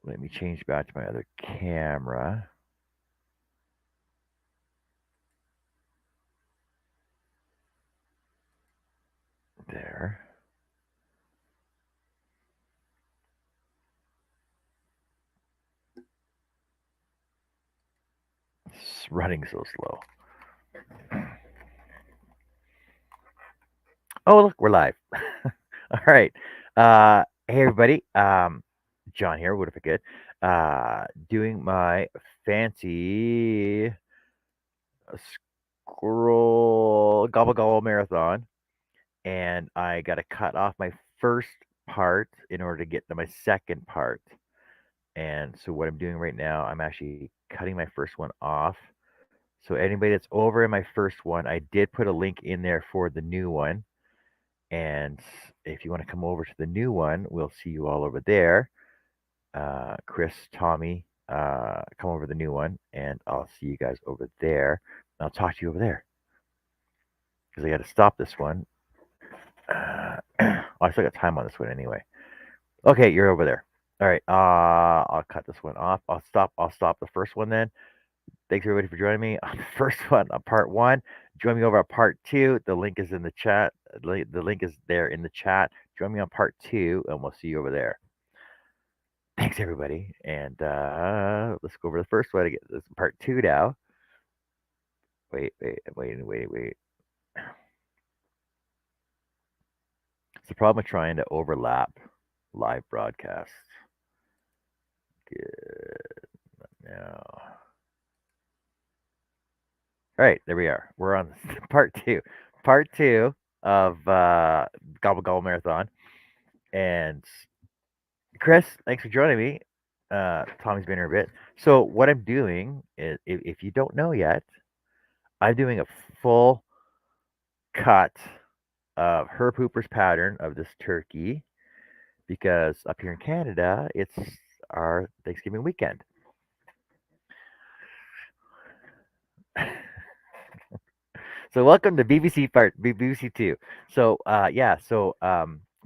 Let me change back to my other camera. There. It's running so slow. Oh, look, we're live. All right. Hey, everybody. John here. What if I could? Doing my fancy scroll gobble gobble marathon, and I got to cut off my first part in order to get to my second part. And so what I'm doing right now, I'm actually cutting my first one off. So anybody that's over in my first one, I did put a link in there for the new one. And if you want to come over to the new one, we'll see you all over there. Chris, Tommy, come over to the new one, and I'll see you guys over there. I'll talk to you over there because I got to stop this one. I still got time on this one anyway. Okay, you're over there. All right. I'll cut this one off. I'll stop. I'll stop the first one then. Thanks everybody for joining me on the first one, on part one. Join me over on part two. The link is in the chat. The link is there in the chat. Join me on part two, and we'll see you over there. Thanks everybody, and let's go over the first one. This is part two now. Wait. It's the problem with trying to overlap live broadcasts. Good. Now. All right, there we are. We're on part two. Part two of Gobble Gobble Marathon. And Chris, thanks for joining me. Tommy's been here a bit. So what I'm doing is, if you don't know yet, I'm doing a full cut of Herb Hooper's pattern of this turkey because up here in Canada, it's our Thanksgiving weekend. So welcome to BBC 2. So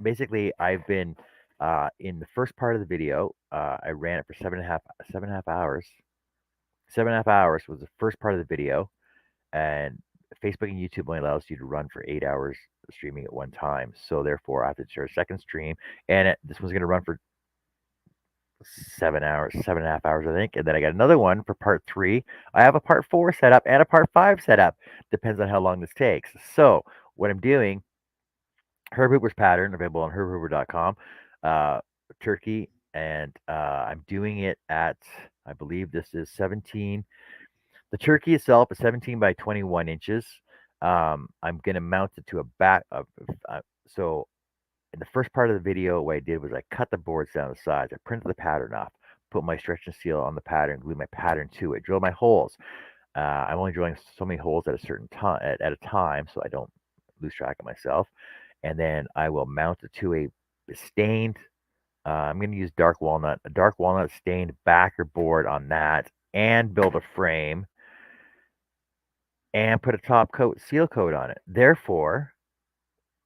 basically I've been in the first part of the video, I ran it for 7.5 hours. 7.5 hours was the first part of the video, and Facebook and YouTube only allows you to run for 8 hours streaming at one time. So therefore, I have to start a second stream, and this one's going to run for 7 hours, 7.5 hours, I think. And then I got another one for part three. I have a part four set up and a part five set up. Depends on how long this takes. So what I'm doing, Herb Hooper's pattern available on herbhooper.com. Turkey, and I'm doing it at, I believe this is 17. The turkey itself is 17 by 21 inches. I'm gonna mount it to a back of. So in the first part of the video, what I did was I cut the boards down the sides. I printed the pattern off, put my stretch and seal on the pattern, glue my pattern to it, drill my holes. I'm only drilling so many holes at a certain time at a time, so I don't lose track of myself. And then I will mount it to a stained. I'm going to use a dark walnut stained backer board on that, and build a frame and put a top coat, seal coat on it. Therefore,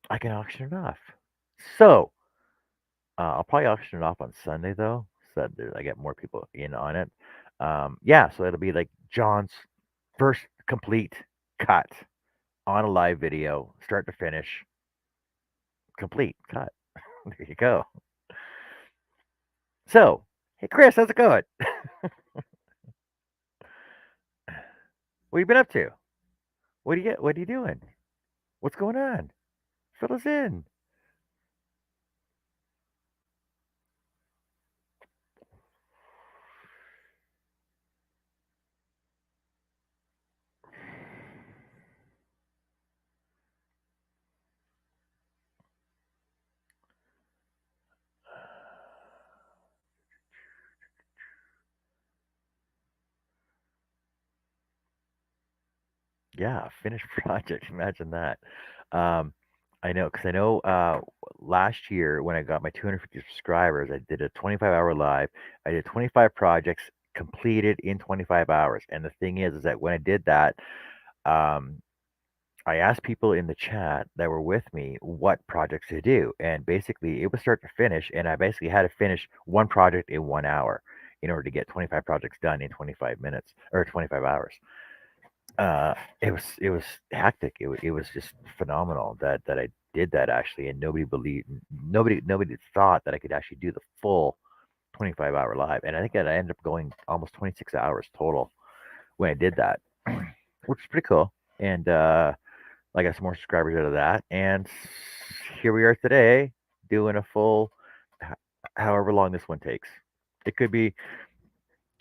I can auction it off. So I'll probably auction it off on Sunday though, so that I get more people in on it. Yeah, so it'll be like John's first complete cut on a live video, start to finish, complete cut. There you go. So, hey Chris, how's it going? What you been up to? What do you get? What are you doing? What's going on? Fill us in. Yeah, finished project. Imagine that. Um, I know, because I know last year when I got my 250 subscribers, I did a 25-hour live. I did 25 projects completed in 25 hours. And the thing is that when I did that, um, I asked people in the chat that were with me what projects to do, and basically it was start to finish, and I basically had to finish one project in 1 hour in order to get 25 projects done in 25 minutes or 25 hours. It was hectic. It was just phenomenal that I did that actually, and nobody thought that I could actually do the full 25-hour live, and I think that I ended up going almost 26 hours total when I did that, which is pretty cool. And I got some more subscribers out of that, and here we are today doing a full, however long this one takes. It could be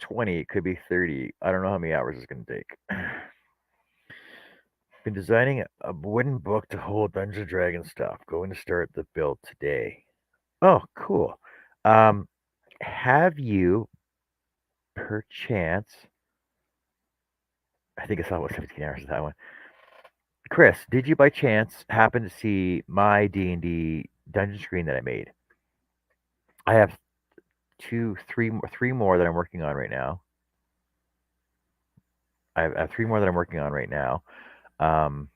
20, it could be 30. I don't know how many hours it's going to take. Been designing a wooden book to hold Dungeons and Dragons stuff. Going to start the build today. Oh, cool. Um, have you, perchance, I think I saw what 17 hours is that one. Chris, did you by chance happen to see my D&D dungeon screen that I made? I have three more that I'm working on right now. I have three more that I'm working on right now. Um,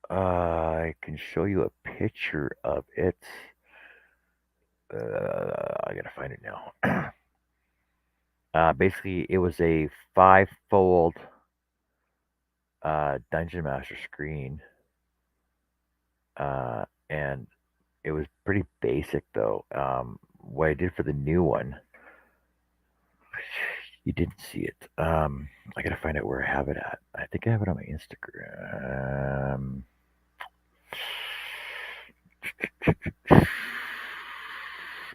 I can show you a picture of it. I gotta find it now. Basically, it was a five-fold Dungeon Master screen, and it was pretty basic though. What I did for the new one, you didn't see it. I gotta find out where I have it at. I think I have it on my Instagram.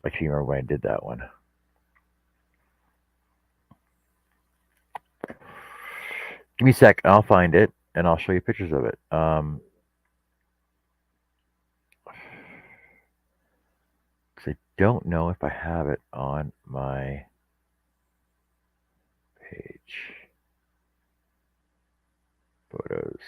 I can't remember when I did that one. Give me a sec. I'll find it and I'll show you pictures of it. 'Cause I don't know if I have it on my page. Photos.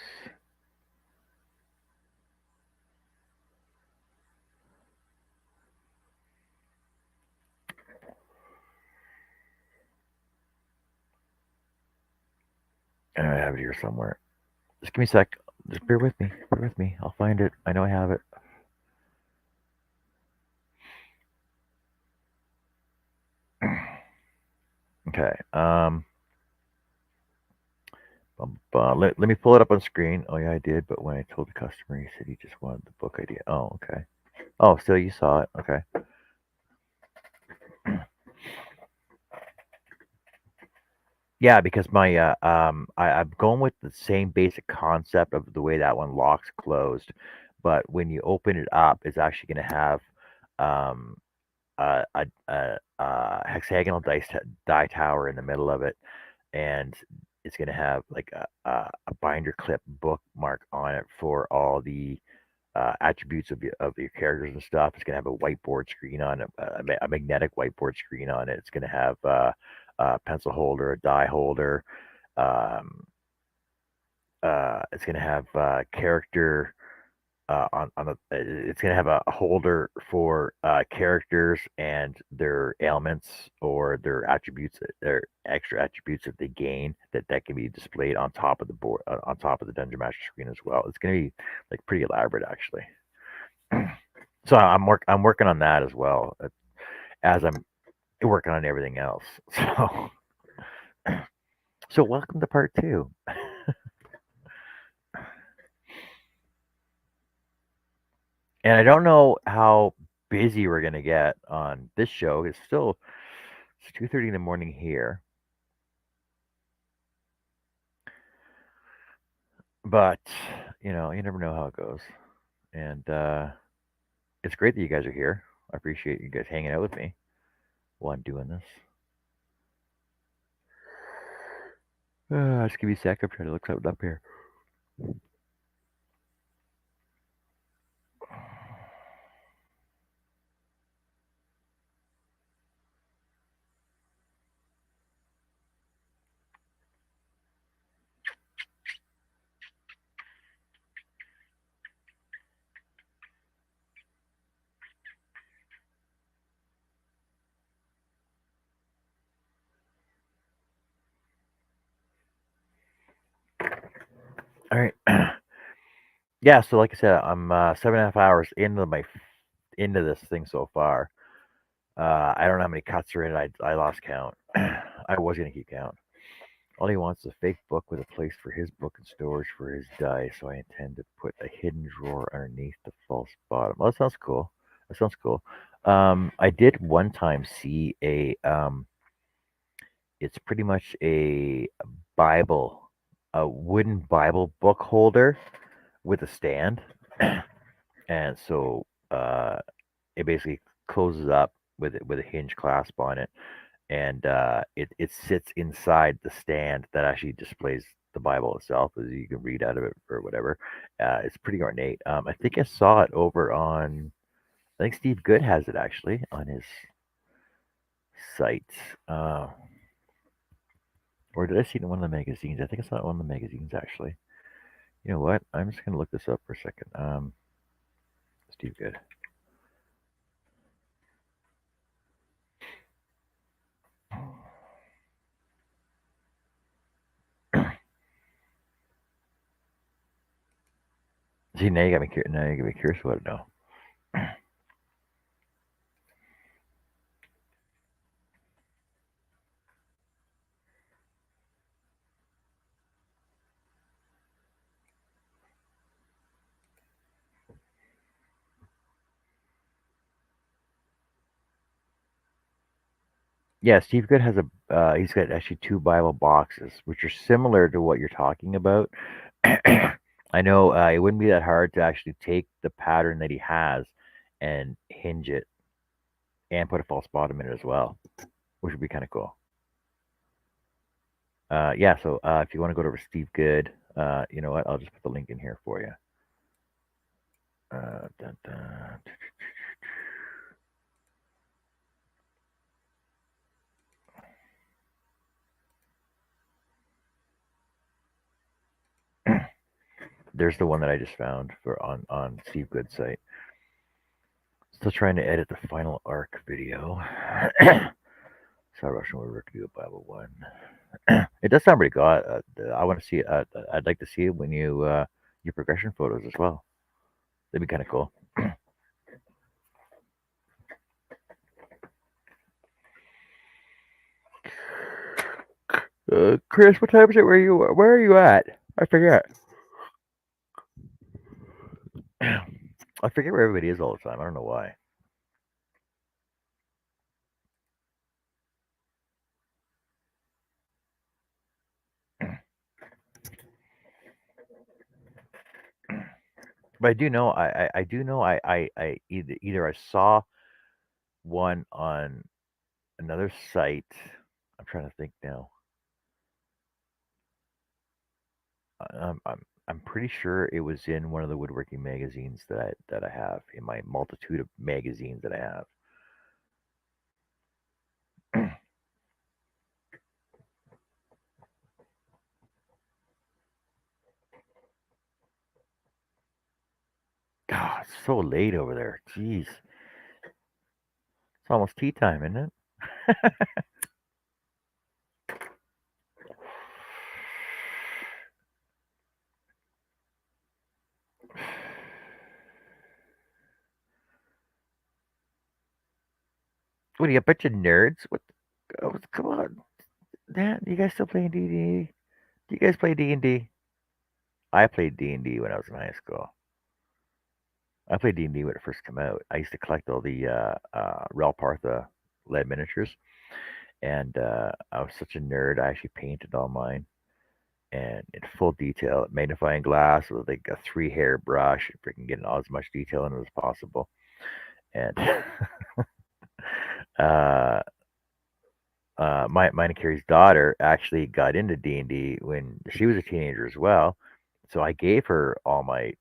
And I have it here somewhere. Just give me a sec. Just bear with me. Bear with me. I'll find it. I know I have it. Okay. Let me pull it up on screen. Oh yeah, I did. But when I told the customer, he said he just wanted the book idea. Oh, okay. Oh, so you saw it. Okay. Yeah, because I'm going with the same basic concept of the way that one locks closed, but when you open it up, it's actually going to have um, a hexagonal die tower in the middle of it, and it's going to have like a binder clip bookmark on it for all the attributes of your characters and stuff. It's going to have a whiteboard screen on it, a magnetic whiteboard screen on it. It's going to have a pencil holder, a die holder. Um, it's going to have character on the. It's going to have a holder for characters and their ailments or their attributes, their extra attributes that they gain that can be displayed on top of the board, on top of the Dungeon Master screen as well. It's going to be like pretty elaborate actually. So I'm working on that as well as I'm working on everything else. So so welcome to part two. And I don't know how busy we're gonna get on this show. It's 2:30 in the morning here, but you never know how it goes. And it's great that you guys are here. I appreciate you guys hanging out with me while I'm doing this. Just give me a sec. I'm trying to look something up here. All right. Yeah, so like I said, I'm 7.5 hours into this thing so far. I don't know how many cuts are in it. I lost count. I was gonna keep count. All he wants is a fake book with a place for his book and storage for his dice. So I intend to put a hidden drawer underneath the false bottom. Well, that sounds cool. That sounds cool. I did one time see it's pretty much a Bible, a wooden Bible book holder with a stand, and so it basically closes up with a hinge clasp on it, and it sits inside the stand that actually displays the Bible itself, as you can read out of it or whatever. It's pretty ornate. I think I saw it over on. I think Steve Good has it actually on his site. Uh, or did I see it in one of the magazines? I think I saw it in one of the magazines actually. You know what? I'm just gonna look this up for a second. Steve Good. See, now you got me curious. Now you got me curious about it now. Yeah, Steve Good has a. He's got actually two Bible boxes, which are similar to what you're talking about. I know it wouldn't be that hard to actually take the pattern that he has and hinge it and put a false bottom in it as well, which would be kind of cool. Yeah, so if you want to go to Steve Good, you know what? I'll just put the link in here for you. Dun, dun. There's the one that I just found for on Steve Good's site. Still trying to edit the final arc video. Saw Russian Woodwork do a Bible one. It does sound pretty good. I want to see it. I'd like to see it when your progression photos as well. That'd be kind of cool. Chris, what time is it? Where are you at? I forget. I forget where everybody is all the time. I don't know why. But I do know. I do know. I either I saw one on another site. I'm trying to think now. I'm pretty sure it was in one of the woodworking magazines that I have in my multitude of magazines that I have. God, it's so late over there. Jeez, it's almost tea time, isn't it? What are you, a bunch of nerds? What? Oh, come on, man! You guys still playing D&D? Do you guys play D&D? I played D&D when I was in high school. I played D&D when it first came out. I used to collect all the Relpartha lead miniatures, and I was such a nerd. I actually painted all mine and in full detail, magnifying glass with like a three hair brush, freaking getting all as much detail in it as possible. And uh, mine and Carrie's daughter actually got into D&D when she was a teenager as well. So I gave her all my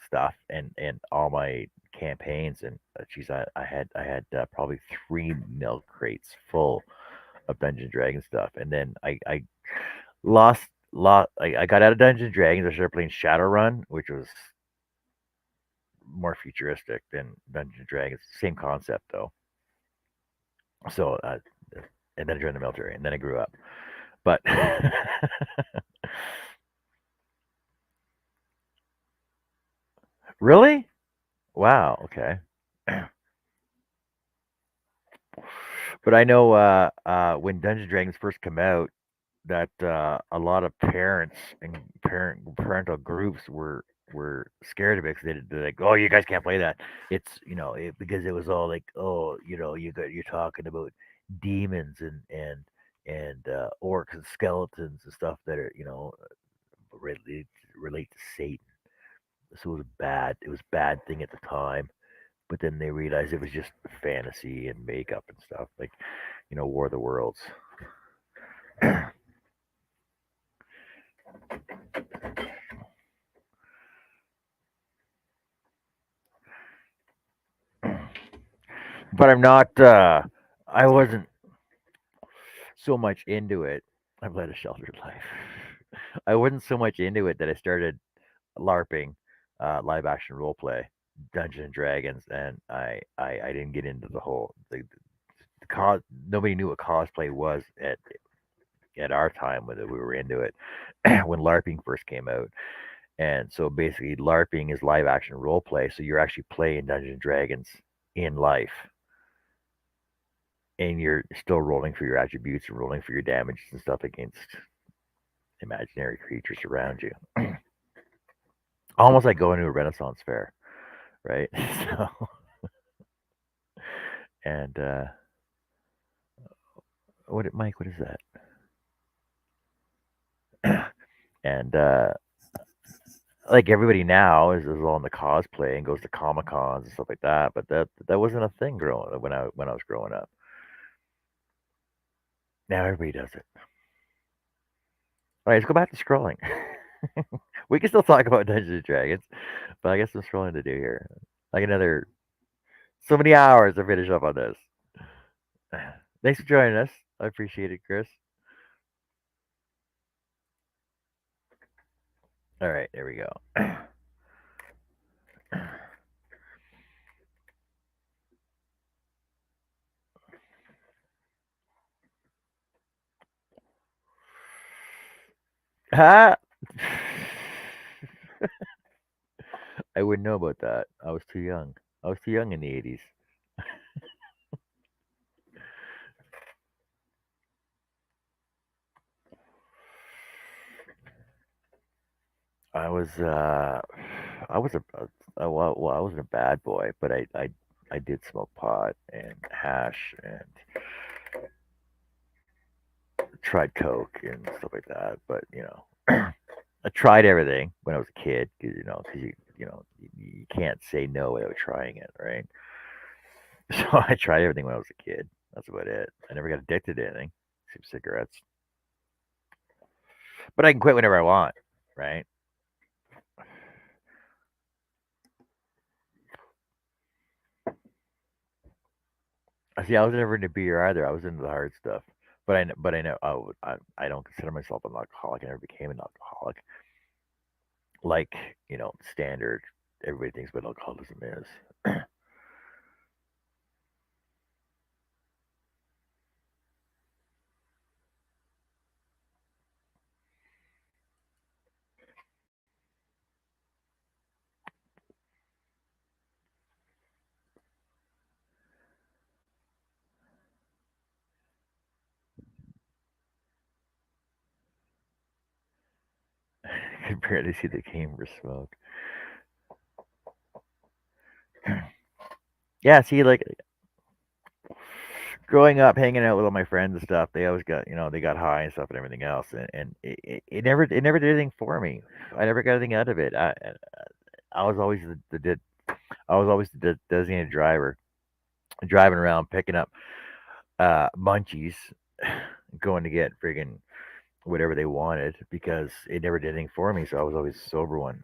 stuff and all my campaigns, and I had probably 3 milk crates full of Dungeons and Dragons stuff, and then I lost lot. I got out of Dungeons and Dragons. I started playing Shadowrun, which was more futuristic than Dungeons and Dragons. Same concept though. So and then I joined the military, and then I grew up. But Really? Wow. Okay. But I know when Dungeons and Dragons first come out, that a lot of parents and parental groups were scared of it because they're like, oh, you guys can't play that. It's because it was all like, oh, you're talking about demons and orcs and skeletons and stuff that are relate to Satan. So it was bad. It was a bad thing at the time. But then they realized it was just fantasy and makeup and stuff like War of the Worlds. But I'm not. I wasn't so much into it. I've led a sheltered life. I wasn't so much into it that I started LARPing, live action role play, Dungeons and Dragons, and I didn't get into the whole the cos. Nobody knew what cosplay was at our time when we were into it when LARPing first came out. And so basically, LARPing is live action role play. So you're actually playing Dungeons and Dragons in life, and you're still rolling for your attributes and rolling for your damages and stuff against imaginary creatures around you. Almost like going to a Renaissance fair, right? So, and Mike? What is that? And like everybody now is all in the cosplay and goes to comic cons and stuff like that. But that wasn't a thing growing when I was growing up. Now everybody does it. All right, let's go back to scrolling. We can still talk about Dungeons and Dragons, but I guess some scrolling to do here. Like another so many hours to finish up on this. Thanks for joining us. I appreciate it, Chris. All right, there we go. Ha! I wouldn't know about that. I was too young. I was too young in the 80s. I was I was I wasn't a bad boy, but I did smoke pot and hash and tried coke and stuff like that. But I tried everything when I was a kid because you can't say no without trying it, right? So I tried everything when I was a kid. That's about it. I never got addicted to anything except cigarettes. But I can quit whenever I want, right? See, I was never into beer either. I was into the hard stuff. But I know I don't consider myself an alcoholic. I never became an alcoholic. Like standard. Everybody thinks what alcoholism is. I can barely see the camera smoke. Yeah, see, like growing up, hanging out with all my friends and stuff, they always got they got high and stuff and everything else, and it never did anything for me. I never got anything out of it. I was always I was always the designated driver, driving around picking up munchies, going to get friggin' whatever they wanted because it never did anything for me. So I was always the sober one.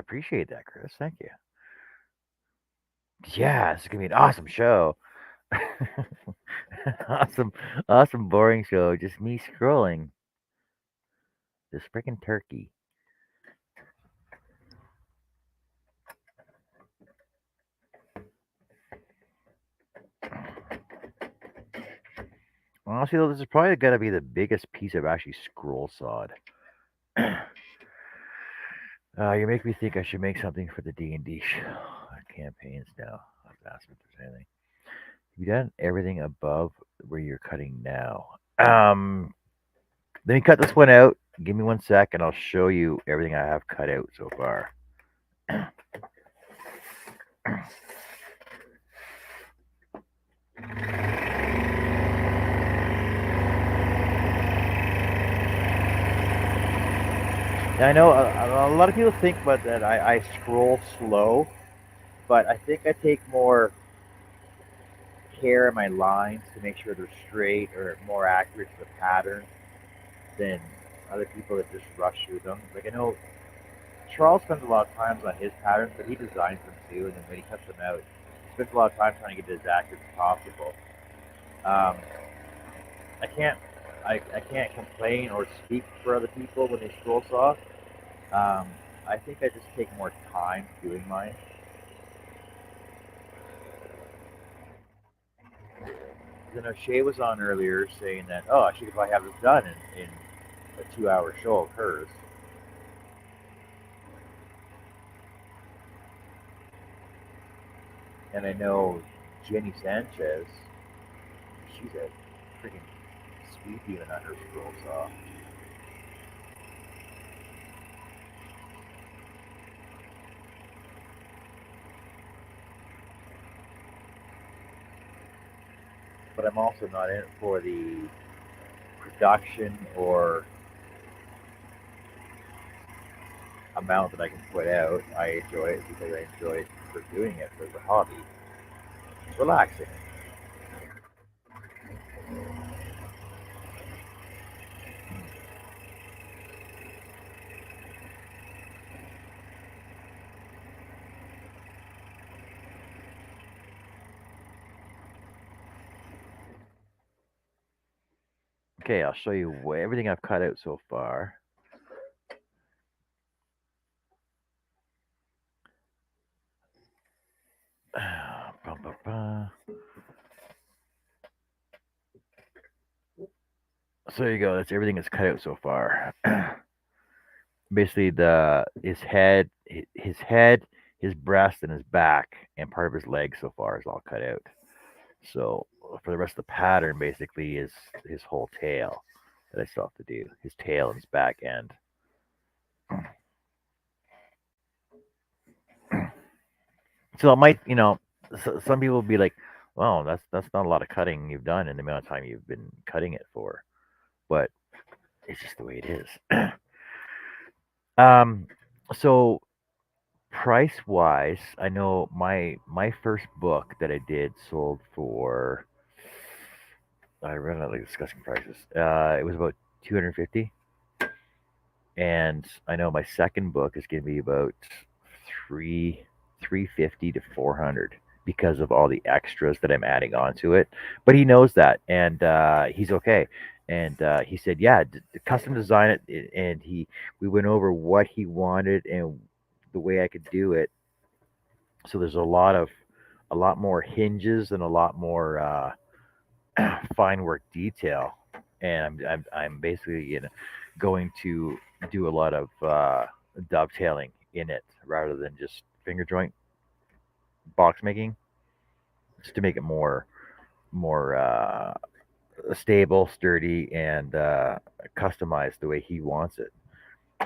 appreciate that, Chris. Thank you. Yeah, this is gonna be an awesome show. awesome, awesome, boring show. Just me scrolling this freaking turkey. Honestly, though, this is probably gonna be the biggest piece of actually scroll sawed. You make me think I should make something for the D&D campaigns now. I have to ask if there's anything. Have you done everything above where you're cutting now? Let me cut this one out. Give me 1 sec, and I'll show you everything I have cut out so far. Now, I know a lot of people think about that I scroll slow, but I think I take more care in my lines to make sure they're straight or more accurate to the pattern than other people that just rush through them. Like I know Charles spends a lot of time on his patterns, but he designs them too, and then when he cuts them out, he spends a lot of time trying to get it as accurate as possible. Um, I can't I can't complain or speak for other people when they scroll saw. I think I just take more time doing mine. Then O'Shea was on earlier saying that I should probably have this done in a 2 hour show of hers. And I know Jenny Sanchez, she's a freaking sweet even on her scroll saw. But I'm also not in it for the production or amount that I can put out. I enjoy it because I enjoy it for doing it as a hobby. It's relaxing. Okay, I'll show you everything I've cut out so far. Bum, bum, bum. So there you go. That's everything that's cut out so far. Basically, his head, his breast, and his back, and part of his leg so far is all cut out. So for the rest of the pattern, basically, is his whole tail that I still have to do. His tail and his back end. So it might, some people will be like, "Well, that's not a lot of cutting you've done in the amount of time you've been cutting it for," but it's just the way it is. um, so price wise, I know my first book that I did sold for. I ran out like discussing prices. It was about 250, and I know my second book is going to be about three 350 to 400 because of all the extras that I'm adding onto it. But he knows that, and he's okay. And he said, "Yeah, custom design it." And we went over what he wanted and the way I could do it. So there's a lot more hinges and a lot more fine work detail. And I'm basically going to do a lot of dovetailing in it rather than just finger joint box making, just to make it more stable, sturdy, and customized the way he wants it.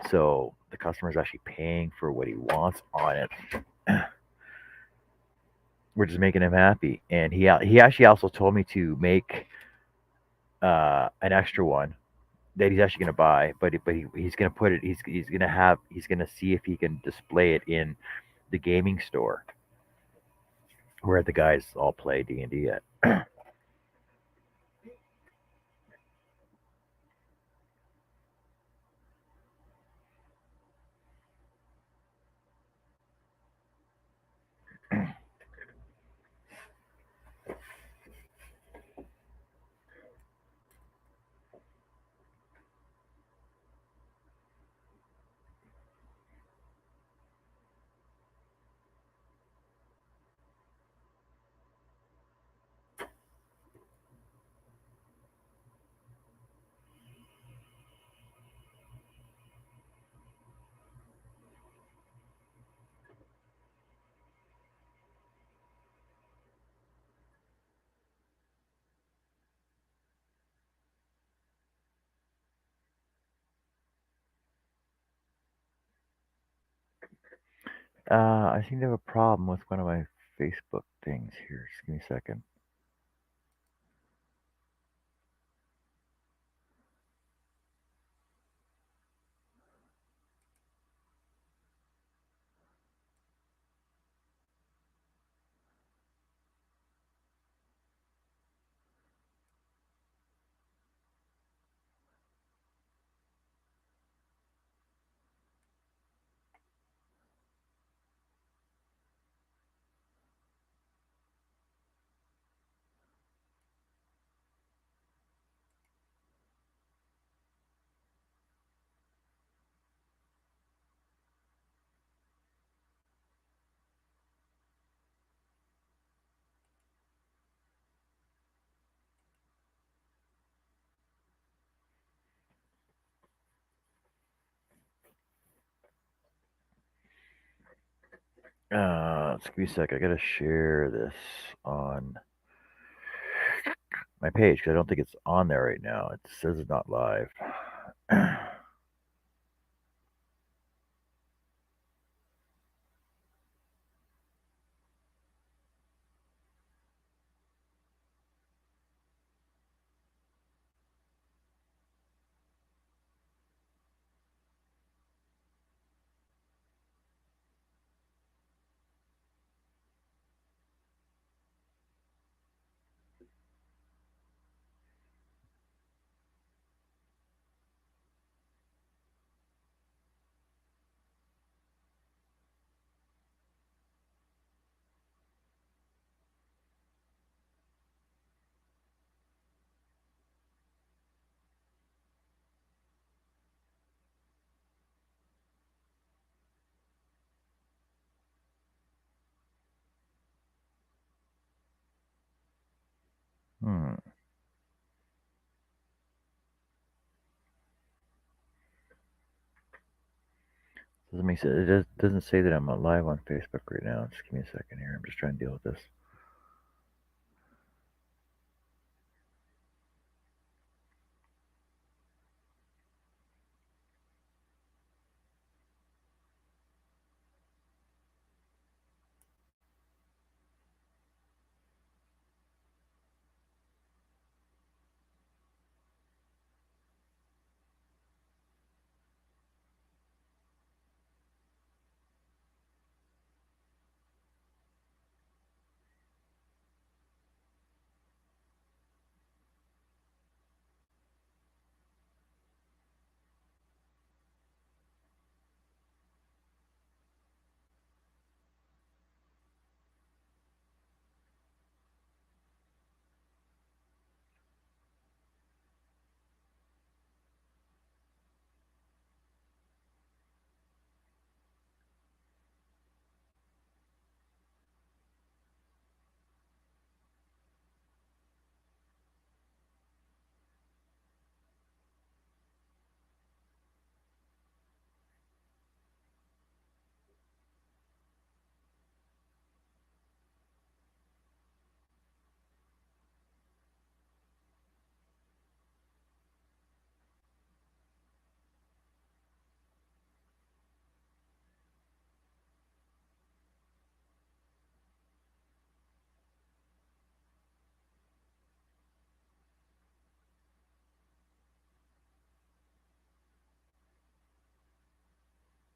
So the customer is actually paying for what he wants on it. We're just making him happy, and he actually also told me to make an extra one that he's actually going to buy, he's going to put it. He's going to see if he can display it in the gaming store where the guys all play D&D at. I seem to have a problem with one of my Facebook things here. Just give me a second. Just give me a sec. I gotta share this on my page because I don't think it's on there right now. It says it's not live. Hmm. Doesn't make sense. Doesn't say that I'm live on Facebook right now. Just give me a second here. I'm just trying to deal with this.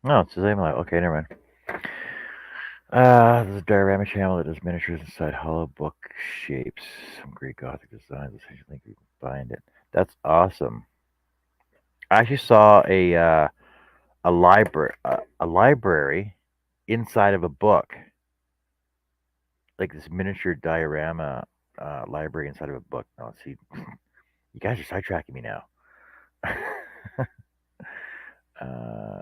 No, it says I'm live. Okay, never mind. This is a diorama channel that does miniatures inside hollow book shapes. Some great gothic designs. I think you can find it. That's awesome. I actually saw a library inside of a book, like this miniature diorama library inside of a book. No, see, you guys are sidetracking me now. uh,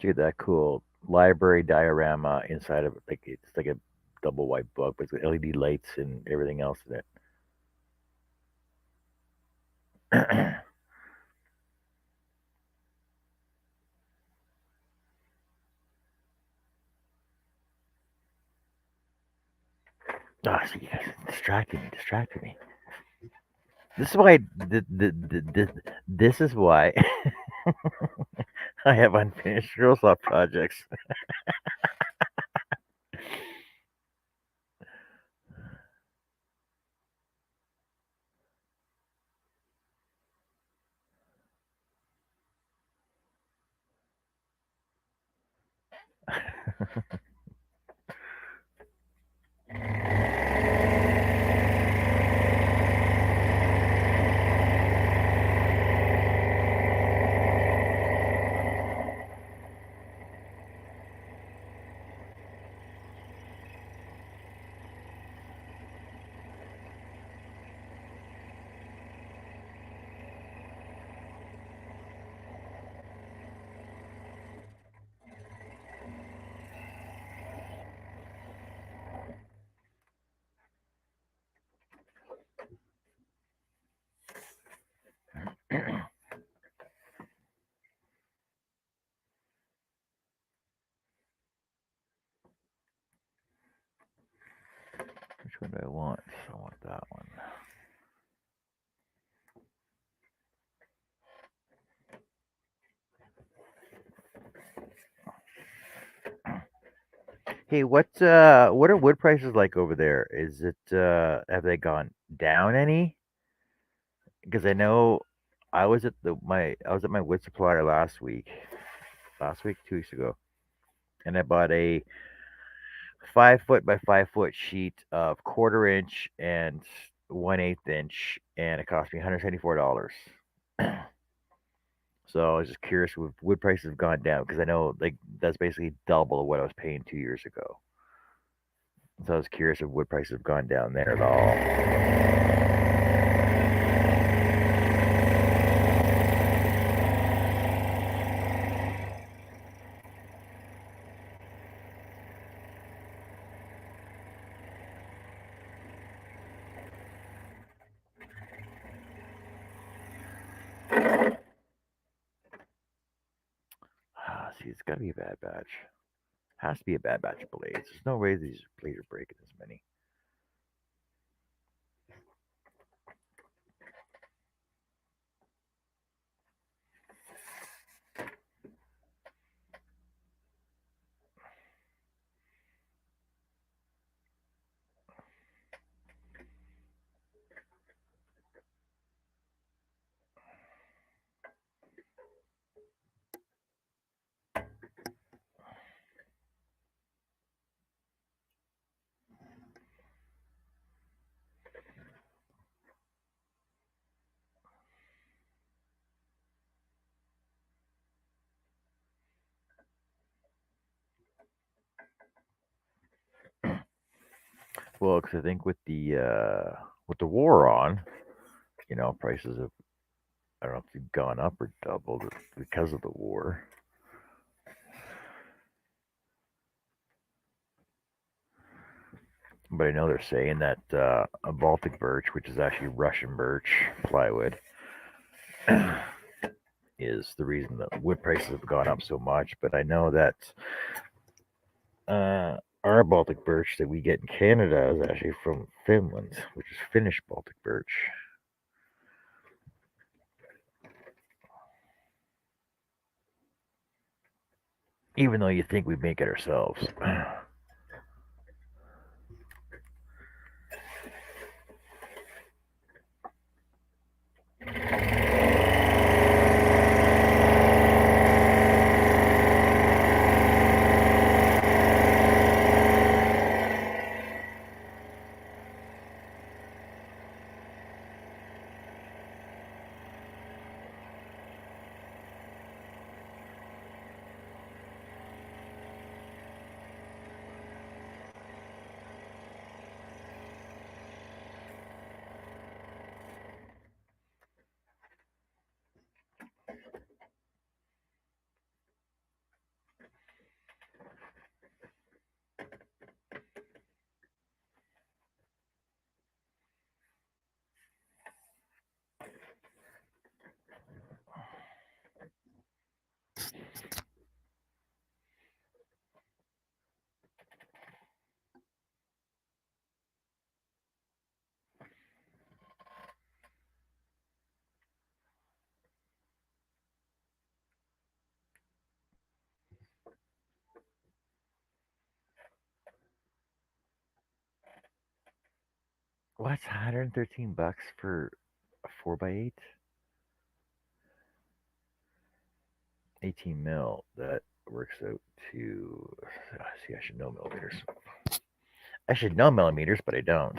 you that cool library diorama inside of it. Like it's like a double white book with LED lights and everything else in it. Oh, see, you guys distracted me. This is why. This is why I have unfinished girls' love projects. Which one do I want? I want that one. Hey, what are wood prices like over there? Is it have they gone down any? Because I know I was at my wood supplier last week, 2 weeks ago, and I bought a 5 foot by 5 foot sheet of quarter-inch and 1/8 inch, and it cost me $174. So I was just curious if wood prices have gone down because I know like that's basically double what I was paying 2 years ago. So I was curious if wood prices have gone down there at all. Ah, see, it's got to be a bad batch. Has to be a bad batch of blades. There's no way these blades are breaking this many. Well, because I think with the war on, prices have I don't know if they've gone up or doubled because of the war. But I know they're saying that a Baltic birch, which is actually Russian birch plywood, is the reason that wood prices have gone up so much. But I know that our Baltic birch that we get in Canada is actually from Finland, which is Finnish Baltic birch. Even though you think we make it ourselves. What's $113 for a 4x8? 18 mil. That works out to. See, I should know millimeters. I should know millimeters, but I don't.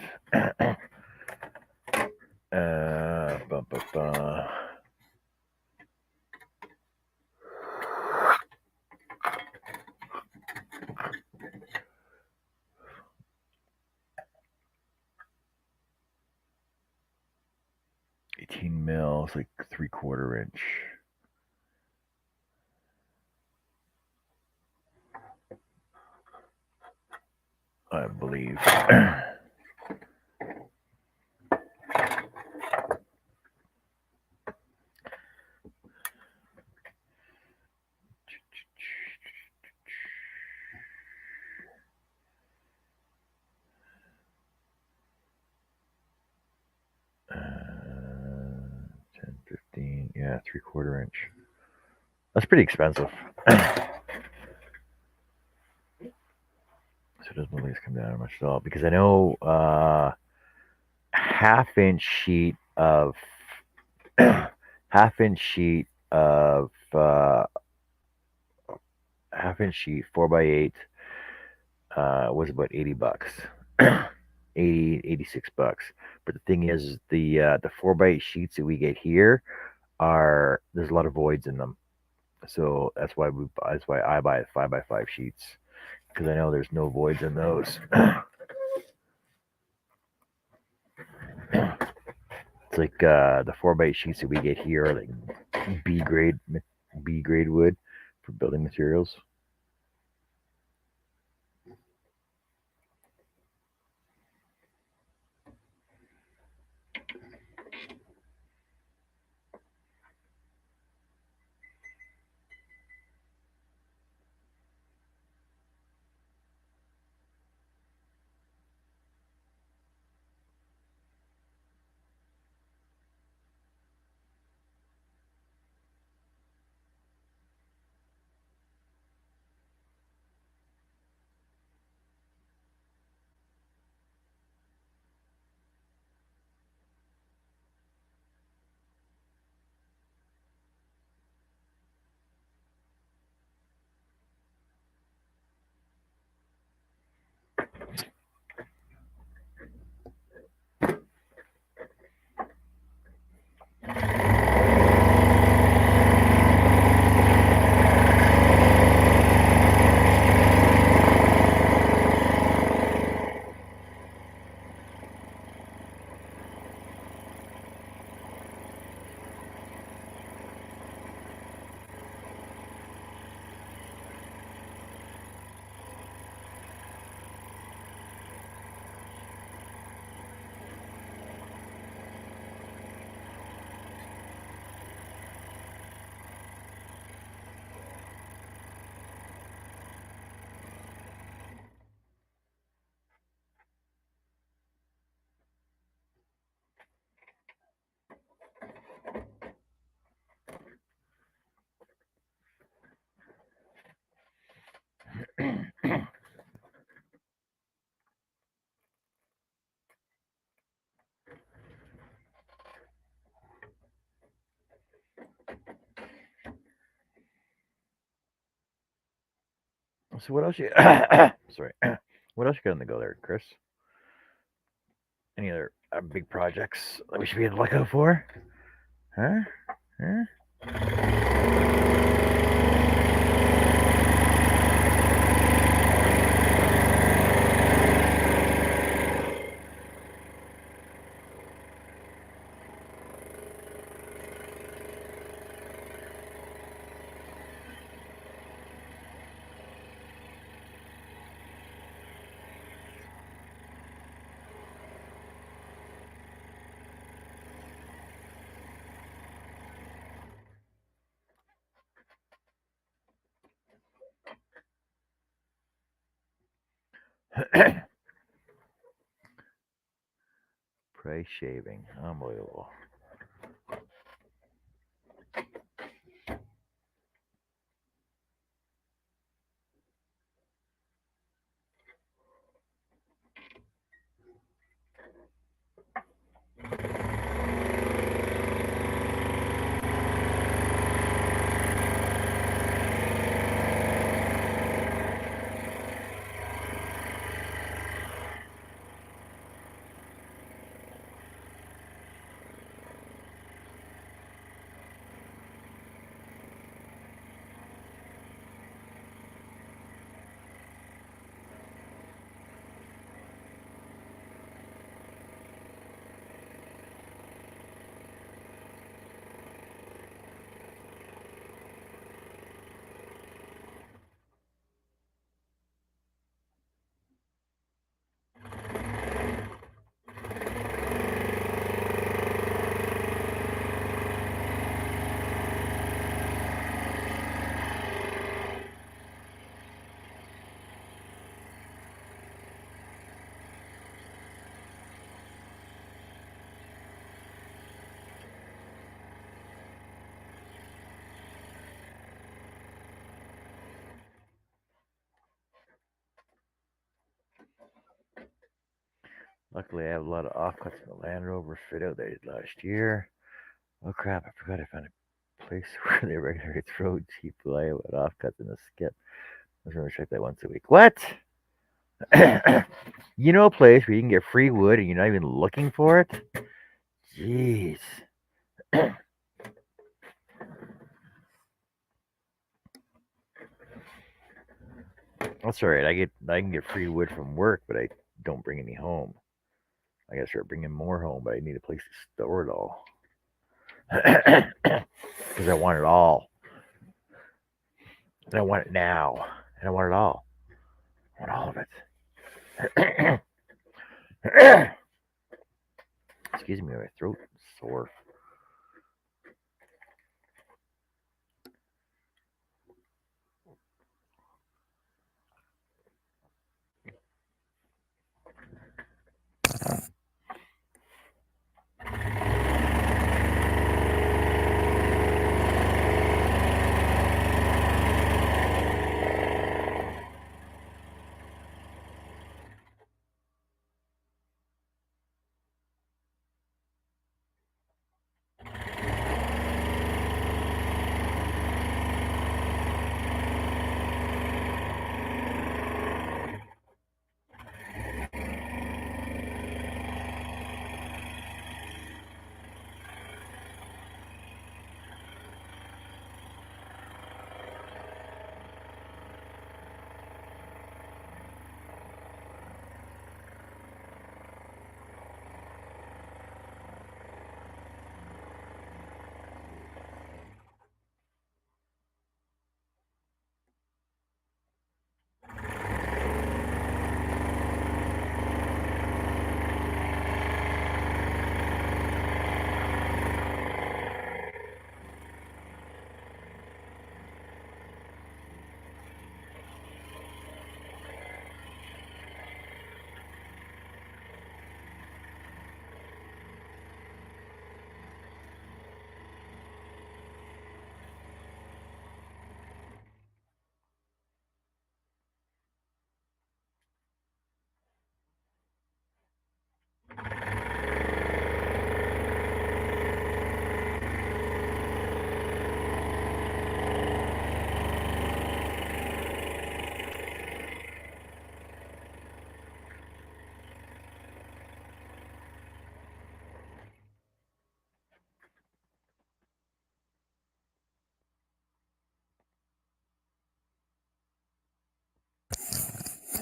Bum, bum, bum. 18 mil is like 3/4 inch. I believe. 10, 15. Yeah, 3/4 inch. That's pretty expensive. So it doesn't really come down much at all because I know half-inch sheet of half-inch sheet of half-inch sheet 4x8 was about $80. 80, $86. But the thing is, the 4x8 sheets that we get here are there's a lot of voids in them. So that's why I buy 5x5 sheets because I know there's no voids in those. It's like the 4x8 sheets that we get here are like B grade B grade wood for building materials. So what else you sorry what else you got on the go there, Chris? Any other big projects that we should be on the lookout for? Huh? Huh? Price shaving, unbelievable. Luckily, I have a lot of offcuts in the Land Rover fit out that I did last year. Oh crap! I forgot I found a place where they regularly throw cheap layout offcuts in a skip. I was going to check that once a week. What? You know a place where you can get free wood and you're not even looking for it? Jeez. That's all right. I can get free wood from work, but I don't bring any home. I gotta start bringing more home, but I need a place to store it all because I want it all, and I want it now, and I want it all. I want all of it. Excuse me, my throat is sore.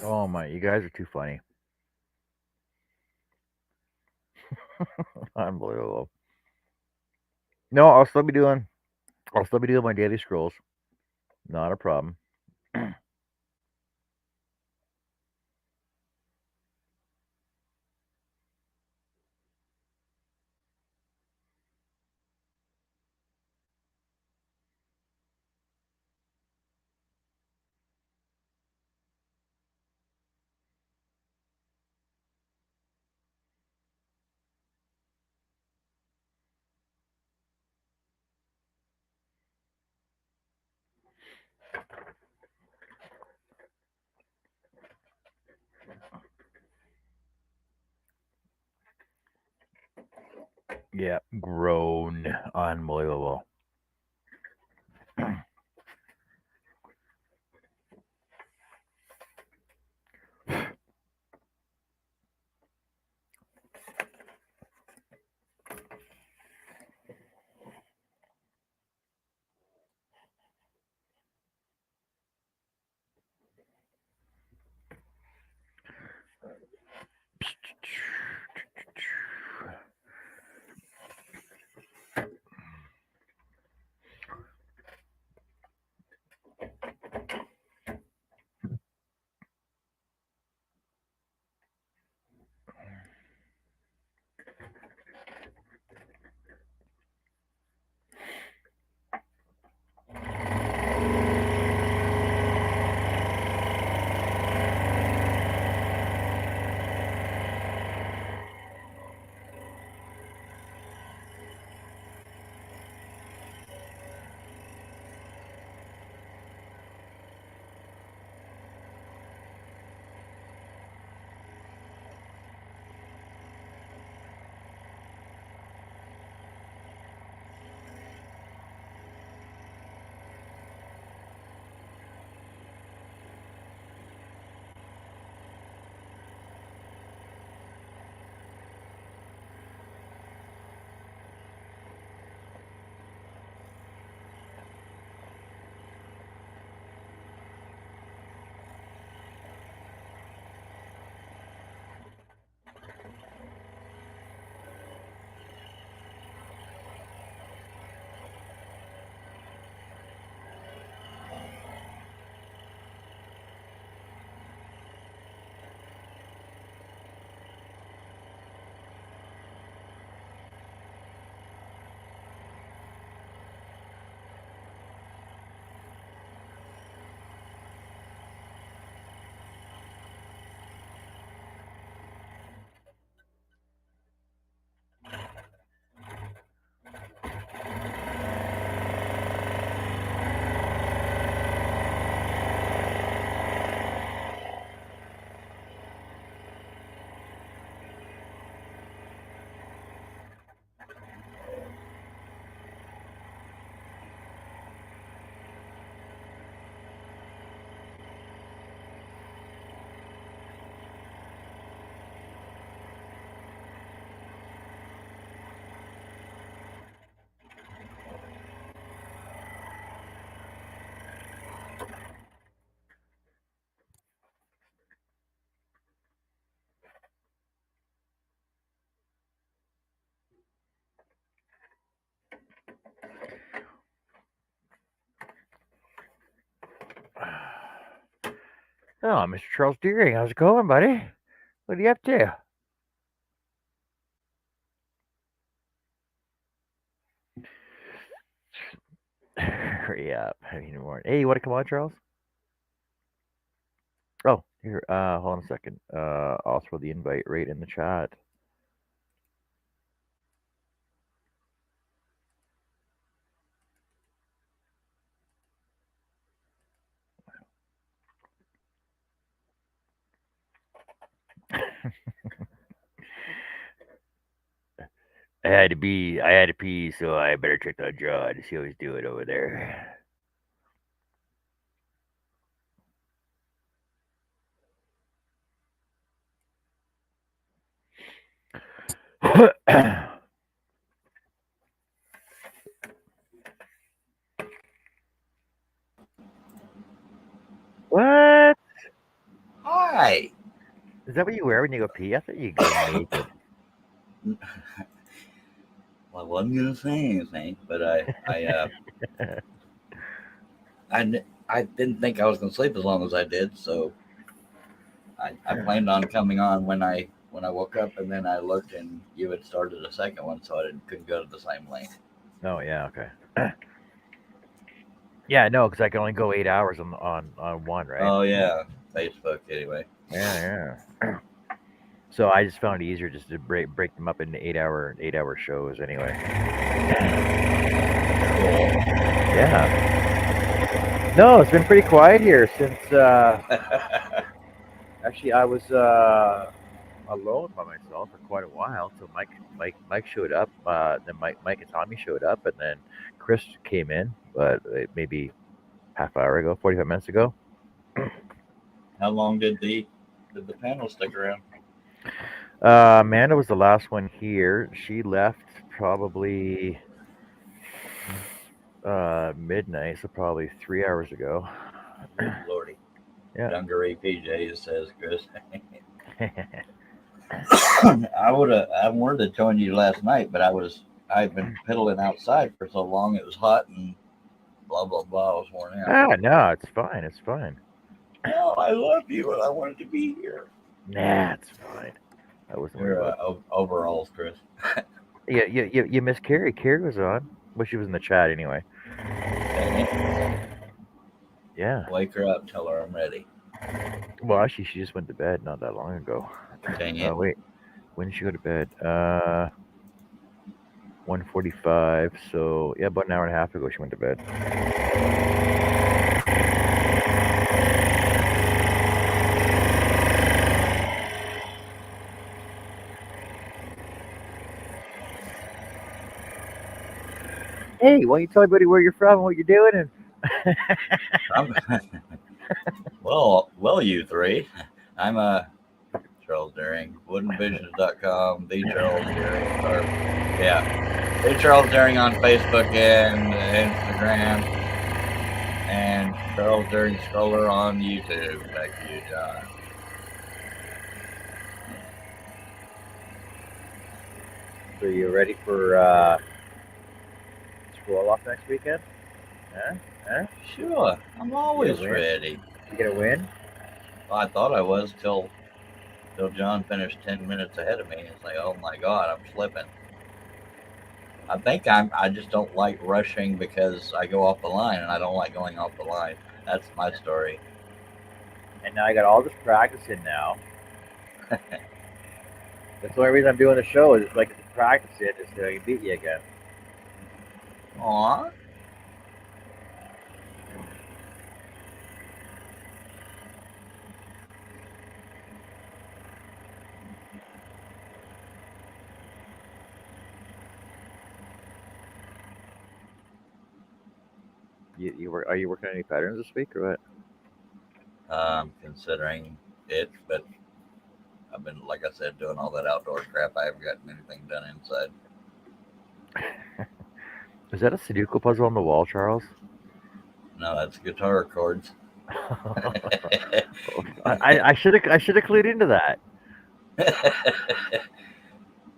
Oh my, you guys are too funny. Unbelievable. No, I'll still be doing my daily scrolls. Not a problem. Yeah, grown. Unbelievable. Oh, Mr. Charles Deering, how's it going, buddy? What are you up to? Hurry up. I need more. Hey, you want to come on, Charles? Oh, here. Hold on a second. I'll throw the invite right in the chat. I had to pee, so I better check on John to see how he's doing over there. What? Hi. Is that what you wear when you go pee? I thought you go naked. Well, I wasn't gonna say anything, but I didn't think I was gonna sleep as long as I did, so I planned on coming on when I woke up, and then I looked and you had started a second one, so couldn't go to the same link. Oh yeah, okay. Yeah, no, because I can only go 8 hours on one, right? Oh yeah, Facebook anyway. Yeah, yeah. So I just found it easier just to break them up into 8 hour shows anyway. Cool. Yeah. No, it's been pretty quiet here since actually I was alone by myself for quite a while till Mike showed up. Then Mike and Tommy showed up, and then Chris came in, but maybe half hour ago, 45 minutes ago. How long did the panel stick around? Amanda was the last one here. She left probably midnight, so probably 3 hours ago. Good lordy. Yeah. Dungaree PJs, says Chris. I wanted to join you last night, but I've been piddling outside for so long. It was hot and blah blah blah. I was worn out. No, it's fine. It's fine. No, I love you and I wanted to be here. Nah, it's fine. I wasn't worried Your about overalls, Chris. it. Yeah, you miss Carrie. Carrie was on. Well, she was in the chat anyway. Dang it. Yeah. Wake her up. Tell her I'm ready. Well, actually, she just went to bed not that long ago. Dang it. Oh wait, when did she go to bed? 1:45. So yeah, about an hour and a half ago she went to bed. Hey, why don't you tell everybody where you're from and what you're doing? I'm, well, you three. I'm Charles Daring, woodenvisions.com, the Charles Daring, or yeah, the Charles Daring on Facebook and Instagram, and Charles Daring Scroller on YouTube. Back to you, John. So you ready for scroll off next weekend? Huh? Huh? Sure, I'm always ready. You gonna win? Well, I thought I was till John finished 10 minutes ahead of me. It's like, oh my god, I'm slipping. I think I just don't like rushing because I go off the line, and I don't like going off the line. That's my story. And now I got all this practice in now. That's the only reason I'm doing the show is like to practice it is so I can beat you again. Aw. Are you working on any patterns this week or what? I'm considering it, but I've been, like I said, doing all that outdoor crap. I haven't gotten anything done inside. Is that a Sudoku puzzle on the wall, Charles? No, that's guitar chords. I should have clued into that.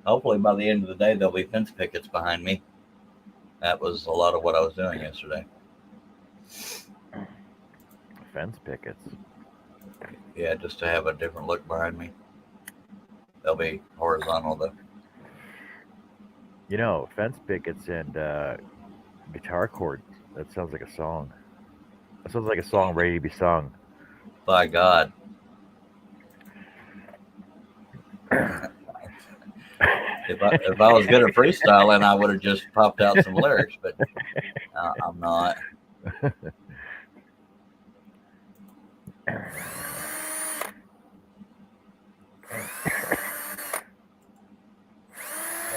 Hopefully, by the end of the day, there'll be fence pickets behind me. That was a lot of what I was doing yesterday. Fence pickets. Yeah, just to have a different look behind me. They'll be horizontal though. Fence pickets and guitar chords. That sounds like a song. That sounds like a song ready to be sung. By God. If I was good at freestyling, I would have just popped out some lyrics, but I'm not.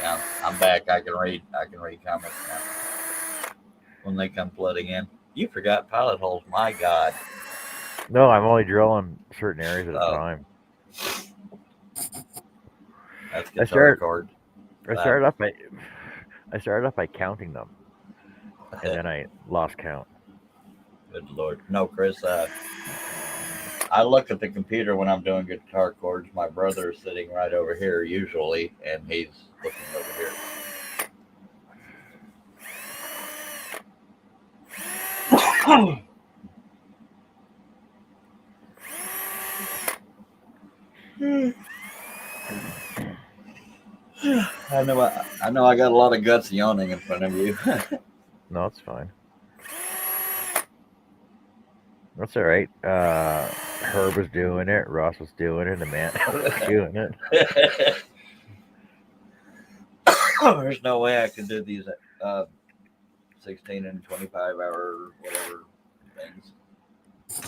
Yeah, I'm back. I can read. I can read comments now when they come flooding in. You forgot pilot holes. My God. No, I'm only drilling certain areas at a Oh, time. that's I guitar started. chord. I Um, started off by. I started off by counting them, and then I lost count. good Lord. No, Chris. I look at the computer when I'm doing guitar chords. My brother is sitting right over here usually, and he's looking over here. I know. I got a lot of guts yawning in front of you. No, it's fine. That's all right. Herb was doing it. Ross was doing it. Amanda was doing it. There's no way I can do these 16 and 25-hour whatever things.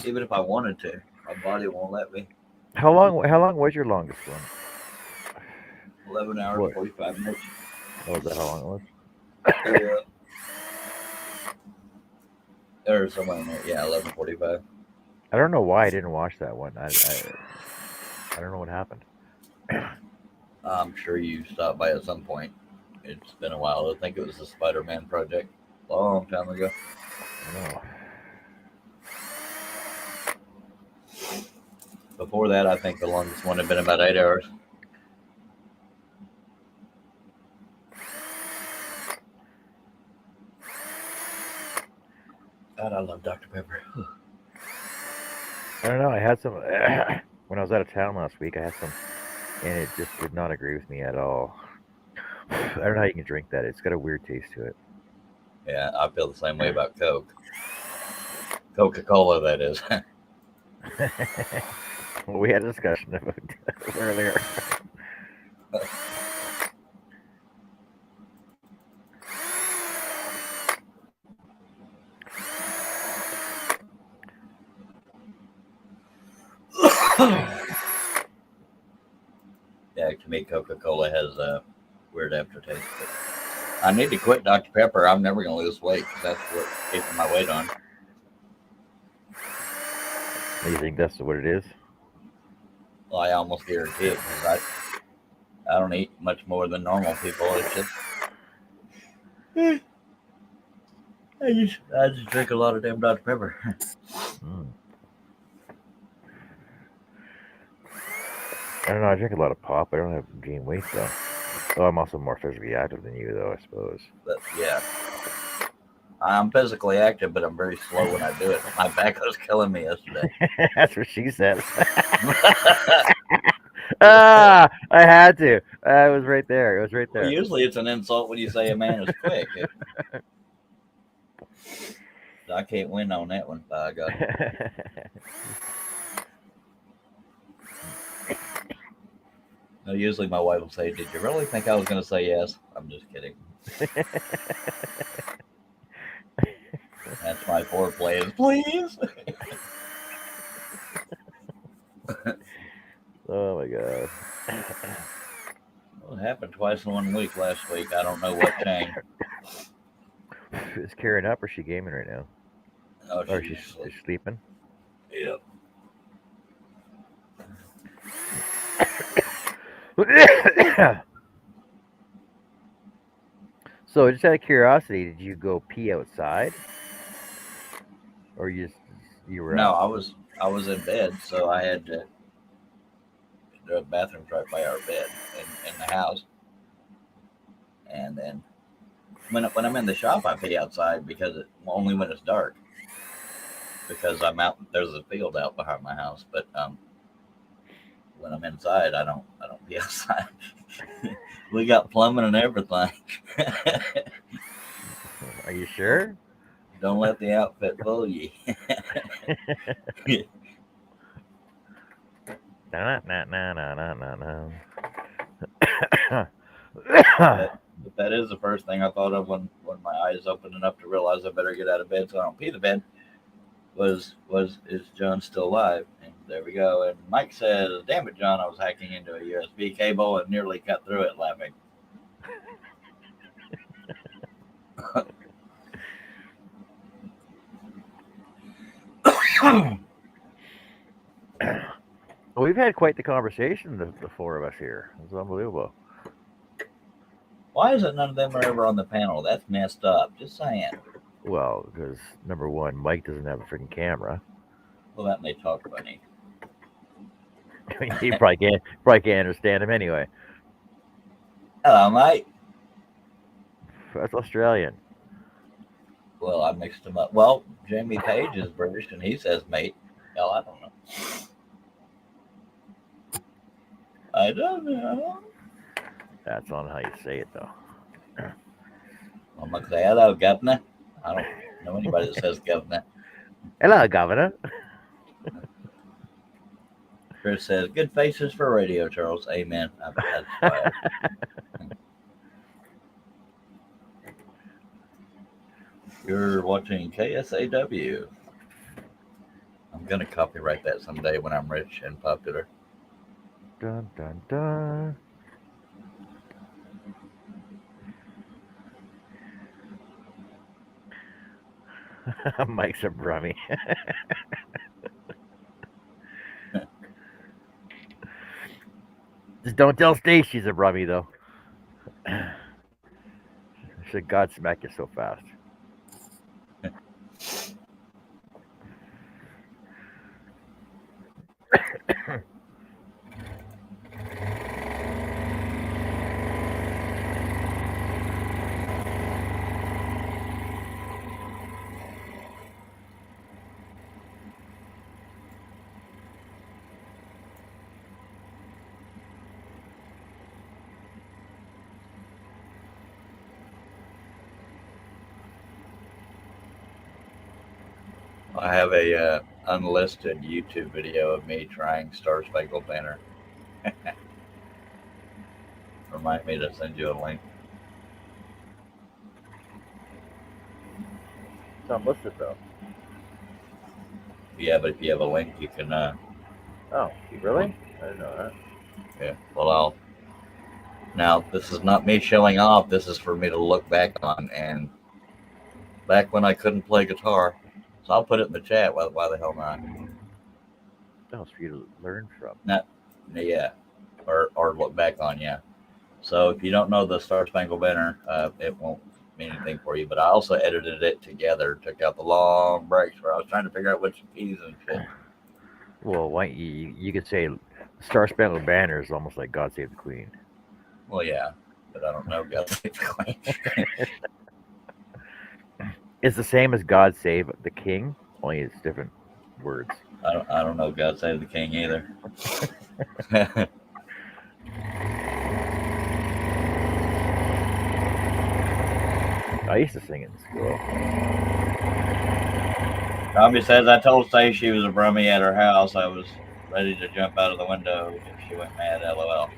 Even if I wanted to, my body won't let me. How long? How long was your longest one? 11 hours, What? 45 minutes. Oh, is that how long it was? Yeah. Or somewhere in there. Yeah, 11:45. I don't know why I didn't watch that one. I don't know what happened. I'm sure you stopped by at some point. It's been a while. I think it was the Spider-Man project, long time ago. No. Before that, I think the longest one had been about 8 hours. God, I love Dr. Pepper. I don't know. I had some when I was out of town last week. I had some, and it just did not agree with me at all. I don't know how you can drink that. It's got a weird taste to it. Yeah, I feel the same way about Coke. Coca-Cola, that is. Well, we had a discussion about it earlier. Yeah, to me, Coca-Cola has a weird aftertaste. But I need to quit Dr. Pepper. I'm never going to lose weight because that's what's keeping my weight on. You think that's what it is? Well, I almost guarantee it because I don't eat much more than normal people. It's just I just drink a lot of damn Dr. Pepper. Mm. I don't know. I drink a lot of pop. I don't have gain weight though. Oh, I'm also more physically active than you, though. I suppose. But yeah, I'm physically active, but I'm very slow when I do it. My back was killing me yesterday. That's what she says. Ah, I had to. I was right there. It was right Well, there. usually it's an insult when you say a man is quick. I can't win on that one. By God. No, usually my wife will say, "Did you really think I was going to say yes?" I'm just kidding. That's my foreplay is please. Oh my god. Well, it happened twice in 1 week last week. I don't know what changed. Is Karen up or is she gaming right now? Oh, Or she's is she sleeping? yep. So, just out of curiosity, did you go pee outside, or you were No, up? I was in bed, so I had to. The bathroom's right by our bed in the house, and then when I'm in the shop, I pee outside because only when it's dark. because I'm out. There's a field out behind my house, but when I'm inside, I don't be outside. We got plumbing and everything. Are you sure? Don't let the outfit fool you. Nah, nah, nah, nah, nah, nah, nah. But that is the first thing I thought of when my eyes opened enough to realize I better get out of bed so I don't pee the bed. Was is John still alive? And there we go. And Mike says, "Damn it, John! I was hacking into a USB cable and nearly cut through it, laughing." We've had quite the conversation, the four of us here. It's unbelievable. Why is it none of them are ever on the panel? That's messed up. Just saying. Well, because number one, Mike doesn't have a freaking camera. Well, that may talk funny. I mean, he probably can't understand him anyway. Hello, mate. That's Australian. Well, I mixed them up. Well, Jamie Page is British and he says mate. Hell, I don't know. I don't know. That's on how you say it, though. I'm going to say hello, governor. I don't know anybody that says governor. Hello, Governor. Chris says, good faces for radio, Charles. Amen. That's why. You're watching KSAW. I'm going to copyright that someday when I'm rich and popular. Dun, dun, dun. Mike's a brummie. Just don't tell Stace she's a brummie, though. Should God smack you so fast. I have a unlisted YouTube video of me trying Star Spangled Banner. Remind me to send you a link. It's unlisted, though. Yeah, but if you have a link, you can. Oh, really? I didn't know that. Yeah. Well, now this is not me showing off. This is for me to look back on, and back when I couldn't play guitar. So I'll put it in the chat. Why the hell not? That was for you to learn from. Yeah, or look back on. Yeah. So if you don't know the Star Spangled Banner, it won't mean anything for you. But I also edited it together, took out the long breaks where I was trying to figure out which keys and shit. Well, why you could say Star Spangled Banner is almost like God Save the Queen. Well, yeah, but I don't know God Save the Queen. It's the same as God Save the King, only it's different words. I don't know God Save the King either. I used to sing it in school. Tommy says, I told Stace she was a brummie at her house. I was ready to jump out of the window if she went mad, LOL.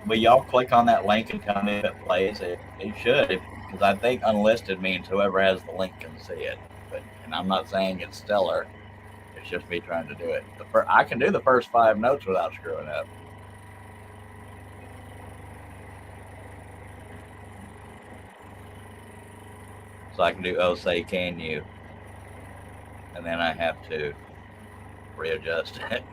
Will y'all click on that link and tell me if it plays? It should, because I think unlisted means whoever has the link can see it. And I'm not saying it's stellar. It's just me trying to do it. I can do the first 5 notes without screwing up. So I can do, oh, say, can you? And then I have to readjust it.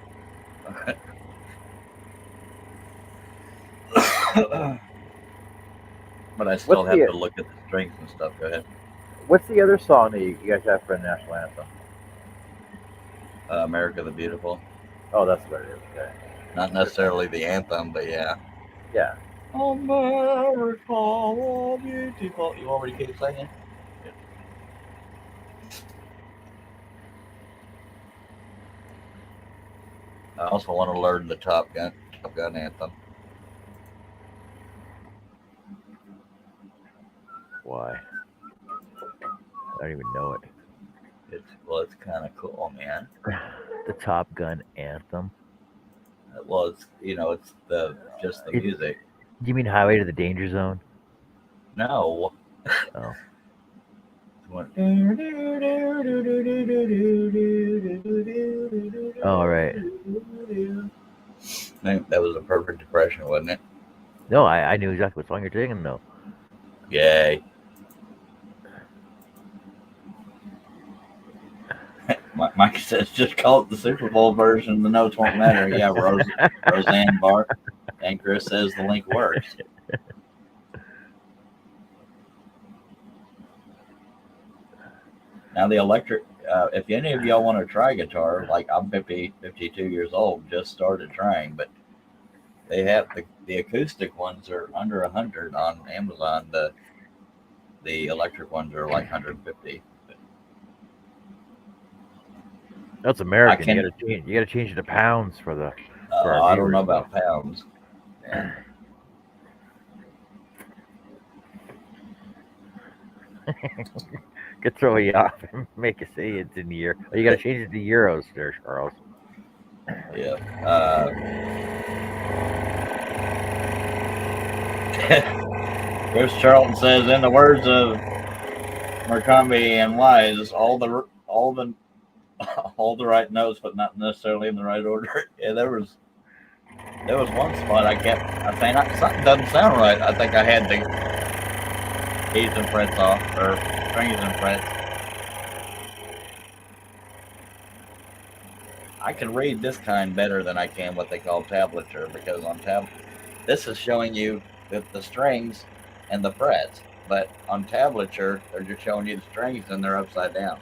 But I still have to look at the strings and stuff. Go ahead. What's the other song that you guys have for the national anthem? America the Beautiful. Oh, that's what it is. Okay. Not necessarily the anthem, but yeah. Yeah. America the Beautiful. You want me to keep singing? I also want to learn the Top Gun anthem. Why? I don't even know it. It's kind of cool, man. The Top Gun anthem. Well, it's the just the It, music. you mean Highway to the Danger Zone? No, Oh, oh right. that was a perfect impression, wasn't it? No, I knew exactly what song you're singing though. Yay! Mike says just call it the Super Bowl version. The notes won't matter. Yeah, Roseanne Barr, and Chris says the link works. Now the electric. If any of y'all want to try guitar, like I'm 52 years old, just started trying, but they have the acoustic ones are under 100 on Amazon. The electric ones are like 150. That's I American. can. You gotta change it to pounds for our I don't know viewers though. about pounds. Yeah. Could throw you off and make you say it's in the year. Oh, you gotta change it to euros there, Charles. Yeah. Chris Charlton says, in the words of Mercambi and Wise, all the right notes, but not necessarily in the right order. Yeah, there was one spot I saying something doesn't sound right. I think I had the keys and frets off, or strings and frets. I can read this kind better than I can what they call tablature, because this is showing you the strings and the frets, but on tablature they're just showing you the strings and they're upside down.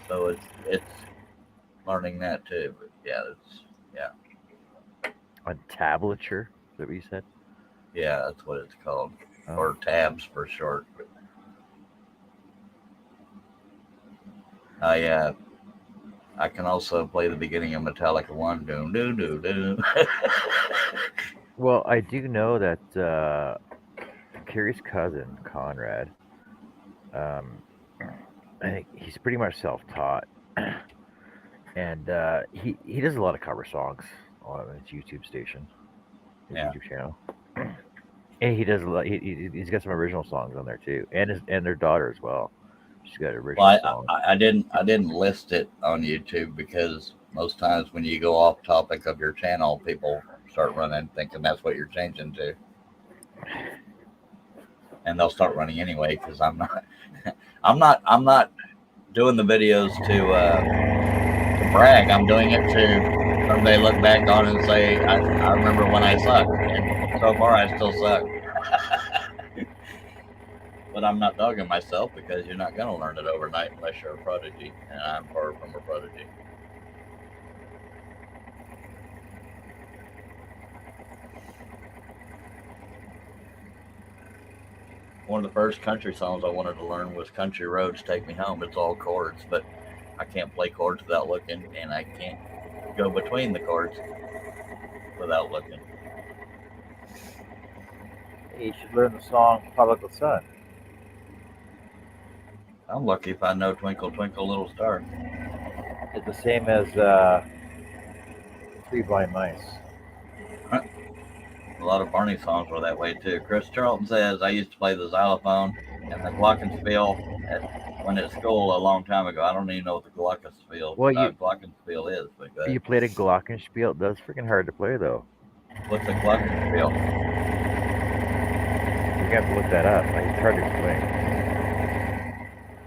So it's learning that too. But yeah, On tablature, is that what you said? yeah, that's what it's called, Oh. or tabs for short. I can also play the beginning of Metallica One. Doom doo doo doo. Well, I do know that Carrie's cousin Conrad, um, I think he's pretty much self-taught, and he does a lot of cover songs on his YouTube station, his Yeah. YouTube channel. And he does a lot. He's got some original songs on there too, and their daughter as well. She's got original Well, songs. I didn't list it on YouTube because most times when you go off topic of your channel, people start running thinking that's what you're changing to, and they'll start running anyway because I'm not doing the videos to brag. I'm doing it to someday look back on and say I remember when I sucked, and so far I still suck. But I'm not dogging myself because you're not going to learn it overnight unless you're a prodigy, and I'm far from a prodigy. One of the first country songs I wanted to learn was "Country Roads Take Me Home." It's all chords, but I can't play chords without looking, and I can't go between the chords without looking. You should learn the song "Prodigal Son." I'm lucky if I know "Twinkle Twinkle Little Star." It's the same as Three Blind Mice. A lot of Barney songs were that way too. Chris Charlton says, I used to play the xylophone and the glockenspiel when at school a long time ago. I don't even know what the Well, glockenspiel is, but you played a Glockenspiel. That's freaking hard to play though. what's a glockenspiel? You have to look that up. Like, it's hard to explain.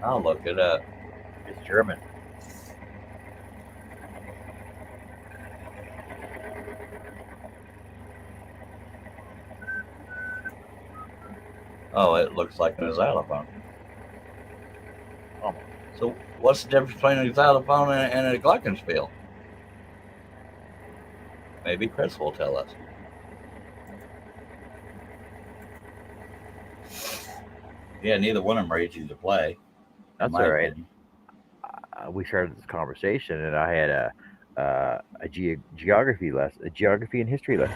I'll look it up. It's German. Oh, it looks like a xylophone. Almost. So what's the difference between a xylophone and a glockenspiel? Maybe Chris will tell us. Yeah, neither one of them are easy to play. That's all right. We started this conversation, and I had geography lesson, a geography and history lesson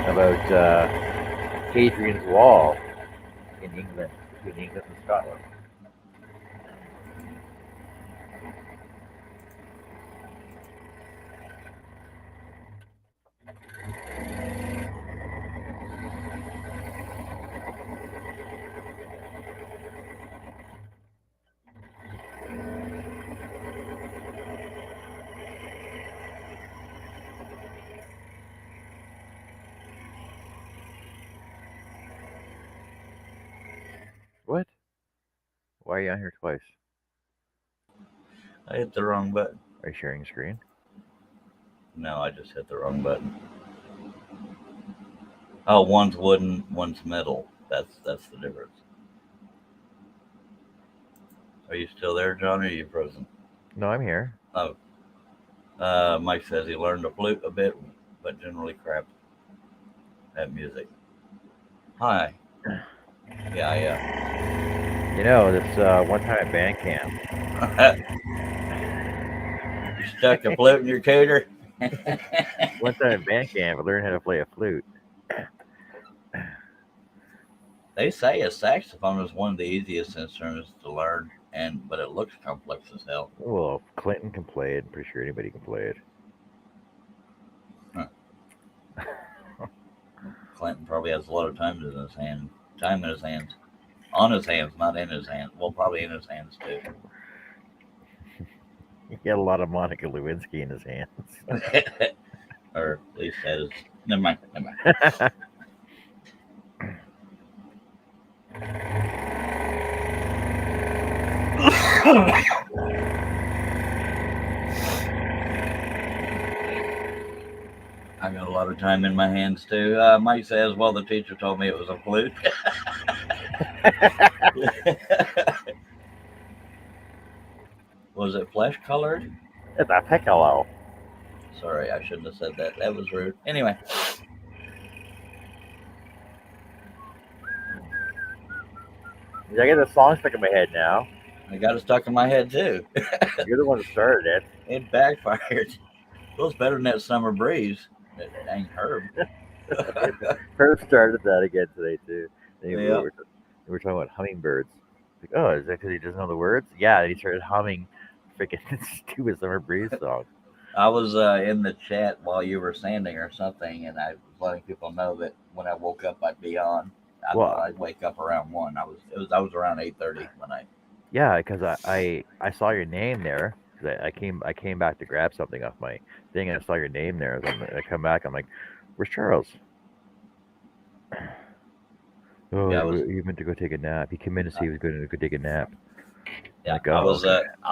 about Hadrian's Wall in England, between England and Scotland. What? Why are you on here twice? I hit the wrong button. Are you sharing screen? No, I just hit the wrong button. Oh, one's wooden, one's metal. That's the difference. Are you still there, John, or are you frozen? No, I'm here. Oh. Mike says he learned the flute a bit, but generally crap at music. Hi. Yeah. You know, this one time at band camp. You stuck a flute in your cooter? One time at band camp, I learned how to play a flute. They say a saxophone is one of the easiest instruments to learn, but it looks complex as hell. Well, if Clinton can play it, I'm pretty sure anybody can play it. Huh. Clinton probably has a lot of time in his hands. On his hands, not in his hands. Well, probably in his hands too. He had a lot of Monica Lewinsky in his hands. Or at least that is. Never mind. I got a lot of time in my hands too. Mike says, well, the teacher told me it was a flute. Was it flesh colored? It's a piccolo. Sorry, I shouldn't have said that. That was rude. Anyway. I get the song stuck in my head now. I got it stuck in my head too. You're the one that started it. It backfired. Feels better than that summer breeze. That dang Herb. Herb started that again today too. Yeah. We were talking about hummingbirds. Like, oh, is that because he doesn't know the words? Yeah, and he started humming freaking stupid Summer Breeze song. I was in the chat while you were sanding or something, and I was letting people know that when I woke up, I'd be on. I thought I'd wake up around 1. I was around 8:30 when I. Yeah, because I saw your name there. Cause I came back to grab something off my thing, and I saw your name there. And I come back. I'm like, "Where's Charles?" Oh, yeah, he meant to go take a nap. He came in to see he was going to go take a nap. Yeah, like, I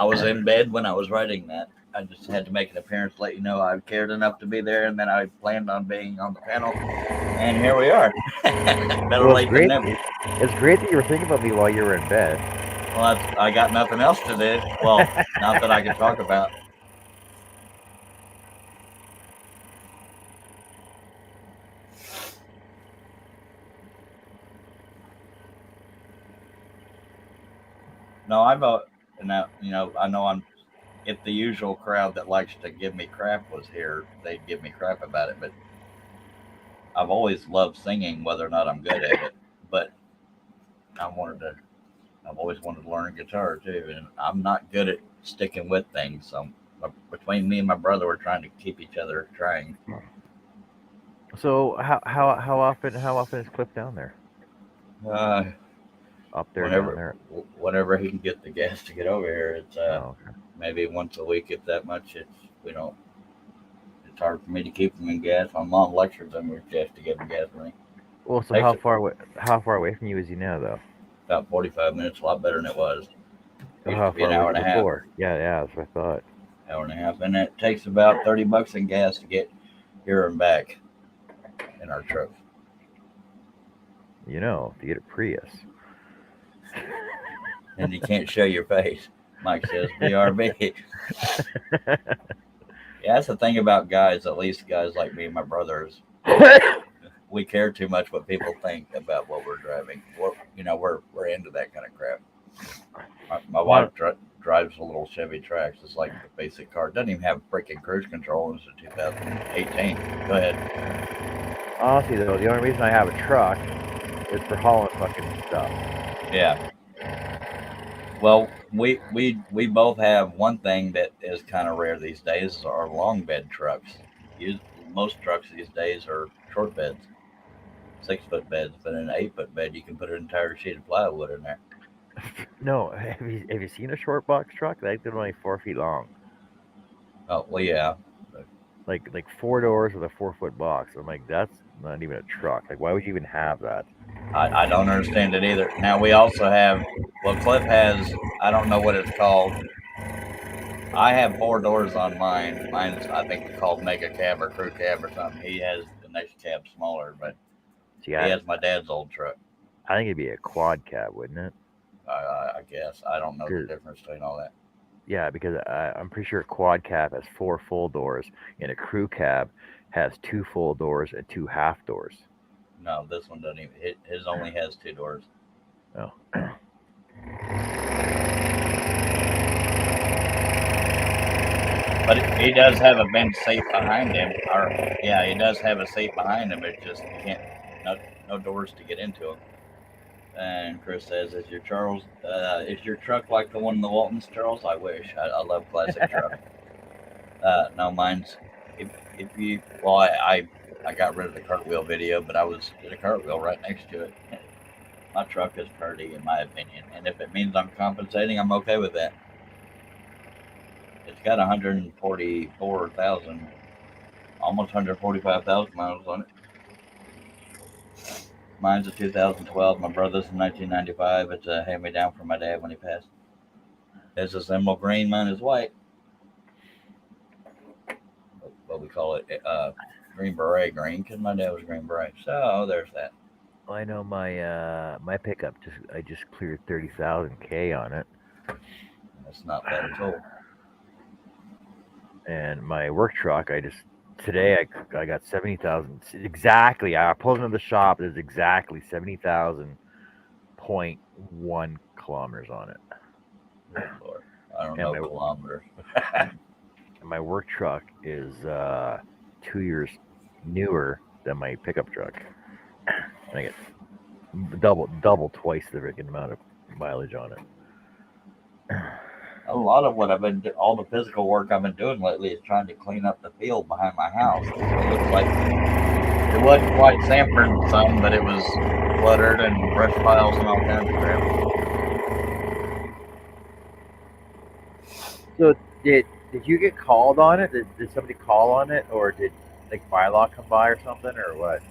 was in bed when I was writing that. I just had to make an appearance, let you know I cared enough to be there, and then I planned on being on the panel, and here we are. Better late than never. It's great that you were thinking about me while you were in bed. Well, I got nothing else to do. Well, not that I can talk about. No, I know I'm. If the usual crowd that likes to give me crap was here, they'd give me crap about it. But I've always loved singing, whether or not I'm good at it. But I've always wanted to learn guitar too, and I'm not good at sticking with things. So between me and my brother, we're trying to keep each other trying. So how often is Cliff down there? Up there, down there. Whenever he can get the gas to get over here, it's maybe once a week, if that much. It's hard for me to keep him in gas. My mom lectures him with gas to get him gas money. Well, so how far away from you is he now, though? About 45 minutes, a lot better than it was. It used to be an hour and a half. Yeah, that's what I thought. Hour and a half, and it takes about $30 in gas to get here and back in our truck. To get a Prius. And you can't show your face. Mike says, BRB. Yeah, that's the thing about guys, at least guys like me and my brothers. We care too much what people think about what we're driving. We're into that kind of crap. My wife drives a little Chevy Trax. It's like a basic car. It doesn't even have freaking cruise control. It's a 2018. Go ahead. Honestly, though, the only reason I have a truck is for hauling fucking stuff. Yeah. Well, we both have one thing that is kind of rare these days is our long bed trucks. Most trucks these days are short beds, 6 foot beds, but in an 8 foot bed you can put an entire sheet of plywood in there. No, have you seen a short box truck? They're only 4 feet long. Oh well, yeah. Like 4 doors with a 4 foot box. I'm like, that's not even a truck. Like, why would you even have that? I don't understand it either. Now we also have, well, Cliff has, I don't know what it's called. I have 4 doors on mine. Mine's, I think, called Mega Cab or Crew Cab or something. He has the next cab smaller, but See, he has my dad's old truck. I think it'd be a quad cab, wouldn't it? I guess. I don't know the 'Cause- difference between all that. yeah, because I'm pretty sure a quad cab has 4 full doors, and a crew cab has 2 full doors and 2 half doors. No, this one doesn't even, his only has 2 doors. Oh. But he does have a bench safe behind him. Or yeah, he does have a safe behind him. It just you can't no doors to get into him. And Chris says, is your truck like the one in the Waltons, Charles? I wish. I love classic truck. No, mine's if you well, I got rid of the cartwheel video, but I was did a cartwheel right next to it. My truck is pretty, in my opinion, and if it means I'm compensating, I'm okay with that. It's got 144,000, almost 145,000 miles on it. Mine's a 2012. My brother's a 1995. It's a hand me down from my dad when he passed. His is emerald green. Mine is white. But we call it green beret green because my dad was green beret. So there's that. Well, I know my pickup I just cleared 30,000 on it, That's not bad at all. and my work truck today I got 70,000 exactly. I pulled into the shop. There's exactly 70,000.1 kilometers on it. Good Lord. I don't And know kilometers. my work truck is 2 years newer than my pickup truck. I get double twice the freaking amount of mileage on it. A lot of what I've been all the physical work I've been doing lately is trying to clean up the field behind my house. It looks like it wasn't quite Sanford some, but it was cluttered and brush piles and all kinds of crap. So did you get called on it? Did somebody call on it, or did like bylaw come by or something, or what?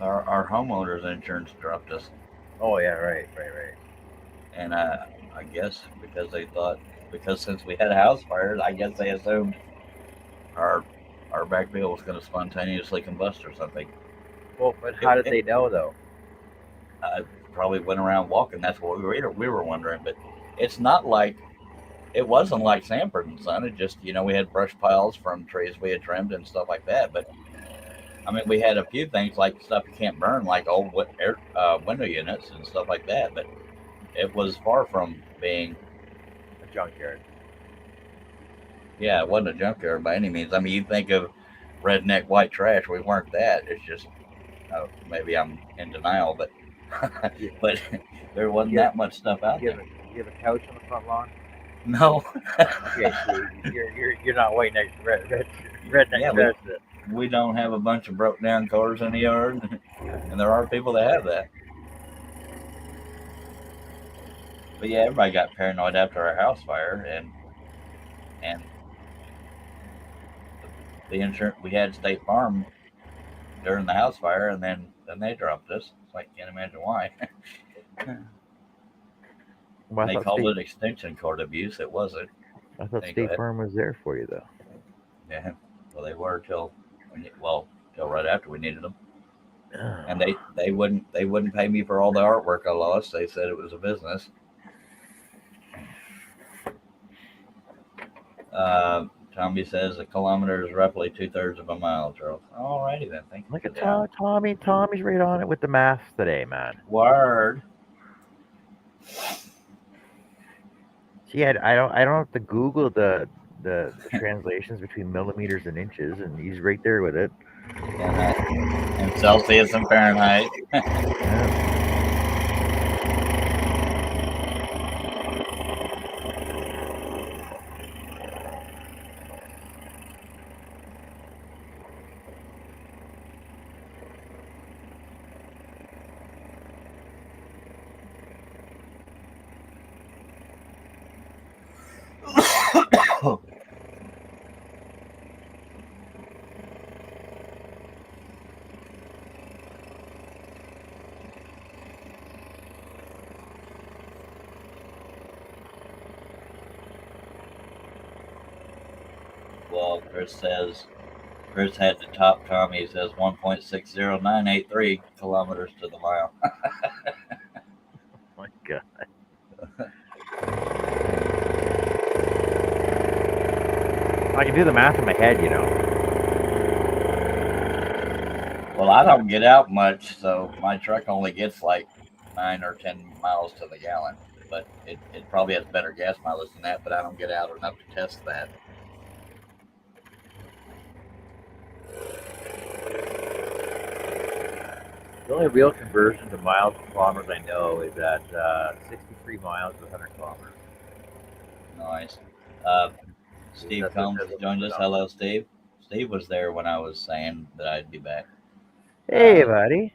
Our homeowners insurance dropped us, Oh yeah, right. and I guess because since we had a house fire, I guess they assumed our our back wheel was going to spontaneously combust or something. Well, but how did they know though? I probably went around walking. That's what we were wondering, but it's not like it wasn't like Sanford and Son. It just we had brush piles from trees we had trimmed and stuff like that. But I mean, we had a few things like stuff you can't burn, like old window units and stuff like that. But it was far from being A junkyard. yeah, it wasn't a junkyard by any means. I mean, you think of redneck white trash. We weren't that. It's just maybe I'm in denial, but but there wasn't that much stuff out there. You have a couch on the front lawn? No. Okay, so you're not white next to redneck. Yeah, we don't have a bunch of broke down cars in the yard, and there are people that have that. But yeah, everybody got paranoid after our house fire, and the insurance we had State Farm during the house fire, and then they dropped us. So I can't imagine why. Well, They called it extension cord abuse. It wasn't. I thought State Farm was there for you though. Yeah, well they were till right after we needed them. And they wouldn't pay me for all the artwork I lost. They said it was a business. Tommy says a kilometer is roughly 2/3 of a mile, Charles. Alrighty then. Thank you. Look at Tommy. Tommy's right on it with the math today, man. Word. See, I don't have to Google the translations between millimeters and inches, and he's right there with it. And Celsius and Fahrenheit. Yeah. Well, Chris had to top Tommy. He says 1.60983 kilometers to the mile. My God. I can do the math in my head, you know. Well, I don't get out much, so my truck only gets like 9 or 10 miles to the gallon. But it probably has better gas mileage than that, but I don't get out enough to test that. The only real conversion to miles to kilometers I know is at 63 miles to 100 kilometers. Nice. Steve That's Combs that's joined the us. number. Hello, Steve. Steve was there when I was saying that I'd be back. Hey, buddy.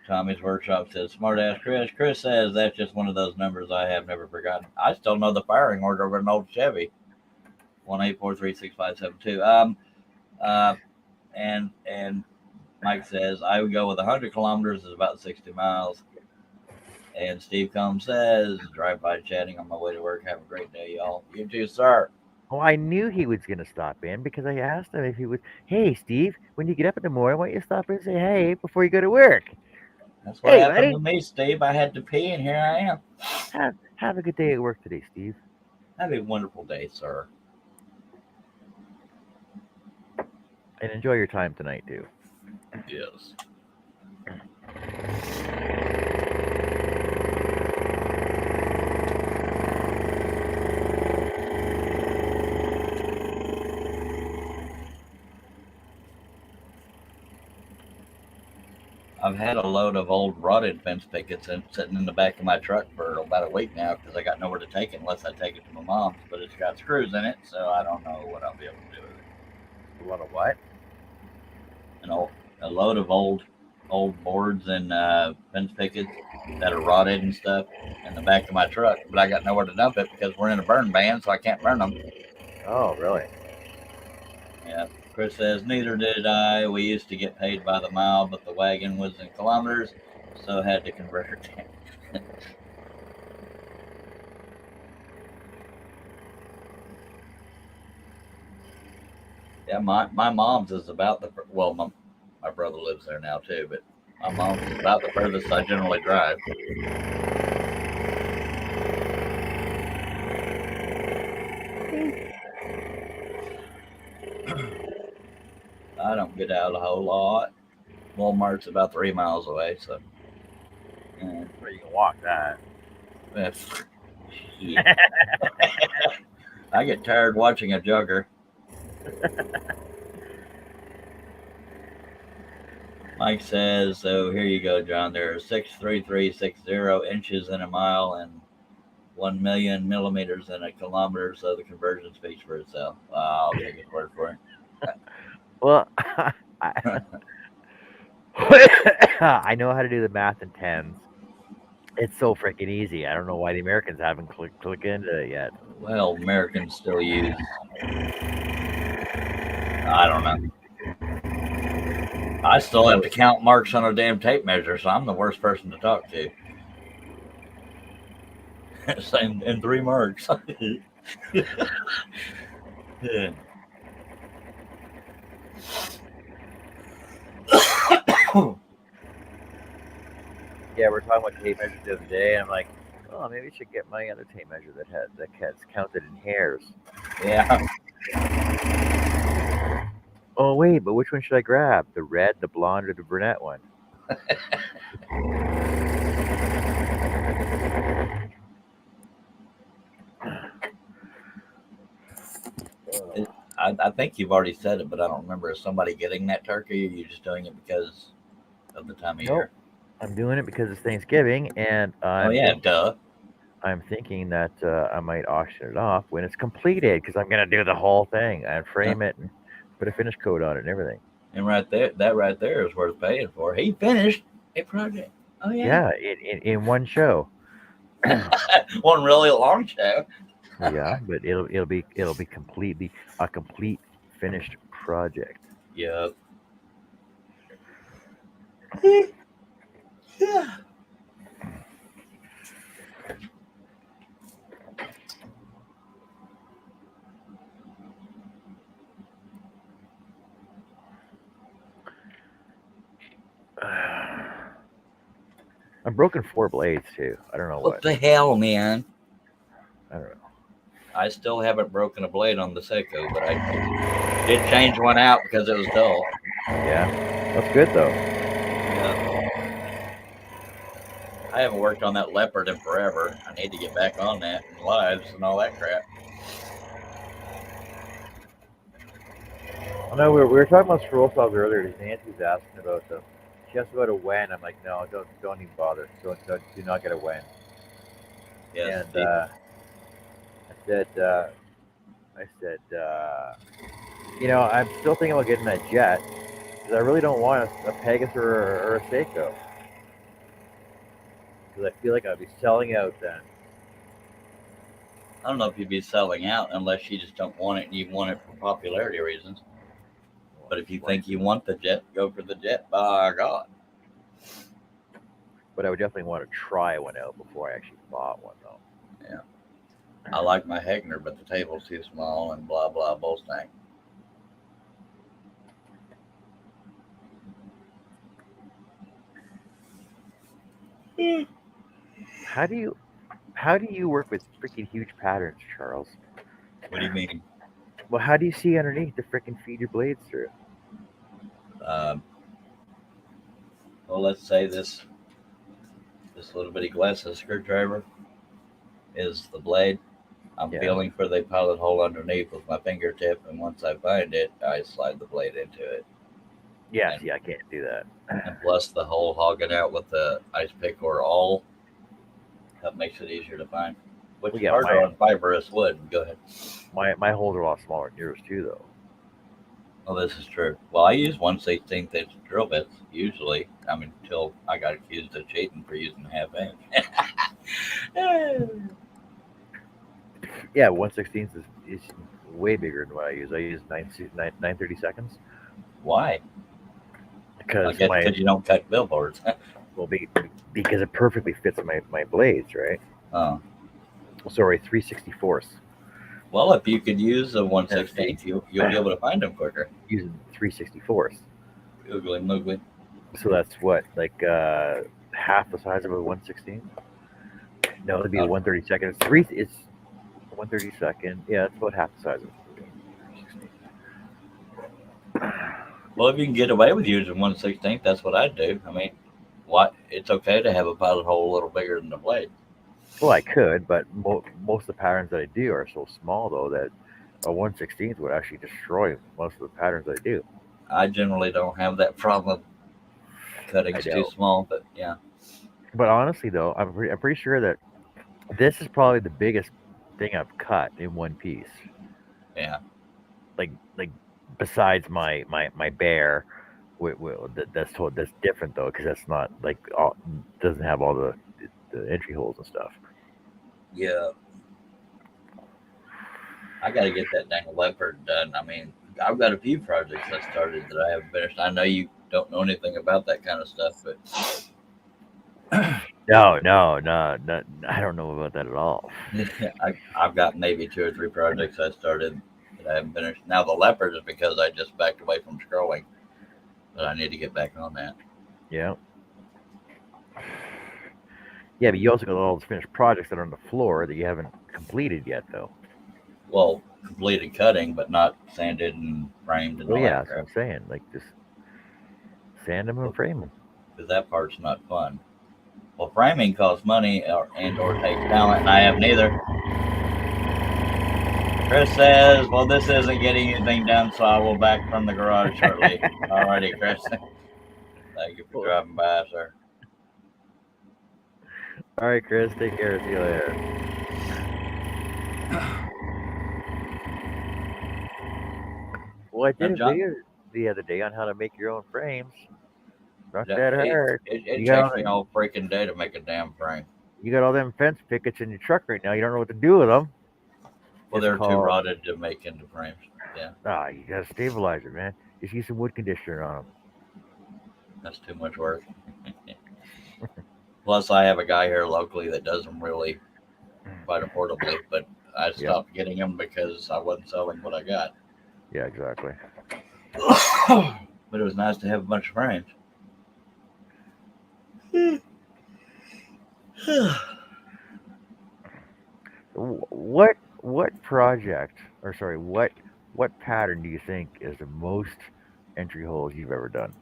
Tommy's Workshop says, smart ass Chris. Chris says that's just one of those numbers I have never forgotten. I still know the firing order of an old Chevy. 1843657 uh, and Mike says I would go with 100 kilometers is about 60 miles. And Steve Combs says, drive by chatting on my way to work. Have a great day, y'all. You too, sir. Oh, I knew he was going to stop in because I asked him if he would. Hey, Steve, when you get up in the morning, why don't you stop in and say hey before you go to work? That's what Hey, happened buddy. to me, Steve. I had to pee, and here I am. Have a good day at work today, Steve. Have a wonderful day, sir. And enjoy your time tonight, too. Yes. I've had a load of old rotted fence pickets sitting in the back of my truck for about a week now because I got nowhere to take it unless I take it to my mom's. But it's got screws in it, so I don't know what I'll be able to do with it. A lot of what? A load of old boards and fence pickets that are rotted and stuff in the back of my truck, but I got nowhere to dump it because we're in a burn ban, so I can't burn them. Oh, really? Yeah. Chris says, neither did I. We used to get paid by the mile, but the wagon was in kilometers, so had to convert it. Yeah, my mom's is about my brother lives there now too, but my mom's is about the furthest I generally drive. I don't get out a whole lot. Walmart's about 3 miles away, so Where you can walk that. yeah. I get tired watching a jogger. Mike says, so here you go, John. There are 63360 inches in a mile and 1 million millimeters in a kilometer, so the conversion speaks for itself. I'll take his word for Well, I know how to do the math in tens. It's so freaking easy. I don't know why the Americans haven't click into it yet. Well, Americans still use, I don't know. I still have to count marks on a damn tape measure, so I'm the worst person to talk to. Same in 3 marks. Yeah. Yeah, we're talking about tape measures the other day, and I'm like, oh, maybe I should get my other tape measure that gets counted in hairs. Yeah. Oh wait, but which one should I grab? The red, the blonde, or the brunette one? I think you've already said it, but I don't remember. Is somebody getting that turkey, or are you just doing it because of the time of Nope. year? I'm doing it because it's Thanksgiving, and Oh yeah, duh. I'm thinking that I might auction it off when it's completed because I'm gonna do the whole thing and Uh, frame it and put a finish coat on it and everything. And right there, that right there is worth paying for. He finished a project. Oh yeah, Yeah, in one show. one really long show. Yeah, but it'll be completely a complete finished project. Yep. I'm broken 4 blades too. I don't know What what. the hell, man? I don't know. I still haven't broken a blade on the Seiko, but I did change one out because it was dull. Yeah, that's good though. Yep. I haven't worked on that leopard in forever. I need to get back on that and lives and all that crap. I know we were talking about scroll saws earlier. Nancy was asking about them. She asked about a when. I'm like, no, don't even bother. Don't do not get a when. Yes, And I said, I'm still thinking about getting that jet because I really don't want a Pegasus or a Seiko because I feel like I'd be selling out then. I don't know if you'd be selling out unless you just don't want it and you want it for popularity reasons. But if you think you want the jet, go for the jet. By God. But I would definitely want to try one out before I actually bought one though. Yeah. I like my Hegner, but the table's too small and blah blah bull stank. How do you how do you work with freaking huge patterns, Charles? What do you mean? Well, how do you see underneath to freaking feed your blades through? Um, well, let's say this little bitty glass screwdriver is the blade. I'm Yeah. feeling for the pilot hole underneath with my fingertip, and once I find it, I slide the blade into it. Yeah. And See, I can't do that. and plus the hole hogging out with the ice pick or awl, that makes it easier to find. Which Well, is yeah, harder on fibrous wood. Go ahead. my holes are a lot smaller than yours too, though. Well, this is true. Well, I use 1/16 inch drill bits usually. I mean, until I got accused of cheating for using half inch. Yeah, 1/16 is way bigger than what I use. I use 9/32 Why? I because guess my because you don't cut billboards. well be because it perfectly fits my blades, right? Oh. Sorry, 3/64. Well, if you could use a one And see, sixteenth, you'll be able to find them quicker. using 3/64. Googly moogly. So that's what like half the size of a 1/16. No, it'd be a Uh, 1/32. It's three. It's 1/32. Yeah, it's about half the size of a 3/16. well, if you can get away with using 1/16, that's what I'd do. I mean, what? It's okay to have a pilot hole a little bigger than the blade. Well, I could, but most of the patterns that I do are so small though that a 1/16 would actually destroy most of the patterns I do. I generally don't have that problem. I Cutting's too know. small, but yeah. But honestly, though, I'm pretty sure that this is probably the biggest thing I've cut in one piece. Yeah. Like besides my bear, that's different though because that's not like doesn't have all the entry holes and stuff. Yeah. I got to get that dang leopard done. I mean, I've got a few projects I started that I haven't finished. I know you don't know anything about that kind of stuff, but No. I don't know about that at all. I've got maybe two or three projects I started that I haven't finished. Now the leopard is because I just backed away from scrolling, but I need to get back on that. Yeah. Yeah, but you also got all those finished projects that are on the floor that you haven't completed yet, though. Well, completed cutting, but not sanded and framed and Well, all yeah, that that's what crap. I'm saying. Like, just sand them and frame them. Because that part's not fun. Well, framing costs money and or takes talent, and I have neither. Chris says, well, this isn't getting anything done, so I will back from the garage shortly. Alrighty, Chris. Thank you for driving by, sir. All right, Chris. Take care. See you later. Well, I Now, did a John, video the other day on how to make your own frames. Not yeah, that hard. it You got all takes me all freaking day to make a damn frame. you got all them fence pickets in your truck right now. You don't know what to do with them. Well, It's they're too called rotted to make into frames. Yeah, you gotta stabilize it, man. Just use some wood conditioner on them. that's too much work. Plus, I have a guy here locally that does them really quite affordably, but I Yeah, stopped getting them because I wasn't selling what I got. yeah, exactly. But it was nice to have a bunch of frames. What project or sorry, what pattern do you think is the most entry holes you've ever done?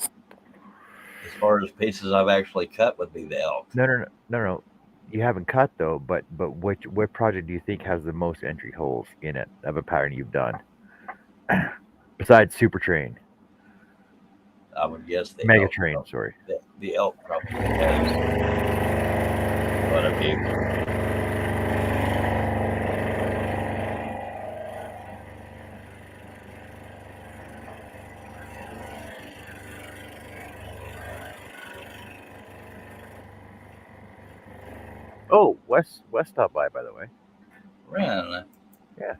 As far as pieces I've actually cut would be the elk. No. You haven't cut though, but what project do you think has the most entry holes in it of a pattern you've done besides Super Train, I would guess the Mega elk. Train? Sorry. The elk probably has quite a few. Oh, West stopped by the way. Really? Yeah,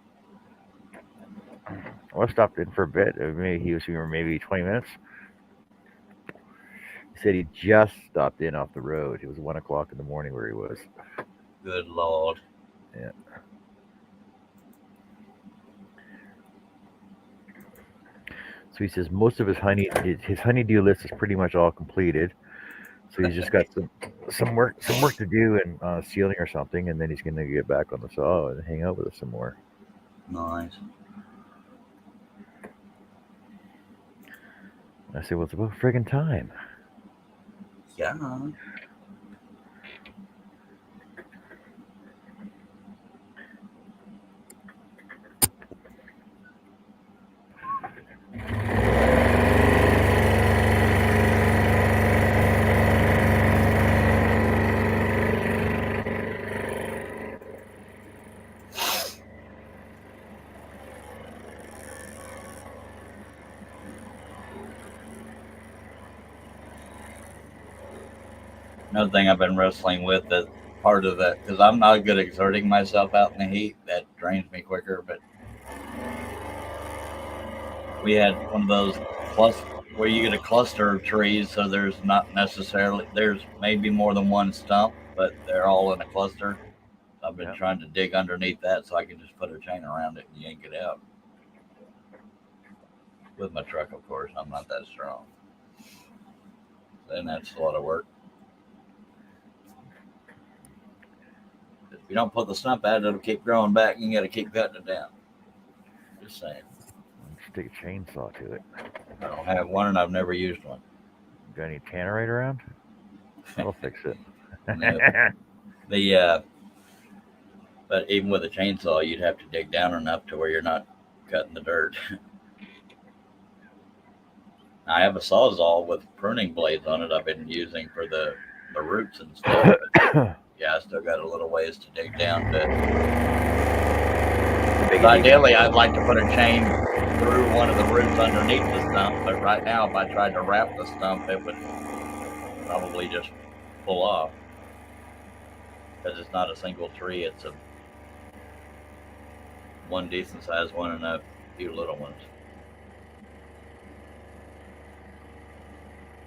West stopped in for a bit. Maybe he was here maybe 20 minutes. He said he just stopped in off the road. It was 1 o'clock in the morning where he was. Good Lord. Yeah. So he says most of his honeydew list is pretty much all completed. So he's just got some work to do and sealing or something, and then he's gonna get back on the saw and hang out with us some more. Nice. I said, well, it's about friggin' time. Yeah. Another thing I've been wrestling with that part of that because I'm not good at exerting myself out in the heat. That drains me quicker. But we had one of those where you get a cluster of trees, so there's maybe more than one stump, but they're all in a cluster. I've been Yeah. trying to dig underneath that so I can just put a chain around it and yank it out. With my truck, of course, I'm not that strong. And that's a lot of work. If you don't put the stump out, it'll keep growing back and you got to keep cutting it down. Just saying. Just take a chainsaw to it. I don't have one and I've never used one. Got any tannerite around? That'll fix it. But even with a chainsaw, you'd have to dig down enough to where you're not cutting the dirt. I have a sawzall with pruning blades on it I've been using for the roots and stuff. But yeah, I still got a little ways to dig down. But ideally, I'd like to put a chain through one of the roots underneath the stump. But right now, if I tried to wrap the stump, it would probably just pull off. Because it's not a single tree, it's one decent sized one and a few little ones.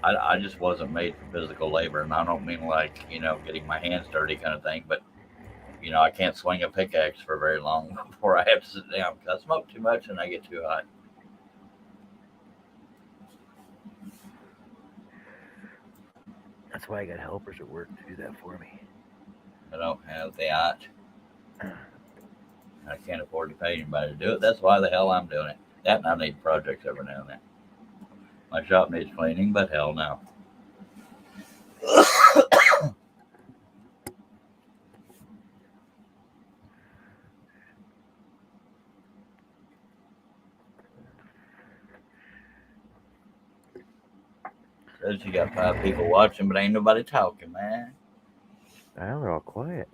I just wasn't made for physical labor, and I don't mean like, getting my hands dirty kind of thing, but, I can't swing a pickaxe for very long before I have to sit down because I smoke too much and I get too hot. That's why I got helpers at work to do that for me. I don't have that. I can't afford to pay anybody to do it. That's why the hell I'm doing it. That and I need projects every now and then. My shop needs cleaning, but hell no. Says you got 5 people watching, but ain't nobody talking, man. I know they're all quiet.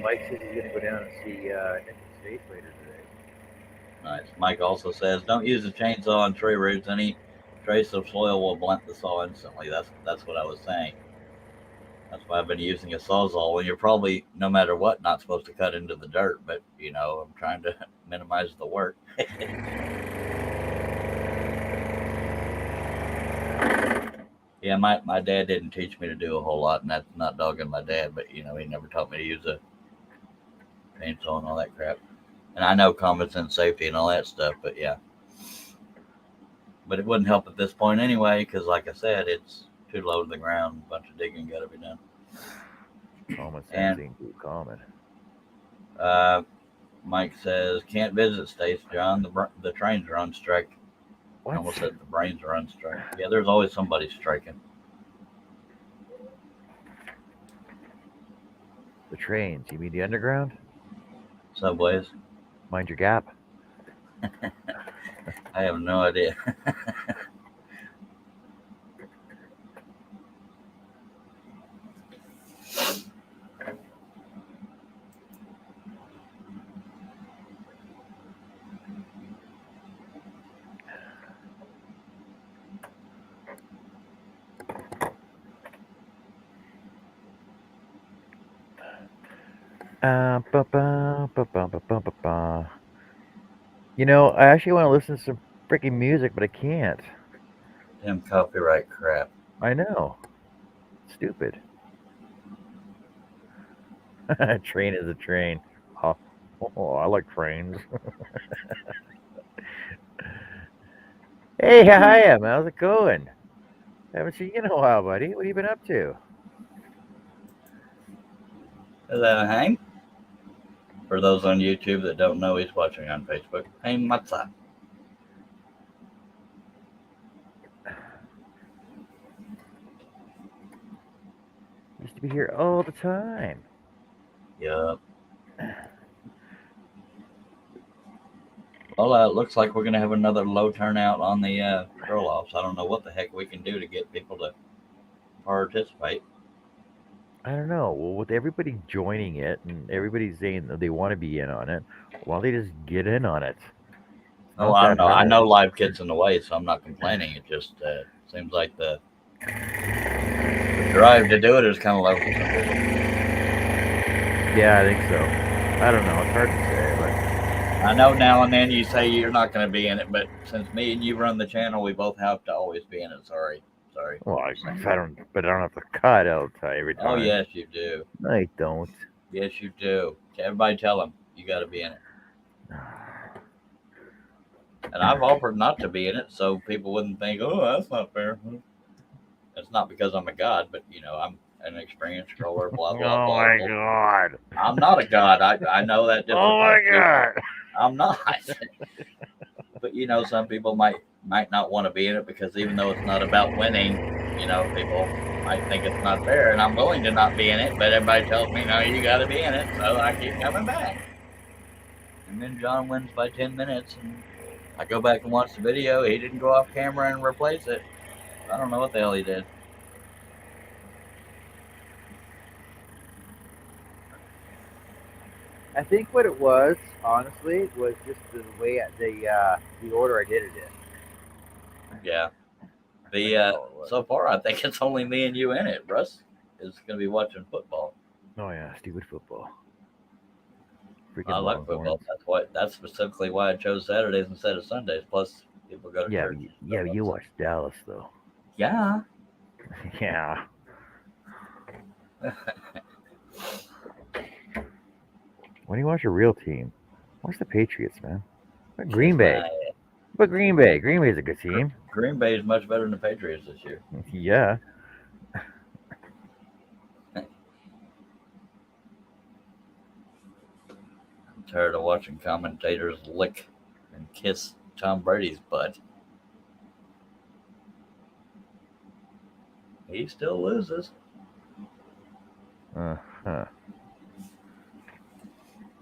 Mike says he's gonna go down and see Nick States later today. Nice. Mike also says, don't use a chainsaw on tree roots. Any trace of soil will blunt the saw instantly. That's what I was saying. That's why I've been using a sawzall. When you're probably, no matter what, not supposed to cut into the dirt, but I'm trying to minimize the work. Yeah, my dad didn't teach me to do a whole lot, and that's not dogging my dad, but he never taught me to use a chainsaw and all that crap. And I know common sense safety and all that stuff, but yeah. But it wouldn't help at this point anyway, because like I said, it's too low to the ground. A bunch of digging got to be done. Common sense And ain't too common. uh, Mike says, can't visit states, John. The trains are on strike. What? I almost said the brains are on strike. Yeah, there's always somebody striking. The trains? You mean the underground? Subways. Mind your gap. I have no idea. Ba, ba, ba, ba, ba, ba, ba, ba. I actually want to listen to some freaking music, but I can't. Damn copyright crap. I know. Stupid. Train is a train. Oh, I like trains. Hey, hi, how's it going? Haven't seen you in a while, buddy. What have you been up to? Hello, Hank. For those on YouTube that don't know, he's watching on Facebook. Hey, what's up? Used to be here all the time. Yup. Well, it looks like we're going to have another low turnout on the scroll offs. I don't know what the heck we can do to get people to participate. I don't know. Well, with everybody joining it and everybody saying that they want to be in on it, why don't they just get in on it? It's Oh, not I don't that know. I hard. know life gets in the way, so I'm not complaining. It just seems like the drive to do it is kind of low for some people. Yeah, I think so. I don't know. It's hard to say, but I know now and then you say you're not going to be in it, but since me and you run the channel, we both have to always be in it. Sorry. well, I don't. But I don't have to cut out every Oh, time. yes, you do. I don't. Yes, you do. Everybody tell them you got to be in it. And I've offered not to be in it so people wouldn't think, oh, that's not fair. It's not because I'm a god, but I'm an experienced scroller, blah, Oh blah, blah, my blah. god. I'm not a god. I know that just for Oh my fact. god. I'm not. But some people might not want to be in it because even though it's not about winning, people might think it's not fair. And I'm willing to not be in it, but everybody tells me, no, you got to be in it. So I keep coming back. And then John wins by 10 minutes, and I go back and watch the video. He didn't go off camera and replace it. I don't know what the hell he did. I think what it was, honestly, was just the way the order I did it in. Yeah. That's all it was. So far, I think it's only me and you in it. Russ is going to be watching football. Oh yeah, stupid football. Freaking I like football. That's specifically why I chose Saturdays instead of Sundays. Plus, people go to Yeah, church. but you watch Dallas though. Yeah. Yeah. When do you watch a real team? Watch the Patriots, man. What Green Bay. But Green Bay. Green Bay's a good team. Green Bay is much better than the Patriots this year. Yeah. I'm tired of watching commentators lick and kiss Tom Brady's butt. He still loses. Uh-huh.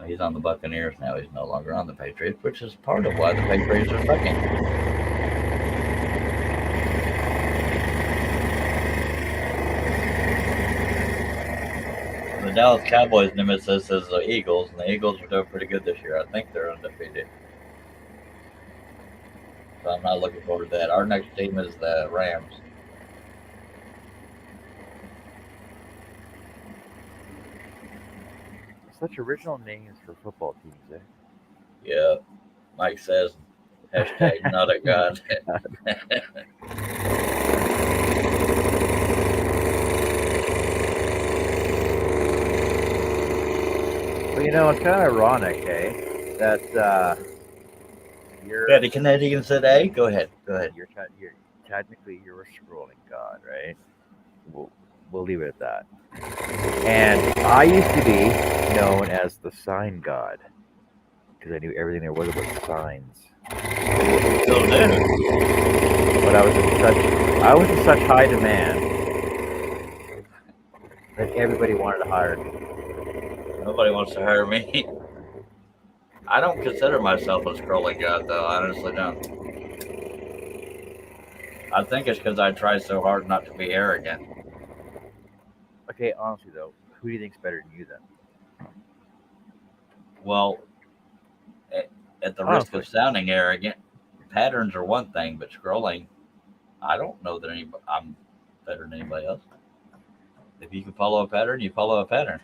He's on the Buccaneers now. He's no longer on the Patriots, which is part of why the Patriots are sucking. The Dallas Cowboys nemesis is the Eagles, and the Eagles are doing pretty good this year. I think they're undefeated. So I'm not looking forward to that. Our next team is the Rams. Such original names for football teams, Yeah, Mike says, hashtag not a god. Well, it's kind of ironic, that you're Yeah, the Canadian said, hey, go ahead. you're technically you're a scrolling god, right? We'll leave it at that. And I used to be known as the sign god because I knew everything there was about signs. Still do. But I was in such high demand that everybody wanted to hire me. Nobody wants to hire me. I don't consider myself a scrolling god, though. I honestly don't. I think it's because I try so hard not to be arrogant. Okay, honestly though, who do you think's better than you then? Well, at the risk of sounding arrogant, patterns are one thing, but scrolling, I don't know that I'm better than anybody else. If you can follow a pattern, you follow a pattern.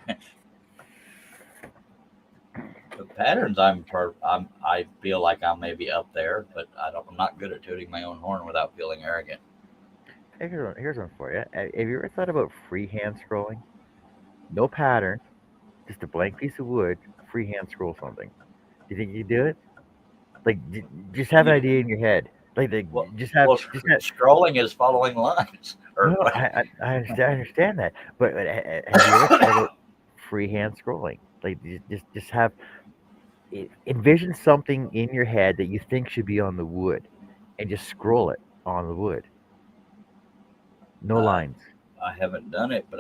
The patterns, I feel like I'm maybe up there, but I'm not good at tooting my own horn without feeling arrogant. Here's one for you. Have you ever thought about freehand scrolling? No pattern, just a blank piece of wood. Freehand scroll something. Do you think you could do it? Like, just have an idea in your head. Like, Scrolling is following lines. No, I understand that. But have you ever thought about freehand scrolling? Like, just have envision something in your head that you think should be on the wood, and just scroll it on the wood. No lines. I haven't done it, but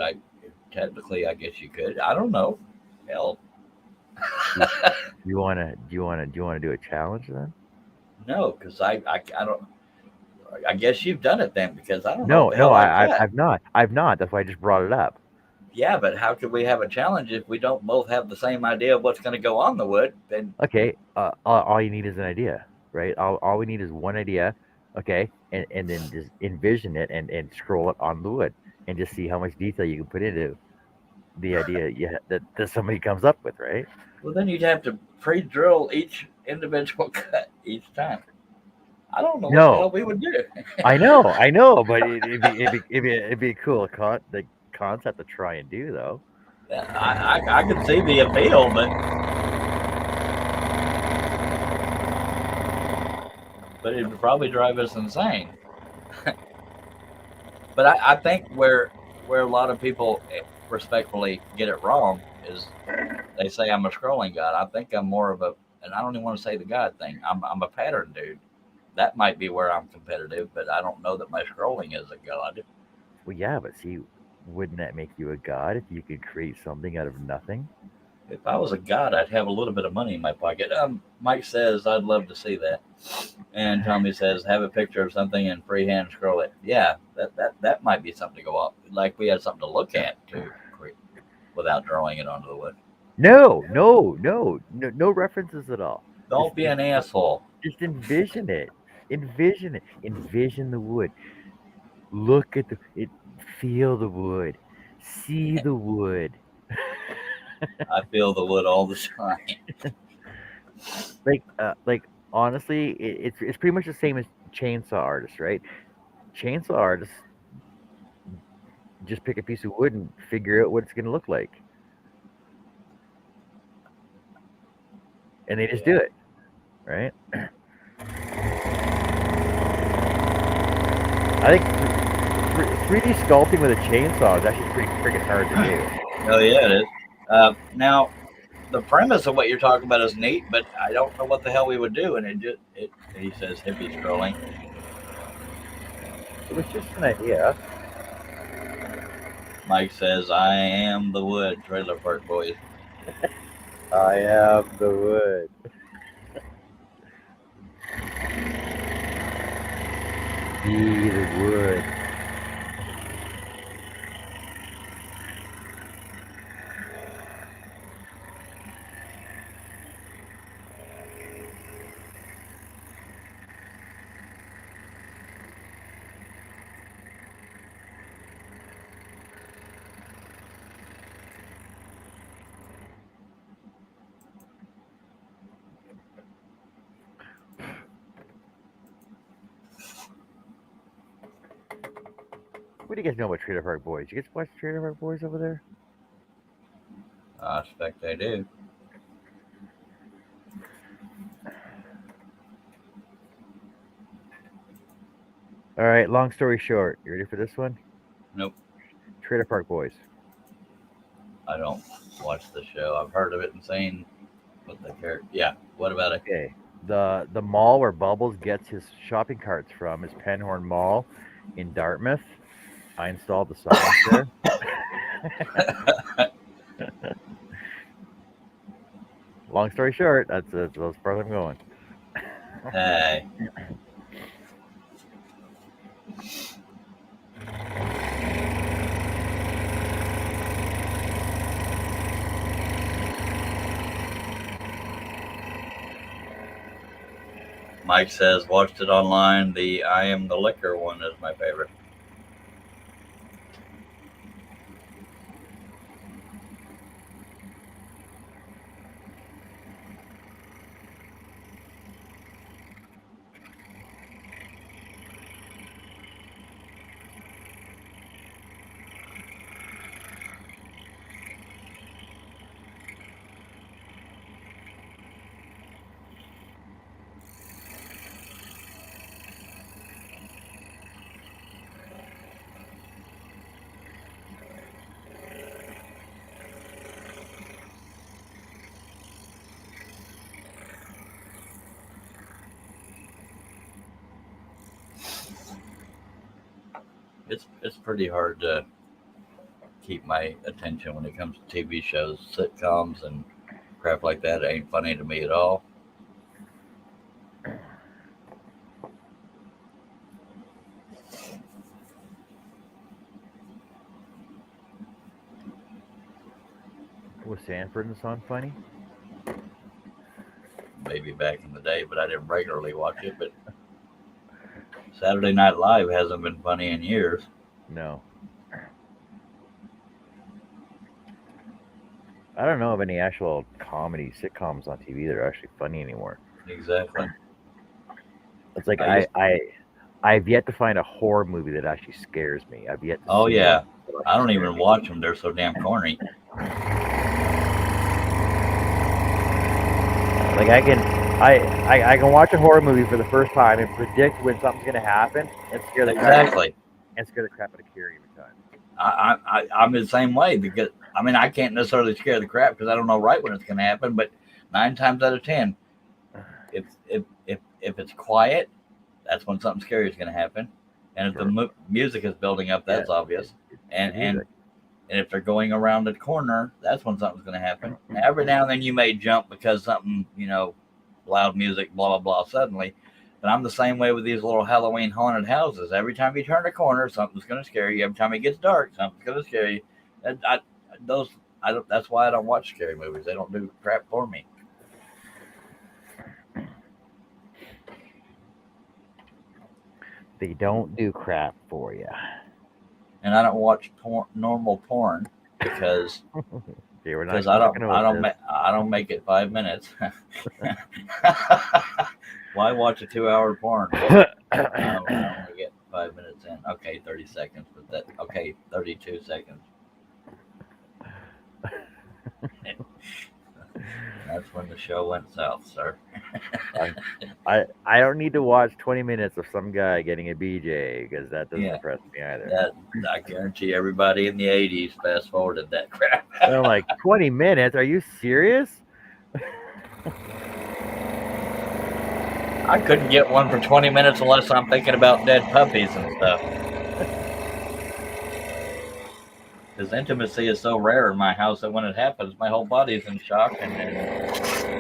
technically, I guess you could. I don't know. Hell, Do you wanna do a challenge then? no, because I don't. I guess you've done it then, because I don't know No, what the hell I've not. I've not. That's why I just brought it up. Yeah, but how could we have a challenge if we don't both have the same idea of what's going to go on the wood? Then Okay, all you need is an idea, right? All we need is one idea, okay, and then just envision it and scroll it on the wood, and just see how much detail you can put into the idea that somebody comes up with, right? well, then you'd have to pre-drill each individual cut each time. I don't know what the No, hell we would do. I know, but it'd be a cool concept to try and do though. I could see the appeal, but it would probably drive us insane. But I think where a lot of people respectfully get it wrong is they say I'm a scrolling god. I think I'm more of and I don't even want to say the god thing. I'm a pattern dude. That might be where I'm competitive, but I don't know that my scrolling is a god. Well, yeah, but see, wouldn't that make you a god if you could create something out of nothing? If I was a god, I'd have a little bit of money in my pocket. Mike says I'd love to see that, and Tommy says have a picture of something and freehand scroll it. Yeah, that might be something to go up. Like we had something to look at to create without drawing it onto the wood. No references at all. Don't be an asshole. Just envision it. Envision it. Envision the wood. Look at it. Feel the wood. See the wood. I feel the wood all the time. Like honestly, it's pretty much the same as chainsaw artists, right? Chainsaw artists just pick a piece of wood and figure out what it's going to look like, and they just do it, right? I think 3D sculpting with a chainsaw is actually pretty freaking hard to do. Oh yeah, it is. Now, the premise of what you're talking about is neat, but I don't know what the hell we would do. And he says hippie scrolling. It was just an idea. Mike says I am the wood. Trailer Park Boys. I have the wood. Be the wood. What do you guys know about Trailer Park Boys? You guys watch Trailer Park Boys over there? I expect they do. All right, long story short. You ready for this one? Nope. Trailer Park Boys. I don't watch the show. I've heard of it and seen what the character. Yeah. What about it? Okay. The mall where Bubbles gets his shopping carts from is Penhorn Mall in Dartmouth. I installed the signs there. Long story short, that's as far as I'm going. Hey. Mike says, watched it online. The I Am the Liquor one is my favorite. It's pretty hard to keep my attention when it comes to TV shows, sitcoms, and crap like that. It ain't funny to me at all. Was Sanford and Son funny? Maybe back in the day, but I didn't regularly watch it. But Saturday Night Live hasn't been funny in years. No. I don't know of any actual comedy sitcoms on TV that are actually funny anymore. Exactly. It's like I used, I've yet to find a horror movie that actually scares me. I've yet to oh see yeah, one that I actually don't scare even me. watch them. They're so damn corny. Like I can watch a horror movie for the first time and predict when something's gonna happen Exactly. and scare the crap out of Carrie every time. I'm the same way because I mean I can't necessarily scare the crap because I don't know right when it's going to happen. But 9 times out of 10, if it's quiet, that's when something scary is going to happen. And if Sure. the music is building up, Yeah, that's obvious. it's And the and music. and if they're going around the corner, that's when something's going to happen. Now, every now and then you may jump because something loud music, blah blah blah, suddenly. But I'm the same way with these little Halloween haunted houses. Every time you turn a corner, something's going to scare you. Every time it gets dark, something's going to scare you. And those, I don't. That's why I don't watch scary movies. They don't do crap for me. They don't do crap for you. And I don't watch normal porn because Okay, we're not because I talking don't I about don't this. I don't make it 5 minutes. Why watch a 2 hour porn? I only get 5 minutes in. Okay, 30 seconds, but 32 seconds. That's when the show went south, sir. I don't need to watch 20 minutes of some guy getting a BJ because that doesn't Yeah, impress me either. that I guarantee everybody in the '80s fast forwarded that crap. And I'm like, 20 minutes? Are you serious? I couldn't get one for 20 minutes unless I'm thinking about dead puppies and stuff. Because intimacy is so rare in my house that when it happens, my whole body's in shock, and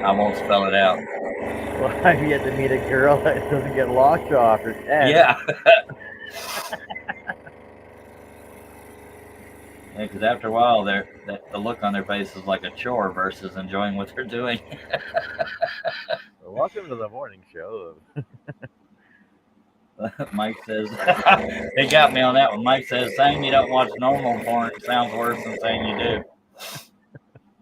I won't spell it out. Well, I've yet to meet a girl that doesn't get lockjaw after 10. Yeah. Yeah, because after a while, the look on their face is like a chore versus enjoying what they're doing. Welcome to the morning show. Mike says, he got me on that one. Mike says, saying you don't watch normal porn sounds worse than saying you do.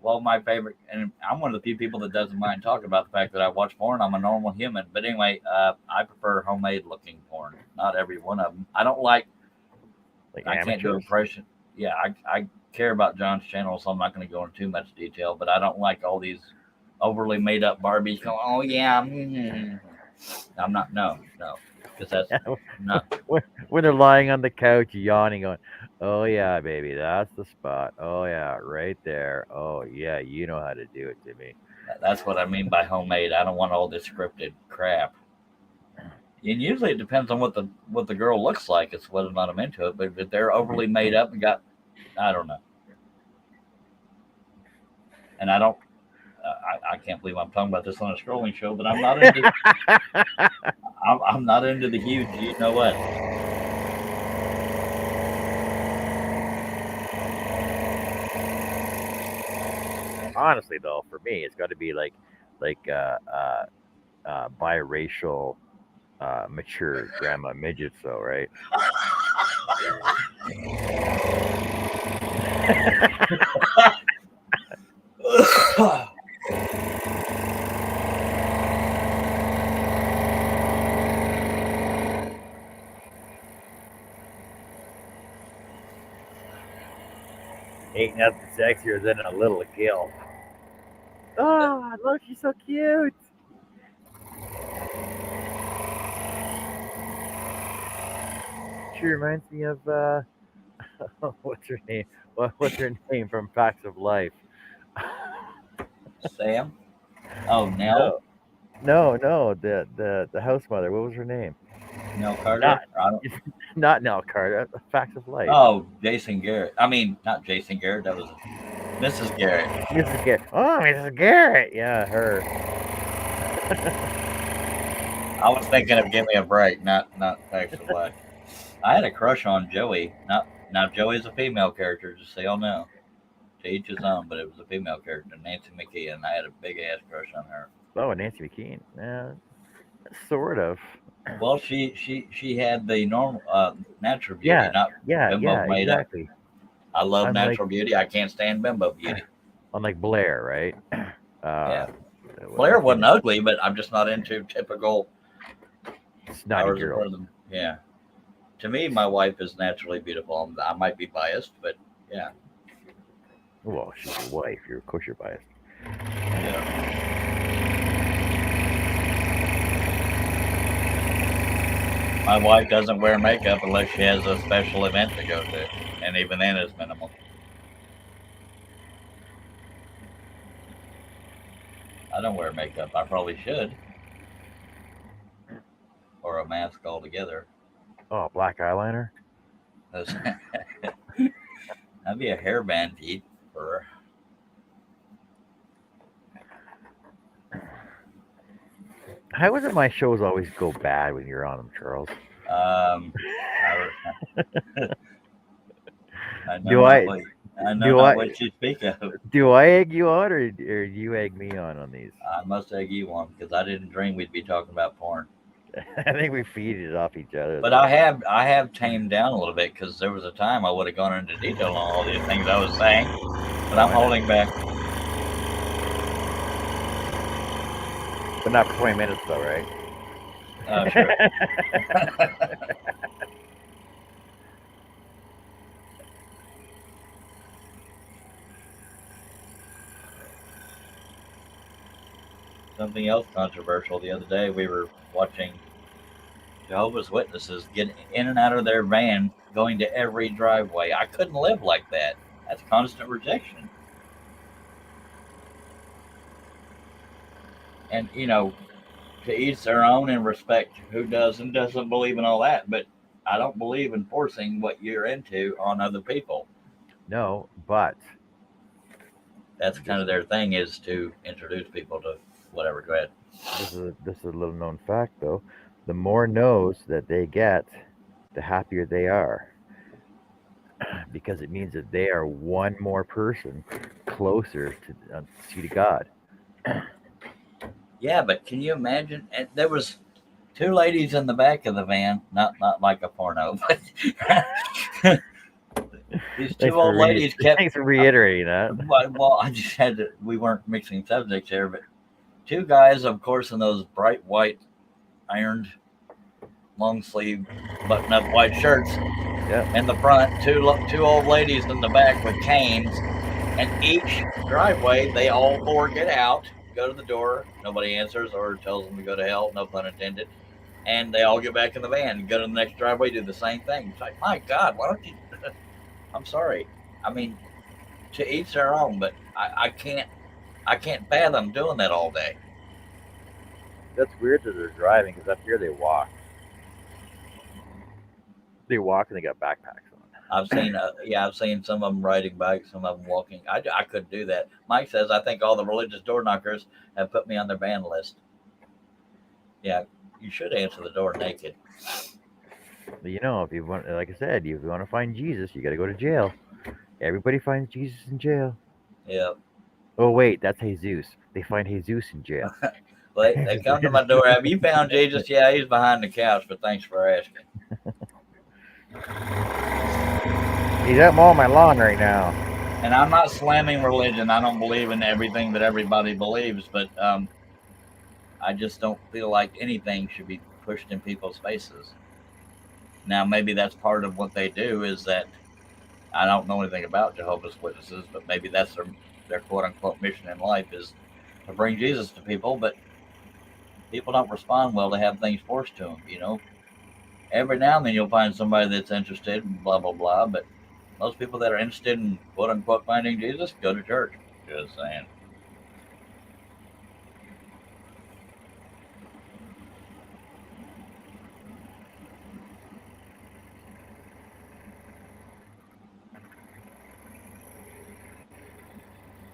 Well, my favorite, and I'm one of the few people that doesn't mind talking about the fact that I watch porn. I'm a normal human. But anyway, I prefer homemade looking porn. Not every one of them. I don't like, Like I can't do amateurs. impression. Yeah, I care about John's channel, so I'm not going to go into too much detail. But I don't like all these overly made up Barbies going, oh, yeah. I'm not, no, because that's not. When they're lying on the couch yawning, going, "Oh yeah, baby, that's the spot. Oh yeah, right there. Oh yeah, you know how to do it to me." That's what I mean by homemade. I don't want all this scripted crap. And usually it depends on what the girl looks like. It's whether or not I'm into it. But if they're overly made up and got, I don't know. And I don't. I can't believe I'm talking about this on a scrolling show, but I'm not into. I'm not into the huge. You know what? Honestly, though, for me, it's got to be like biracial, mature grandma midgets, though, right? Ain't nothing sexier than a little gill. Oh, look, she's so cute. She reminds me of what's her name? What's her name from Facts of Life? Sam. Oh, Nell. No, no, the house mother. What was her name? Nell Not Carter. I don't. not Nell Carter. Facts of Life. Oh, Jason Garrett. I mean, not Jason Garrett. That was Mrs. Garrett. Mrs. Garrett. Oh, Mrs. Garrett. Yeah, her. I was thinking of Give Me a Break, not Facts of Life. I had a crush on Joey. Not now. Joey's a female character, just so y'all know. To each his own, but it was a female character, Nancy McKee, and I had a big ass crush on her. Oh, Nancy McKean. Yeah, sort of. Well, she had the normal natural beauty, Yeah, not bimbo yeah, made up. exactly. I love Unlike natural beauty. I can't stand bimbo beauty. unlike Blair, right? Yeah, Uh, Blair what's her wasn't name? ugly, but I'm just not into typical Snotty powers of girls. them. Yeah, to me, my wife is naturally beautiful. I might be biased, but yeah, Well, she's your wife. Of course, you're biased. yeah. My wife doesn't wear makeup unless she has a special event to go to, and even then it's minimal. I don't wear makeup. I probably should, or a mask altogether. Oh, black eyeliner. That'd be a hairband Pete for How is it my shows always go bad when you're on them, Charles? I, I know Do not I what I know do not I what you speak of. do I egg you on, or do you egg me on these? I must egg you on because I didn't dream we'd be talking about porn. I think we feed it off each other, But though. I have tamed down a little bit because there was a time I would have gone into detail on all these things I was saying, but I'm Why not? holding back. But not for 20 minutes, though, right? Oh, sure. Something else controversial the other day, we were watching Jehovah's Witnesses get in and out of their van going to every driveway. I couldn't live like that. That's constant rejection. And, to each their own and respect who does and doesn't believe in all that. But I don't believe in forcing what you're into on other people. No, but That's kind this of their thing, is to introduce people to whatever. Go ahead. this is a little known fact though. The more no's that they get, the happier they are because it means that they are one more person closer to God. Yeah, but can you imagine? And there was two ladies in the back of the van, not like a porno, but these two old ladies kept. Thanks for reiterating that. Well, I just had to. We weren't mixing subjects here, but two guys, of course, in those bright white ironed long sleeve button up white shirts Yep. in the front, two old ladies in the back with canes, and each driveway they all four get out, go to the door, nobody answers or tells them to go to hell, no pun intended, and they all get back in the van and go to the next driveway, do the same thing. It's like, my God, why don't you? I'm sorry. I mean, to each their own, but I can't fathom doing that all day. That's weird that they're driving because up here they walk. They walk and they got backpacks on. I've seen some of them riding bikes, some of them walking. I couldn't do that. Mike says I think all the religious door knockers have put me on their ban list. Yeah, you should answer the door naked. But if you want, like I said, if you want to find Jesus, you got to go to jail. Everybody finds Jesus in jail. Yeah. Oh wait, that's Jesus. They find Jesus in jail. Well, they come to my door. Have you found Jesus? Yeah, he's behind the couch, but thanks for asking. He's out mowing my lawn right now. And I'm not slamming religion. I don't believe in everything that everybody believes, but I just don't feel like anything should be pushed in people's faces. Now, maybe that's part of what they do, is that I don't know anything about Jehovah's Witnesses, but maybe that's their quote unquote mission in life, is to bring Jesus to people, but people don't respond well to have things forced to them. Every now and then you'll find somebody that's interested in blah, blah, blah, but most people that are interested in quote unquote finding Jesus go to church. Just saying.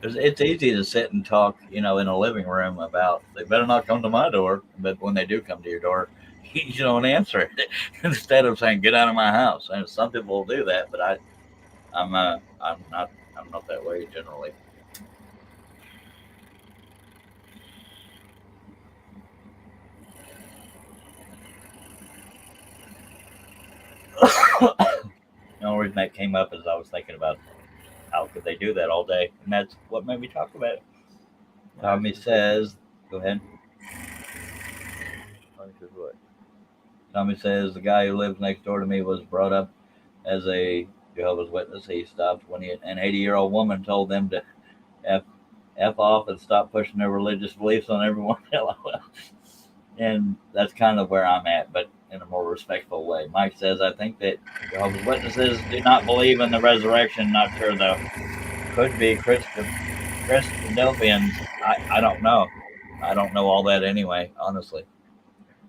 It's easy to sit and talk, in a living room about they better not come to my door, but when they do come to your door, you don't answer it instead of saying get out of my house. And some people will do that, but I'm not that way generally. The only reason that came up is I was thinking about how could they do that all day, and that's what made me talk about it. Tommy says, "Go ahead." Tommy says what? Tommy says the guy who lives next door to me was brought up as a Jehovah's Witness. He stopped when an 80-year-old woman told them to f f off and stop pushing their religious beliefs on everyone. And that's kind of where I'm at, but in a more respectful way. Mike says, I think that Jehovah's Witnesses do not believe in the resurrection. Not sure though. Could be Christadelphians. I don't know. I don't know all that anyway, honestly.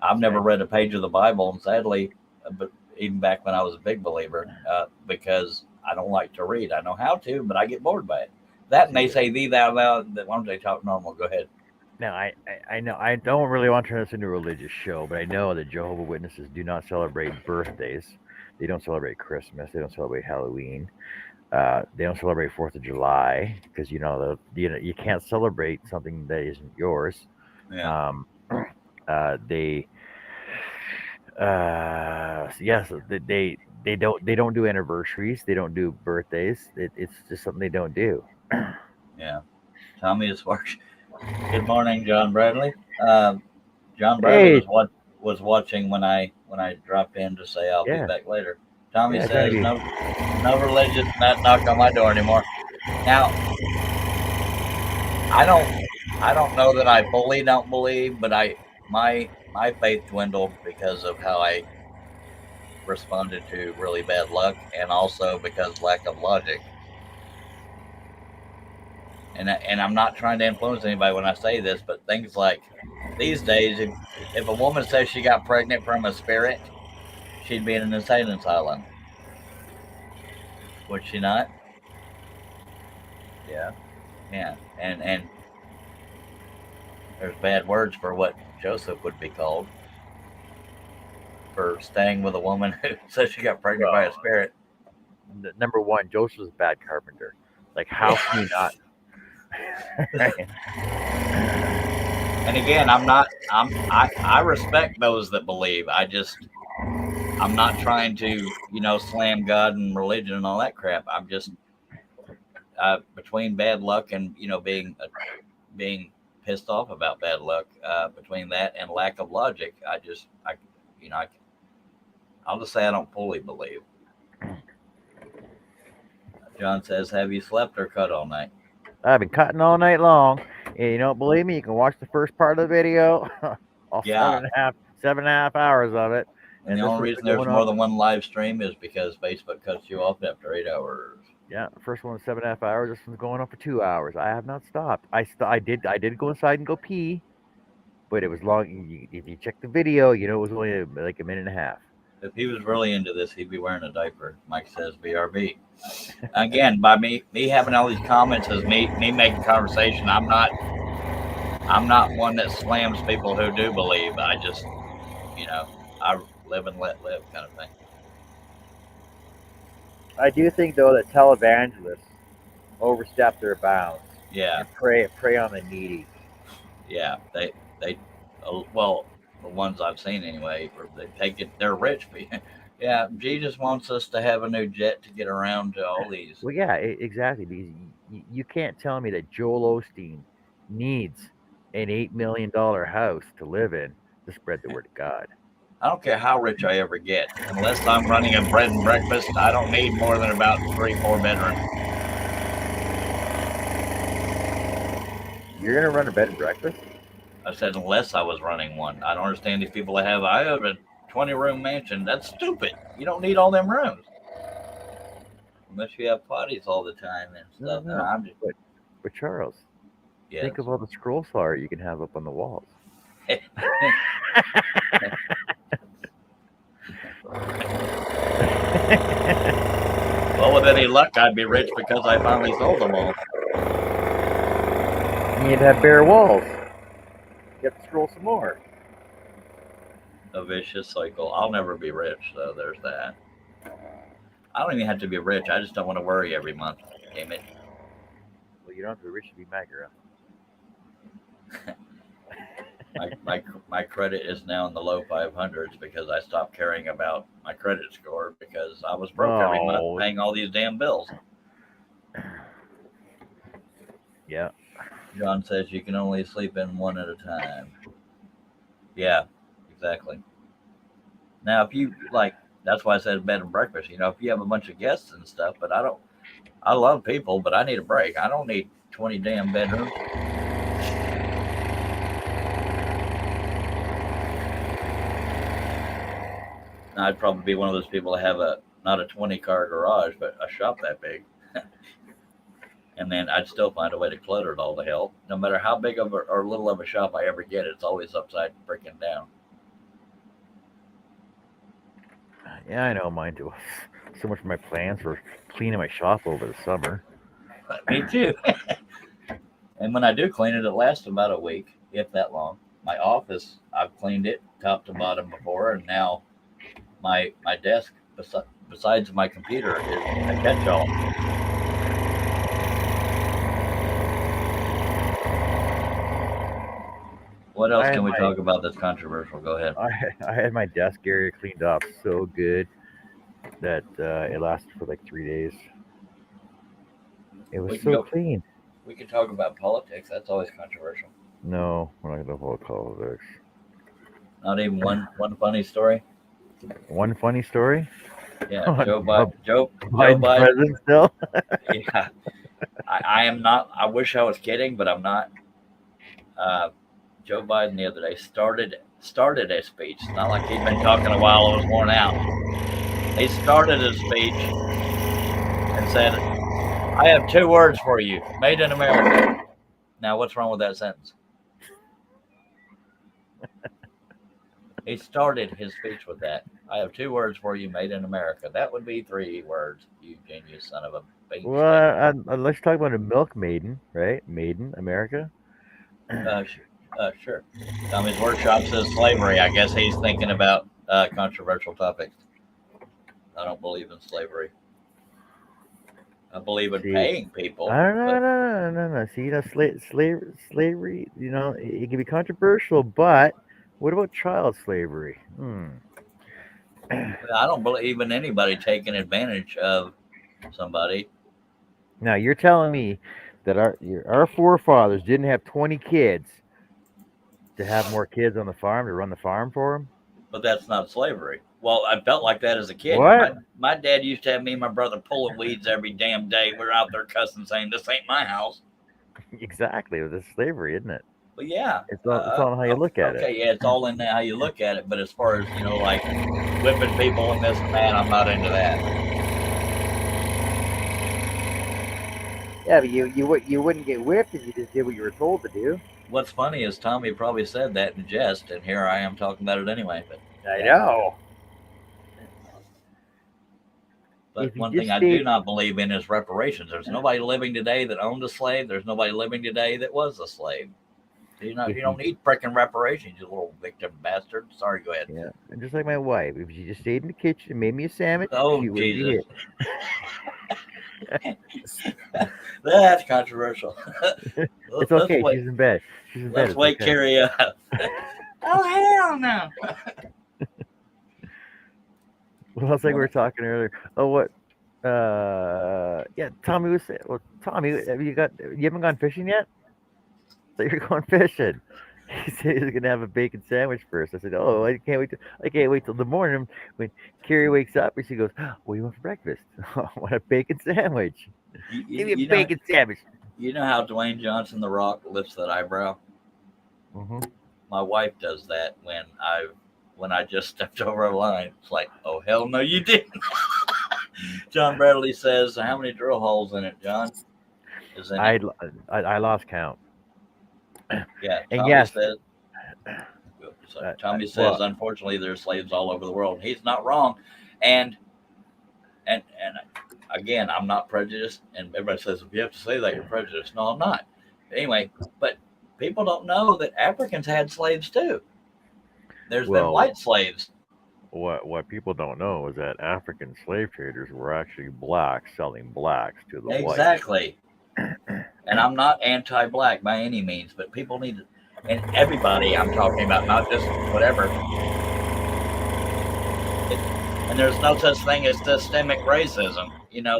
I've never read a page of the Bible, and sadly, but even back when I was a big believer, because I don't like to read. I know how to, but I get bored by it. That and they say thee, thou, thou. Why don't they talk normal? Go ahead. Now, I know I don't really want to turn this into a religious show, but I know that Jehovah Witnesses do not celebrate birthdays. They don't celebrate Christmas. They don't celebrate Halloween. They don't celebrate July because you can't celebrate something that isn't yours. Yeah. They yes, they don't do anniversaries. They don't do birthdays. It's just something they don't do. Yeah. Tommy is watching. Good morning, John Bradley. John Bradley Hey, was watching when I dropped in to say I'll be yeah, back later. Tommy yeah, says trying to no religion not knock on my door anymore. Now I don't know that I fully don't believe, but my faith dwindled because of how I responded to really bad luck, and also because lack of logic. And I'm not trying to influence anybody when I say this, but things like these days, if a woman says she got pregnant from a spirit, she'd be in an insane asylum, would she not? Yeah. Yeah, and there's bad words for what Joseph would be called for staying with a woman who says she got pregnant by a Well, spirit. number one, Joseph's a bad carpenter. Like, how can you not? Right? And again, I'm not. I respect those that believe. I'm not trying to slam God and religion and all that crap. I'm just between bad luck and being pissed off about bad luck. Between that and lack of logic, you know I, I'll just say I don't fully believe. John says, "Have you slept or cut all night?" I've been cutting all night long, and you don't believe me? You can watch the first part of the video, all Yeah. 7.5 hours of it, And the and this only one's reason been there's going more on. than one live stream is because Facebook cuts you off after 8 hours. Yeah, the first one was 7.5 hours. This one's going on for 2 hours. I have not stopped. I did go inside and go pee, but it was long. If you check the video, it was only like a minute and a half. If he was really into this, he'd be wearing a diaper. Mike says, "BRB." Again, by me having all these comments is me making conversation. I'm not one that slams people who do believe. I just you know I live and let live kind of thing. I do think though that televangelists overstep their bounds Yeah, and prey on the needy. yeah. They well, the ones I've seen anyway, they take it. They're rich. Yeah, Jesus wants us to have a new jet to get around to all these. Well, yeah, exactly. Because you can't tell me that Joel Osteen needs an $8 million house to live in to spread the word of God. I don't care how rich I ever get, unless I'm running a bread and breakfast. I don't need more than about 3, 4 bedrooms. You're gonna run a bed and breakfast? I said unless I was running one. I don't understand these people that have. I have a 20-room mansion. That's stupid. You don't need all them rooms unless you have potties all the time and No, stuff. No, no. I'm just But but Charles, yes. think of all the scroll art you can have up on the walls. Well, with any luck, I'd be rich because I finally sold them all. You'd have bare walls. You have to scroll some more. A vicious cycle. I'll never be rich, so there's that. I don't even have to be rich. I just don't want to worry every month. Damn it. Well, you don't have to be rich to be MAGA. My credit is now in the low 500s because I stopped caring about my credit score because I was broke every month Oh, paying all these damn bills. yeah. John says you can only sleep in one at a time. Yeah, exactly. Now, if you like, that's why I said bed and breakfast. If you have a bunch of guests and stuff, but I don't. I love people, but I need a break. I don't need 20 damn bedrooms. I'd probably be one of those people that have a not a 20-car garage, but a shop that big. And then I'd still find a way to clutter it all to hell. No matter how big of or little of a shop I ever get, it's always upside freaking down. Yeah, I know mine too. So much of my plans for cleaning my shop over the summer. Me too. And when I do clean it, it lasts about a week, if that long. My office, I've cleaned it top to bottom before, and now my desk, besides my computer, is a catch-all. What I else had can we my talk about that's controversial? Go ahead. I, I had my desk area cleaned up so good that it lasted for like 3 days. It was We can so go. clean. We can talk about politics. That's always controversial. No, we're not gonna call this. Not even one funny story. One funny story Yeah, on Joe Biden. Joe Biden's Biden. president still. Yeah, I am not. I wish I was kidding, but I'm not. Uh, Joe Biden the other day started a speech. It's not like he'd been talking a while and was worn out. He started a speech and said, "I have 2 words for you: Made in America." Now, what's wrong with that sentence? He started his speech with that. I have 2 words for you: Made in America. That would be 3 words. You genius son of a. being slaves. Well, let's talk about a milk maiden, right? Maiden, America. Sh- sure. Tommy's Workshop says slavery. I guess he's thinking about controversial topics. I don't believe in slavery. I believe in See, paying people, I don't know, but no. See, slavery. It can be controversial, but what about child slavery? I don't believe in anybody taking advantage of somebody. Now you're telling me that our forefathers didn't have 20 kids to have more kids on the farm to run the farm for them? But that's not slavery. Well, I felt like that as a kid. What? My dad used to have me and my brother pulling weeds every damn day. We're out there cussing, saying, "This ain't my house." Exactly. This is slavery, isn't it? But yeah, It's all on how you look at it. okay, yeah, it's all in how you look at it. But as far as like whipping people and this and that, I'm not into that. Yeah, but you wouldn't get whipped if you just did what you were told to do. What's funny is Tommy probably said that in jest, and here I am talking about it anyway. But I know. But If you one just thing I do stayed, not believe in is reparations. There's nobody living today that owned a slave. There's nobody living today that was a slave. You if don't you need frickin' reparations, you little victim bastard. Sorry, go ahead. yeah, and just like my wife, if she just stayed in the kitchen and made me a sandwich, Oh she wouldn't be Jesus, hit. that's controversial. It's let's okay. wait. She's in bed. She's in bed. Let's It's wake okay. Carrie up. Oh hell no! Well, it's like we were talking earlier. Oh, what? Yeah, Tommy was saying. Well, Tommy, you haven't gone fishing yet? So you're going fishing. He said he's gonna have a bacon sandwich first. I said, "Oh, I can't wait till the morning when Carrie wakes up and she goes, what do you want for breakfast? I want a bacon sandwich. You, Give you, me a you know bacon sandwich." you know how Dwayne Johnson the Rock lifts that eyebrow. Hmm. My wife does that when I just stepped over a line. It's like, oh hell no, you didn't. John Bradley says, "How many drill holes in it, John? Is in it?" I lost count. Yeah, And Tommy yes, says. Tommy says, well, unfortunately, there's slaves all over the world. He's not wrong, and and again, I'm not prejudiced. And everybody says, if you have to say that, you're prejudiced. No, I'm not. Anyway, but people don't know that Africans had slaves too. There's been well, white slaves. what people don't know is that African slave traders were actually blacks selling blacks to the whites. Exactly. And I'm not anti-black by any means, but people need to, and everybody I'm talking about, not just whatever. And there's no such thing as systemic racism.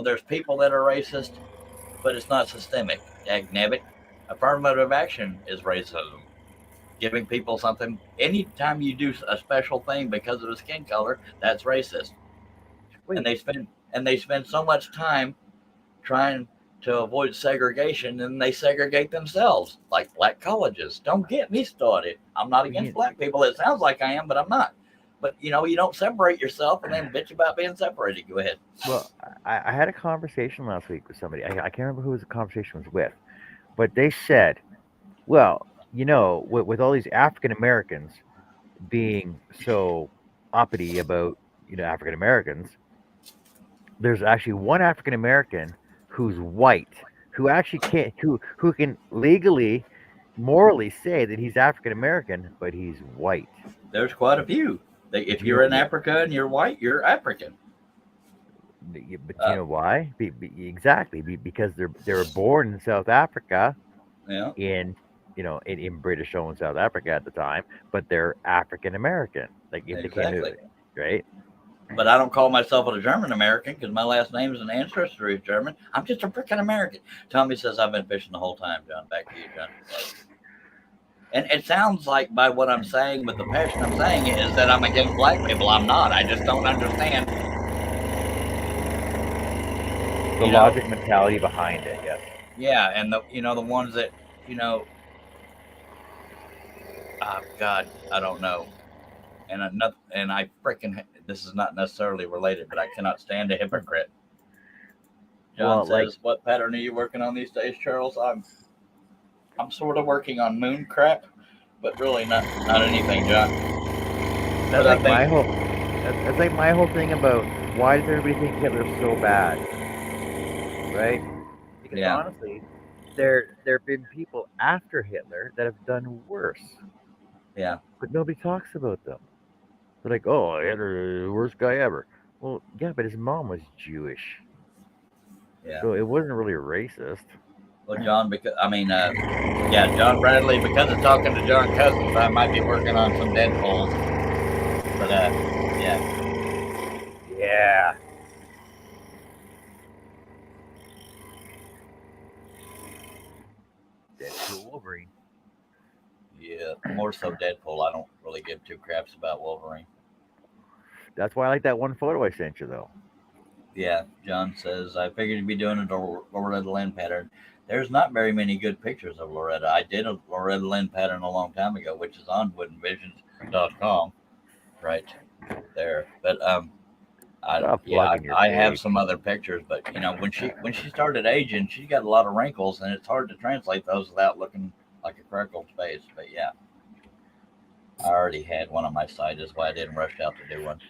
There's people that are racist, but it's not systemic. Dagnabbit. Affirmative action is racism. Giving people something, anytime you do a special thing because of a skin color, that's racist. And Wait, they spend so much time trying to avoid segregation, and they segregate themselves, like black colleges. Don't get me started. I'm not against you, black people. It sounds like I am, but I'm not. But you don't separate yourself and then bitch about being separated. Go ahead. well, I had a conversation last week with somebody. I can't remember who the conversation was with, but they said, well, with all these African Americans being so uppity about African Americans, there's actually one African American who's white who actually can't who can legally, morally say that he's African American, but he's white. There's quite a few. If Do you you're know? in Africa and you're white, you're African. But you Uh, know why? Exactly, because they were born in South Africa, yeah. in in British owned South Africa at the time, but they're African American. Like if they came to Exactly. right. But I don't call myself a German American because my last name is an ancestry is German. I'm just a freaking American. Tommy says I've been fishing the whole time, John. Back to you, John. And it sounds like by what I'm saying, with the passion I'm saying, is that I'm against black people. I'm not. I just don't understand. The You know, logic mentality behind it, yes. yeah, and the ones that you know, God, I don't know. And I freaking this is not necessarily related, but I cannot stand a hypocrite. John Well, like says, "What pattern are you working on these days, Charles?" I'm sort of working on moon crap, but really not anything, John. that's But I like think my whole that's like my whole thing about why does everybody think Hitler's so bad? right? Because Yeah, honestly, there have been people after Hitler that have done worse, yeah, but nobody talks about them. They're like, "Oh, Hitler, the worst guy ever." Well, yeah, but his mom was Jewish, yeah. so it wasn't really racist. Well, John, because I mean, yeah, John Bradley. Because of talking to John Cousins, I might be working on some Deadpools. But yeah, Yeah, Deadpool Wolverine. yeah, more so Deadpool. I don't really give two craps about Wolverine. That's why I like that one photo I sent you, though. Yeah, John says I figured you'd be doing a Loretta Lynn pattern. There's not very many good pictures of Loretta. I did a Loretta Lynn pattern a long time ago, which is on woodenvisions.com right there. But Stop yeah, plugging your I have page. some other pictures, but when she started aging, she got a lot of wrinkles, and it's hard to translate those without looking like a freckled face. But yeah, I already had one on my site, is why I didn't rush out to do one.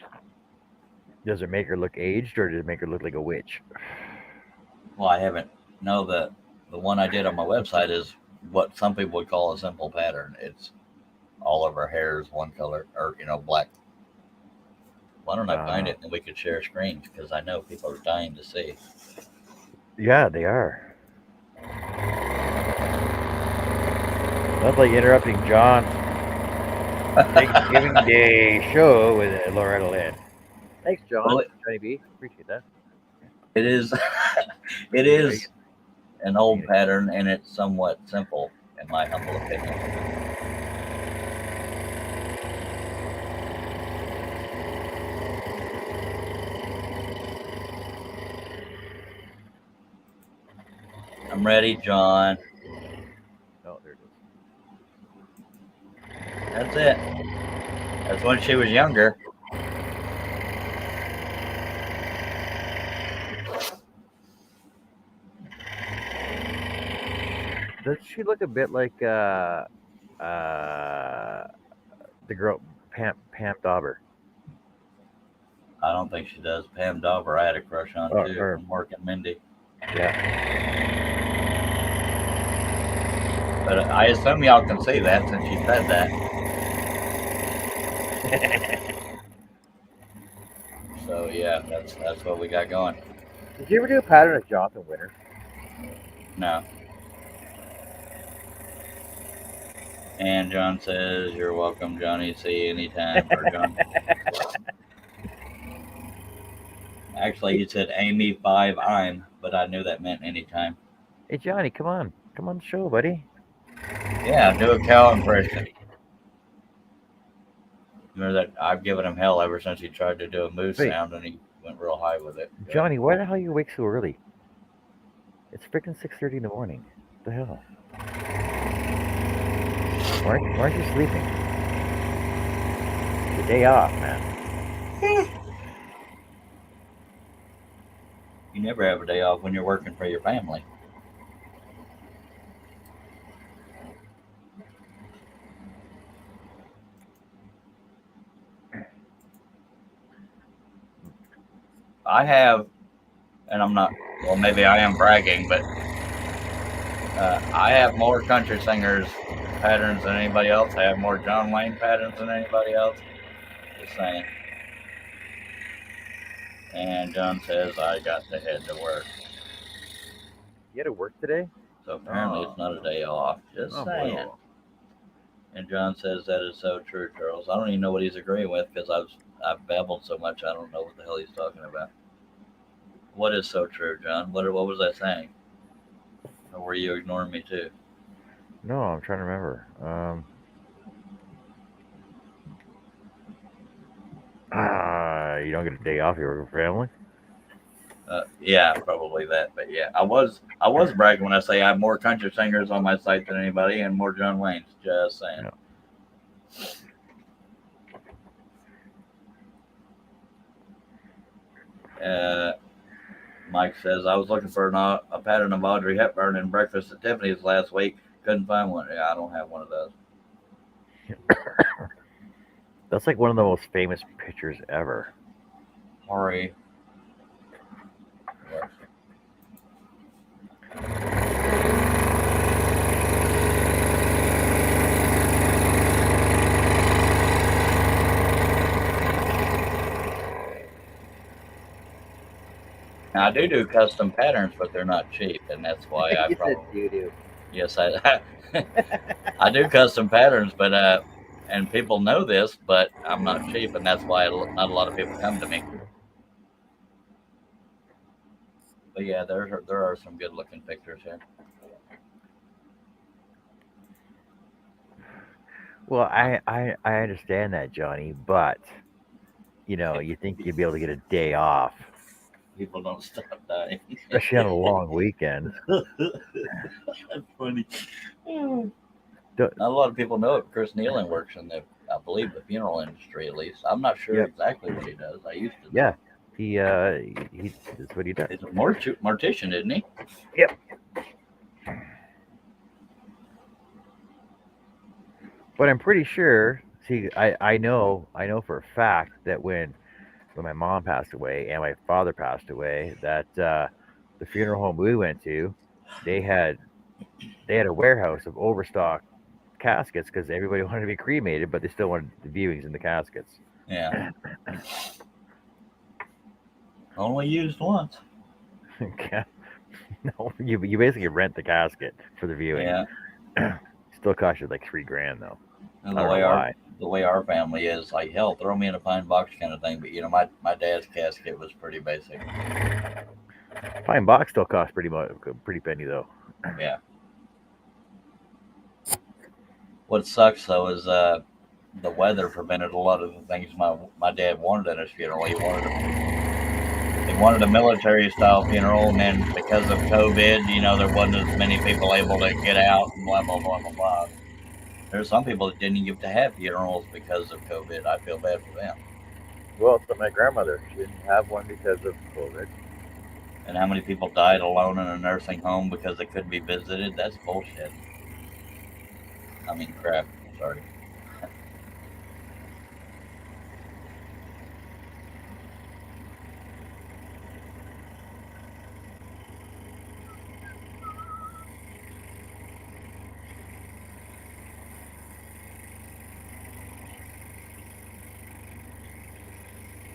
Does it make her look aged, or does it make her look like a witch? Well, I haven't. No, the one I did on my website is what some people would call a simple pattern. It's all of her hair is one color, or black. Why don't I find Uh, it and we could share screens because I know people are dying to see. yeah, they are. That's like interrupting John's Thanksgiving Day show with Loretta Lynn. Thanks, Well, John. Johnny B. Appreciate that. it is. It Are you, is an are old you pattern, and it's somewhat simple, in my humble opinion. I'm ready, John. oh, there it is. That's it. That's when she was younger. Does she look a bit like uh the girl Pam Dauber? I don't think she does. Pam Dauber, I had a crush on too Or from Mork and Mindy. yeah. But I assume y'all can see that since you said that. So yeah, that's what we got going. Did you ever do a pattern of Jonathan Winter? No. And John says, "You're welcome, Johnny. See you anytime." Or John. Actually, Hey, he said Amy 5 I'm, but I knew that meant anytime. hey Johnny, come on the show, buddy. Yeah, do a cow impression. Remember that I've given him hell ever since he tried to do a moose Wait, sound and he went real high with it. Yeah. Johnny, why the hell you awake so early? It's freaking 6:30 in the morning. What the hell? Why aren't you sleeping? It's your day off, man. You never have a day off when you're working for your family. I have, and I'm not, well, maybe I am bragging, but I have more country singers patterns than anybody else. I have more John Wayne patterns than anybody else. Just saying. And John says I got to head to work. You had to work today? So apparently Oh, it's not a day off. Just oh saying. bueno. And John says that is so true, Charles. I don't even know what he's agreeing with because I've babbled so much I don't know what the hell he's talking about. What is so true, John? What was I saying? Or were you ignoring me too? No, I'm trying to remember. You don't get a day off. You work for family. Yeah, probably that. But yeah, I was bragging when I say I have more country singers on my site than anybody and more John Wayne's. Just saying. Yeah. Uh, Mike says I was looking for a pattern of Audrey Hepburn in Breakfast at Tiffany's last week. Couldn't find one. Yeah, I don't have one of those. That's like one of the most famous pictures ever. Sorry. Now, I do custom patterns, but they're not cheap, and that's why I You said probably doo-doo. yes I do custom patterns, but and people know this, but I'm not cheap, and that's why not a lot of people come to me. But yeah, there are some good looking pictures here. Well, I understand that, Johnny, but you think you'd be able to get a day off, People don't stop dying. especially on a long weekend. That's funny. Not Do- a lot of people know it. Chris Nealon works in I believe, the funeral industry. At least I'm not sure Yep. exactly what he does. I used to Yeah, know. he that's what he does. He's a mortician, isn't he? Yep. But I'm pretty sure. See, I know for a fact that when my mom passed away and my father passed away, that the funeral home we went to, they had they had a warehouse of overstocked caskets because everybody wanted to be cremated, but they still wanted the viewings in the caskets. Yeah. Only used once. No, you basically rent the casket for the viewing. Yeah. Still cost you like $3,000 though. And I don't know why. the way our family is, like, hell, throw me in a pine box kind of thing. But my dad's casket was pretty basic. Pine box still costs pretty penny though. Yeah. What sucks though is the weather prevented a lot of the things my dad wanted at his funeral. He wanted a military style funeral, and then because of COVID, there wasn't as many people able to get out and blah blah blah blah blah. There's some people that didn't get to have funerals because of COVID. I feel bad for them. Well, so my grandmother, she didn't have one because of COVID. And how many people died alone in a nursing home because they couldn't be visited? That's bullshit. I mean, crap. Sorry.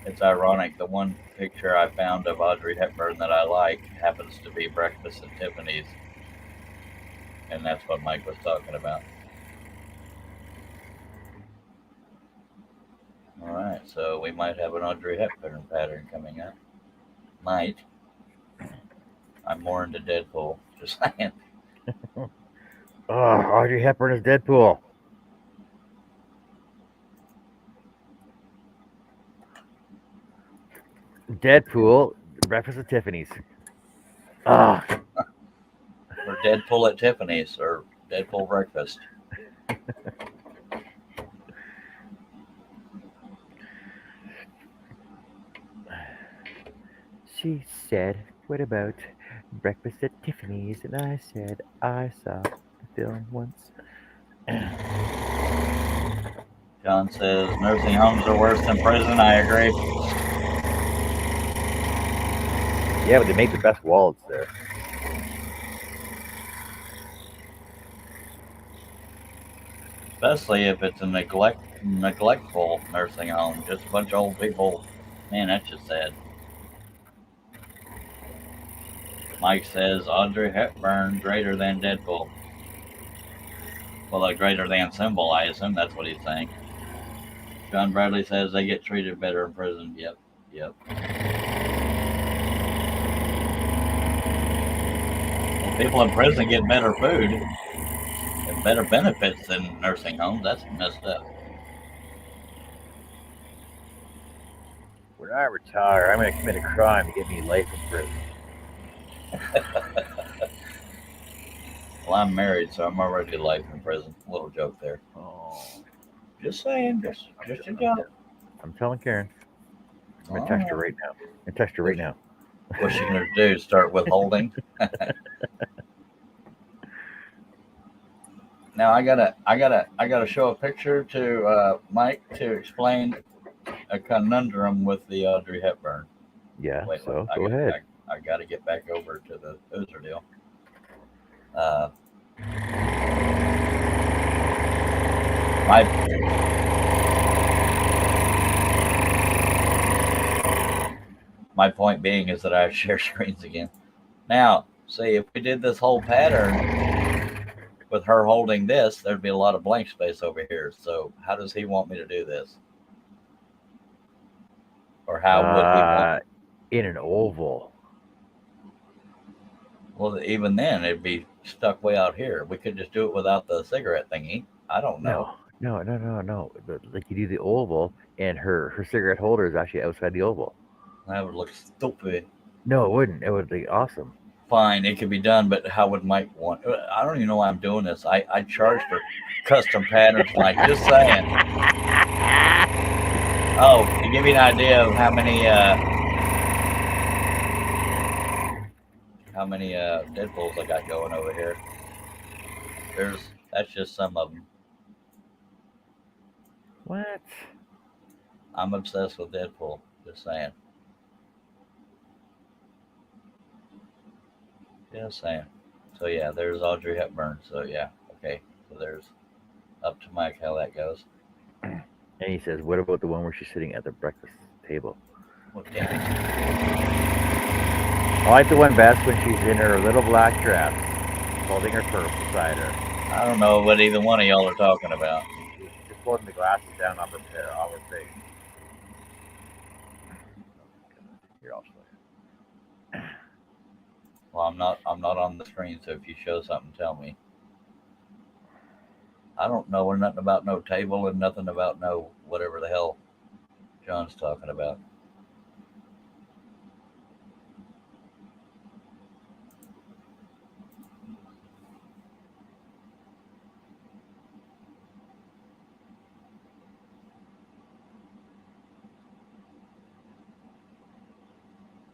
It's ironic. The one picture I found of Audrey Hepburn that I like happens to be Breakfast at Tiffany's, and that's what Mike was talking about. All right, so we might have an Audrey Hepburn pattern coming up. Might. I'm more into Deadpool. Just saying. Oh, Audrey Hepburn is Deadpool. Deadpool, Breakfast at Tiffany's. Ah, Or Deadpool at Tiffany's, or Deadpool Breakfast. she said, "What about Breakfast at Tiffany's?" And I said, "I saw the film once." John says nursing homes are worse than prison. I agree. Yeah, but they make the best wallets there. Especially if it's a neglectful nursing home. Just a bunch of old people. Man, that's just sad. Mike says Audrey Hepburn greater than Deadpool. Well, a greater than symbol, I assume that's what he's saying. John Bradley says they get treated better in prison. Yep, yep. Well, people in prison get better food and better benefits than nursing homes. That's messed up. When I retire, I'm going to commit a crime to get me life in prison. Well, I'm married, so I'm already life in prison. Little joke there. Oh, Just saying, just a joke. I'm telling Karen. I'm going to All text her right. right now. I'm going to text her right now. What's she gonna do? Start withholding? Now I gotta show a picture to Mike to explain a conundrum with the Audrey Hepburn. Yeah, Wait, so I go got ahead. I gotta get back over to the Hoser deal. Uh, my my point being is that I share screens again. Now, see, if we did this whole pattern with her holding this, there'd be a lot of blank space over here. So how does he want me to do this? Or how would he want? In an oval. Well, even then, it'd be stuck way out here. We could just do it without the cigarette thingy. I don't know. No. Like you do the oval, and her cigarette holder is actually outside the oval. That would look stupid. No, it wouldn't. It would be awesome. Fine, it could be done, but how would Mike want? I don't even know why I'm doing this. I charge for custom patterns, Mike. Just saying. Oh, to give you an idea of how many Deadpools I got going over here. That's just some of them. What? I'm obsessed with Deadpool. Just saying. Just saying. So yeah, there's Audrey Hepburn. So yeah, okay. So there's up to Mike how that goes. And he says, "What about the one where she's sitting at the breakfast table?" Well, damn it. I like the one best when she's in her little black dress, holding her purse beside her. I don't know what either one of y'all are talking about. She's just holding the glasses down on her face. You're all slow. Well, I'm not on the screen, so if you show something, tell me. I don't know nothing about no table and nothing about no whatever the hell John's talking about.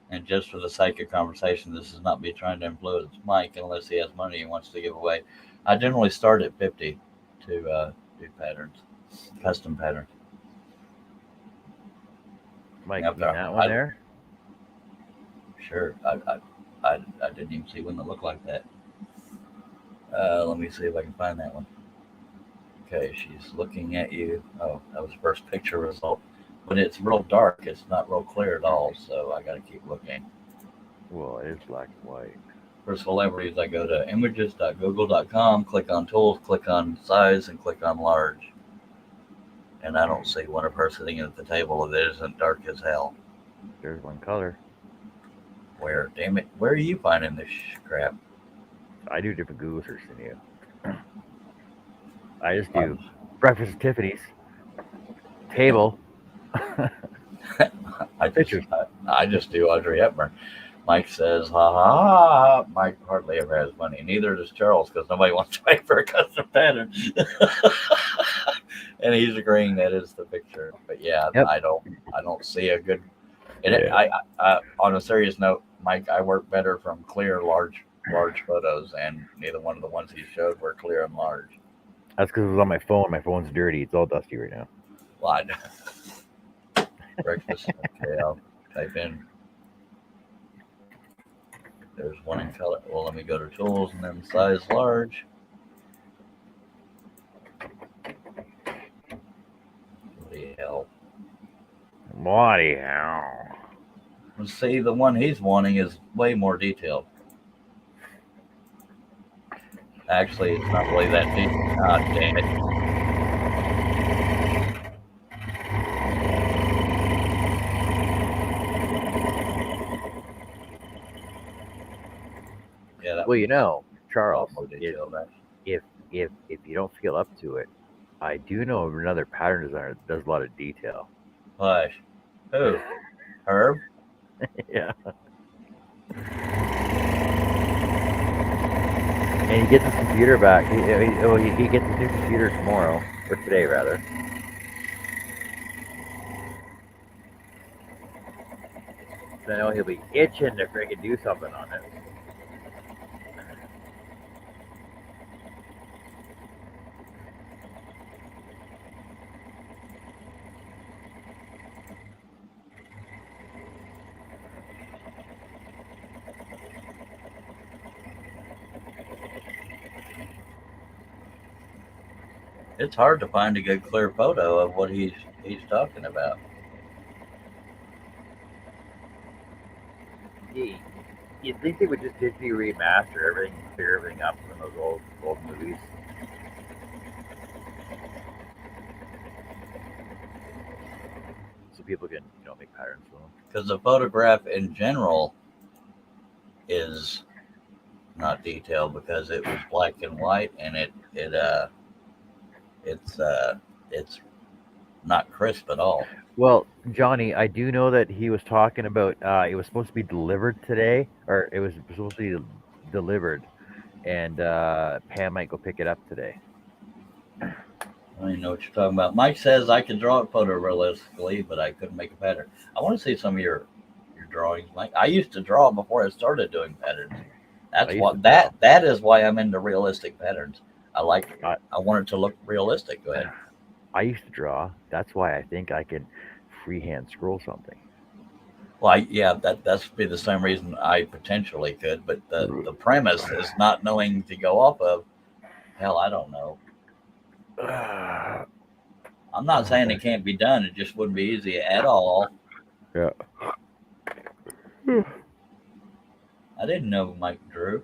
And just for the sake of conversation, this is not me trying to influence Mike unless he has money he wants to give away. I generally start at 50 to do patterns, custom patterns. Mike, Yep, you mean that one there? Sure. I didn't even see one that looked like that. Let me see if I can find that one. Okay, she's looking at you. Oh, that was first picture result. But it's real dark. It's not real clear at all, so I got to keep looking. Well, it is black and white. For celebrities, I go to images.google.com, click on tools, click on size, and click on large. And I don't see one of her sitting at the table that isn't dark as hell. There's one color. Where? Damn it. Where are you finding this crap? I do different Google search than you. I just do breakfast at Tiffany's, table. I just do Audrey Hepburn. Mike says, ha ha ha. Mike hardly ever has money. Neither does Charles because nobody wants to pay for a custom pattern. And he's agreeing that is the picture. But yeah, Yep. I don't see a good. I on a serious note, Mike, I work better from clear, large photos, and neither one of the ones he showed were clear and large. That's because it was on my phone. My phone's dirty. It's all dusty right now. Well, breakfast. Okay, I'll type in. There's one in color. Well, let me go to tools and then size large. Bloody hell. Bloody hell. Let's see, the one he's wanting is way more detailed. Actually, it's not really that deep. Ah, damn it. Yeah, Well, you know, Charles, more detailed. if you don't feel up to it, I do know of another pattern designer that does a lot of detail. Hush. Who? Herb? Yeah. And he gets his computer back. He gets his new computer tomorrow, or today rather. So I know he'll be itching to freaking do something on it. It's hard to find a good clear photo of what he's talking about. you, you'd think they would just digitally remaster everything, clear everything up from those old movies. So people can, make patterns for them. Because the photograph in general is not detailed because it was black and white, and it's it's not crisp at all. Well, Johnny, I do know that he was talking about it was supposed to be delivered today, or it was supposed to be delivered, and Pam might go pick it up today. I don't even know what you're talking about. Mike says I can draw it photorealistically, but I couldn't make a pattern. I want to see some of your drawings, Mike. I used to draw before I started doing patterns. I That's used to what draw. that is why I'm into realistic patterns. I like I, I want it to look realistic. Go ahead. I used to draw. That's why I think I can freehand scroll something. Well, yeah, that's be the same reason I potentially could, but the premise is not knowing to go off of. Hell, I don't know. I'm not saying it can't be done. It just wouldn't be easy at all. Yeah. I didn't know Mike drew.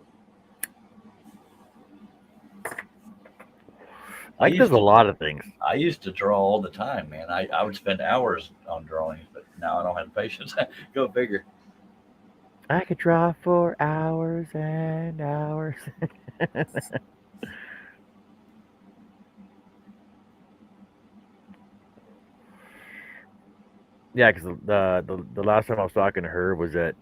I Mike does used a to lot of things. I used to draw all the time, man. I would spend hours on drawings, but now I don't have the patience. Go figure. I could draw for hours and hours. Yeah, because the last time I was talking to her was that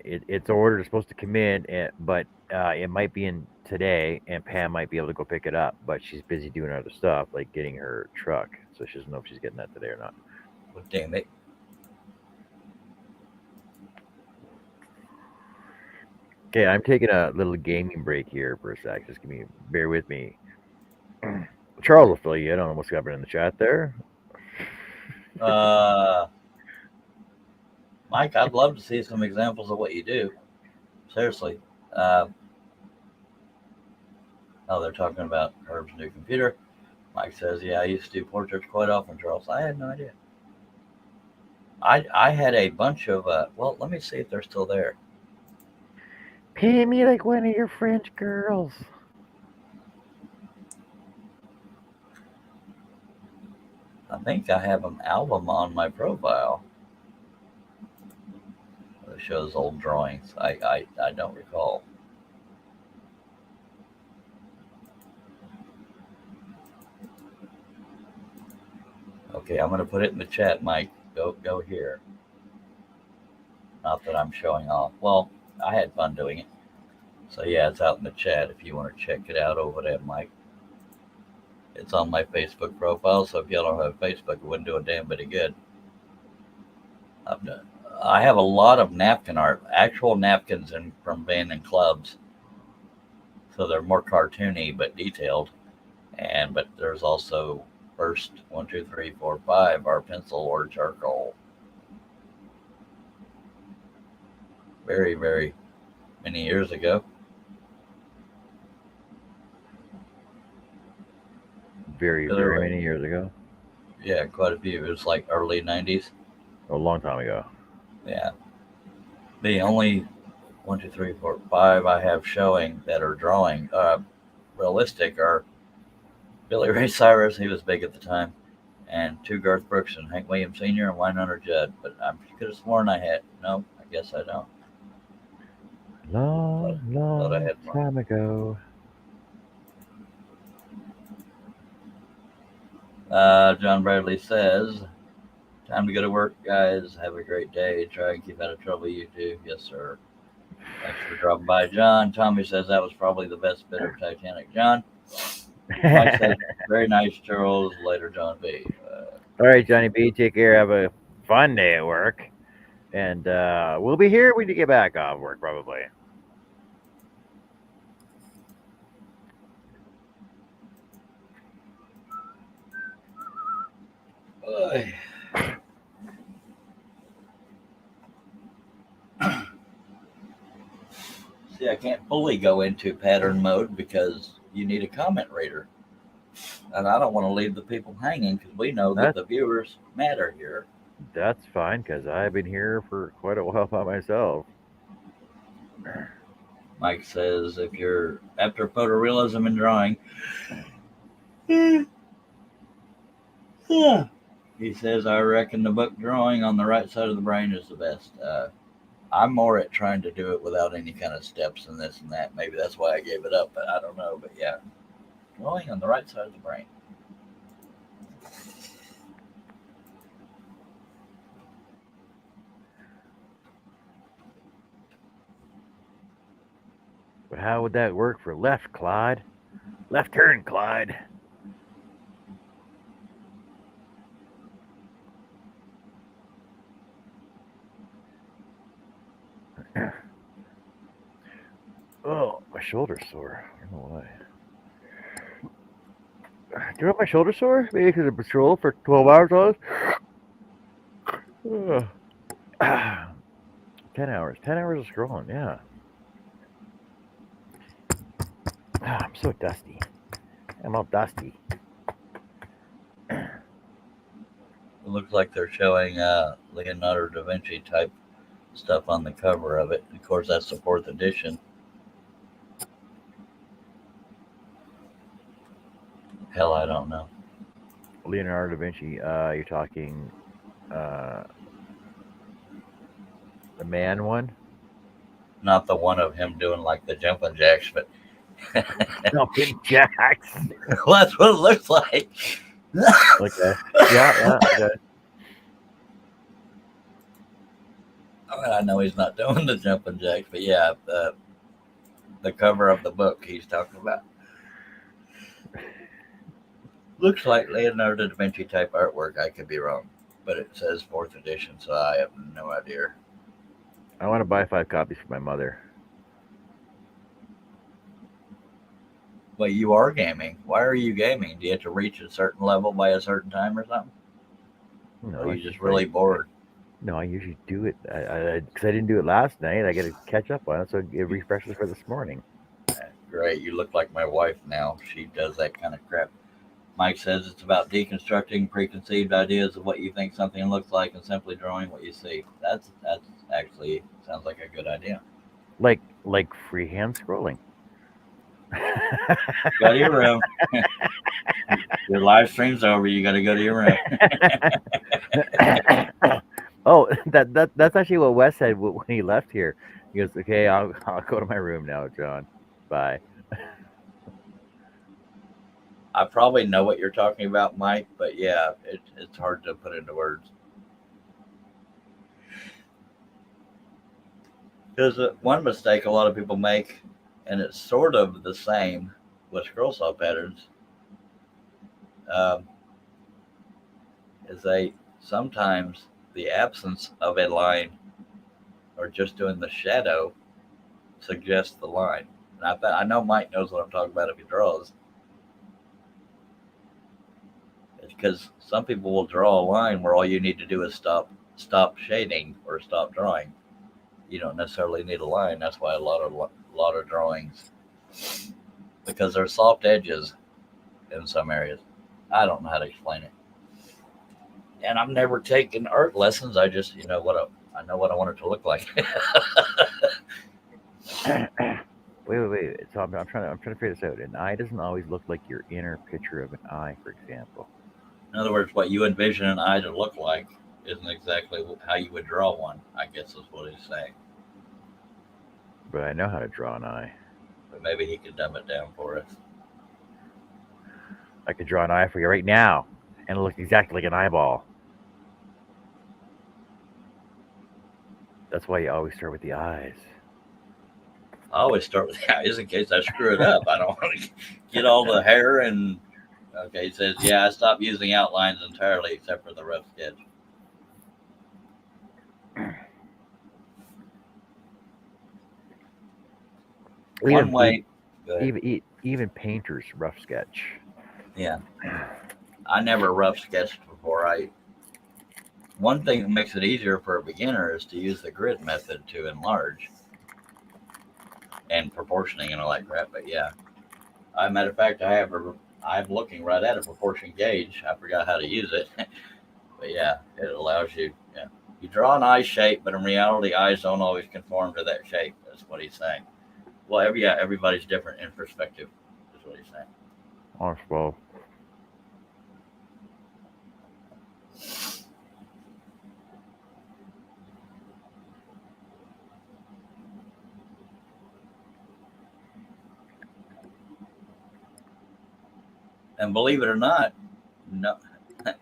its order is supposed to come in, but it might be in today, and Pam might be able to go pick it up, but she's busy doing other stuff like getting her truck, so she doesn't know if she's getting that today or not. Well, damn it. Okay, I'm taking a little gaming break here for a sec. Just bear with me. Charles will fill you in on what's happening in the chat there. Uh, Mike, I'd love to see some examples of what you do. Seriously. Uh, oh, they're talking about Herb's new computer. Mike says, "Yeah, I used to do portraits quite often, Charles." I had no idea. I had a bunch of well, let me see if they're still there. Pay me like one of your French girls. I think I have an album on my profile that shows old drawings. I don't recall. Okay, I'm gonna put it in the chat, Mike. Go here. Not that I'm showing off. Well, I had fun doing it. So yeah, it's out in the chat if you want to check it out over there, Mike. It's on my Facebook profile, so if y'all don't have Facebook, it wouldn't do a damn bit of good. I've done. I have a lot of napkin art, actual napkins from being in clubs, so they're more cartoony but detailed. But there's also first 1, 2, 3, 4, 5 are pencil or charcoal. Very, very many years ago. Very, very Literally, many years ago. yeah, quite a few. It was like early '90s. A long time ago. Yeah, the only 1, 2, 3, 4, 5 I have showing that are drawing realistic are Billy Ray Cyrus. He was big at the time, and two Garth Brooks and Hank Williams Sr. and Wynonna Judd. But I could have sworn I had. No, I guess I don't. Thought, Long, thought I long had more. time ago. John Bradley says, "Time to go to work, guys. Have a great day. Try and keep out of trouble, you two." Yes, sir. Thanks for dropping by, John. Tommy says that was probably the best bit of Titanic, John. Mike says, "Very nice, Charles." Later, John B. All right, Johnny B, take care. Have a fun day at work. And we'll be here when you get back off work, probably. See, I can't fully go into pattern mode because you need a comment reader. And I don't want to leave the people hanging because we know that That, the viewers matter here. that's fine, because I've been here for quite a while by myself. Mike says, if you're after photorealism in drawing, he says, I reckon the book drawing on the right side of the brain is the best. I'm more at trying to do it without any kind of steps and this and that. Maybe that's why I gave it up, but I don't know. But yeah, drawing on the right side of the brain. But how would that work for left, Clyde? Left turn, Clyde. Oh, my shoulder's sore. I don't know why. Do you know my shoulder sore? Maybe because of patrol for 12 hours on it? 10 hours. 10 hours of scrolling, yeah. I'm so dusty. I'm all dusty. It looks like they're showing Leonardo da Vinci type stuff on the cover of it. Of course, that's the fourth edition. Hell, I don't know. Leonardo da Vinci, you're talking the man one? Not the one of him doing like the jumping jacks, but Jumping jacks. well, that's what it looks like. Okay. Yeah, okay. I mean, I know he's not doing the jumping jacks, but yeah, the cover of the book he's talking about looks like Leonardo da Vinci type artwork. I could be wrong, but it says fourth edition, so I have no idea. I want to buy 5 copies for my mother. Well, you are gaming. Why are you gaming? Do you have to reach a certain level by a certain time or something? No, Or are you just really bored? No, I usually do it because I didn't do it last night. I got to catch up on it, so it refreshes for this morning. Great, you look like my wife now. She does that kind of crap. Mike says it's about deconstructing preconceived ideas of what you think something looks like and simply drawing what you see. That's actually sounds like a good idea. Like freehand scrolling. Go to your room. Your live stream's over. You got to go to your room. Oh, that's actually what Wes said when he left here. He goes, "Okay, I'll go to my room now, John. Bye." I probably know what you're talking about, Mike, but yeah, it's hard to put into words. There's one mistake a lot of people make, and it's sort of the same with scroll saw patterns. Is they sometimes the absence of a line or just doing the shadow suggests the line. And I know Mike knows what I'm talking about if he draws. It's because some people will draw a line where all you need to do is stop shading or stop drawing. You don't necessarily need a line. That's why a lot of drawings, because there's soft edges in some areas. I don't know how to explain it. And I've never taken art lessons. I just I know what I want it to look like. Wait. So I'm trying to figure this out. An eye doesn't always look like your inner picture of an eye, for example. In other words, what you envision an eye to look like isn't exactly how you would draw one, I guess is what he's saying. But I know how to draw an eye. But maybe he could dumb it down for us. I could draw an eye for you right now, and it looks exactly like an eyeball. That's why you always start with the eyes. I always start with the eyes in case I screw it up. I don't want to get all the hair and... Okay, he says, yeah, I stopped using outlines entirely except for the rough sketch. One way... Even painters rough sketch. Yeah. I never rough sketched before. One thing that makes it easier for a beginner is to use the grid method to enlarge and proportioning and all that crap. But yeah, matter of fact, I'm looking right at a proportion gauge. I forgot how to use it, but yeah, it allows you. Yeah, you draw an eye shape, but in reality, eyes don't always conform to that shape. That's what he's saying. Well, everybody's different in perspective, is what he's saying. I suppose. And believe it or not, no, and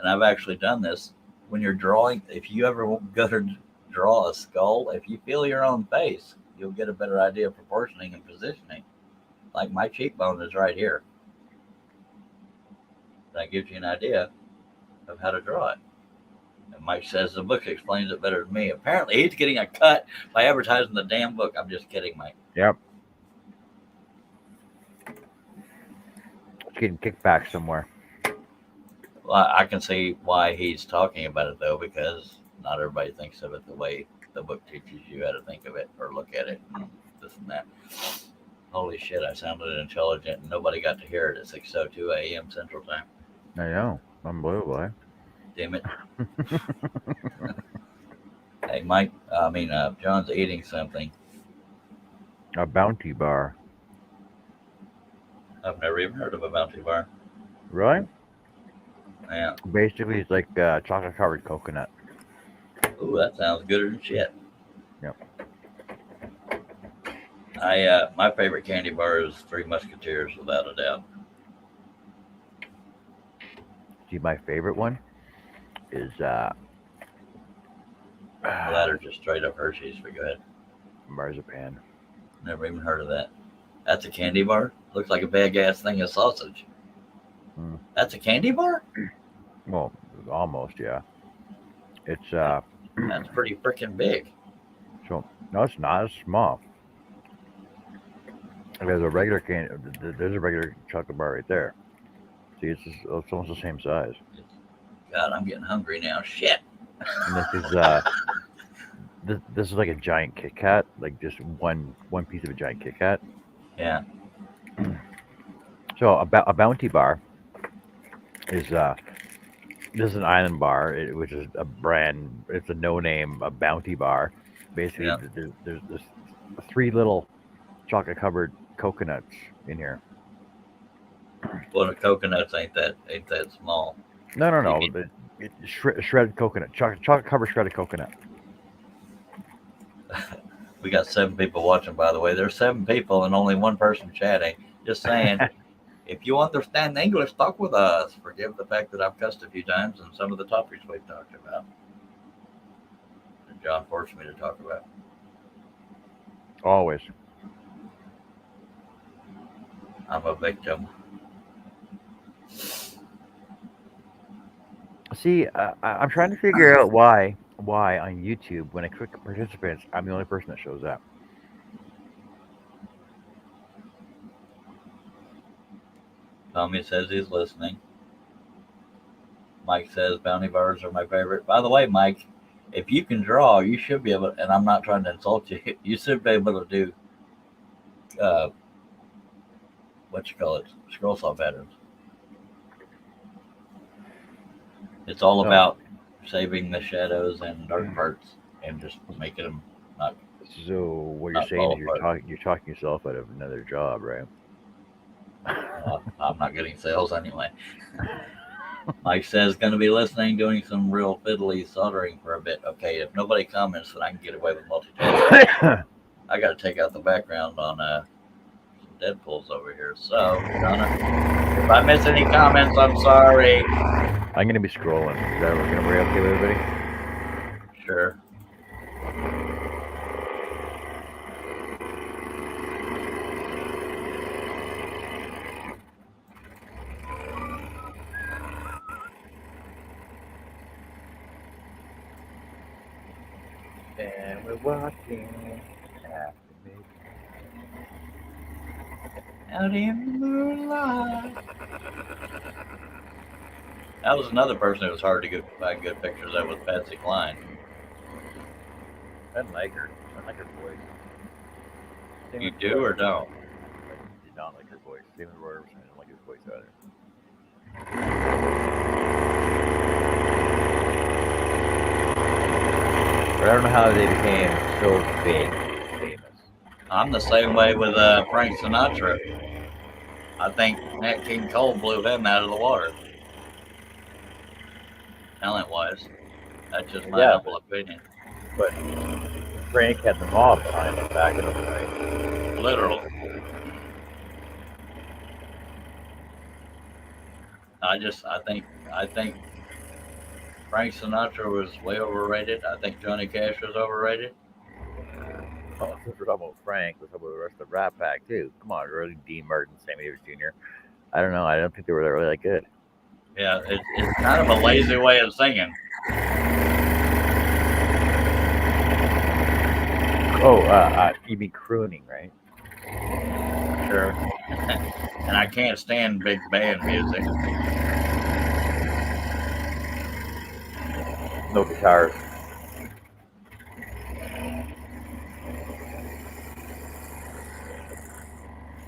I've actually done this. When you're drawing, if you ever go to draw a skull, if you feel your own face, you'll get a better idea of proportioning and positioning. Like my cheekbone is right here. That gives you an idea of how to draw it. And Mike says the book explains it better than me. Apparently, he's getting a cut by advertising the damn book. I'm just kidding, Mike. Yep. It's getting kicked back somewhere. Well, I can see why he's talking about it, though, because not everybody thinks of it the way the book teaches you how to think of it or look at it and this and that. Holy shit, I sounded intelligent and nobody got to hear it at 6:02 a.m. Central Time. I know. Unbelievable, eh? Damn it. Hey, John's eating something. A Bounty bar. I've never even heard of a Bounty bar. Really? Yeah. Basically, it's like chocolate covered coconut. Ooh, that sounds gooder than shit. Yep. My favorite candy bar is Three Musketeers, without a doubt. See, my favorite one is That or just straight up Hershey's, but go ahead. marzipan. Never even heard of that. That's a candy bar? Looks like a big ass thing of sausage. Mm. That's a candy bar? Well, almost, yeah. It's That's pretty freaking big. so no, it's not. It's small. There's a regular candy. There's a regular chocolate bar right there. See, it's almost the same size. God, I'm getting hungry now. Shit. And this is like a giant Kit Kat, like just one piece of a giant Kit Kat. Yeah. So a Bounty bar is this is an island bar, which is a brand. It's a no name, a Bounty bar. Basically, Yeah. there's three little chocolate covered coconuts in here. Well, the coconuts ain't that small. No. It's shredded coconut, chocolate covered shredded coconut. We got 7 people watching, by the way. There's 7 people and only 1 person chatting. Just saying, if you understand English, talk with us. Forgive the fact that I've cussed a few times and some of the topics we've talked about. And John forced me to talk about. Always. I'm a victim. See, I'm trying to figure out why on YouTube when I click participants, I'm the only person that shows up. Tommy says he's listening. Mike says bounty bars are my favorite. By the way, Mike, if you can draw, you should be able, and I'm not trying to insult you, you should be able to do, scroll saw patterns. It's all about saving the shadows and dark parts and just making them not. So what you're Not saying is fall you're talking yourself out of another job, right? I'm not getting sales anyway. Mike says going to be listening, doing some real fiddly soldering for a bit. Okay, if nobody comments, then I can get away with multitasking. I got to take out the background on some Deadpools over here. So, Donna, if I miss any comments, I'm sorry. I'm going to be scrolling. Is that going to be okay with everybody? Sure. And we're walking Out in the moonlight. That was another person who was hard to find good pictures of with Patsy Cline. I didn't like her. I don't like her voice. You do or don't? I did not like her voice. Same with Roy Orbison. I didn't like his voice either. But I don't know how they became so big, famous. I'm the same way with Frank Sinatra. I think Nat King Cole blew him out of the water, talent-wise. That's just my Yeah, humble opinion. but Frank had the mob behind him back in the day. Literally. I think Frank Sinatra was way overrated. I think Johnny Cash was overrated. Oh, since we're talking about Frank, let's talk about the rest of the Rat Pack too. Come on, really, Dean Martin, Sammy Davis Jr. I don't know. I don't think they were really that good. Yeah, it's kind of a lazy way of singing. Oh, you mean crooning, right? Sure. And I can't stand big band music. No guitars.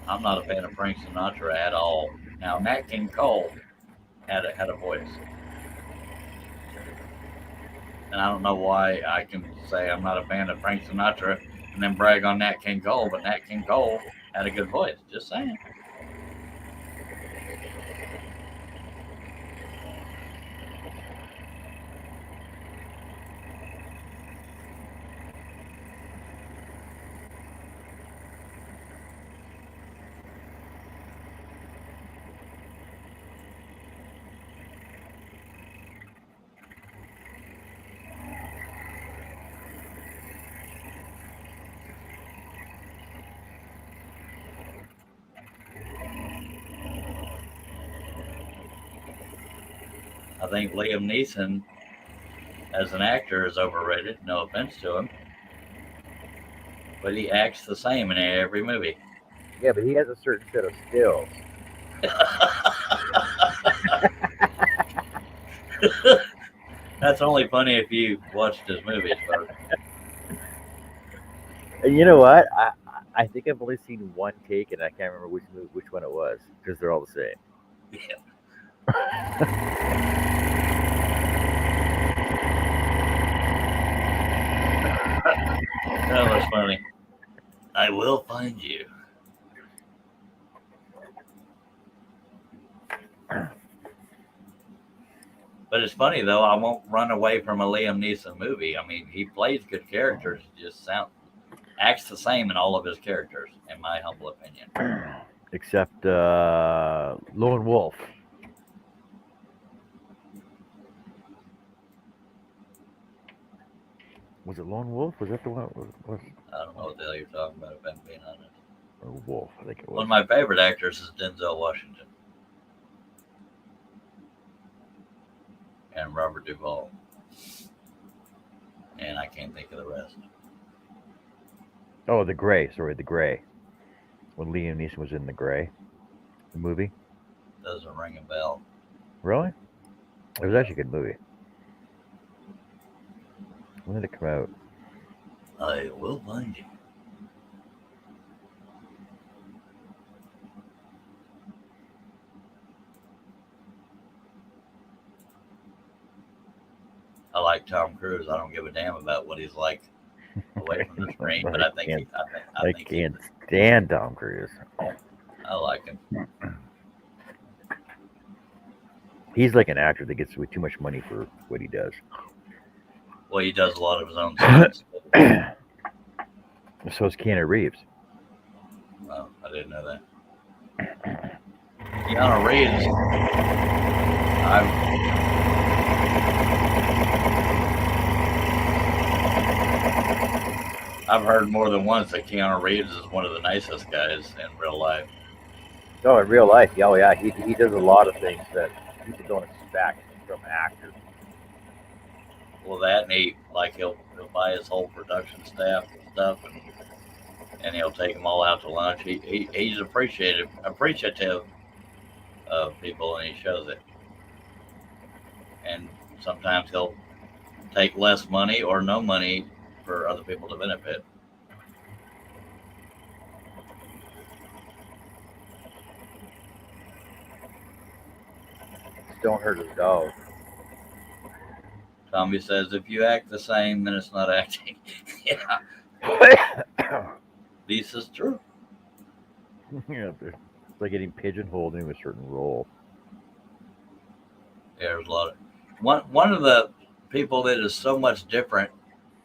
I'm not a fan of Frank Sinatra at all. Now Nat King Cole had a voice, and I don't know why I can say I'm not a fan of Frank Sinatra and then brag on Nat King Cole, but Nat King Cole had a good voice. Just saying. I think Liam Neeson as an actor is overrated. No offense to him, but he acts the same in every movie. Yeah, but he has a certain set of skills. That's only funny if you watched his movies, folks. And you know what? I think I've only seen one take, and I can't remember which one it was because they're all the same. Yeah. That was funny. I will find you. But it's funny though. I won't run away from a Liam Neeson movie. I mean, he plays good characters. Just acts the same in all of his characters, in my humble opinion. Except Lone Wolf. Was it Lone Wolf? Was that the one? Was I don't know what the hell you're talking about. If I'm being honest, or Wolf? I think it one was. of my favorite actors is Denzel Washington and Robert Duvall, and I can't think of the rest. Oh, The Gray. Sorry, The Gray. When Liam Neeson was in The Gray, the movie. Doesn't ring a bell. Really? It was actually a good movie. When did it come out? I will find you. I like Tom Cruise. I don't give a damn about what he's like away from the screen, but I think can't, I I think can't stand Tom Cruise. I like him. He's like an actor that gets way too much money for what he does. Well, he does a lot of his own stunts. So is Keanu Reeves. Well, I didn't know that. Keanu Reeves. I've heard more than once that Keanu Reeves is one of the nicest guys in real life. No, in real life, oh yeah, he does a lot of things that people don't expect from actors. Well, that and he'll buy his whole production staff and stuff, and he'll take them all out to lunch. He's appreciative of people, and he shows it. And sometimes he'll take less money or no money for other people to benefit. Just don't hurt his dog. Tommy says, if you act the same, then it's not acting. Yeah. This is true. It's like getting pigeonholed into a certain role. There's a lot of one of the people that is so much different.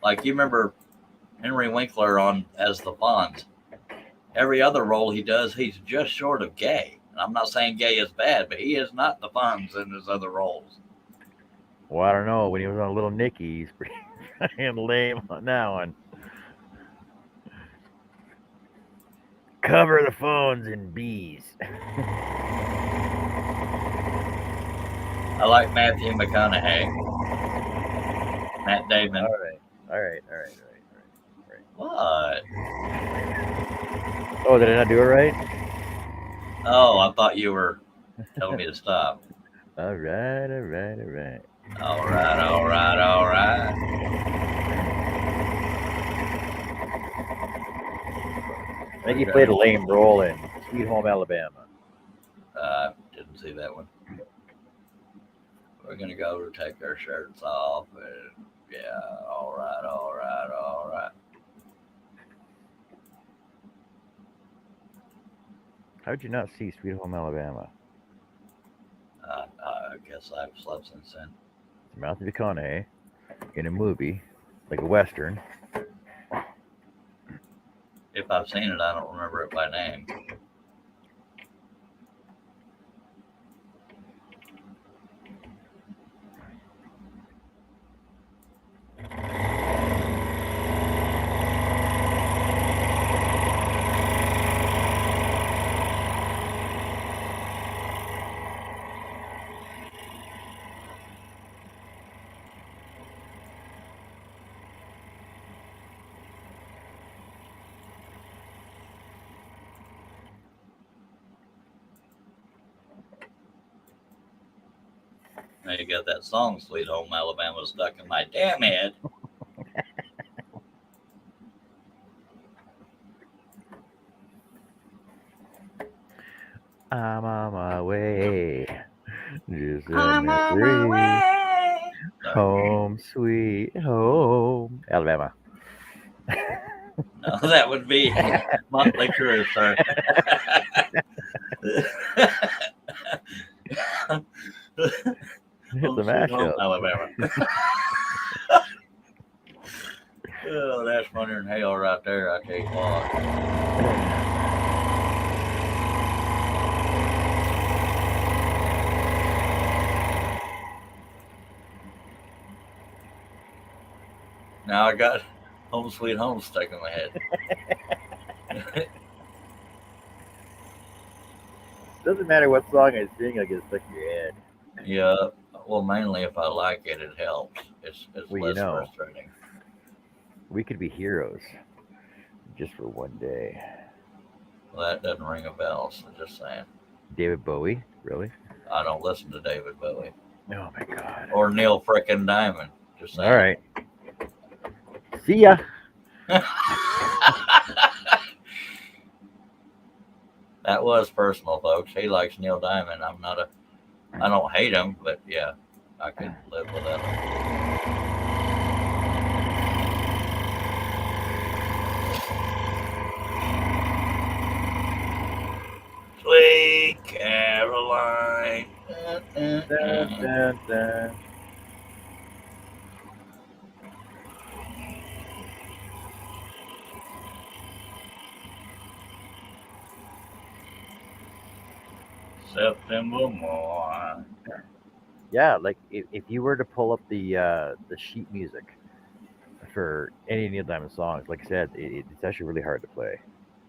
Like you remember Henry Winkler on as the Fonz. Every other role he does, he's just short of gay. And I'm not saying gay is bad, but he is not the Fonz in his other roles. Well, I don't know. When he was on Little Nicky, he's pretty lame on that one. Cover the phones in bees. I like Matthew McConaughey, Matt Damon. All right. What? Oh, did I not do it right? Oh, I thought you were telling me to stop. All right. All right. I think he played a lame role in Sweet Home Alabama. Didn't see that one. We're gonna go to take our shirts off, and yeah, all right. How'd you not see Sweet Home Alabama? I guess I've slept since then. It's Matthew McConaughey in a movie, like a western. If I've seen it, I don't remember it by name. Now you got that song "Sweet Home Alabama" stuck in my damn head. I'm on my way. Just I'm let on me my breathe. way. Home, sweet home. Alabama. No, that would be Motley Crue, sir. It's a mashup. Alabama. Oh, that's funnier than hell right there, I tell you what. Now I got Home Sweet Home stuck in my head. Doesn't matter what song I sing, I get stuck in your head. Yeah, well, mainly if I like it, it helps. It's Well, less frustrating. We could be heroes just for one day. Well, that doesn't ring a bell, so just saying. David Bowie, really? I don't listen to David Bowie. Oh my god. Or Neil frickin' Diamond. Just saying. All right. See ya. That was personal, folks. He likes Neil Diamond. I don't hate him, but yeah, I could live without him. Sweet Caroline. Dun, dun, dun. September morn. Yeah, like if you were to pull up the sheet music for any Neil Diamond songs, like I said, it's actually really hard to play.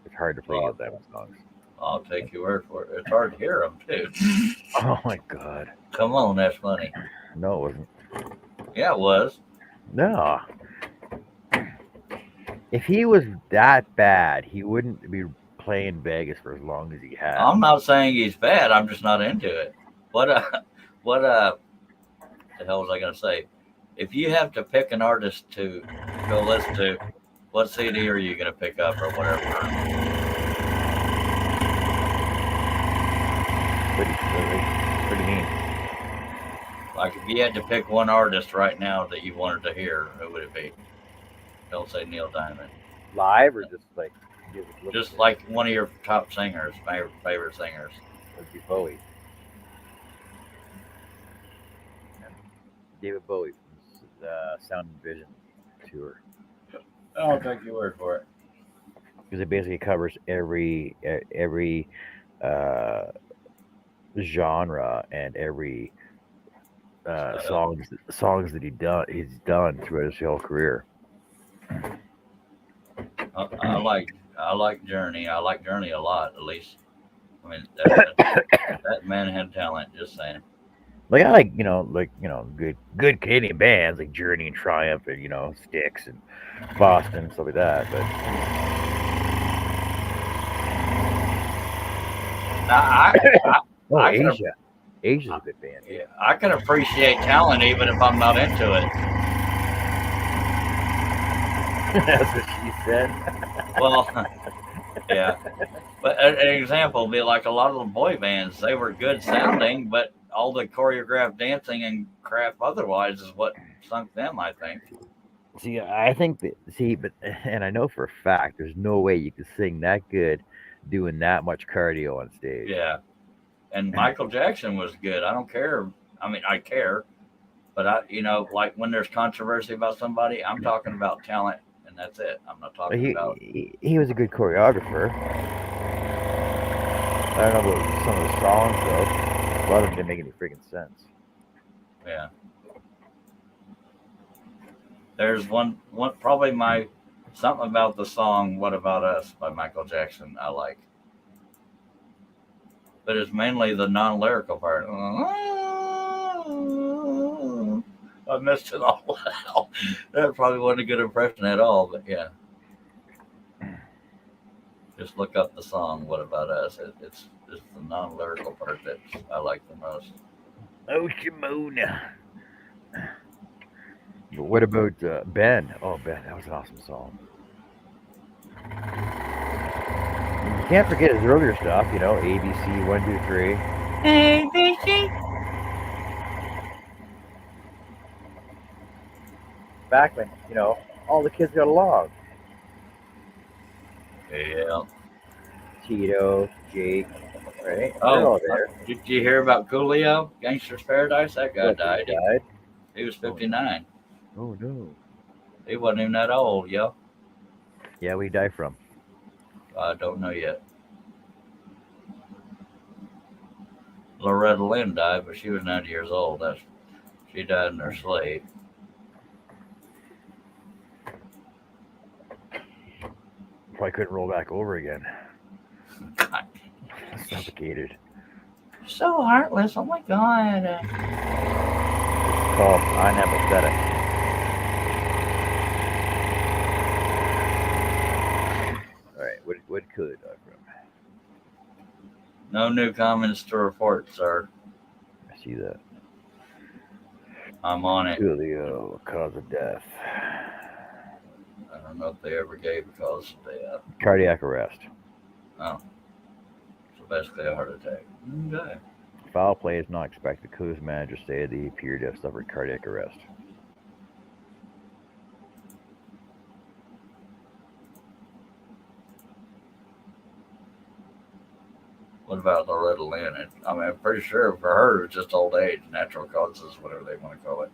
It's hard to play Neil Diamond songs. I'll take your word for it. It's hard to hear them too. Oh my god. Come on, that's funny. No, it wasn't. Yeah, it was. No. If he was that bad, he wouldn't be playing Vegas for as long as he has. I'm not saying he's bad. I'm just not into it. What the hell was I gonna say? If you have to pick an artist to go listen to, what CD are you gonna pick up or whatever? What do you mean? Like if you had to pick one artist right now that you wanted to hear, who would it be? Don't say Neil Diamond. Live or just like Just like one of your top singers, favorite singers. Would be Bowie. And David Bowie from the Sound and Vision tour. I'll take your word for it. Because it basically covers every uh, genre and every songs that he's done throughout his whole career. I like Journey. I like Journey a lot. At least, I mean, that man had talent. Just saying. Like I like good Canadian bands like Journey and Triumph and Styx and Boston and stuff like that. But I, oh, I can Asia's a good band. yeah, I can appreciate talent even if I'm not into it. That's what she said. Well, yeah. But an example would be like a lot of the boy bands. They were good sounding, but all the choreographed dancing and crap otherwise is what sunk them, I think. See, I think that but and I know for a fact there's no way you can sing that good doing that much cardio on stage. Yeah. And Michael Jackson was good. I don't care. I mean, I care, but like when there's controversy about somebody, I'm talking about talent, and that's it. I'm not talking about. He was a good choreographer. I don't know about some of the songs though. A lot of them didn't make any freaking sense. Yeah. There's one probably my something about the song "What About Us" by Michael Jackson I like, but it's mainly the non-lyrical part. I missed it all out. That probably wasn't a good impression at all, but yeah. Just look up the song "What About Us." It's the non-lyrical part that I like the most. Oh, Shimona. But what about Ben? Oh, Ben, that was an awesome song. You can't forget his earlier stuff, ABC 1, 2, 3. ABC. Back when all the kids got along. Yeah. Tito, Jake, right? They're Oh, all there. did you hear about Coolio, Gangster's Paradise? That guy What, he died. died? He was 59. Oh no. He wasn't even that old, yo. Yeah, we die from. I don't know yet. Loretta Lynn died, but she was 90 years old. She died in her sleep. Probably couldn't roll back over again. God. Suffocated. So heartless. Oh my god. It's called unempathetic. All right, what could I die from? No new comments to report, sir. I see that. I'm on it. Julio, cause of death. I don't know if they ever gave a cause of death. Cardiac arrest. Oh. So basically a heart attack. Okay. Foul play is not expected. Cool's manager stated that he appeared to have suffered cardiac arrest. What about Loretta Lynn? I mean, I'm pretty sure for her it's just old age, natural causes, whatever they want to call it.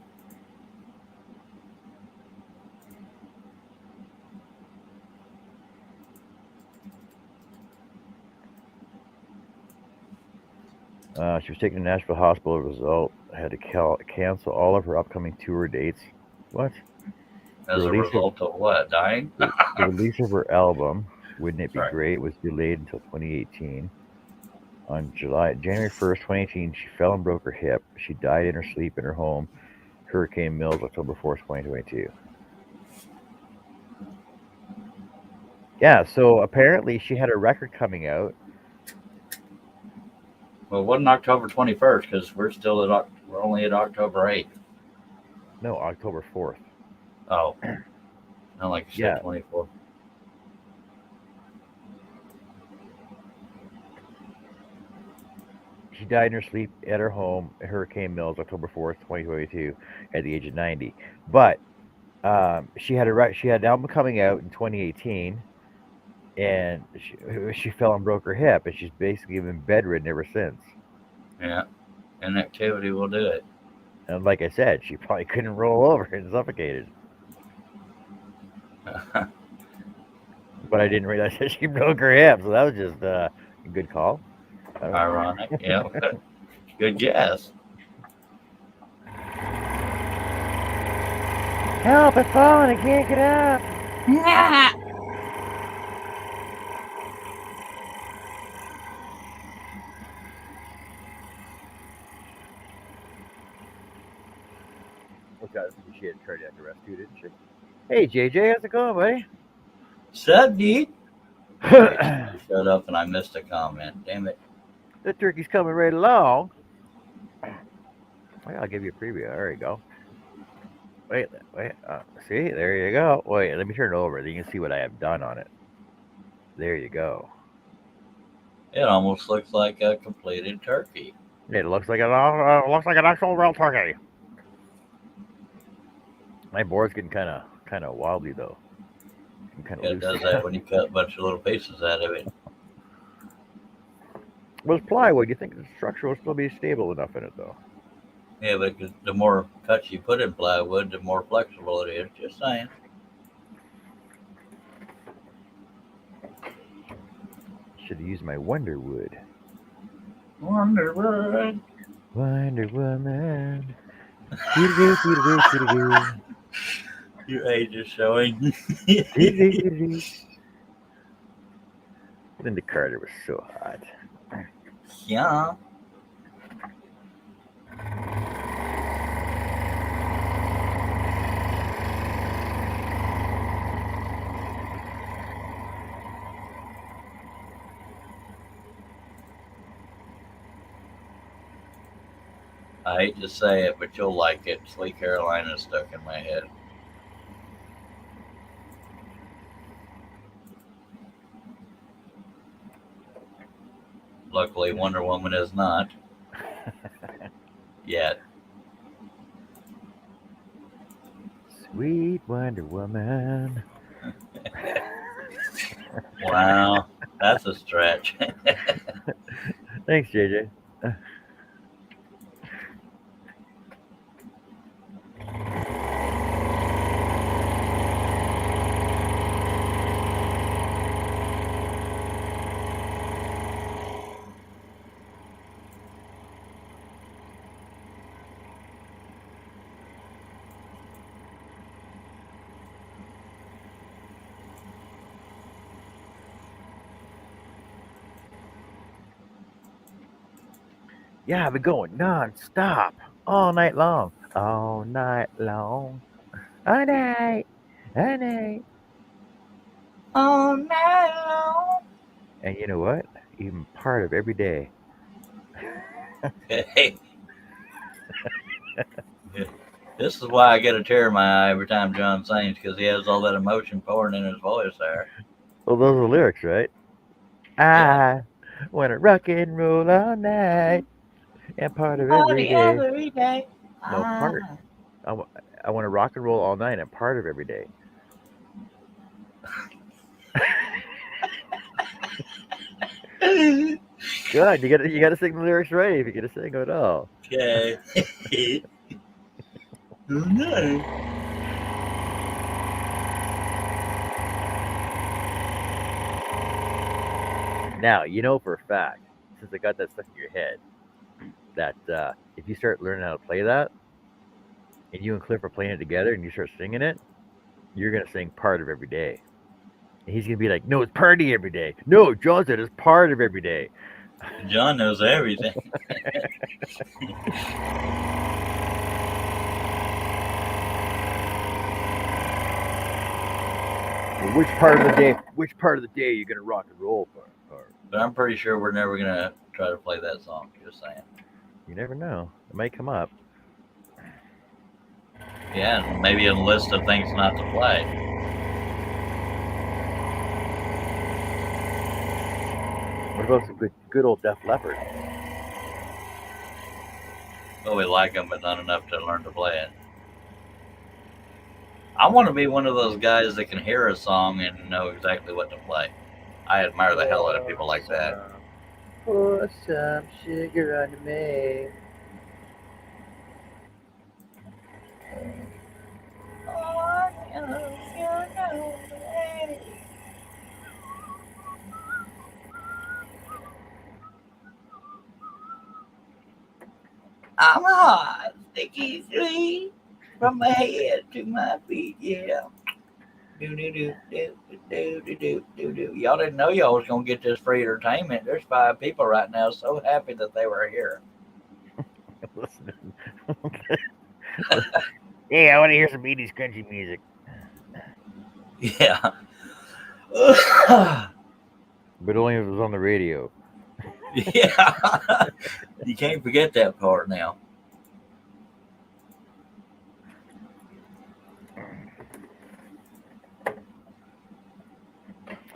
She was taken to Nashville Hospital. As a result, had to cancel all of her upcoming tour dates. What? As a result of what? Dying? The release of her album, Wouldn't It Be Right. Great, was delayed until 2018. On January 1st, 2018, she fell and broke her hip. She died in her sleep in her home, Hurricane Mills, October 4th, 2022. Yeah, so apparently she had a record coming out. Well, it wasn't October 21st because we're only at October 8th. No, October 4th. Oh, not like you said 24. She died in her sleep at her home, Hurricane Mills, October 4th, 2022, at the age of 90. But she had an album coming out in 2018, and she fell and broke her hip, and she's basically been bedridden ever since. Yeah, inactivity will do it. And like I said, she probably couldn't roll over and suffocated. But I didn't realize that she broke her hip, so that was just a good call. Ironic. Yeah, good guess. Help! I've fallen. I can't get up. Look out! She had cardiac arrest too, didn't she? Hey JJ, how's it going, buddy? Sup, dude? You showed up and I missed a comment. Damn it. The turkey's coming right along. Well, I'll give you a preview. There you go. Wait. See, there you go. Wait, let me turn it over. Then you can see what I have done on it. There you go. It almost looks like a completed turkey. It looks like an actual real turkey. My board's getting kind of wobbly though. Yeah, it does that when you cut a bunch of little pieces out of it. Well, it's plywood. You think the structure will still be stable enough in it though? Yeah, but the more cuts you put in plywood, the more flexible it is. Just saying. Should have used my Wonder Wood. Wonder Woman. Wonder Woman. Your age is showing. Linda Carter was so hot. Yeah. I hate to say it, but you'll like it. Sweet Carolina's stuck in my head. Luckily, Wonder Woman is not. Yet. Sweet Wonder Woman. Wow, that's a stretch. Thanks, JJ. Yeah, I've been going non-stop all night long. All night long. All night. All night. All night long. And you know what? Even part of every day. Hey. This is why I get a tear in my eye every time John sings, because he has all that emotion pouring in his voice there. Well, those are lyrics, right? I want to rock and roll all night. And part of every day. No, part. I want to rock and roll all night and part of every day. Good. You gotta sing the lyrics right if you're gonna sing them at all. Okay. Oh no. Now, you know for a fact, since I got that stuck in your head, that if you start learning how to play that, and you and Cliff are playing it together and you start singing it, you're gonna sing part of every day. And he's gonna be like, no, it's party every day. No, John said it's part of every day. John knows everything. Well, which part of the day are you gonna rock and roll for? But I'm pretty sure we're never gonna try to play that song. Just saying. You never know. It might come up. Yeah, maybe a list of things not to play. What about some good old Def Leppard? Well, we like them, but not enough to learn to play it. I want to be one of those guys that can hear a song and know exactly what to play. I admire the hell out of people like that. Pour some sugar on me. I'm hot, sticky sweet, from my head to my feet, yeah. Do do do do do do do do do. Y'all didn't know y'all was gonna get this free entertainment. There's 5 people right now so happy that they were here. Listen. Hey, I want to hear some 80s country music. Yeah. But only if it was on the radio. Yeah. You can't forget that part now.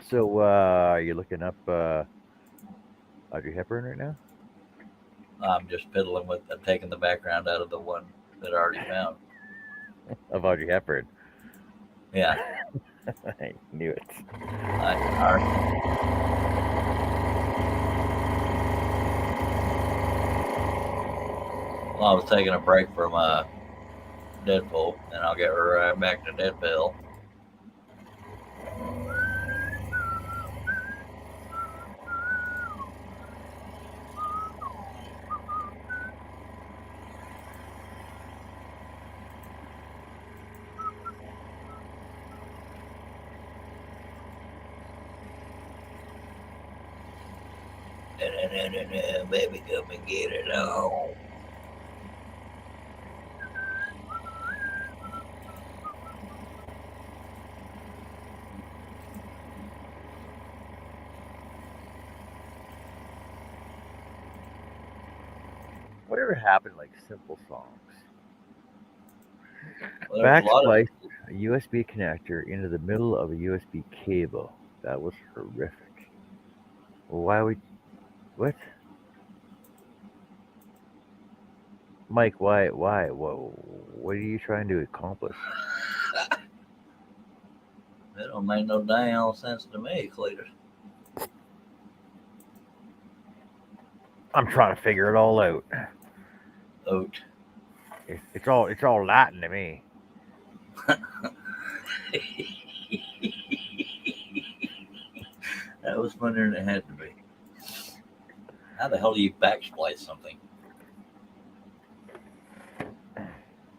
So, are you looking up Audrey Hepburn right now? I'm just fiddling with I'm taking the background out of the one that I already found. Of Audrey Hepburn. Yeah. I knew it. Well, I was taking a break from Deadpool, and I'll get right back to Deadpool. Baby, come and get it on. Whatever happened to like simple songs? Well, there's a lot of Backsplice a USB connector into the middle of a USB cable. That was horrific. Why would what? Mike, why? What are you trying to accomplish? That don't make no damn sense to me, Cletus. I'm trying to figure it all out. Oat. It's all Latin to me. That was funnier than it had to be. How the hell do you backsplice something?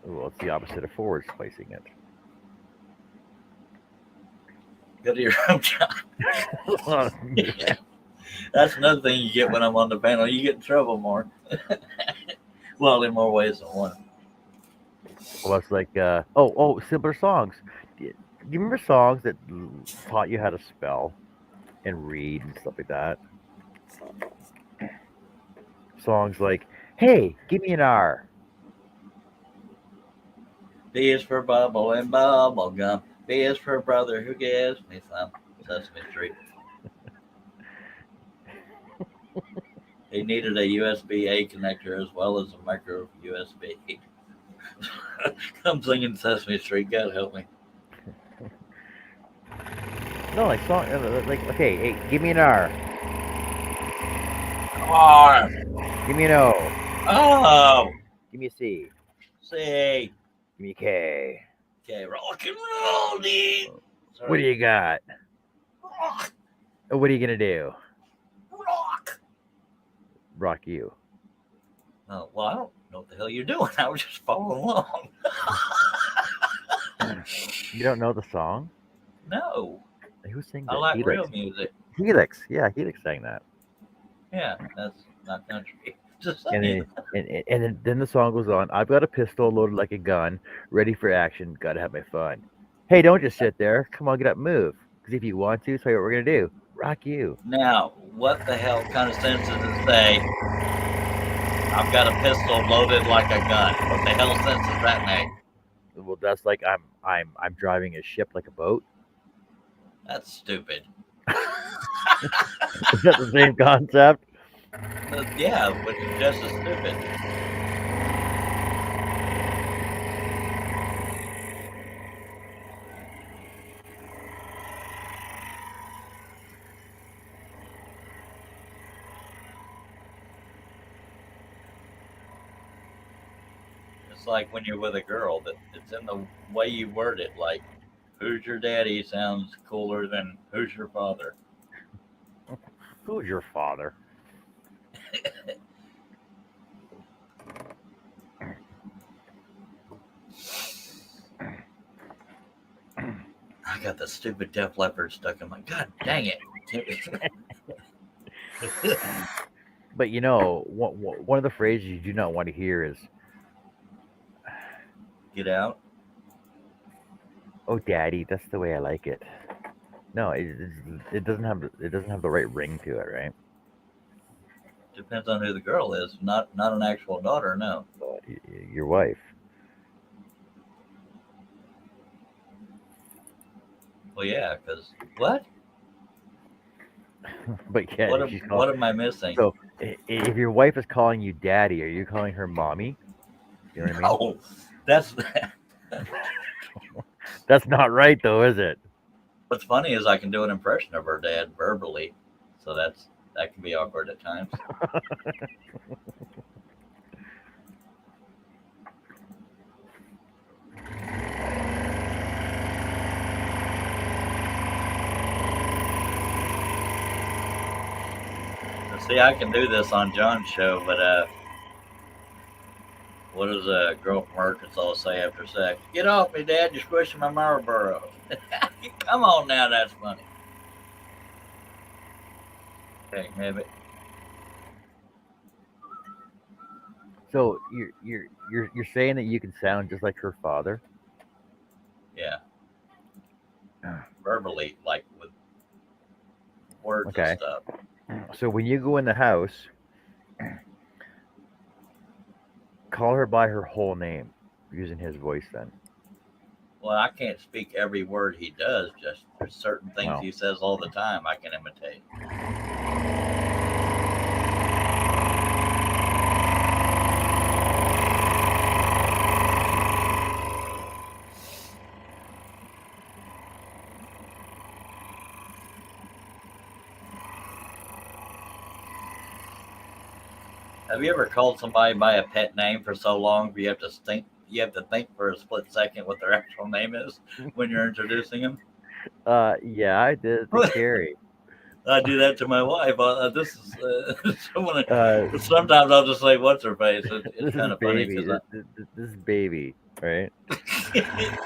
Well, it's the opposite of forward splicing it. Go to your own job. That's another thing you get when I'm on the panel. You get in trouble more. Well, in more ways than one. Well, it's like simpler songs. Do you remember songs that taught you how to spell and read and stuff like that? Songs like, "Hey, give me an R." B is for bubble and bubble gum. B is for brother who gives me some. Sesame Street. He needed a USB-A connector as well as a micro USB. I'm singing Sesame Street. God help me. No, like song, like okay, hey, give me an R. R. Give me an O. Oh. Give me a C. C. Give me a K. Okay, rock and roll, dude. What do you got? Rock. What are you gonna do? Rock. Rock you. Oh, well, I don't know what the hell you're doing. I was just following along. You don't know the song? No. Who sings I it? like Helix. real music. Helix. Yeah, Helix sang that. Yeah, that's not country. Just And saying. then the song goes on. I've got a pistol loaded like a gun, ready for action. Gotta have my fun. Hey, don't just sit there. Come on, get up, move. Because if you want to, tell you what we're gonna do. Rock you. Now, what the hell kind of sense does it say? I've got a pistol loaded like a gun. What the hell sense does that make? Well, that's like I'm driving a ship like a boat. That's stupid. Is that the same concept? Yeah, which is just as stupid. It's like when you're with a girl that it's in the way you word it. Like, "Who's your daddy?" sounds cooler than "Who's your father?" Who's your father? I got the stupid Def Leppard stuck in my. God dang it! But you know, one of the phrases you do not want to hear is Get out. "Oh, daddy, that's the way I like it." No, it doesn't have the right ring to it, right? Depends on who the girl is. Not an actual daughter. No. Your wife. Well, yeah. Because what? But yeah, if she's calling, What am I missing? so if your wife is calling you daddy, are you calling her mommy? You know what I mean? No, that's That's not right, though, is it? what's funny is I can do an impression of her dad verbally, so that can be awkward at times. See, I can do this on John's show, but what does a girl from Arkansas say after sex? Get off me, Dad! You're squishing my Marlboro. Come on now, that's funny. Okay, have it. So you're saying that you can sound just like her father? Yeah, verbally, like with words and Okay. stuff. So when you go in the house, call her by her whole name using his voice. Then. Well, I can't speak every word he does. Just there's certain things Well, he says all the time I can imitate. Have you ever called somebody by a pet name for so long you have to think? You have to think for a split second what their actual name is when you're introducing them. yeah, I did it to Carrie. I do that to my wife. This is someone. Uh, Sometimes I'll just say, "What's her face?" It's this is kind of funny baby. because This is baby, right? I.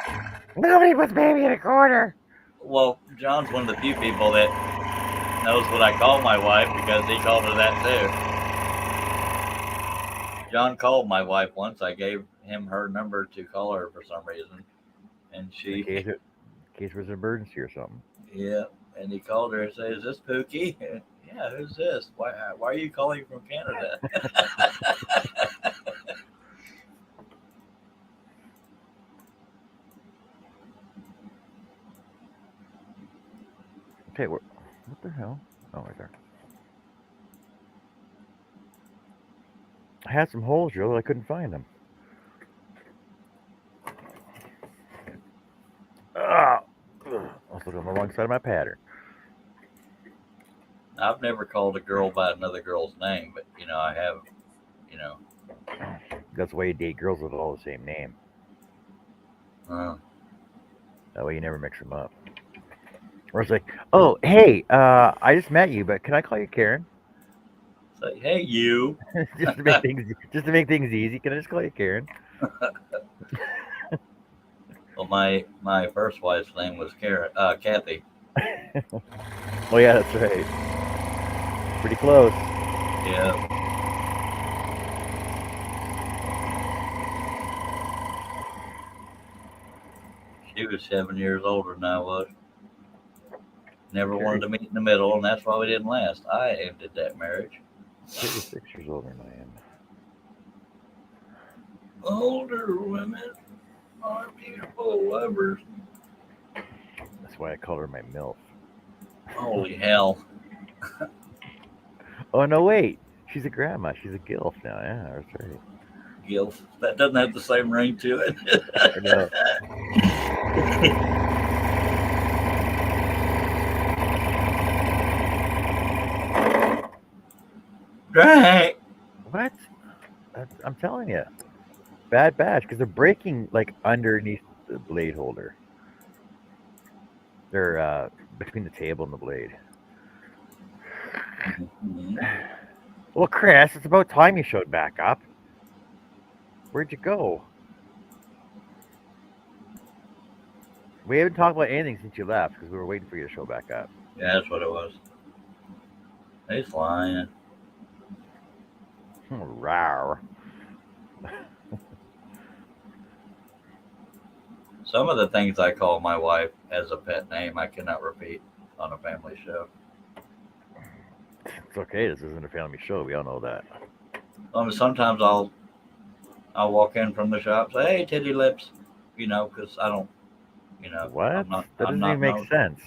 Nobody puts baby in a corner. Well, John's one of the few people that knows what I call my wife because he called her that too. John called my wife once. I gave him her number to call her for some reason, and In she, case there's an emergency or something. yeah, and he called her and said, "Is this Pookie?" Yeah, who's this? Why are you calling from Canada? Okay, what the hell? Oh, right there. I had some holes drilled. I couldn't find them. Ah, I was looking on the wrong side of my pattern. I've never called a girl by another girl's name, but I have. You know, That's why you date girls with all the same name. uh, That way you never mix them up. Or it's like, oh, hey, I just met you, but can I call you Karen? say, "Hey, you." Just to make things easy. Can I just call you Karen? Well, my first wife's name was Kathy. Oh yeah, that's right. Pretty close. Yeah, she was 7 years older than I was. Never wanted Carrie, to meet in the middle, and that's why we didn't last. I ended that marriage. Carrie's 6 years older than I am. Older women are beautiful lovers. That's why I call her my MILF. Holy hell. Oh no, wait. She's a grandma. She's a gilf now. Yeah, that's right. Gilf. That doesn't have the same ring to it. I know. Right. What? I'm telling you. Bad batch because they're breaking like underneath the blade holder. They're between the table and the blade. Mm-hmm. Well, Chris, it's about time you showed back up. Where'd you go? We haven't talked about anything since you left because we were waiting for you to show back up. Yeah, that's what it was. He's lying. Rawr. Some of the things I call my wife as a pet name, I cannot repeat on a family show. It's okay. This isn't a family show. We all know that. Sometimes I'll walk in from the shop, say, "Hey, titty lips," because I don't, What? That I'm doesn't even not make known, sense.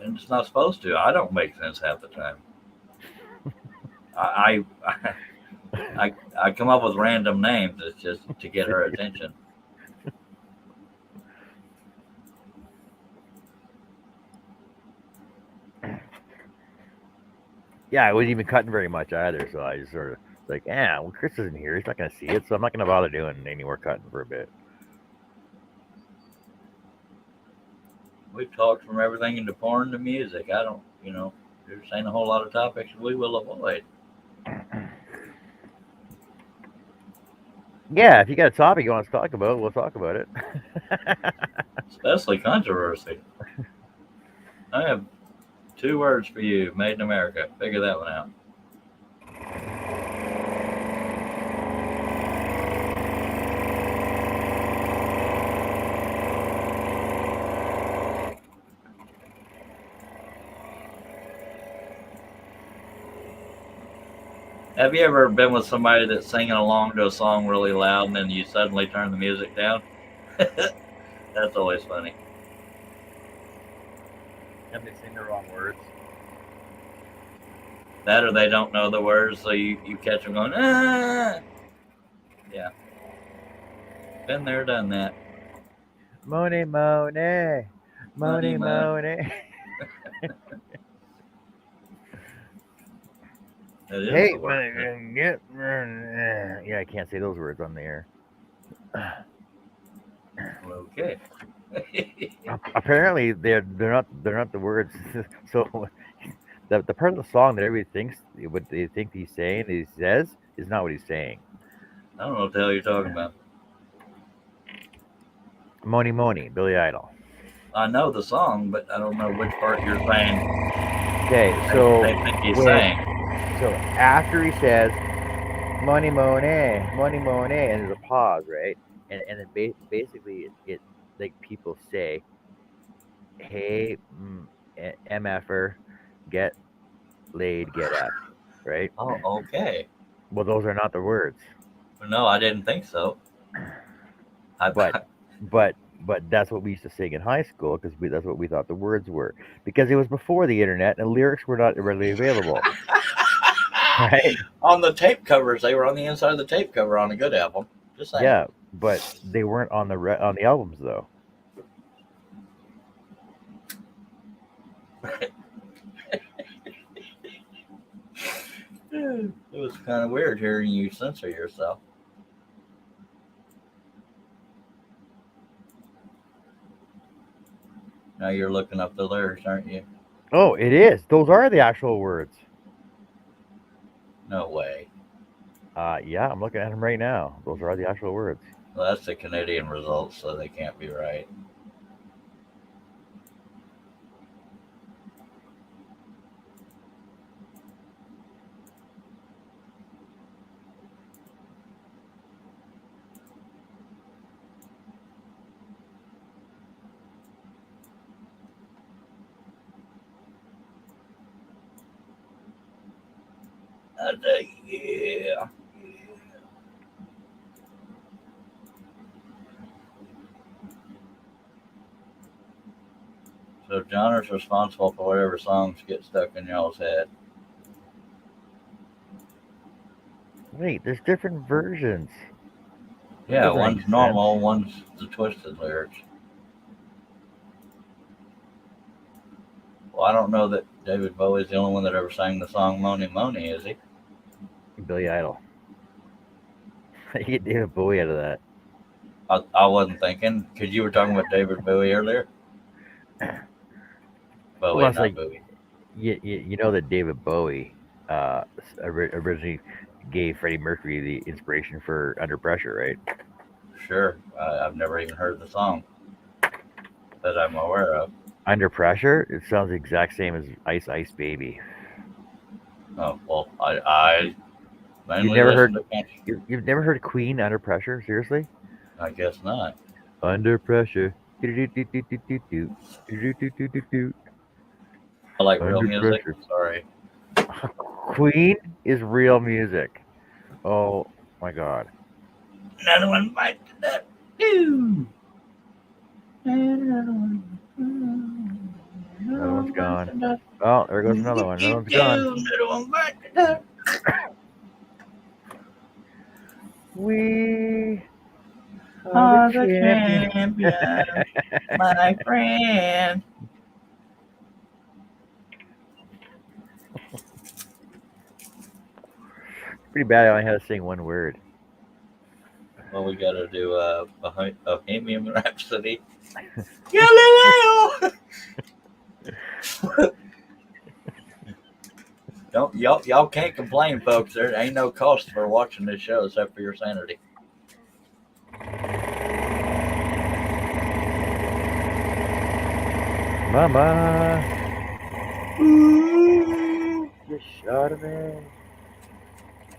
and it's not supposed to. I don't make sense half the time. I I come up with random names. It's just to get her attention. Yeah, I wasn't even cutting very much either, so I just sort of like, yeah, well, Chris isn't here. He's not going to see it, so I'm not going to bother doing any more cutting for a bit. We've talked from everything into porn to music. I don't, there's ain't a whole lot of topics we will avoid. Yeah, if you got a topic you want to talk about, we'll talk about it. Especially controversy. I have 2 words for you: made in America. Figure that one out. Have you ever been with somebody that's singing along to a song really loud and then you suddenly turn the music down? That's always funny. And they sing the wrong words. That or they don't know the words, so you catch them going, ah! Yeah. Been there, done that. Money, money, Money, money, money. money. That is Hey, the word. money, get, yeah, I can't say those words on the air. Okay. Apparently, they're not the words. So the part of the song that everybody thinks what they think he's saying, he says, is not what he's saying. I don't know what the hell you're talking about. Money, money, Billy Idol. I know the song, but I don't know which part you're saying Okay, so they think he's when saying. so after he says money, money, money, money, and there's a pause, right? And then basically it like people say, hey, mf'er, get laid, get f, right? Oh, okay. Well, those are not the words, No, I didn't think so. I, but but that's what we used to sing in high school because that's what we thought the words were because it was before the internet and lyrics were not readily available, right? on the tape covers, they were on the inside of the tape cover on a good album. Just saying. Yeah, but they weren't on on the albums though. It was kind of weird hearing you censor yourself. Now you're looking up the lyrics, aren't you? Oh, it is. Those are the actual words. No way. Yeah, I'm looking at them right now. Those are the actual words. Well, that's the Canadian results, so they can't be right. Yeah. So John is responsible for whatever songs get stuck in y'all's head. Wait, there's different versions. That Yeah, doesn't make one's sense. normal, one's the twisted lyrics. Well, I don't know that David Bowie's the only one that ever sang the song Money Money, is he? Billy Idol. You get David Bowie out of that. I wasn't thinking because you were talking about David Bowie earlier. Well, Bowie, it's not like Bowie. you know that David Bowie originally gave Freddie Mercury the inspiration for Under Pressure, right? Sure, I've never even heard the song that I'm aware of. Under Pressure, it sounds the exact same as Ice Ice Baby. Oh well, I You've mainly never listen heard to country. you've never heard Queen Under Pressure? Seriously? I guess not. Under Pressure. Do-do-do-do-do-do-do. Do-do-do-do-do-do. I like real Under music. Pressure. Sorry. Queen is real music. Oh my god. Another one bites the dust. Ooh. Another one. Another Another one's one bites gone. the dust. Oh, there goes another one. Another one's gone. Another one bites the dust. We are Are the the champions. champion, my friend. Pretty bad. I only had to sing one word. Well, we got to do a Bohemian Rhapsody. Galileo! Don't y'all can't complain, folks. There ain't no cost for watching this show except for your sanity. Mama, Ooh, you shot of me.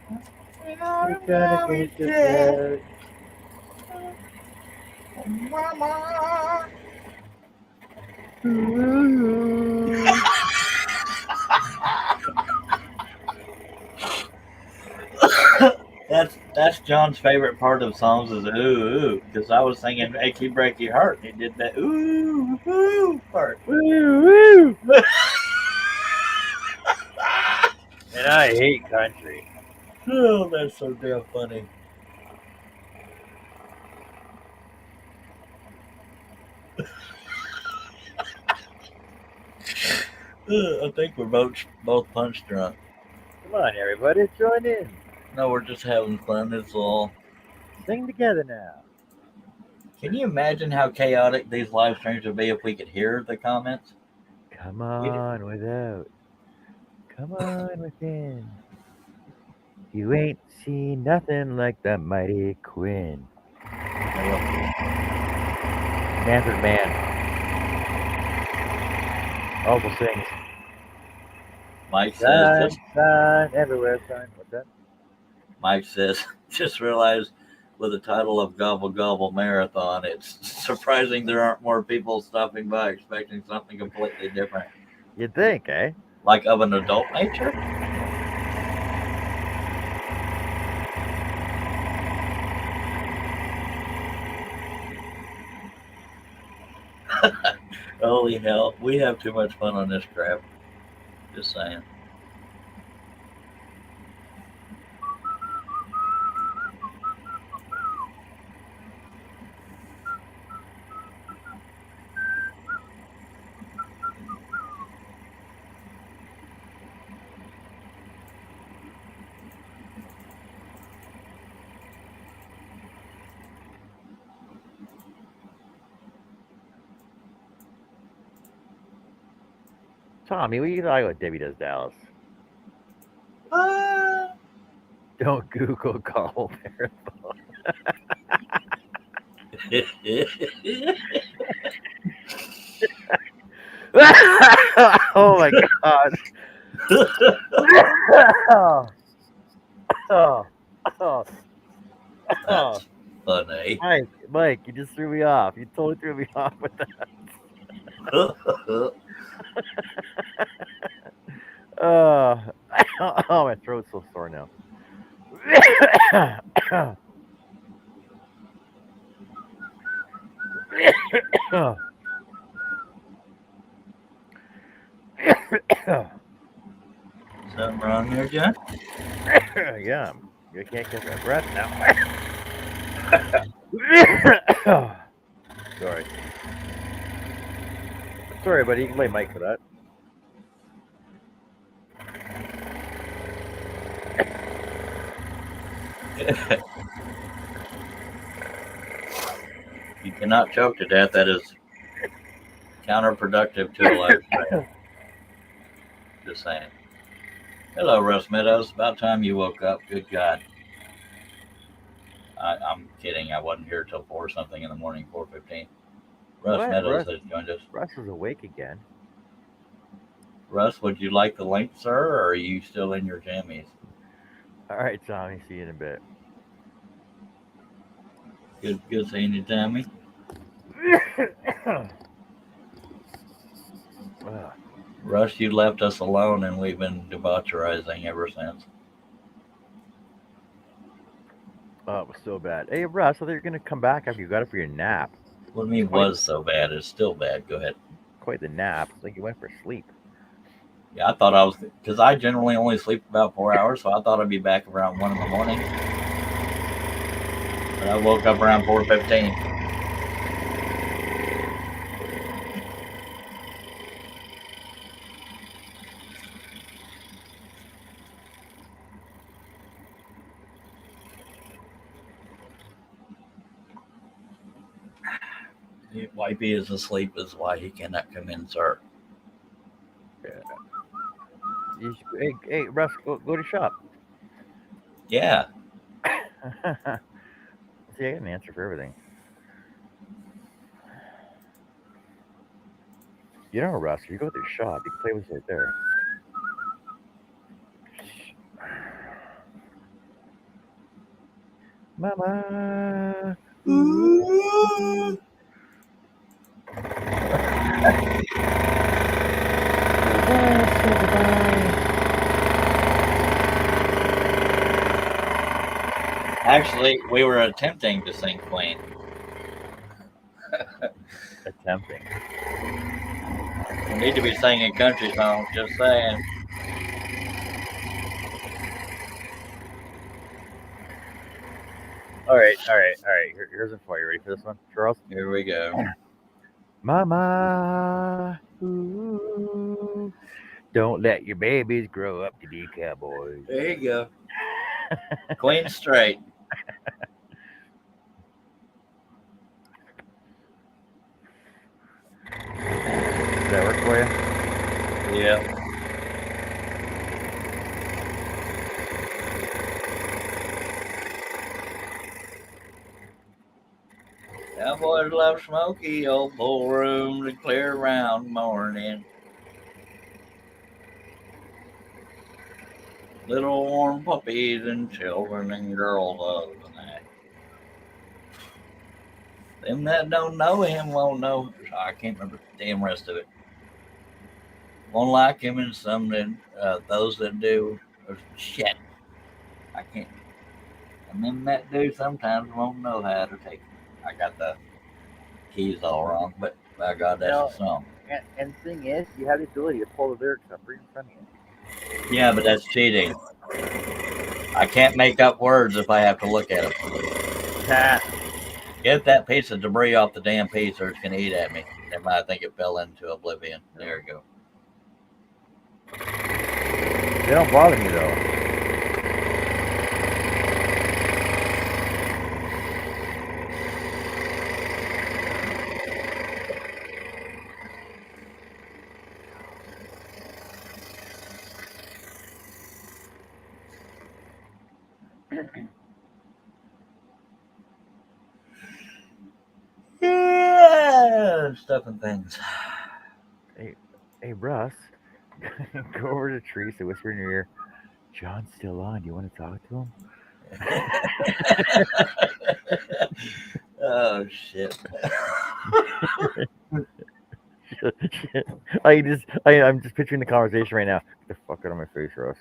you You're gonna get your bed. Mama. Ooh. That's John's favorite part of songs is ooh ooh because I was singing "Achy Breaky Heart" and he did that ooh ooh part. Woo, woo. And I hate country. Oh, that's so damn funny. I think we're both punch drunk. Come on, everybody, join in. No, we're just having fun. It's all. Sing together now. Can you imagine how chaotic these live streams would be if we could hear the comments? Come We'd, on without. Come on within. You ain't seen nothing like the mighty Quinn. Manfred Mann also sings Mike says Sign, just. sign, everywhere sign. What's that? Mike says just realized with the title of Gobble Gobble Marathon, it's surprising there aren't more people stopping by expecting something completely different, You'd think, eh? like of an adult nature. Holy hell, we have too much fun on this crap. Just saying. Tommy, what do you like what Debbie Does Dallas? Don't Google Gobble Marathon. Oh my god. Oh, oh, oh, oh. That's funny. Mike, you just threw me off. You totally threw me off with that. Oh, oh, my throat's so sore now. Something wrong there, John? Yeah, I can't catch my breath now. Sorry. Sorry, buddy. You can blame Mike for that. You cannot choke to death. That is counterproductive to a lifespan. Just saying. Hello, Russ Meadows. About time you woke up. Good God. I'm kidding. I wasn't here till 4 something in the morning, 4:15. Russ What? Meadows has joined us. Russ is awake again. Russ, would you like the link, sir, or are you still in your jammies? All right, Tommy. See you in a bit. Good seeing you, Tommy. Ugh. Russ, you left us alone, and we've been debaucherizing ever since. Oh, it was so bad. Hey, Russ, I thought you were gonna come back after you got up for your nap. What do you mean was so bad? It's still bad. Go ahead. Quite the nap. It's like you went for sleep. Yeah, I thought I was, because I generally only sleep about 4 hours, so I thought I'd be back around 1 in the morning. But I woke up around 4:15. Wifey is asleep, is why he cannot come in, sir. Hey, Russ, go to shop. Yeah, See, I got an answer for everything. You know, Russ, if you go to the shop, you can play with it right there. Mama. Ooh. actually, we were attempting to sing Queen. Attempting. We need to be singing country songs, just saying. All right. Here's one for you. Ready for this one, Charles? Here we go. Mama, ooh, don't let your babies grow up to be cowboys. There you go. Queen straight. Does that work for you? Yeah. Cowboys love smoky old ballrooms and clear round morning. Little warm puppies and children and girls of the night. Them that don't know him won't know. I can't remember the damn rest of it. Won't like him, and some that those that do. Shit, I can't. And them that do sometimes won't know how to take it. I got the keys all wrong, but by God, that's the song. And the thing is, you have the ability to pull the lyrics up right in front of you. Yeah, but that's cheating. I can't make up words if I have to look at them. Get that piece of debris off the damn piece, or it's gonna eat at me. Never mind, I think it fell into oblivion. There we go. They don't bother me though. Yeah, stuff and things. Hey, Russ, go over to Teresa, whisper in your ear. John's still on. Do you want to talk to him? Oh shit. I'm just picturing the conversation right now. Get the fuck out of my face, Russ.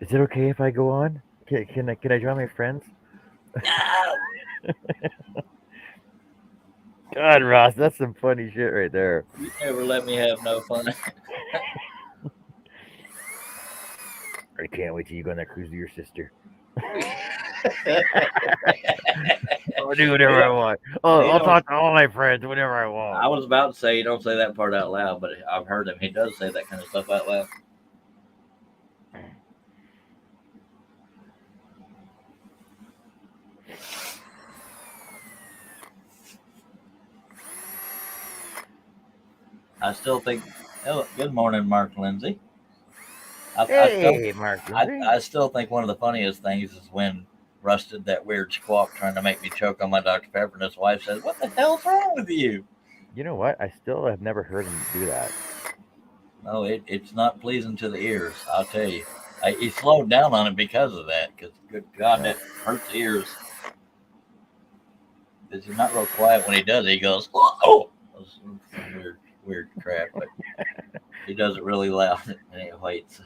Is it okay if I go on? Can I join my friends? God, Ross, that's some funny shit right there. You never let me have no fun. I can't wait till you go on that cruise with your sister. I'll do whatever I want. I'll talk to all my friends whenever I want. I was about to say you don't say that part out loud, but I've heard him. He does say that kind of stuff out loud. I still think. Oh, good morning, Mark Lindsay. I still, Hey, Mark Lindsay. I still think one of the funniest things is when Russ did that weird squawk trying to make me choke on my Dr Pepper, and his wife says, "What the hell's wrong with you?" You know what? I still have never heard him do that. No, it's not pleasing to the ears. I'll tell you. He slowed down on it because of that. Because good God, Yeah. that hurts the ears. He's not real quiet when he does it. He goes, "Oh!" That's some weird crap, but he does it really loud and he waits.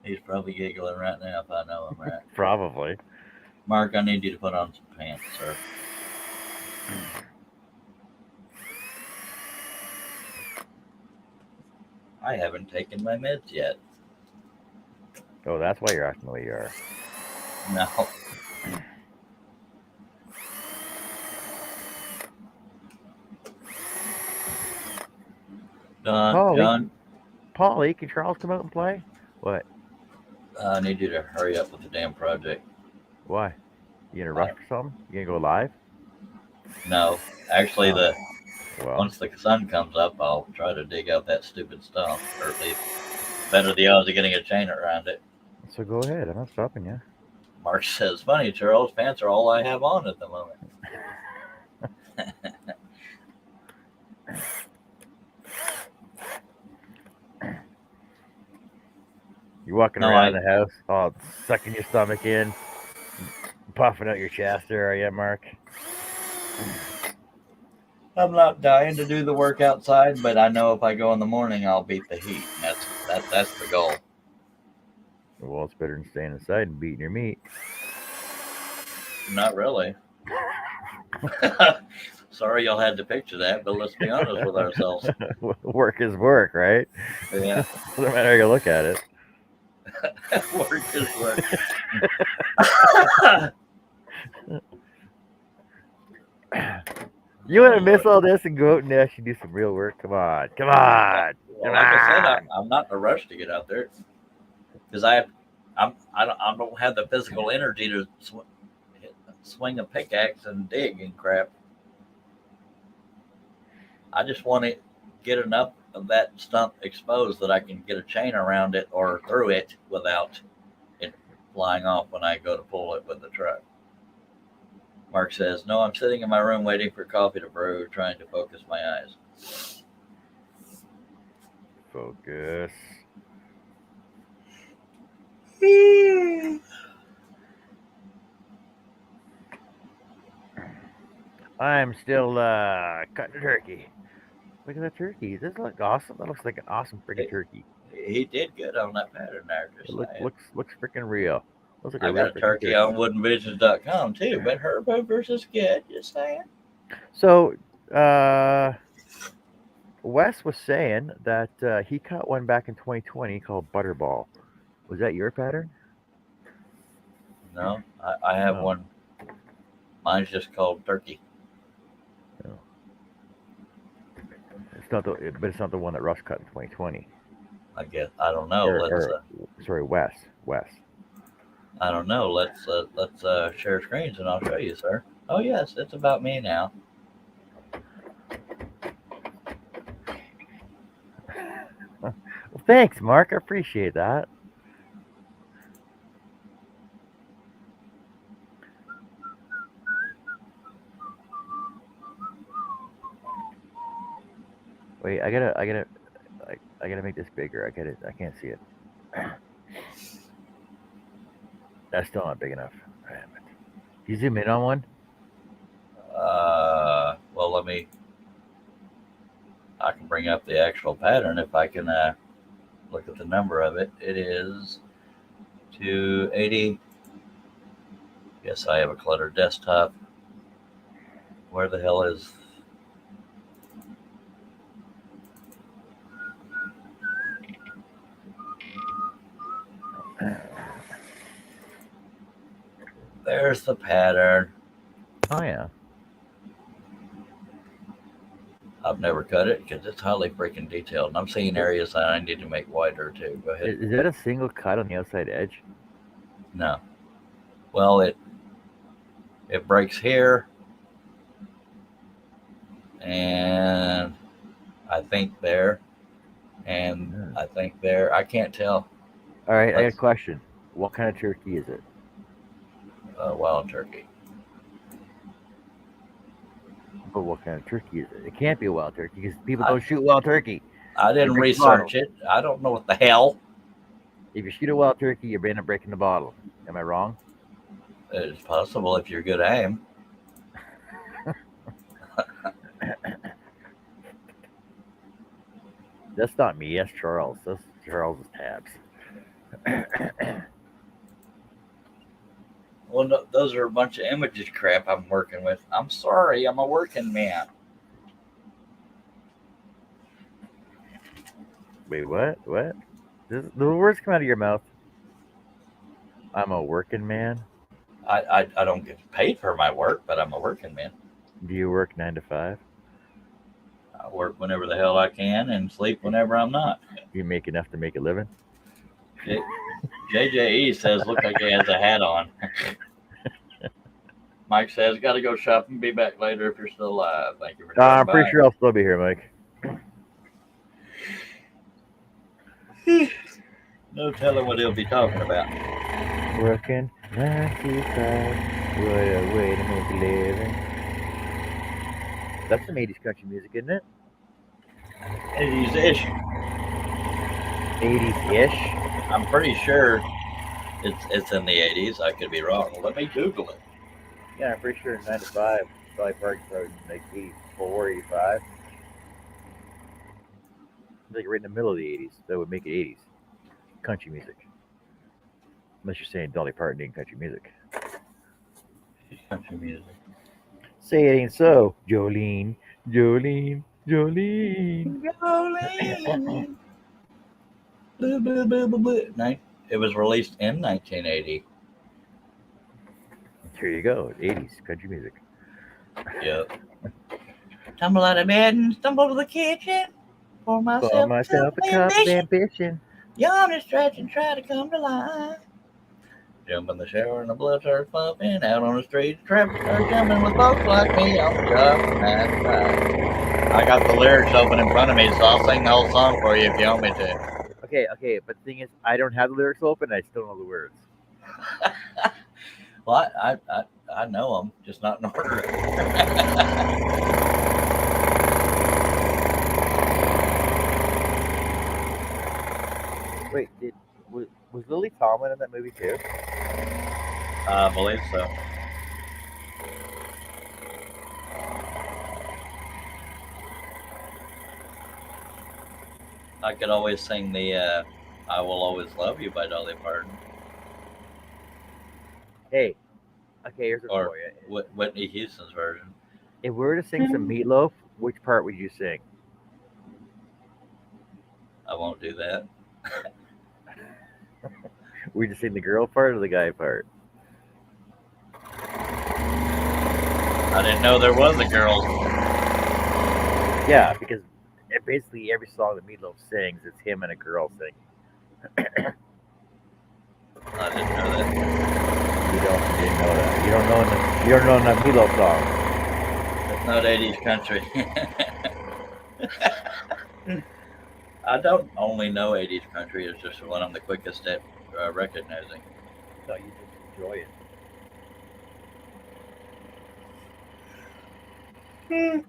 He's probably giggling right now if I know him right. Probably. Mark, I need you to put on some pants, sir. I haven't taken my meds yet. Oh, that's why you're acting the way you are. No. Done, Polly, done. Polly, can Charles come out and play? What? I need you to hurry up with the damn project. Why? You in a rush Uh, for something? You gonna go live? no, actually, Oh, the well. once the sun comes up, I'll try to dig out that stupid stump, or at least better the odds of getting a chain around it. So go ahead. I'm not stopping you. Mark says, "Funny, Charles, pants are all I have on at the moment." You're walking No, around the house, all sucking your stomach in, puffing out your chest there, are you, Mark? I'm not dying to do the work outside, but I know if I go in the morning, I'll beat the heat. And that's the goal. Well, it's better than staying inside and beating your meat. Not really. Sorry y'all had to picture that, but let's be honest with ourselves. Work is work, right? Yeah, Doesn't matter how you look at it. work is work. You want Oh to miss Lord. all this and go out and actually do some real work? Come on, come on, Well, come like I said, on. I'm not in a rush to get out there because I don't have the physical energy to swing a pickaxe and dig and crap. I just want to get enough of that stump exposed that I can get a chain around it or through it without it flying off when I go to pull it with the truck. Mark says, "No, I'm sitting in my room waiting for coffee to brew, trying to focus my eyes." Focus. I'm still cutting a turkey. Look at that turkey. Does it look awesome? That looks like an awesome freaking He, turkey. he did good on that pattern there, It just saying. looks freaking real. Looks like a I real got a freaking turkey on turkey. woodenvisions.com too, but her burgers is good, just saying. So, uh, Wes was saying that he caught one back in 2020 called Butterball. Was that your pattern? No, I have Oh, one. Mine's just called turkey. no. It's not but it's not the one that Russ cut in 2020. I guess I don't know. Or sorry, Wes. Wes. I don't know. Let's share screens and I'll show you, sir. Oh yes, it's about me now. Well, thanks, Mark. I appreciate that. Wait, I gotta make this bigger. I can't see it. That's still not big enough. Damn it. You zoom in on one? Well, let me. I can bring up the actual pattern if I can look at the number of it. It is 280. Yes, I have a cluttered desktop. Where the hell is? There's the pattern. Oh yeah. I've never cut it because it's highly freaking detailed, and I'm seeing areas that I need to make wider too. Go ahead. Is that a single cut on the outside edge? No. Well, it breaks here, and I think there, and Hmm. I think there. I can't tell. All right, I got a Let's question. What kind of turkey is it? wild turkey. But what kind of turkey is it? It can't be a wild turkey because people I don't shoot wild turkey. I They didn't break the bottle. research it. I don't know what the hell. If you shoot a wild turkey, you're end up breaking the bottle. Am I wrong? It's possible if you're good aim. That's not me. That's Charles. That's Charles's tabs. Well, no, those are a bunch of images crap I'm working with. I'm sorry, I'm a working man. Wait, what? What? The words come out of your mouth. I'm a working man. I don't get paid for my work, but I'm a working man. Do you work 9 to 5? I work whenever the hell I can and sleep whenever I'm not. Do you make enough to make a living? J- JJE says, look like he has a hat on. Mike says, got to go shopping. Be back later if you're still alive. Thank you for dropping I'm pretty by. sure I'll still be here, Mike. No telling what he'll be talking about. Working 9 to 5. What a way to make a living. That's some 80s country music, isn't it? 80s ish. 80s ish. I'm pretty sure it's in the 80s. I could be wrong. Let me Google it. Yeah, I'm pretty sure 9 to 5. Probably Park started in like 84, 85. Like right in the middle of the 80s. That would make it 80s. Country music. Unless you're saying Dolly Parton ain't country music. Country music. Say it ain't so. Jolene, Jolene, Jolene. Jolene. Blah, blah, blah, blah, blah. It was released in 1980. Here you go. 80s country music. Yep. Tumble out of bed and stumble to the kitchen. Pour myself, For myself a cup of ambition. Yawn and stretch and try to come to life. Jump in the shower and the blood starts pumping. Out on the street, traffic starts jumping with folks like me on the job. I got the lyrics open in front of me, so I'll sing the whole song for you if you want me to. Okay, but the thing is, I don't have the lyrics open. I still know the words. Well, I know them, just not in order. Wait, was Lily Tomlin in that movie too? I believe so. I could always sing the I Will Always Love You by Dolly Parton. Hey, okay, here's a Or for you. Whitney Houston's version. If we were to sing some Meatloaf, which part would you sing? I won't do that. Would you sing the girl part or the guy part? I didn't know there was a girl. Yeah, because basically every song that Meatloaf sings, it's him and a girl singing. I didn't know that. You didn't know that. You don't know enough Meatloaf songs. It's not 80s country. I don't only know 80s country. It's just what I'm the quickest at recognizing. No, you just enjoy it.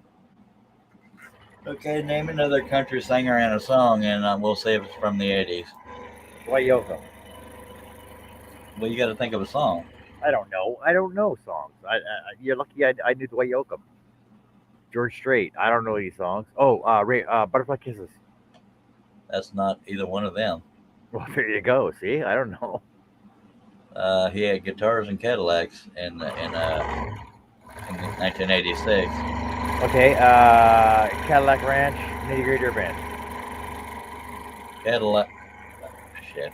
Okay, name another country singer and a song, and we'll see if it's from the 80s. Dwight Yoakam. Well, you got to think of a song. I don't know. I don't know songs. You're lucky I knew Dwight Yoakam. George Strait. I don't know any songs. Oh, Butterfly Kisses. That's not either one of them. Well, there you go. See, I don't know. He had Guitars and Cadillacs in 1986. Okay, Cadillac Ranch, Nitty Gritty Dirt Band. Cadillac. Shit.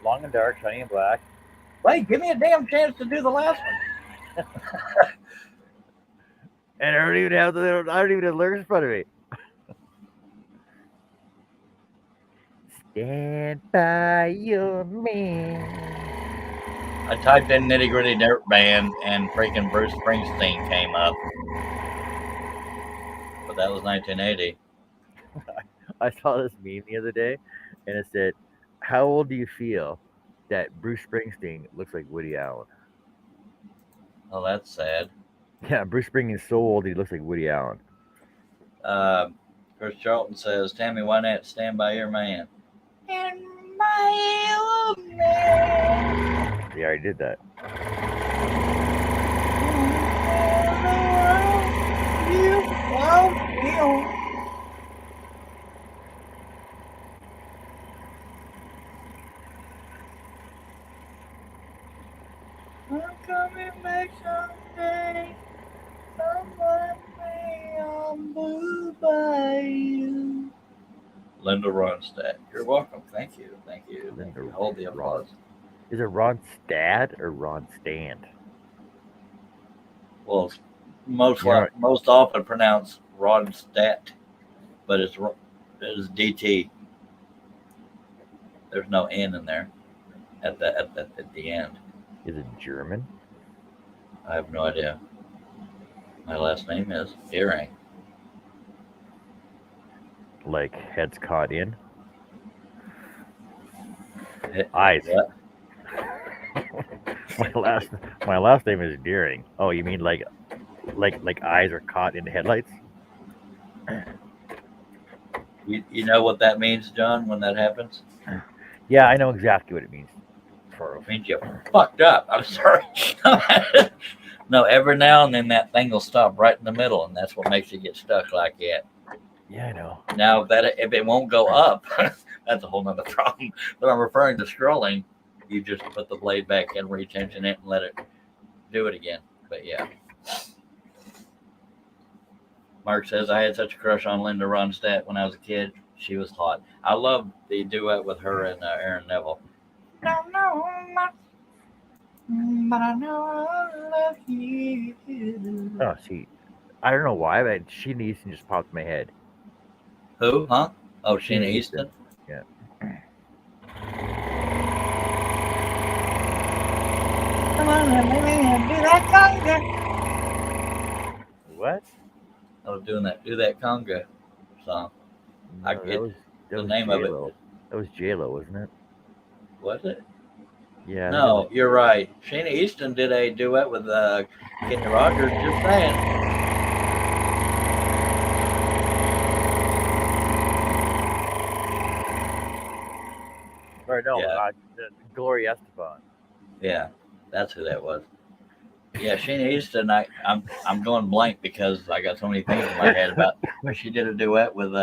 Long and Dark, Shiny and Black. Wait, give me a damn chance to do the last one. And I don't even have the lyrics in front of me. Stand by your man. I typed in Nitty Gritty Dirt Band and freaking Bruce Springsteen came up. But but that was 1980. I saw this meme the other day, and it said, "How old do you feel that Bruce Springsteen looks like Woody Allen?" Oh, that's sad. Yeah, Bruce Springsteen's so old he looks like Woody Allen. Chris Charlton says, Tammy Wynette, stand by your man. And my old man. He already did that. I'm coming back someday. Someone may I'm moved by you. Linda Ronstadt. You're welcome. Thank you. Thank you. Thank you. Hold the applause. Is it Ron Stad or Ron Stand? Well, it's most often pronounced Ronstadt, but it's DT. There's no N in there at the end. Is it German? I have no idea. My last name is Earring. Like heads caught in? Eyes. Yeah. my last name is Deering. Oh, you mean like eyes are caught in the headlights? You know what that means, John, when that happens? Yeah, I know exactly what it means. It means you fucked up. I'm sorry. No, every now and then that thing will stop right in the middle, and that's what makes you get stuck like that. Yeah, I know. Now, if it won't go up, that's a whole nother problem. But I'm referring to scrolling. You just put the blade back in, retension it, and let it do it again. But yeah. Mark says, I had such a crush on Linda Ronstadt when I was a kid. She was hot. I loved the duet with her and Aaron Neville. Don't know much, but I know I love you. Oh, see, I don't know why, but Sheena Easton just popped in my head. Who? Huh? Oh, Sheena Easton? Yeah. Come on, let me do that conga. What? I was doing that. Do that conga song. No, that was the name J-Lo. Of it. That was J-Lo, wasn't it? Was it? Yeah. No, you're right. Sheena Easton did a duet with Kenny Rogers. Just saying. Or no, yeah. Gloria Estefan. Yeah, that's who that was. Yeah, Sheena Easton. I'm going blank because I got so many things in my head about. But she did a duet with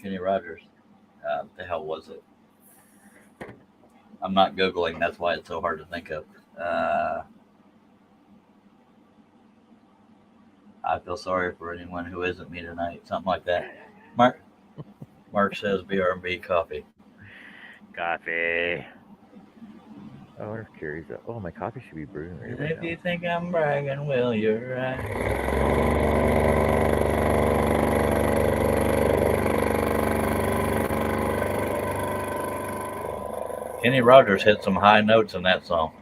Kenny Rogers. The hell was it? I'm not Googling. That's why it's so hard to think of. I feel sorry for anyone who isn't me tonight. Something like that. Mark says B&B coffee. Coffee. I wonder if Carrie's up. Oh, my coffee should be brewing right now. If you think I'm bragging, well, you're right. Kenny Rogers hit some high notes in that song.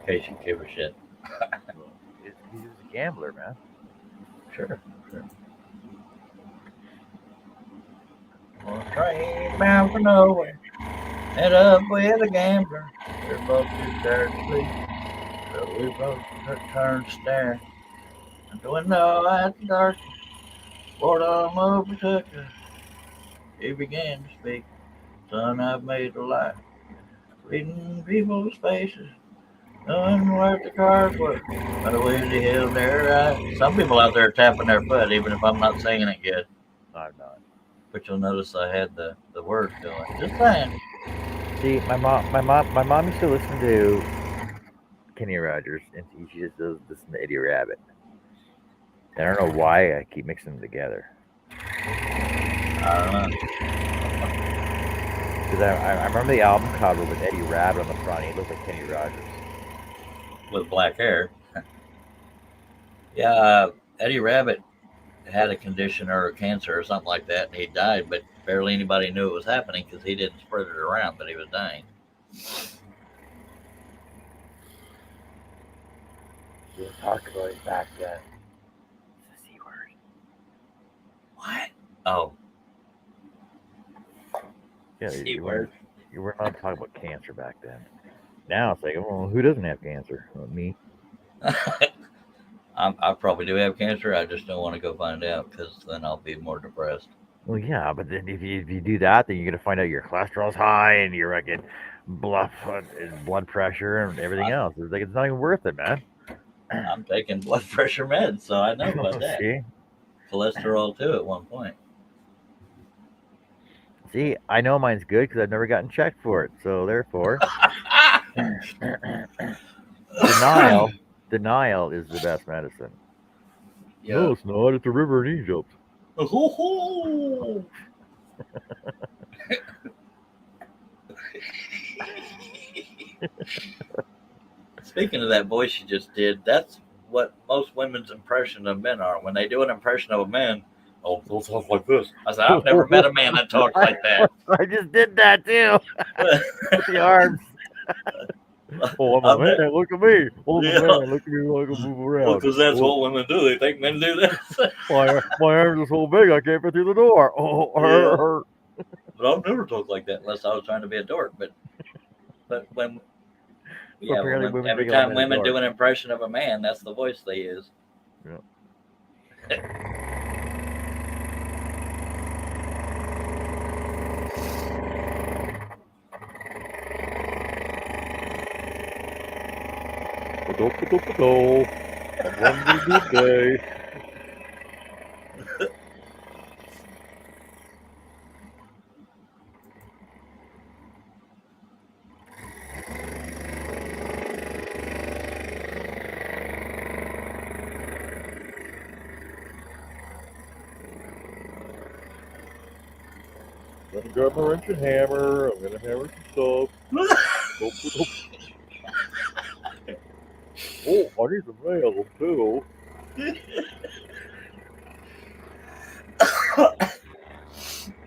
In case you give a shit. He was a gambler, man. Sure. On a train bound for nowhere, head up with a gambler. They're both too tired to sleep, so we both turned to stare. Out the window at the dark, boredom overtook us. He began to speak. Son, I've made a life, reading people's faces, knowing what the cards were. But we held their right. Some people out there are tapping their foot, even if I'm not singing it good. I'm not. But you'll notice I had the words going. Just saying. See, my mom used to listen to Kenny Rogers, and she just does listen to Eddie Rabbit. I don't know why I keep mixing them together. I don't know. Because I remember the album cover with Eddie Rabbit on the front. He looked like Kenny Rogers. With black hair. Yeah, Eddie Rabbit had a condition or a cancer or something like that, and he died, but barely anybody knew it was happening because he didn't spread it around that he was dying. We didn't talk about it back then. It's a C word. What? Oh, Yeah, C you word. were not talking about cancer back then. Now it's like, well, who doesn't have cancer? Well, me. I probably do have cancer. I just don't want to go find out because then I'll be more depressed. Well, yeah, but then if you do that, then you're gonna find out your cholesterol's high and your fucking blood pressure and everything else. It's like it's not even worth it, man. I'm taking blood pressure meds, so I know about that. See, Cholesterol too at one point. see, I know mine's good because I've never gotten checked for it. So therefore, denial, denial is the best medicine. Yeah. No, it's not. It's a river in Egypt. Speaking of that voice you just did, that's what most women's impression of men are. When they do an impression of a man, oh, they'll talk like this. I said, I've never met a man that talks like that. I just did that too with the arms. Oh, I'm a I've man. ne- Look at me. Oh, I'm a yeah, man. Look at me. I can move well, around. because that's Oh, what women do. They think men do this. my arms are so big I can't fit through the door. Oh, Yeah, hurt. but I've never talked like that unless I was trying to be a dork. But when But yeah, apparently, women every think of a time man as women do dark. an impression of a man, that's the voice they use. Yeah. Ba-do. I'm having a good day. I'm gonna grab my wrench and hammer. I'm gonna hammer some stuff. Ba-do. Oh, I need some nails too.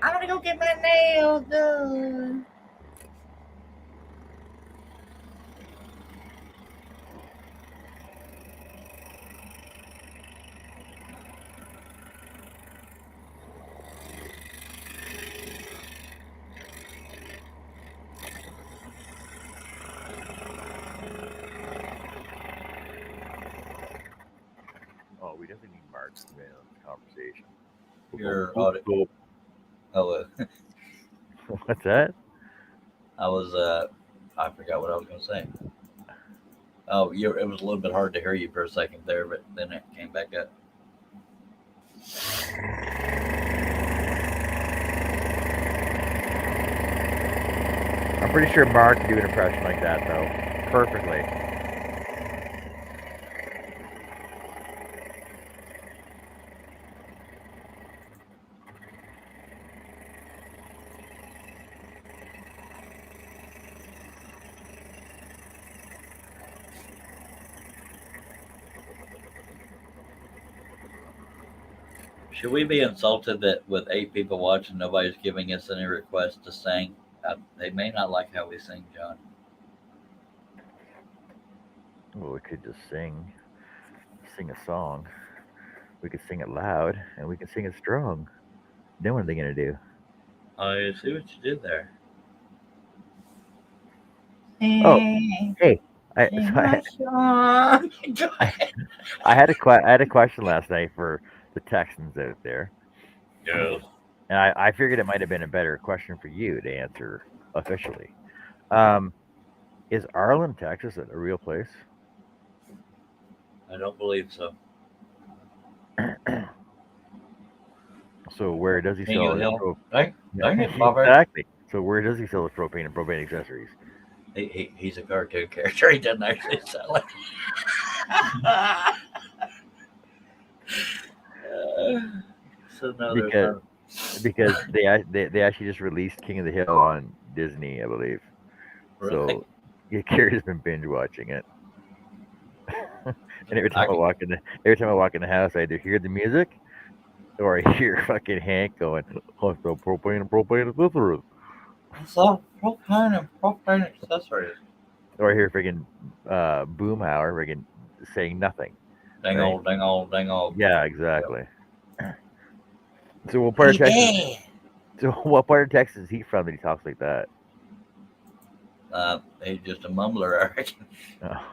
I'm gonna go get my nails done. Oh, we definitely need Mark to come in on this conversation. Your audit. Oh, What's that? I was I forgot what I was gonna say. Oh, it was a little bit hard to hear you for a second there, but then it came back up. I'm pretty sure Mark can do an impression like that though, perfectly. Should we be insulted that with 8 people watching, nobody's giving us any requests to sing? They may not like how we sing, John. Well, we could just sing a song. We could sing it loud, and we can sing it strong. Then what are they gonna do? I see what you did there. Oh, hey, I so Sing my song. Go I, ahead. I had a question last night for the Texans out there, Yes. and I figured it might have been a better question for you to answer officially. Um, is Arlen, Texas, a real place? I don't believe so. So where does he King of sell the his Hill. pro? Yeah, Dang it, Bobber. exactly. So where does he sell his propane and propane accessories? He's a cartoon character. He doesn't actually sell it. So no, there's Because not. they actually just released King of the Hill on Disney, I believe. Really? So yeah, Carrie's been binge watching it, and I can. every time I walk in the house, I either hear the music or I hear fucking Hank going, "Oh, so propane and propane accessories," It's all propane and propane accessories. or I hear freaking Boomhauer freaking saying nothing. Dang Right? old, dang old, dang old. Yeah, Yep. exactly. So what part Hey, of Texas? Dad. So what part of Texas is he from that he talks like that? He's just a mumbler, I reckon. Oh,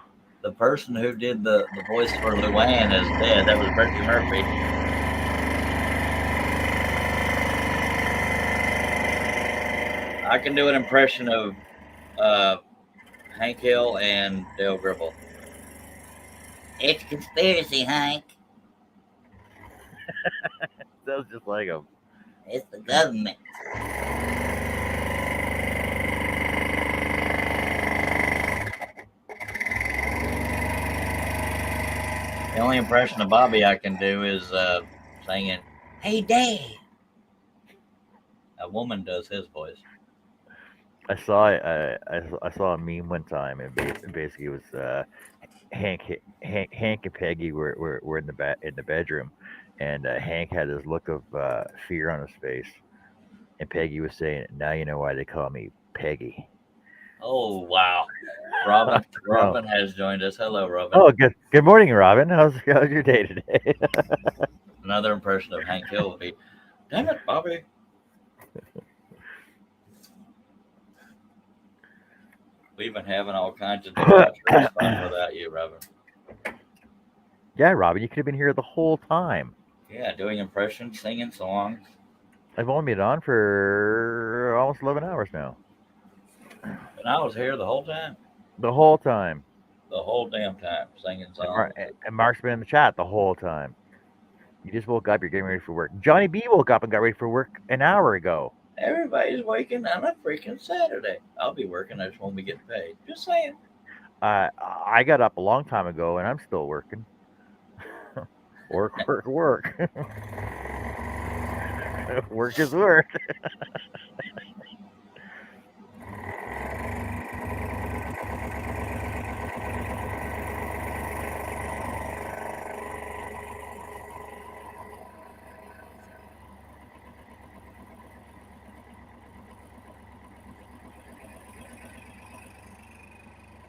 The person who did the voice for Luann is dead. That was Brittany Murphy. I can do an impression of uh, Hank Hill and Dale Gribble. It's a conspiracy, Hank. that was just like him. It's the government. The only impression of Bobby I can do is singing, "Hey, Dad." A woman does his voice. I saw a meme one time, and basically it was Hank and Peggy were in in the bedroom, and Hank had this look of fear on his face, and Peggy was saying, "Now you know why they call me Peggy." Oh wow. I Robin don't know. Robin has joined us. Hello, Robin. Oh, good morning, Robin. How's your day today? Another impression of Hank Hill would be, "Damn it, Bobby." We've been having all kinds of debaucherous fun without you, Robin. Yeah, Robin, you could have been here the whole time. Yeah, doing impressions, singing songs. I've only been on for almost 11 hours now. And I was here the whole time. The whole time. The whole damn time, singing songs. And Mark's been in the chat the whole time. You just woke up, you're getting ready for work. Johnny B woke up and got ready for work an hour ago. Everybody's waking on a freaking Saturday. I'll be working. I just won't be getting paid. Just saying. I got up a long time ago and I'm still working. Work. Work is work.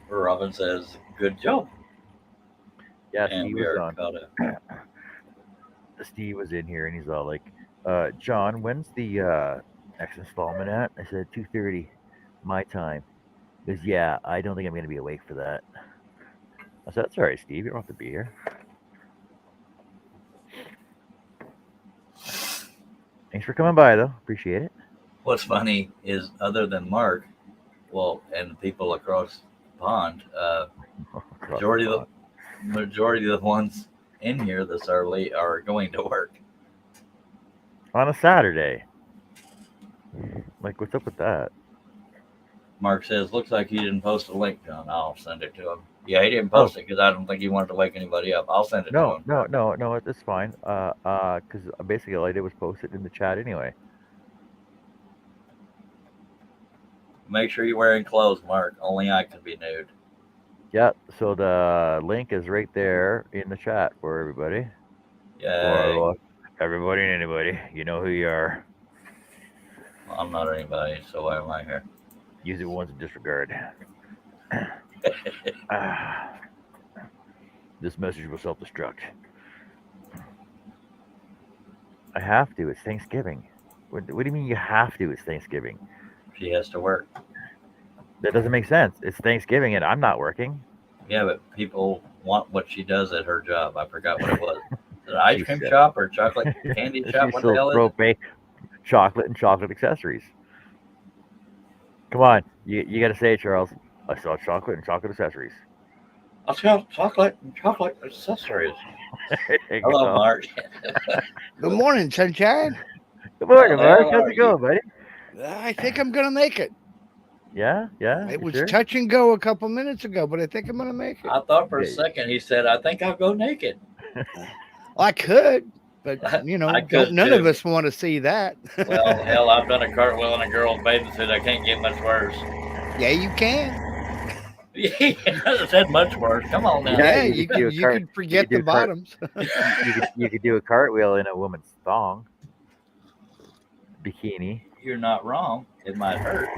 Robin says, "Good job." Yeah, And Steve we was are on. caught up. Steve was in here and he's all like, John, when's the next installment at? I said 2:30 my time. He goes, yeah, I don't think I'm gonna be awake for that. I said, that's all right, Steve. You don't have to be here. Thanks for coming by, though. Appreciate it. What's funny is, other than Mark, well, and the people across the pond, Across the majority of pond. the ones in here this early are going to work. On a Saturday. Like, what's up with that? Mark says, "Looks like he didn't post a link, John. I'll send it to him." Yeah, he didn't Oh, post it because I don't think he wanted to wake anybody up. I'll send it to no, him. no, no, no, it's fine. Because basically all I did was post it in the chat anyway. Make sure you're wearing clothes, Mark. Only I can be nude. Yeah, so the link is right there in the chat for everybody. Yay. Or everybody and anybody. You know who you are. Well, I'm not anybody, so why am I here? Use it once and disregard. This message will self-destruct. I have to. It's Thanksgiving. What do you mean you have to? It's Thanksgiving. She has to work. That doesn't make sense. It's Thanksgiving and I'm not working. Yeah, but people want what she does at her job. I forgot what it was. Is it an ice She cream said shop or chocolate candy shop? she What the sells hell is it? propane, chocolate, and chocolate accessories. Come on, you got to say it, Charles. I sell chocolate and chocolate accessories. I sell chocolate and chocolate accessories. There you Hello, go. Mark. Good morning, sunshine. Good morning, How the Mark. hell How's are it going, buddy? I think I'm gonna make it. Yeah. It You was sure? touch and go a couple minutes ago, but I think I'm gonna make it. I thought for a Yeah. second he said, "I think I'll go naked." I could, but you know, I could none of too. us want to see that. Well, hell, I've done a cartwheel in a girl's bathing suit. I can't get much worse. Yeah, you can. Yeah, I said much worse. Come on now. Yeah, Yeah, you could do a could. You could forget do the a cart- bottoms. you could do a cartwheel in a woman's thong, bikini. You're not wrong. It might hurt.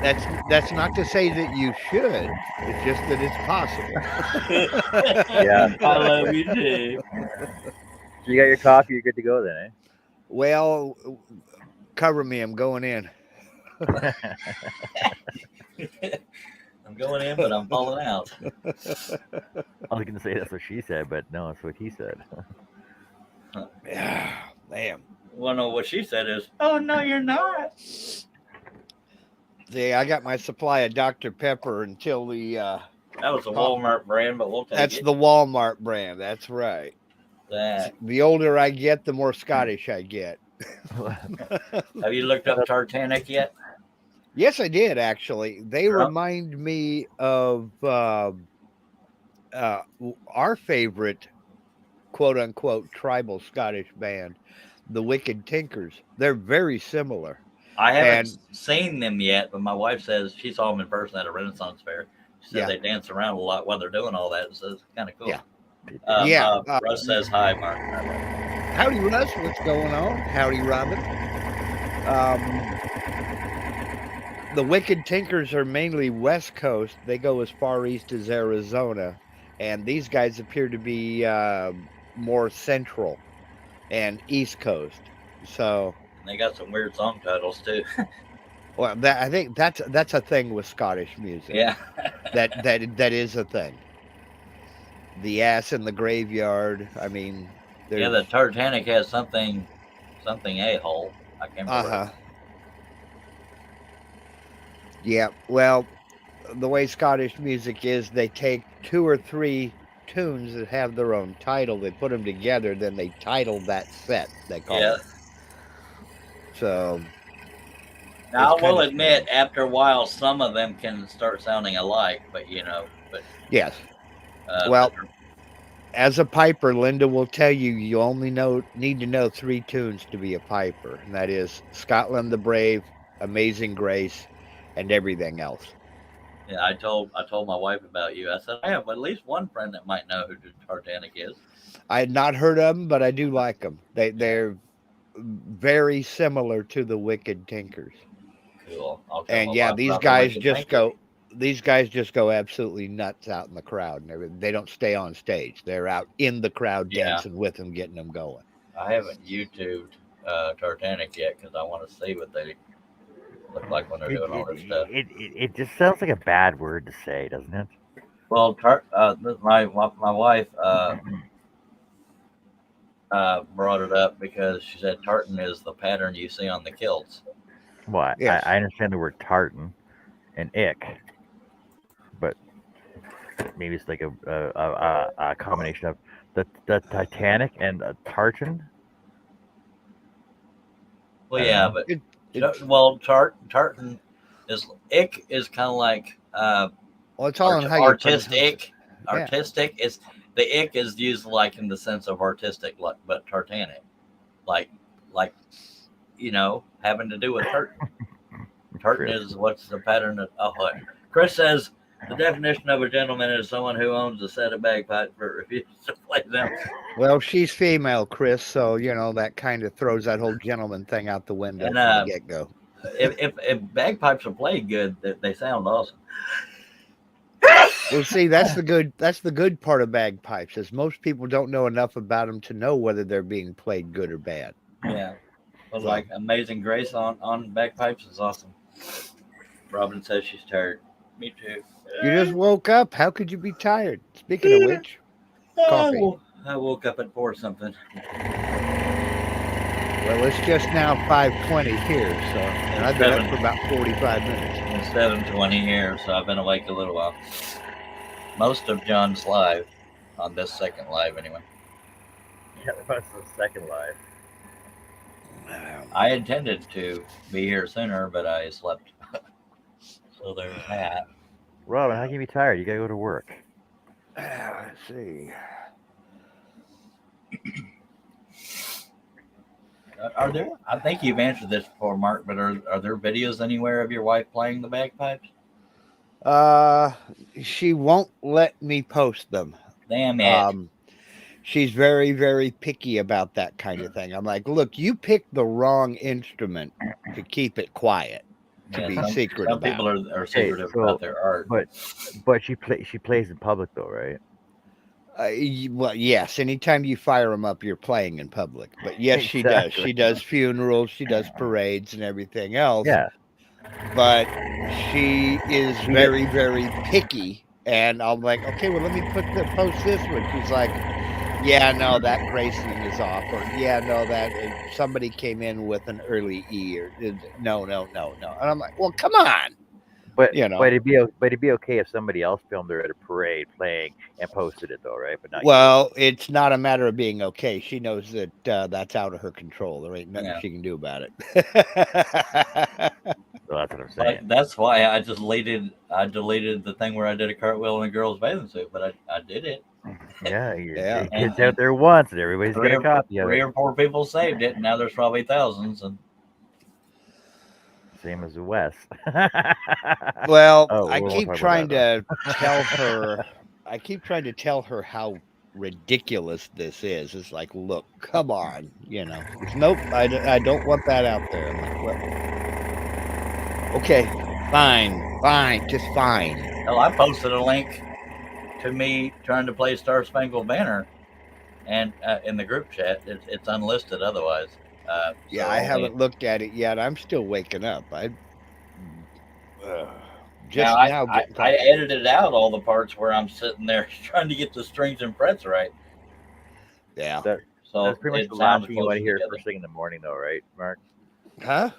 That's not to say that you should. It's just that it's possible. Yeah. I love you too. So you got your coffee, you're good to go then, Well, cover me. I'm going in. eh? I'm going in, but I'm falling out. I was gonna say that's what she said, but no, that's what he said. Yeah, damn. Well, no, what she said is, "Oh no, you're not." See, I got my supply of Dr. Pepper until the. That was a Walmart brand, but we'll take That's it. the Walmart brand. That's right. That. The older I get, the more Scottish I get. Have you looked up Titanic yet? Yes, I did actually. They Sure. remind me of our favorite quote unquote tribal Scottish band, the Wicked Tinkers. They're very similar. I haven't And- seen them yet, but my wife says she saw them in person at a Renaissance fair. She said Yeah. they dance around a lot while they're doing all that, so it's kind of cool. Yeah. Yeah. Russ says hi, Mark. Howdy, Russ. What's going on? Howdy, Robin. The Wicked Tinkers are mainly West Coast. They go as far east as Arizona. And these guys appear to be more central and East Coast. So, They got some weird song titles too. well, I think that's a thing with Scottish music. Yeah. that is a thing. The Ass in the Graveyard. I mean, Yeah, the Titanic has something a-hole. I can't remember. Uh-huh. Yeah, well, the way Scottish music is, they take 2 or 3 tunes that have their own title, they put them together, then they title that set, they call Yeah. it. So, Now, I it's will kinda admit, after a while, some of them can start sounding alike, but yes. Well, as a piper, Linda will tell you, you only need to know 3 tunes to be a piper, and that is Scotland the Brave, Amazing Grace, and everything else. yeah, I told my wife about you. I said I have at least one friend that might know who the Titanic is. I had not heard of them, but I do like them. They're very similar to the Wicked Tinkers. Cool. I'll tell And my yeah, wife these about the guys Wicked just Tinkers. these guys just go absolutely nuts out in the crowd and everything. They don't stay on stage. They're out in the crowd Yeah. dancing with them, getting them going. I haven't YouTubed Titanic yet because I want to see what they look like when they're doing all this stuff. It just sounds like a bad word to say, doesn't it? Well, my wife brought it up because she said tartan is the pattern you see on the kilts. What? Yes. I understand the word tartan and ick, but maybe it's like a combination of the Titanic and a tartan. Well, yeah, but tartan is ick is kind of like Well, it's all in how you pronounce it. artistic. Yeah. Artistic is the ick is used like in the sense of artistic, like, but tartanic, like having to do with tartan. Tartan is what's the pattern of what? Chris says the definition of a gentleman is someone who owns a set of bagpipes but refuses to play them. Well, she's female, Chris, so that kind of throws that whole gentleman thing out the window And, from the get-go. If bagpipes are played good, they sound awesome. Well, see, that's the good part of bagpipes is most people don't know enough about them to know whether they're being played good or bad. Yeah, but like Amazing Grace on bagpipes is awesome. Robin says she's tired. Me too. You just woke up. How could you be tired? Speaking of which, coffee. I woke up at 4 something. Well, it's just now 5:20 here, so and I've been up for about 45 minutes. It's 7:20 here, so I've been awake a little while. Most of John's live on this second live, anyway. Yeah, that's the second live. I intended to be here sooner, but I slept. So there's that. Robin, how can you be tired? You gotta go to work. Let's see. Are there? I think you've answered this before, Mark. But are there videos anywhere of your wife playing the bagpipes? She won't let me post them. Damn it! She's very, very picky about that kind of thing. I'm like, look, you picked the wrong instrument to keep it quiet. to be some secretive people about. are secretive about their art. But she plays in public though, right? Well, yes. Anytime you fire them up, you're playing in public. But yes, she does. Exactly. She does funerals. She does parades and everything else. Yeah. But she is very, very picky. And I'm like, okay, well, let me post this one. She's like, yeah, no, that gracing is off, or yeah, no, that somebody came in with an early E, or no. And I'm like, well, come on. But it'd be okay if somebody else filmed her at a parade playing and posted it though, right? But not well, it's not a matter of being okay. She knows that that's out of her control. There ain't nothing she can do about it. So that's what I'm saying. That's why I deleted the thing where I did a cartwheel in a girl's bathing suit, but I did it. Yeah, it's out there once, and everybody's got a copy of it. 3 or 4 people saved it, and now there's probably thousands. And same as the West. Well, I keep trying to tell her how ridiculous this is. It's like, look, come on, It's, nope, I don't want that out there. I'm like, well, okay, fine, just fine. Hell, I posted a link to me trying to play Star Spangled Banner, and in the group chat, it's unlisted otherwise. Yeah, I haven't looked at it yet. I'm still waking up. I edited out all the parts where I'm sitting there trying to get the strings and frets right. Yeah. That's pretty much the last thing you want to hear first thing in the morning, though, right, Mark? Huh?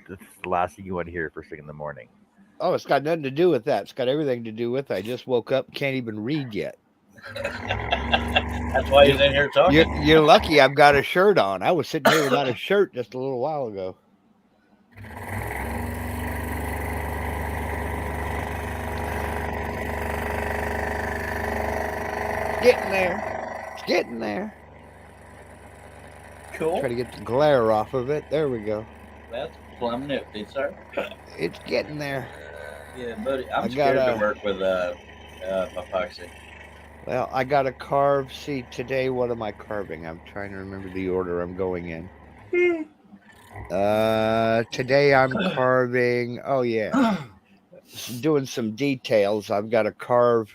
That's the last thing you want to hear first thing in the morning. Oh, it's got nothing to do with that. It's got everything to do with I just woke up, can't even read yet. That's why he's in here talking. You're lucky I've got a shirt on. I was sitting here without a shirt just a little while ago. It's getting there. Cool. Try to get the glare off of it. There we go. That's plumb nifty, sir. It's getting there. Yeah, buddy. I'm scared to work with epoxy. Well, I got to carve. See, today, what am I carving? I'm trying to remember the order I'm going in. Today I'm carving. Oh, yeah. Doing some details. I've got to carve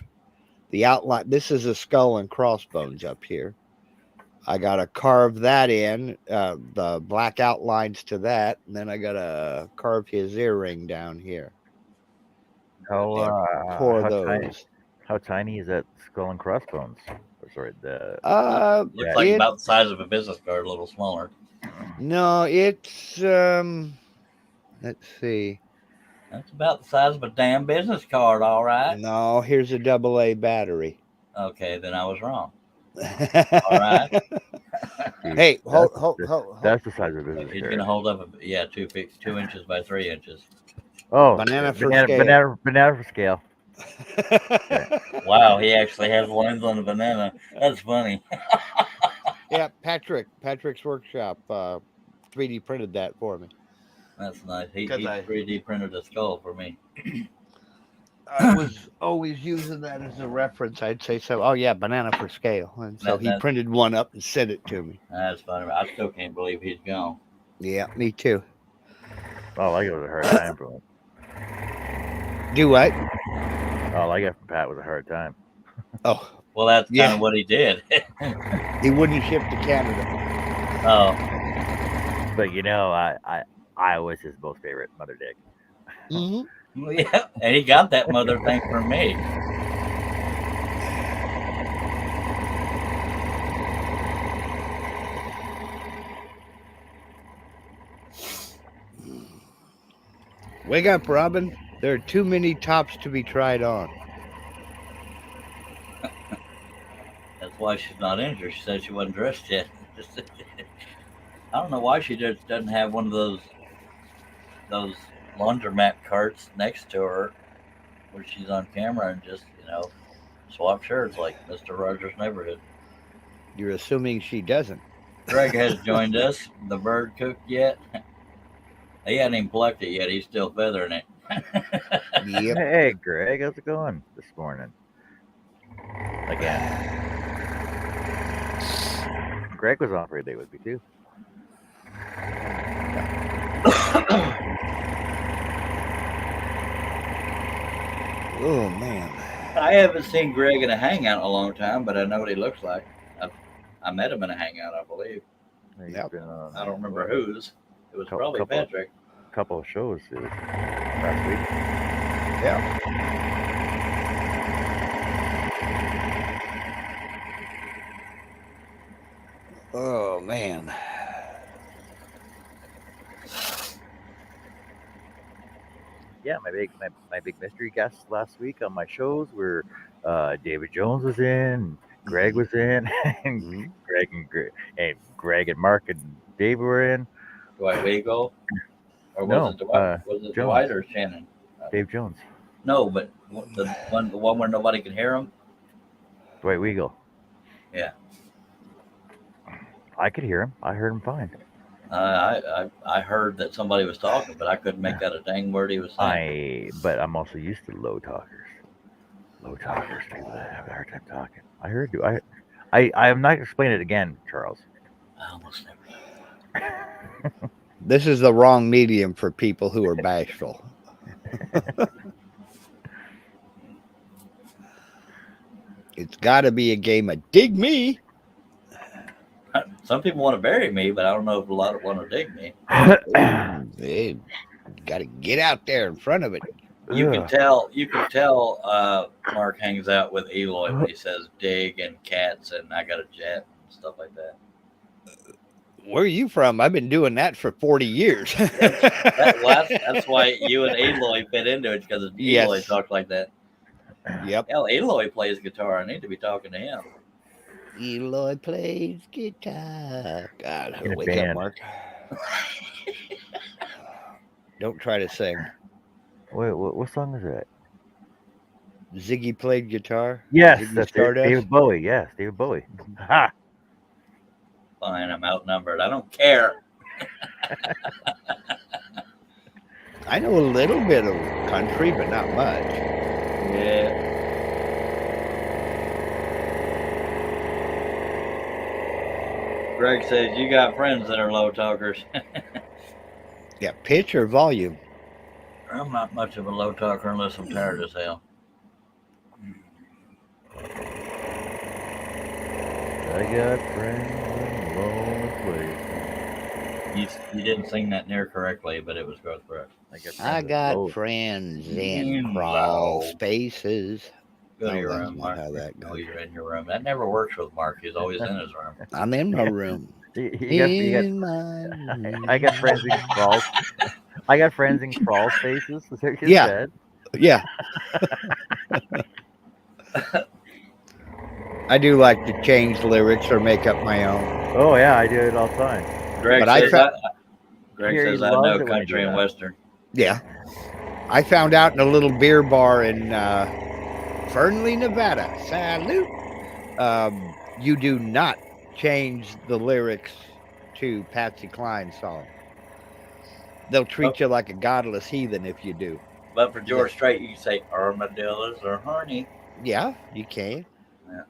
the outline. This is a skull and crossbones up here. I got to carve that in, the black outlines to that. And then I got to carve his earring down here. How tiny is that skull and crossbones? Sorry, looks like about the size of a business card, a little smaller. No, it's let's see. That's about the size of a damn business card, all right. No, here's a AA battery. Okay, then I was wrong. All right. Hey, hold. That's the size of a business card. He's gonna hold up 2 inches by 3 inches. Oh, banana for scale. Wow, he actually has lines on the banana. That's funny. Yeah, Patrick's workshop 3D printed that for me. That's nice. He 3D printed a skull for me. I was always using that as a reference. I'd say so. Oh yeah, banana for scale, and so he printed one up and sent it to me. That's funny. I still can't believe he's gone. Yeah, me too. Oh, I got a hard time for him. Do what? All I got from Pat was a hard time. Oh, well, that's kind of what he did. He wouldn't ship to Canada. Oh, but I was his most favorite mother dick. Mm-hmm. Yeah, and he got that mother thing from me. Wake up, Robin. There are too many tops to be tried on. That's why she's not injured. She said she wasn't dressed yet. I don't know why she just doesn't have one of those laundromat carts next to her where she's on camera and just, swap shirts like Mr. Rogers' Neighborhood. You're assuming she doesn't. Greg has joined us. The bird cooked yet? He hadn't even plucked it yet. He's still feathering it. Yep. Hey, Greg, how's it going this morning? Again. Greg was on for a day with me, too. Oh man. I haven't seen Greg in a hangout in a long time, but I know what he looks like. I met him in a hangout, I believe. He's Yep. been on, I don't remember whose. It was probably couple, Patrick. couple of shows last week. Yeah. Oh man. Yeah, my big mystery guests last week on my shows were David Jones was in, Greg was in, and Mhm. Greg and Mark and Dave were in. Dwight Weagle? Or was No, it Dwight? Was it Jones. Dwight or Shannon? Dave Jones. No, but the one where nobody could hear him? Dwight Weagle. Yeah. I could hear him. I heard him fine. I heard that somebody was talking, but I couldn't make out a dang word he was saying. But I'm also used to low talkers. Low talkers, people that have a hard time talking. I heard you. I am not explaining it again, Charles. I almost never. This is the wrong medium for people who are bashful. It's got to be a game of dig me. Some people want to bury me, but I don't know if a lot want to dig me. They got to get out there in front of it. You can tell. Mark hangs out with Eloy when he says dig and cats and I got a jet and stuff like that. Where are you from? I've been doing that for 40 years. That's why you and Eloy fit into it, because Eloy talks like that. Yep. Hell, Eloy plays guitar. I need to be talking to him. Eloy plays guitar. God, wake band. up, Mark. Don't try to sing. Wait, what song is that? Ziggy played guitar? Yes, Ziggy that's Stardust? David Bowie. Yes, David Bowie. Ha! Fine, I'm outnumbered. I don't care. I know a little bit of country, but not much. Yeah. Greg says you got friends that are low talkers. Yeah, pitch or volume? I'm not much of a low talker unless I'm tired as hell. I got friends in lonely places. You didn't sing that near correctly, but it was correct. I got friends in crawl spaces. Go to your room, Mark. How that goes. Oh, you're in your room. That never works with Mark. He's always in his room. I'm in my room. I got friends in crawl. I got friends in crawl spaces. Is that what you said? Yeah. I do like to change lyrics or make up my own. Oh yeah, I do it all the time. Greg says I know country and western. Yeah. I found out in a little beer bar in Fernley, Nevada. Salute. You do not change the lyrics to Patsy Cline's song. They'll treat you like a godless heathen if you do. But for George Strait, you can say armadillos are horny. Yeah, you can. Yeah.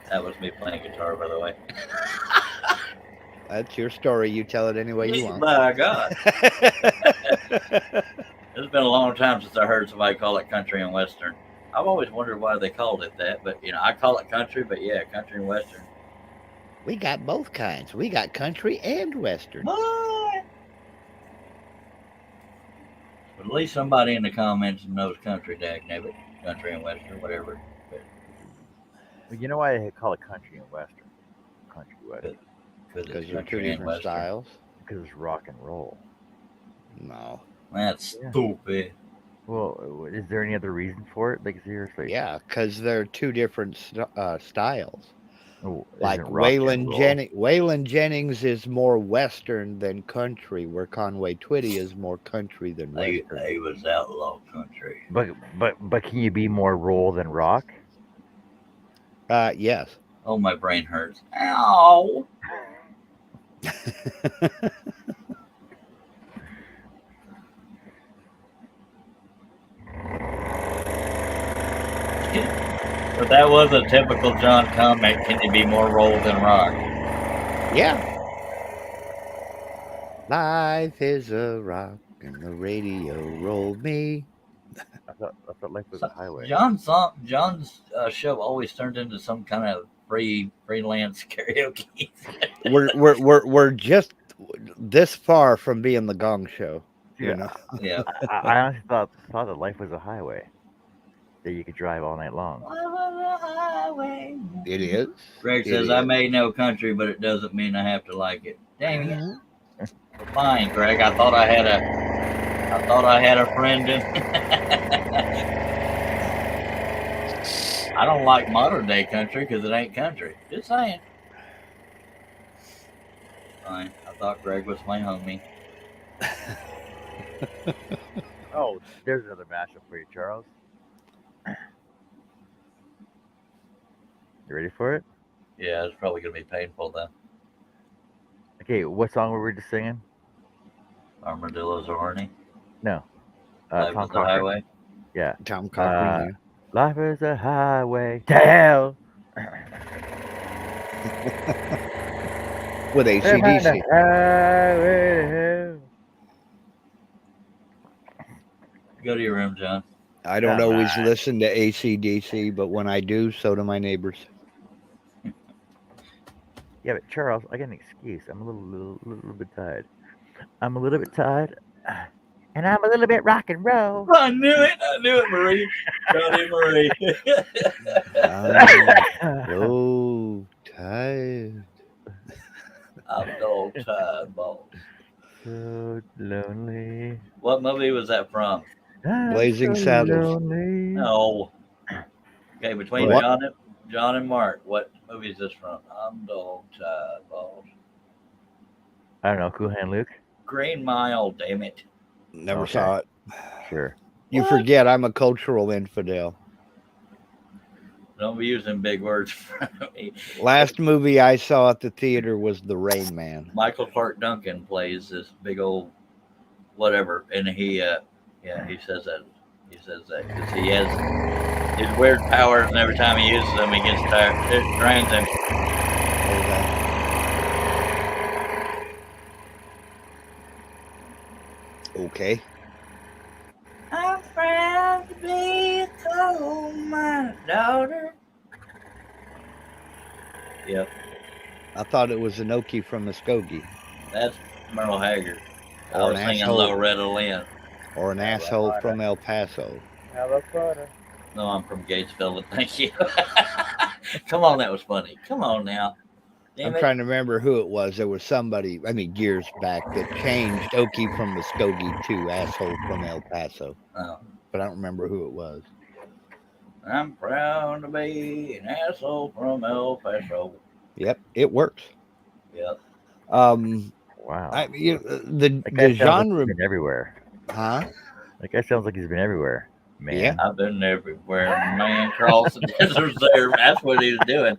That was me playing guitar, by the way. That's your story. You tell it any way you want. My God. It's been a long time since I heard somebody call it country and western. I've always wondered why they called it that, but I call it country, but yeah, country and western. We got both kinds. We got country and western. What? But at least somebody in the comments knows country, dagnabbit. Country and western, whatever. Well, you know why they call it country and western? Country western. Because they're two different styles. Because it's rock and roll. No. That's stupid. Well, is there any other reason for it? Like, seriously? Yeah, because they're two different styles. Oh, like Waylon Jennings is more western than country, where Conway Twitty is more country than western. He was outlaw country. But can you be more roll than rock? Yes. Oh, my brain hurts. Ow. But that was a typical John comment. Can you be more roll than rock? Yeah. Life is a rock and the radio rolled me. I thought life was a highway. John's show always turned into some kind of freelance karaoke. We're just this far from being the Gong Show. Dude, You know. Yeah. I honestly thought that life was a highway that you could drive all night long. It is. Greg It says, "I is. may know country, but it doesn't mean I have to like it." Dang it! Fine, Greg. I thought I had a friend in. I don't like modern day country because it ain't country. Just saying. Fine. I thought Greg was my homie. Oh, there's another mashup for you, Charles. You ready for it? Yeah, it's probably gonna be painful though. Okay, what song were we just singing? Armadillos are horny. No. Life Tom is the Cochran. highway. Yeah. Tom Cochran. Life is a highway to hell. With ACDC. Highway to hell. Go to your room, John. I don't Come always on. listen to ACDC, but when I do, so do my neighbors. Yeah, but Charles, I got an excuse. I'm a little bit tired. I'm a little bit tired, and I'm a little bit rock and roll. I knew it, Marie. Johnny Marie. I'm so tired. I'm so tired, boss. So lonely. What movie was that from? I'm Blazing so Saddles. lonely. No. Okay, between What? John and Mark, what movie is this from? I'm so tired, boss. I don't know. Cool Hand Luke. Green Mile, damn it. Never Okay. saw it. Sure. You What? forget I'm a cultural infidel. Don't be using big words for me. Last movie I saw at the theater was The Rain Man. Michael Clark Duncan plays this big old whatever, and he says that because he has his weird powers, and every time he uses them, he gets tired. It drains him. Okay. I'm proud to be a coal mine daughter. Yep, I thought it was Inoki from Muskogee. that's Merle Haggard. I Or was an singing asshole. Loretta Lynn. Or an asshole from El Paso. How about butter? No, I'm from Gatesville. Thank you. Come on, that was funny. Come on now. Damn I'm it. trying to remember who it was. There was somebody, years back, that changed Okie from Muskogee to asshole from El Paso. Oh. But I don't remember who it was. I'm proud to be an asshole from El Paso. Yep, it works. Yep. Wow. The That guy sounds genre, like he's been everywhere. huh? That guy sounds like he's been everywhere. Man. Yeah. I've been everywhere. Man across the deserts there. That's what he was doing.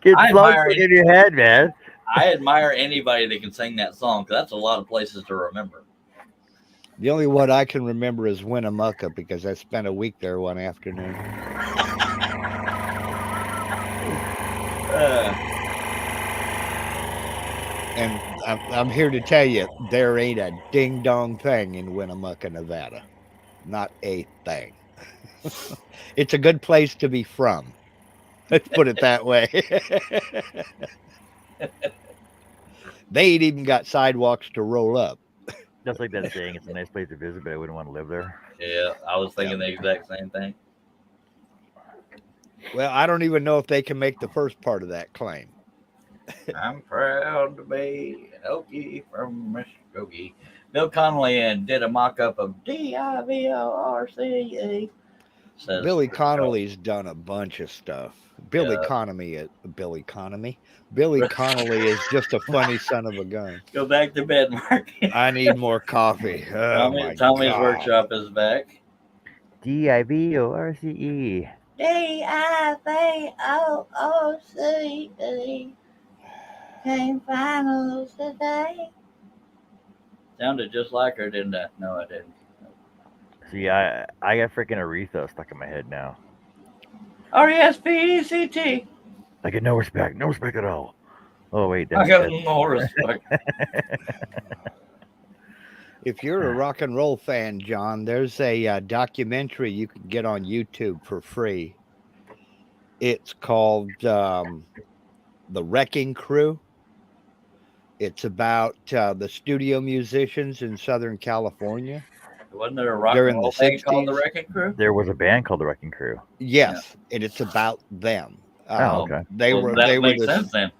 Get I songs admire stuck in your head, man. I admire anybody that can sing that song because that's a lot of places to remember. The only one I can remember is Winnemucca because I spent a week there one afternoon. And I'm here to tell you, there ain't a ding-dong thing in Winnemucca, Nevada. Not a thing. It's a good place to be from. Let's put it that way. They ain't even got sidewalks to roll up. Just like that saying, it's a nice place to visit, but I wouldn't want to live there. Yeah, I was thinking the exact same thing. Well, I don't even know if they can make the first part of that claim. I'm proud to be an Okie from Muskogee. Bill Connolly did a mock-up of DIVORCE. Billy Connolly's done a bunch of stuff. Billy Yeah. Connolly is just a funny son of a gun. Go back to bed, Mark. I need more coffee. Oh my Tommy's God. Workshop is back. DIVORCE. DIVORCE. Came finals today. Sounded just like her, didn't I? No, I didn't. See, I got freaking Aretha stuck in my head now. RESPECT. I get no respect at all. Oh wait, I got no respect. If you're a rock and roll fan, John, there's a documentary you can get on YouTube for free. It's called The Wrecking Crew. It's about the studio musicians in Southern California Wasn't there a rock and during the roll band called the 60s. Wrecking Crew? There was a band called the Wrecking Crew. Yes, and it's about them. Oh, okay. They Well, were that they were makes the sense then.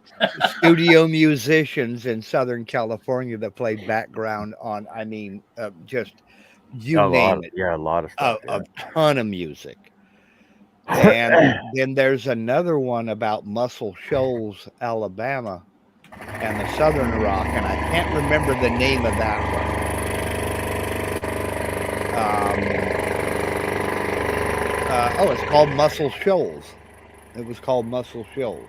studio musicians in Southern California that played background on, just you name it, a lot of stuff. a ton of music. And then there's another one about Muscle Shoals, Alabama, and the Southern Rock, and I can't remember the name of that one. It's called Muscle Shoals. It was called Muscle Shoals.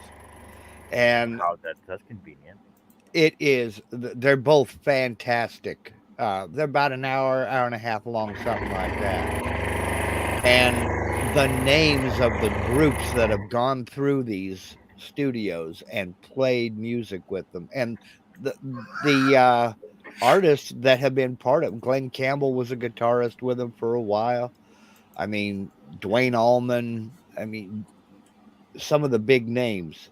And that's convenient. it is. They're both fantastic. They're about an hour and a half long, something like that. And the names of the groups that have gone through these studios and played music with them, and the artists that have been part of. Glenn Campbell was a guitarist with them for a while. I mean, Dwayne Allman. I mean, some of the big names.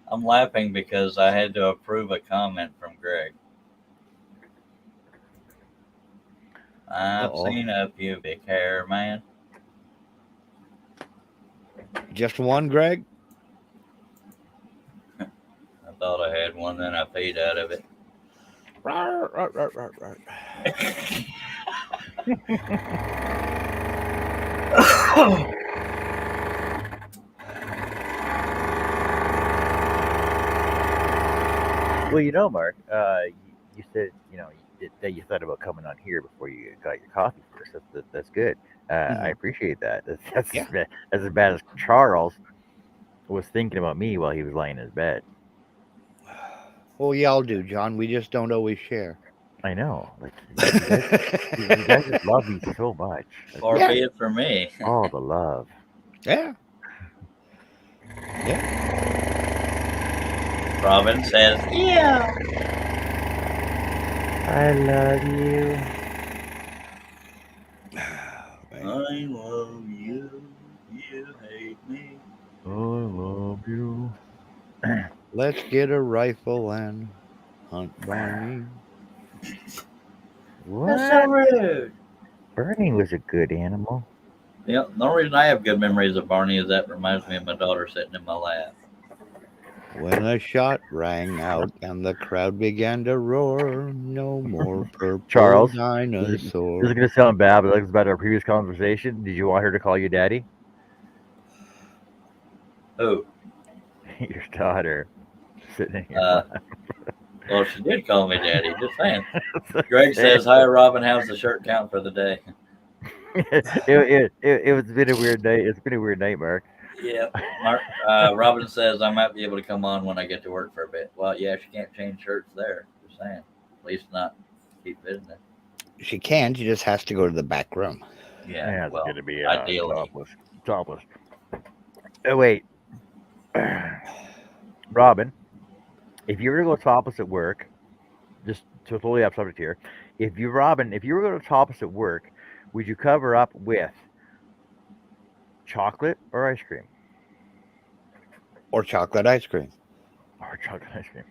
I'm laughing because I had to approve a comment from Greg. I've seen a pubic hair man. Just one, Greg? I thought I had one, then I peed out of it. Well, Mark, you said that you thought about coming on here before you got your coffee first. That's good. I appreciate that. That's as bad as Charles was thinking about me while he was lying in his bed. Well, y'all do, John. We just don't always share. I know. Like, you guys just love me so much. Far be it from me. All the love. Yeah. Robin says, yeah. I love you. I love you. You hate me. I love you. Let's get a rifle and hunt Barney. What? That's so rude. Bernie was a good animal. Yeah, the only reason I have good memories of Barney is that reminds me of my daughter sitting in my lap. When a shot rang out and the crowd began to roar, no more purple Charles, dinosaur. This is going to sound bad, but it's about our previous conversation. Did you want her to call you daddy? Who? Your daughter. Sitting in your lap. Well, she did call me daddy. Just saying. Greg says, hi, Robin. How's the shirt count for the day? It's been a weird night. It's been a weird night, Mark. Yeah. Robin says I might be able to come on when I get to work for a bit. Well, yeah, she can't change shirts there. Just saying. At least not keep visiting. She can. She just has to go to the back room. Yeah, it's well, going to be ideally. topless. Oh, wait. Robin, if you were to go topless at work, just totally off subject here, if you were to go topless at work, would you cover up with chocolate or ice cream? Or chocolate ice cream. Or chocolate ice cream.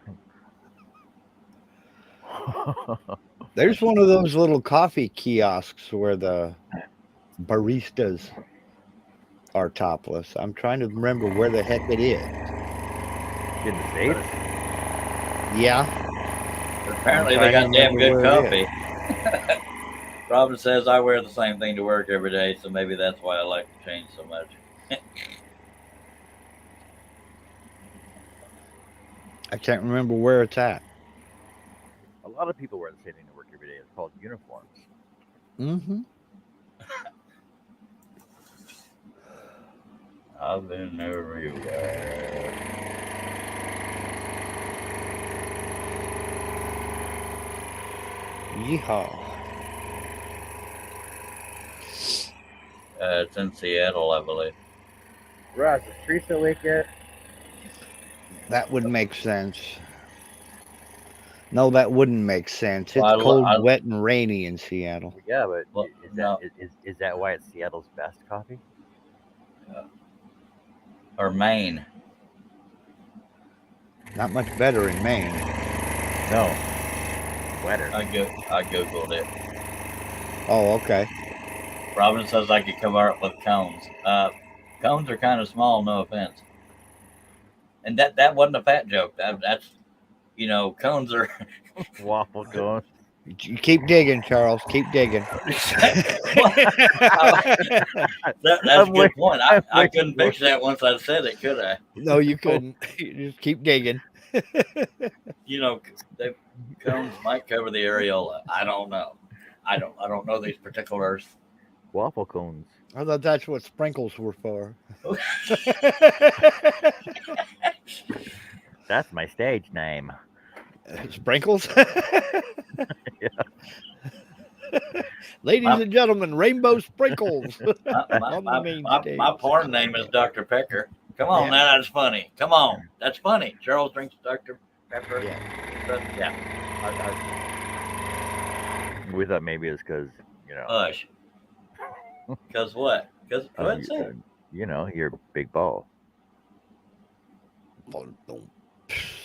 There's one of those little coffee kiosks where the baristas are topless. I'm trying to remember where the heck it is. In the States? Yeah. Apparently they got damn good coffee. Robin says I wear the same thing to work every day, so maybe that's why I like to change so much. I can't remember where it's at. A lot of people wear the same thing to work every day. It's called uniforms. Mm-hmm. I've been everywhere. Yeehaw. It's in Seattle, I believe. Ross, is Teresa awake yet? That would make sense. No, that wouldn't make sense. It's Well, cold, wet, and rainy in Seattle. Yeah, but Well, is that why it's Seattle's best coffee? or Maine. Not much better in Maine. No, wetter. I googled it. Oh, okay. Robin says I could cover up with cones. Cones are kind of small, no offense. And that wasn't a fat joke. That's cones are. Waffle cone. You keep digging, Charles. Keep digging. That's a good point. I couldn't fix that once I said it, could I? No, you couldn't. You just keep digging. The cones might cover the areola. I don't know. I don't know these particulars. Waffle cones. I thought that's what sprinkles were for. That's my stage name. Sprinkles? Yeah. Ladies and gentlemen, Rainbow Sprinkles. My porn name is Dr. Pecker. Come on, now that's funny. Come on, that's funny. Charles drinks Dr. Pepper. Yeah. We thought maybe it's because Hush. Because what? Because what's it? Your big ball.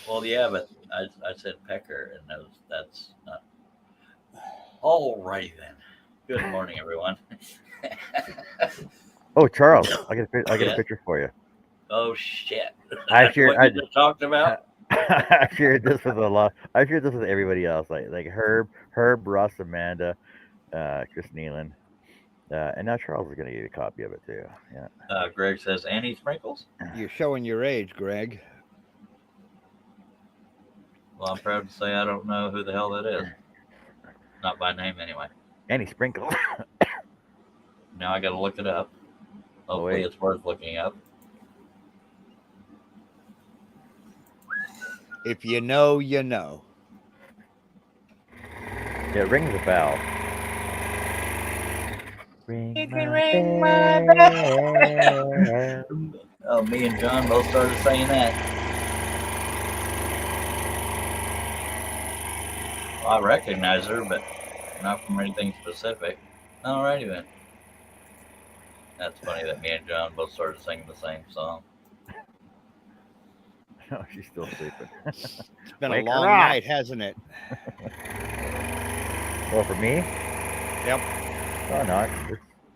Well, yeah, but I said Pecker, and that's not. All right then. Good morning, everyone. Oh, Charles, I got a picture for you. Oh shit! I just talked about. I shared this with a lot. I shared this with everybody else, like Herb, Russ, Amanda, Chris Nealon, and now Charles is gonna get a copy of it too. Yeah. Greg says Annie Sprinkles. You're showing your age, Greg. Well, I'm proud to say I don't know who the hell that is. Not by name, anyway. Annie Sprinkle. Now I got to look it up. Hopefully, it's worth looking up. If you know, you know. Yeah, it rings a bell. You can ring my bell. Oh, me and John both started saying that. Well, I recognize her, but not from anything specific. Alrighty then. That's funny that me and John both started singing the same song. No, she's still sleeping. It's been a long night, hasn't it? Well, for me? Yep. Oh, no.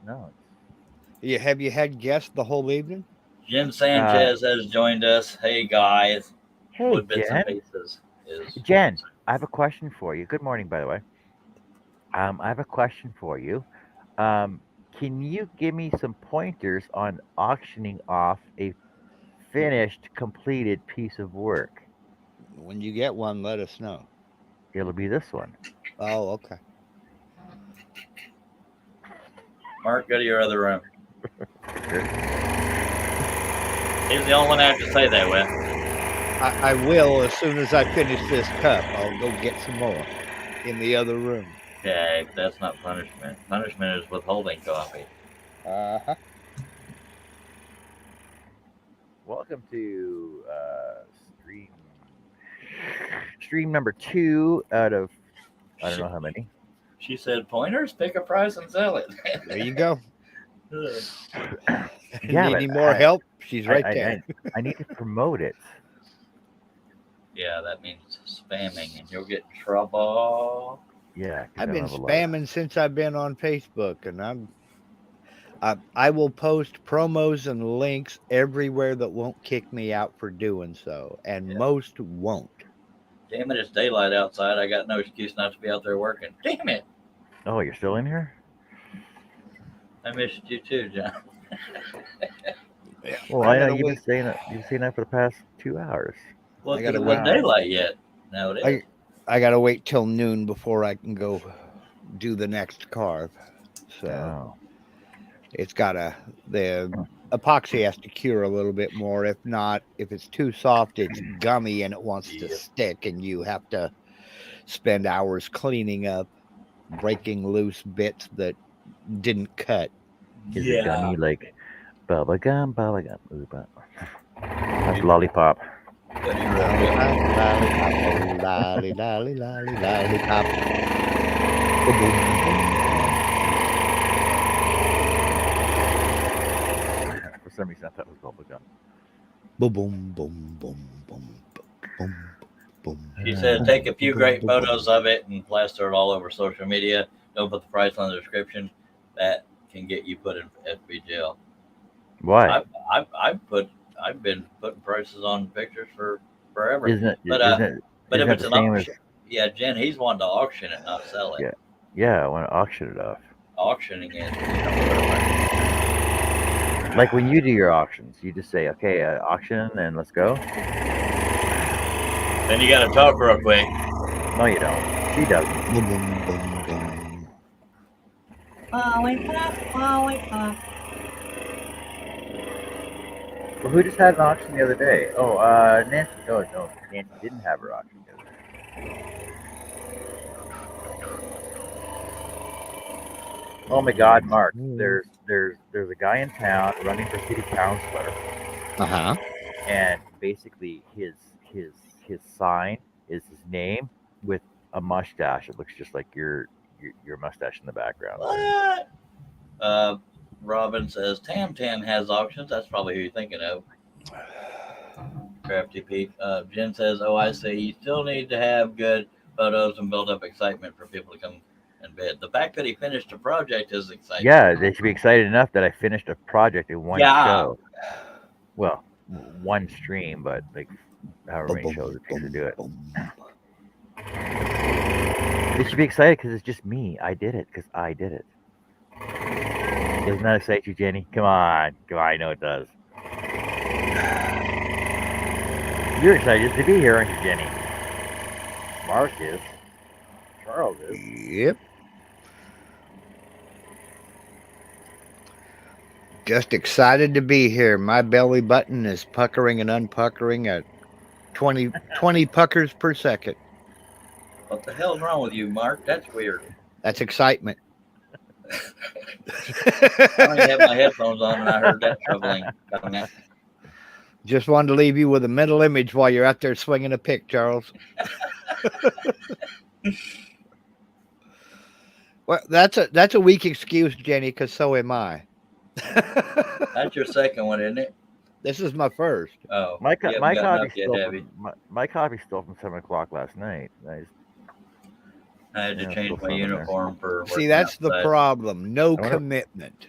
No. Have you had guests the whole evening? Jim Sanchez has joined us. Hey, guys. Hey, Jen. Jen, I have a question for you. Good morning, by the way. I have a question for you. Can you give me some pointers on auctioning off a finished, completed piece of work? When you get one, let us know. It'll be this one. Oh, okay. Mark, go to your other room. He's the only one I have to say that with. I will as soon as I finish this cup. I'll go get some more in the other room. Okay, that's not punishment. Punishment is withholding coffee. Uh-huh. Welcome to stream number 2 out of I don't know how many. She said, "Pointers, pick a price and sell it." There you go. Yeah, Need any more help? She's right there. I need to promote it. Yeah, that means spamming, and you'll get in trouble. Yeah, I've been spamming since I've been on Facebook, and I will post promos and links everywhere that won't kick me out for doing so, and most won't. Damn it, it's daylight outside. I got no excuse not to be out there working. Damn it. Oh, you're still in here? I missed you too, John. Yeah. Well, I know you've been saying that for the past 2 hours. Well, it wasn't daylight yet. Now it is. I got to wait till noon before I can go do the next carve. So it's got the epoxy has to cure a little bit more. If not, if it's too soft, it's gummy and it wants to stick, and you have to spend hours cleaning up, breaking loose bits that didn't cut. Is it gummy like bubble gum? That's lollipop. But he wrote it. Lollipop. For some reason, I thought it was bubblegum. Boom, boom, boom, boom, boom, boom, boom. She said, take a few great photos of it and plaster it all over social media. Don't put the price on the description. That can get you put in FB jail. Why? I've been putting prices on pictures for forever. Isn't it? But Isn't if it it's the an same auction, yeah, Jen, he's wanting to auction it, not sell it. Yeah. Yeah, I want to auction it off. Auctioning it. Like when you do your auctions, you just say, okay, auction, and let's go. Then you got to talk real quick. No, you don't. She doesn't. Boom, boom, boom, boom. Lollipop, lollipop. Well, who just had an auction the other day? Oh, Nancy. Oh, no, Nancy didn't have her auction the other day. Oh my God, Mark! There's a guy in town running for city councilor, and basically his sign is his name with a mustache. It looks just like your mustache in the background. What? Robin says Tam has auctions. That's probably who you're thinking of. Crafty Pete. Jen says, "Oh, I see. You still need to have good photos and build up excitement for people to come in bed. The fact that he finished a project is exciting." Yeah, they should be excited enough that I finished a project in one show. Well, one stream, but like however many shows it takes to do it. They should be excited because it's just me. I did it because I did it. Doesn't that excite you, Jenny? Come on. I know it does. You're excited to be here, aren't you, Jenny? Mark is. Charles is. Yep. Just excited to be here. My belly button is puckering and unpuckering at 20 puckers per second. What the hell's wrong with you, Mark? That's weird. That's excitement. I only had my headphones on and I heard that troubling coming out. Just wanted to leave you with a mental image while you're out there swinging a pick, Charles. Well, that's a weak excuse, Jenny, because so am I. That's your second one, isn't it? This is my first. Oh, my coffee yet, my coffee stole from 7:00 last night. I had to change my uniform for. See, that's the problem. No commitment.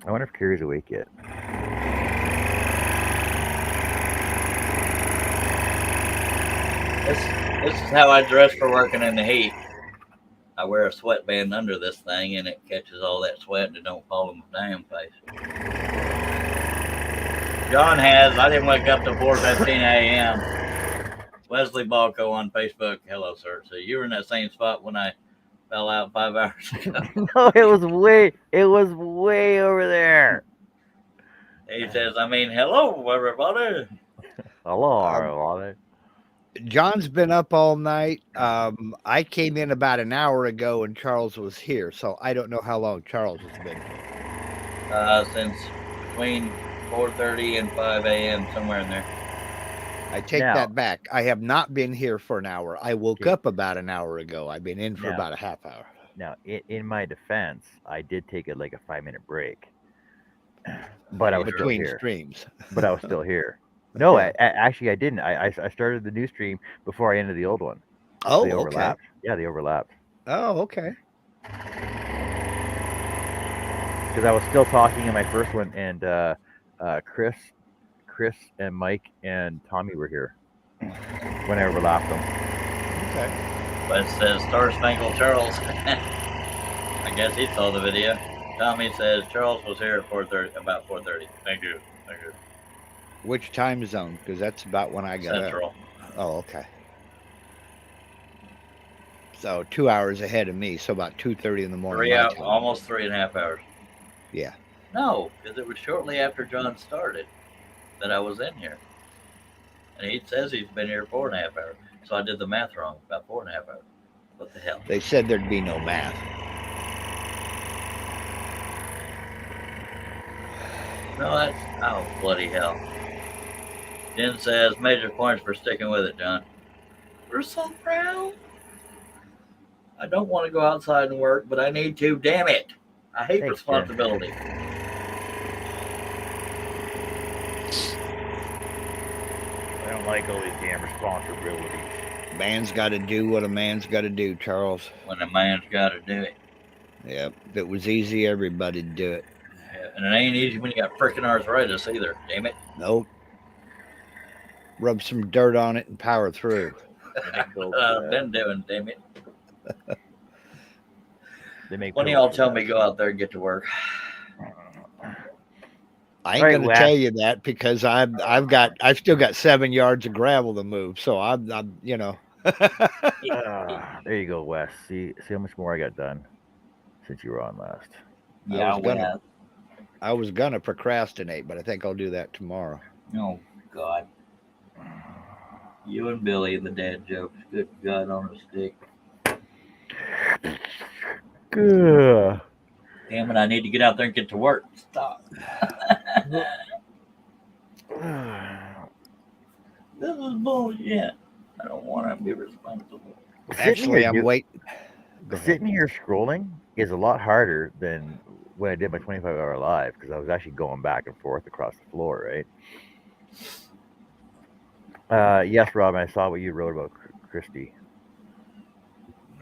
I wonder if Kiri's awake yet. This is how I dress for working in the heat. I wear a sweatband under this thing, and it catches all that sweat and it don't fall on my damn face. John has. I didn't wake up till 4:15 a.m. Wesley Balco on Facebook. Hello, sir. So you were in that same spot when I fell out 5 hours ago. No, it was way over there. He says, hello, everybody. Hello, everybody. John's been up all night. I came in about an hour ago and Charles was here, so I don't know how long Charles has been here. Since between 4:30 and 5 a.m., somewhere in there. I take that back. I have not been here for an hour. I woke up about an hour ago. I've been in for about a half hour. Now, in my defense, I did take it like a 5-minute break, but I was between still here. Streams. But I was still here. No, actually, I didn't. I started the new stream before I ended the old one. Oh, they overlapped. Okay. Yeah, they overlapped. Oh, okay. Because I was still talking in my first one, and Chris and Mike and Tommy were here when I overlapped them. Okay. But it says Star Spangled Charles. I guess he saw the video. Tommy says Charles was here at about 4:30. Thank you. Which time zone? Because that's about when I got Central. up. Oh, okay. So 2 hours ahead of me. So about 2:30 in the morning. Almost 3.5 hours. Yeah. No, because it was shortly after John started that I was in here. And he says he's been here 4.5 hours. So I did the math wrong, about 4.5 hours. What the hell? They said there'd be no math. No, that's, oh, bloody hell. Jen says, major points for sticking with it, John. We're so proud. I don't want to go outside and work, but I need to. Damn it. I hate Thanks, Jen. responsibility. I don't like all these damn responsibilities. Man's got to do what a man's got to do, Charles. When a man's got to do it. Yep. If it was easy, everybody'd do it. Yeah, and it ain't easy when you got freaking arthritis either. Damn it. Nope. Rub some dirt on it and power through. Been doing, damn it. They make When do y'all tell me go out there and get to work? I ain't gonna tell you that because I've still got 7 yards of gravel to move. So I'm you know. There you go, Wes. See how much more I got done since you were on last. Yeah, I was gonna procrastinate, but I think I'll do that tomorrow. Oh God. You and Billy, the dad jokes. Good God on a stick. Good. Damn it, I need to get out there and get to work. Stop. This is bullshit. I don't want to be responsible. Actually, I'm waiting. Sitting here scrolling is a lot harder than when I did my 25-hour live because I was actually going back and forth across the floor, right? Yes, Rob, I saw what you wrote about Christy.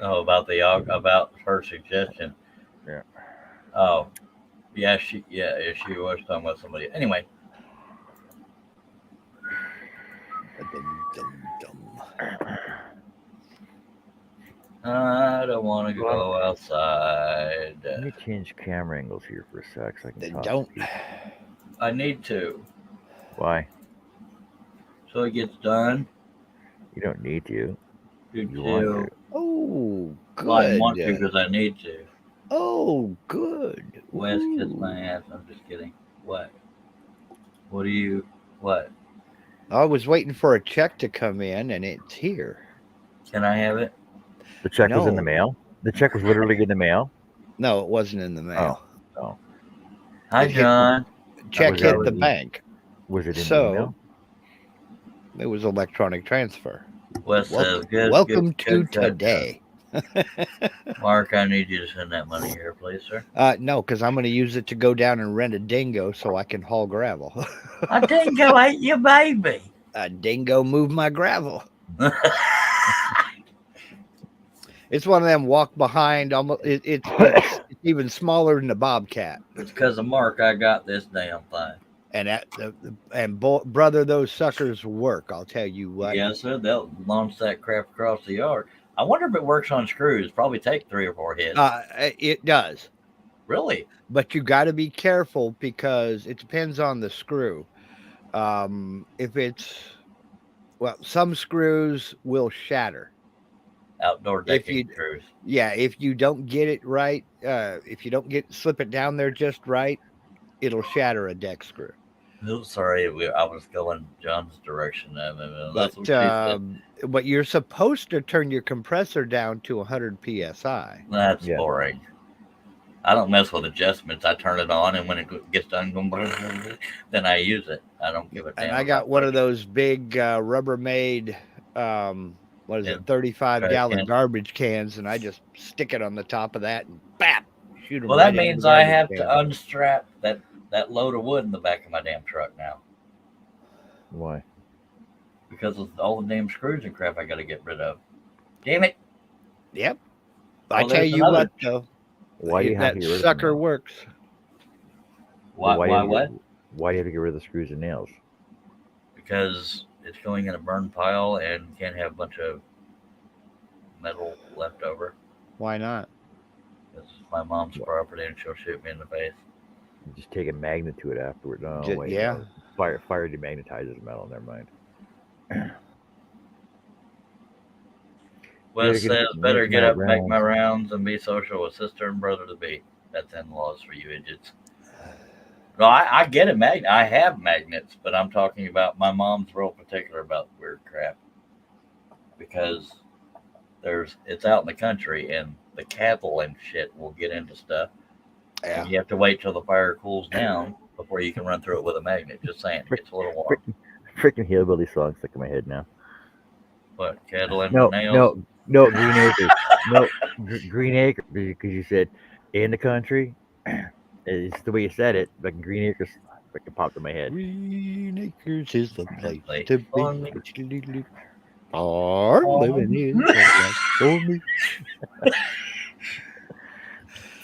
Oh, about her suggestion. Yeah. Oh, yeah, she was talking about somebody. Anyway. I don't want to go outside. Let me change camera angles here for a sec so I can talk. Don't. I need to. Why? So it gets done. You don't need to. You want to. Oh, good. Well, I want to because I need to. Oh, good. Wes kissed my ass. I'm just kidding. What? What? I was waiting for a check to come in, and it's here. Can I have it? The check was in the mail? The check was literally in the mail? No, it wasn't in the mail. Oh. Hi, John. Check hit the bank. Was it in the email? It was electronic transfer. Wes says, welcome to today. Mark, I need you to send that money here, please, sir. No, because I'm going to use it to go down and rent a dingo so I can haul gravel. A dingo ate your baby. A dingo moved my gravel. It's one of them walk behind. Almost, it's even smaller than a bobcat. It's because of Mark I got this damn thing. Brother, those suckers work. I'll tell you what. Yes, sir. They'll launch that crap across the yard. I wonder if it works on screws. Probably take 3 or 4 hits. It does. Really? But you got to be careful because it depends on the screw. If it's some screws will shatter. Outdoor decking screws. Yeah, if you don't get it right, if you don't slip it down there just right, it'll shatter a deck screw. Oh, sorry, I was going John's direction. But you're supposed to turn your compressor down to 100 psi. That's boring. I don't mess with adjustments. I turn it on, and when it gets done, then I use it. I don't give a damn. And I got one of those big Rubbermaid, 35-gallon garbage cans, and I just stick it on the top of that and bap, shoot them. Well, that means I have to unstrap that load of wood in the back of my damn truck now. Why? Because of all the damn screws and crap I got to get rid of. Damn it. Yep. I tell you what, though. Why do you have that sucker works? Why what? Why do you have to get rid of the screws and nails? Because it's going in a burn pile and can't have a bunch of metal left over. Why not? It's my mom's property and she'll shoot me in the face. You just take a magnet to it afterward. No, wait, yeah. No. Fire demagnetizes metal. Never mind. Wes says, better get up, make my rounds, and be social with sister and brother to be. That's in-laws for you idiots. No, I get it. I have magnets, but I'm talking about my mom's real particular about weird crap. Because it's out in the country, and the cattle and shit will get into stuff. Yeah. And you have to wait till the fire cools down before you can run through it with a magnet. Just saying, it gets a little warm. Freaking hillbilly song stuck in my head now. What, kettling my No, nails? no, no, Green Acres. No, Green Acres, because you said in the country. It's the way you said it, like Green Acres, like it popped in my head. Green Acres is the place Wait to be. for me. Farm living is the life for me.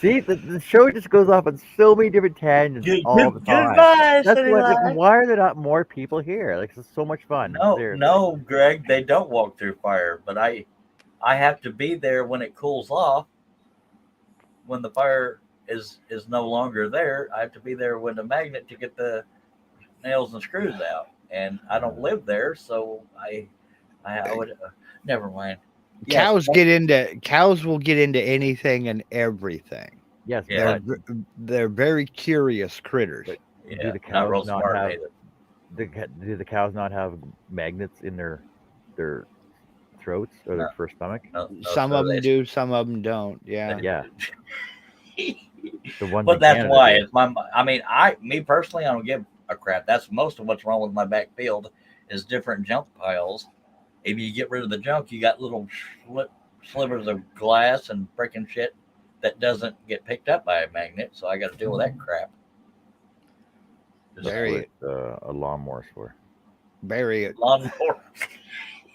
See, the show just goes off on so many different tangents all the time. Goodbye, That's City what, like, Life. why are there not more people here? Like, this is so much fun. No, Seriously. no, Greg, they don't walk through fire, but I have to be there when it cools off. When the fire is no longer there, I have to be there when the magnet to get the nails and screws out. And I don't live there, so I would never mind. Yes, Cows will get into anything and everything. Yes, Yeah. but, They're very curious critters. but do yeah, the not real cows not smart have either. do the cows not have magnets in their throats or their No. first stomach? No, Some so of them they- do, some of them don't. Yeah. Yeah, the ones But in that's Canada why do. it's me personally, I don't give a crap. That's most of what's wrong with my back field is different junk piles. If you get rid of the junk, you got little slivers of glass and freaking shit that doesn't get picked up by a magnet. So I got to deal with that crap. Just Bury What it. a lawnmower's for. Bury it. lawnmower.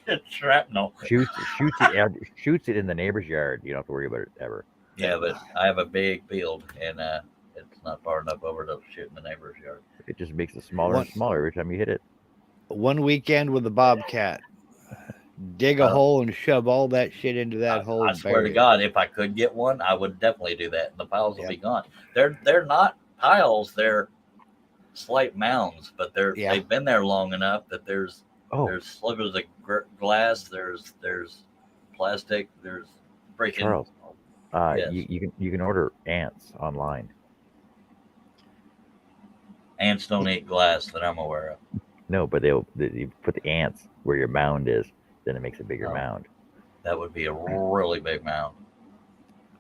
It's shrapnel. Shoots it in the neighbor's yard. You don't have to worry about it ever. Yeah, but I have a big field and it's not far enough over to shoot in the neighbor's yard. It just makes it smaller and smaller every time you hit it. One weekend with a bobcat. Dig a hole and shove all that shit into that hole. I swear to God, if I could get one, I would definitely do that. And the piles will be gone. They're not piles; they're slight mounds, but they've been there long enough that there's slivers of glass, there's plastic, there's freaking Charles, yes. you can order ants online. Ants don't eat glass that I'm aware of. No, but you put the ants where your mound is, then it makes a bigger mound. That would be a really big mound.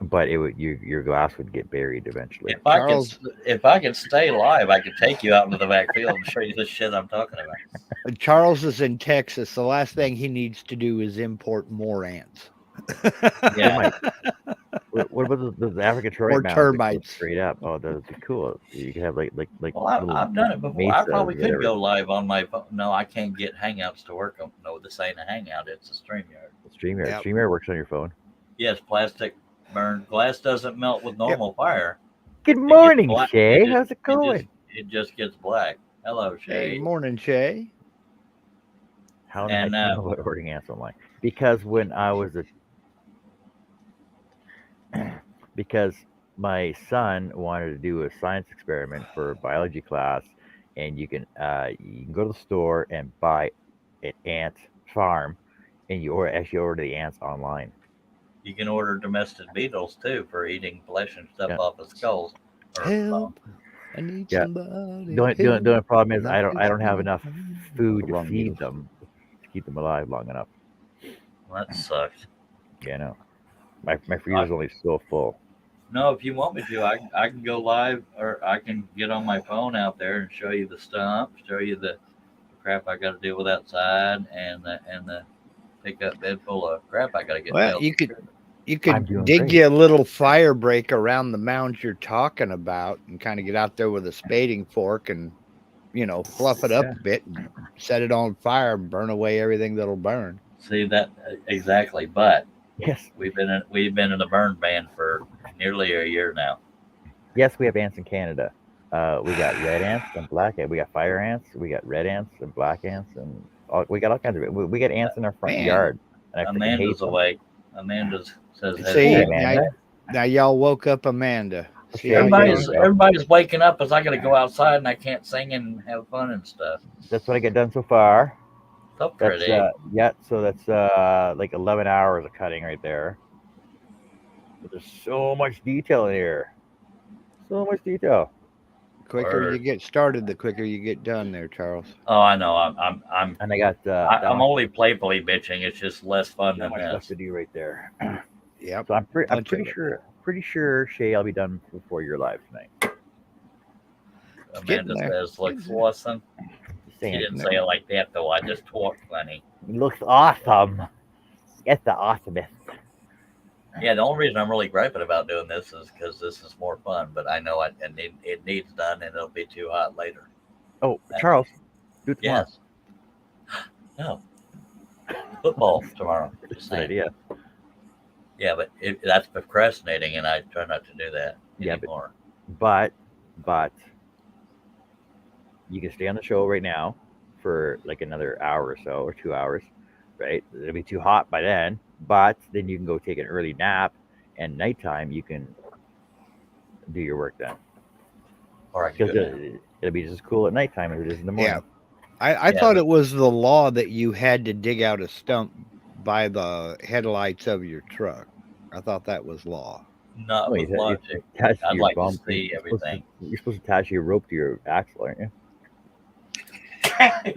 But it would your glass would get buried eventually. If I could stay alive, I could take you out into the back field and show you the shit I'm talking about. Charles is in Texas. The last thing he needs to do is import more ants. Yeah. What about those African termite Or mounds termites. straight up? Oh, those are cool. You can have like. Well, I've done it before. I probably could go live on my phone. No, I can't get Hangouts to work. No, this ain't a Hangout. It's a StreamYard. StreamYard. Yep. StreamYard works on your phone. Yes, plastic burn. Glass doesn't melt with normal fire. Good morning, Shay. How's it going? It just gets black. Hello, Shay. Hey, morning, Shay. How do I know about ordering ants online? Because when I was because my son wanted to do a science experiment for a biology class, and you can go to the store and buy an ant farm, and you actually order the ants online. You can order domestic beetles too for eating flesh and stuff off of skulls. Help! I need somebody. The only problem is I don't have enough food to feed them to keep them alive long enough. Well, that sucks. Yeah, no. My freezer's only so full. No, if you want me to, I can go live, or I can get on my phone out there and show you the stump, show you the crap I got to deal with outside, and the pickup bed full of crap I got to get. Well, you could dig you a little fire break around the mounds you're talking about, and kind of get out there with a spading fork and fluff it up a bit and set it on fire and burn away everything that'll burn. See that exactly, but. Yes, we've been in a burn ban for nearly a year now. Yes, we have ants in Canada. We got red ants and black ants. We got fire ants. We got red ants and black ants, and we got all kinds of it. We got ants in our front yard. And Amanda's awake. Amanda says, "See, Amanda. Now y'all woke up Amanda." Everybody's waking up as I got to go outside and I can't sing and have fun and stuff. That's what I get done so far. So pretty. So that's like 11 hours of cutting right there. But there's so much detail in here. So much detail. The quicker you get started, the quicker you get done there, Charles. Oh, I know. And I got I'm only playfully bitching. It's just less fun than much this. stuff to do right there. Yep. So I'm pretty sure Shay, I'll be done before you're live tonight. Amanda says, looks awesome. saying didn't say it like that, though. I just talk funny. it looks awesome. It's the awesomest. Yeah, the only reason I'm really griping about doing this is because this is more fun, but I know it needs done, and it'll be too hot later. Oh, Charles, do it tomorrow. Yes. No. Football tomorrow. That's Just a good saying. idea. Yeah, but that's procrastinating, and I try not to do that Yeah, anymore. But you can stay on the show right now for like another hour or so, or 2 hours, right? It'll be too hot by then, but then you can go take an early nap, and nighttime you can do your work then. Or I Because could do that. it'll be just as cool at nighttime as it is in the morning. I thought it was the law that you had to dig out a stump by the headlights of your truck. I thought that was law. Not No, with you logic. attach to I'd your like to bump. see everything. You're supposed to attach your rope to your axle, aren't you?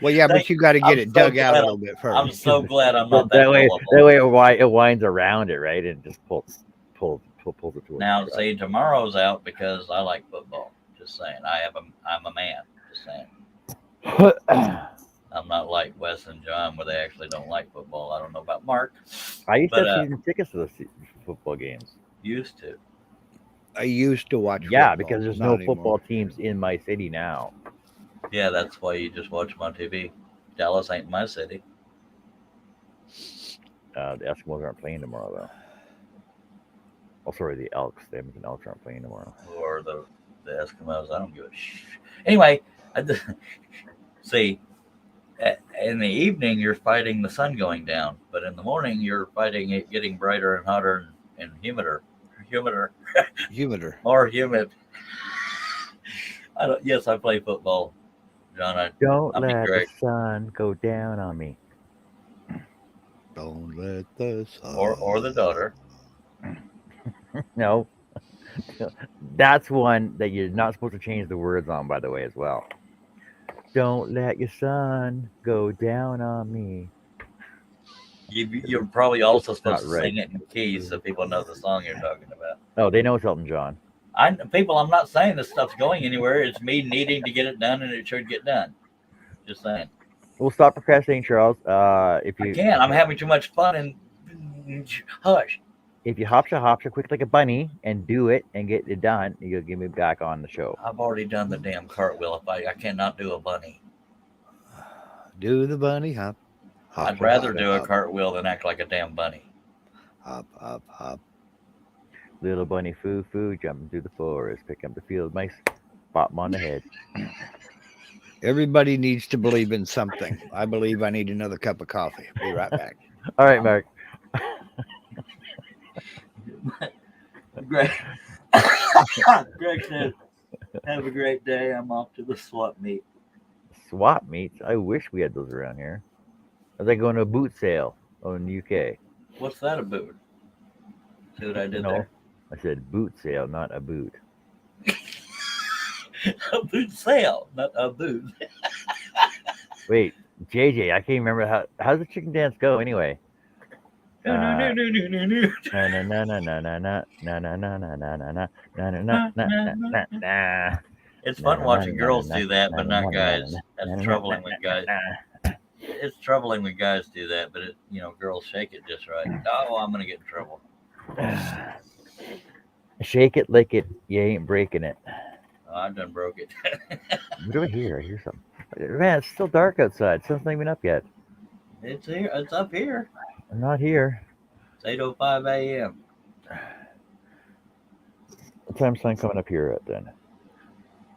Well, yeah, but you got to get it dug out a little bit I'm first. so glad I'm not that That way, gullible. it winds around it, right, and just pulls it towards Now, the truck. see, tomorrow's out because I like football. Just saying. I'm a man. Just saying. I'm not like Wes and John, where they actually don't like football. I don't know about Mark. I used to But have season tickets to those football games. used to. I used to watch Yeah, football, because there's not no anymore. football teams in my city now. Yeah, that's why you just watch them on TV. Dallas ain't my city. The Eskimos aren't playing tomorrow, though. Oh, sorry, the Elks. The Edmonton Elks aren't playing tomorrow. Or the Eskimos. I don't give a Anyway, see, in the evening you're fighting the sun going down, but in the morning you're fighting it getting brighter and hotter and humider, more humid. Yes, I play football, John. Don't I'll be let the correct. sun go down on me. Don't let the sun. Or the daughter. No, that's one that you're not supposed to change the words on, by the way, as well. Don't let your sun go down on me. You're probably also supposed to Not right. sing it in key so people know the song you're talking about. Oh, they know it's Elton John. I'm not saying this stuff's going anywhere. It's me needing to get it done, and it should get done. Just saying. We'll stop procrastinating, Charles. If you I can't. I'm having too much fun and hush. if you hopsha quick like a bunny and do it and get it done, you'll get me back on the show. I've already done the damn cartwheel. If I cannot do a bunny. Do the bunny hop. I'd rather do a cartwheel than act like a damn bunny. Hop, hop, hop. Little bunny foo jumping through the forest, pick up the field mice, pop 'em on the head. Everybody needs to believe in something. I believe I need another cup of coffee. Be right back. All right, Mark. Greg said, "Have a great day. I'm off to the swap meet." Swap meets. I wish we had those around here. I was like going to a boot sale in the UK. What's that about? See what I did there? I said boot sale, not a boot. A boot sale, not a boot. Wait, JJ, I can't remember how's the chicken dance go anyway. It's fun watching girls do that, but not guys. That's troubling when guys. It's troubling when guys do that, but girls shake it just right. Oh, I'm gonna get in trouble. Shake it like you ain't breaking it. Oh, I done broke it. What do I hear? I hear something. Man, it's still dark outside. Sun's not even up yet. It's here. It's up here. I'm not here. It's 8:05 a.m. What time's sun coming up here at then?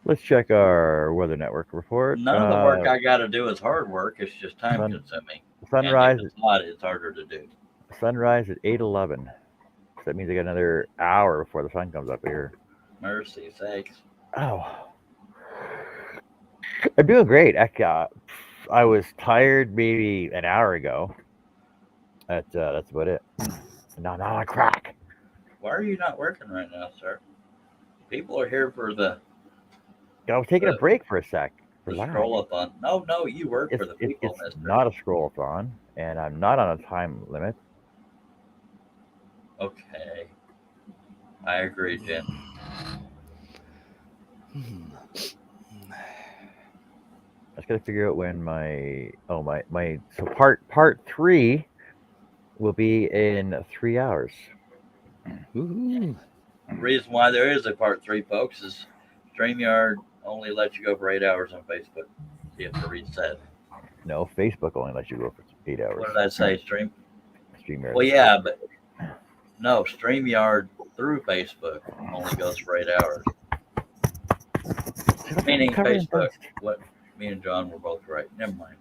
Let's check our weather network report. None of the work I got to do is hard work. It's just time consuming. Sunrise. And if it's hot, it's harder to do. Sunrise at 8:11. So that means I got another hour before the sun comes up here. Mercy sakes. Oh, I'm doing great. I was tired maybe an hour ago. That's about it. No, not on crack. Why are you not working right now, sir? People are here for the. I was taking a break for a sec. The scroll-a-thon. No, you work for the people. It's not a scroll-a-thon, and I'm not on a time limit. Okay. I agree, Jen. just gotta figure out when my so part 3 will be in 3 hours. Ooh. The reason why there is a part 3, folks, is StreamYard only lets you go for 8 hours on Facebook. You have to reset. No, Facebook only lets you go for 8 hours. What did I say? StreamYard. Well, yeah, but no, StreamYard through Facebook only goes for 8 hours. Meaning Facebook. What me and John were both right. Never mind.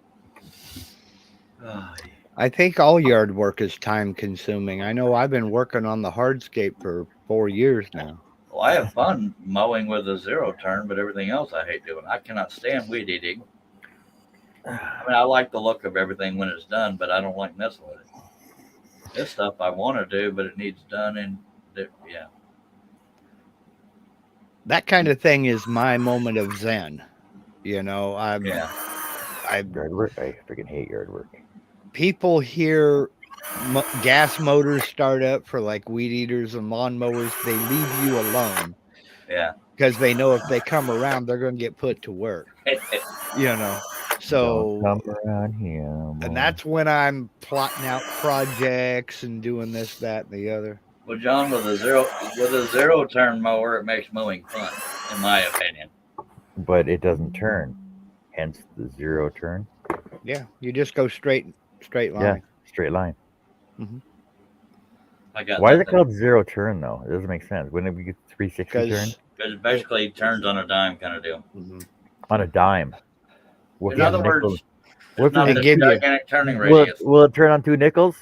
I think all yard work is time consuming. I know I've been working on the hardscape for 4 years now. Well, I have fun mowing with a 0 turn, but everything else I hate doing. I cannot stand weed eating. I mean, I like the look of everything when it's done, but I don't like messing with it. This stuff I want to do, but it needs done, and yeah. That kind of thing is my moment of zen. You know, I yard work. I freaking hate yard work. People hear gas motors start up for like weed eaters and lawnmowers. They leave you alone. Yeah. Because they know if they come around, they're going to get put to work. You know. So don't come around here. And that's when I'm plotting out projects and doing this, that, and the other. Well, John, with a 0 turn mower, it makes mowing fun, in my opinion. But it doesn't turn, hence the 0 turn. Yeah, you just go straight line. Yeah, straight line. Mm-hmm. Why is it called 0 turn though? It doesn't make sense. Wouldn't it be 360 turn? Because it basically turns on a dime kind of deal. Mm-hmm. On a dime. In other words, what not a gigantic turning radius. Will it turn on 2 nickels?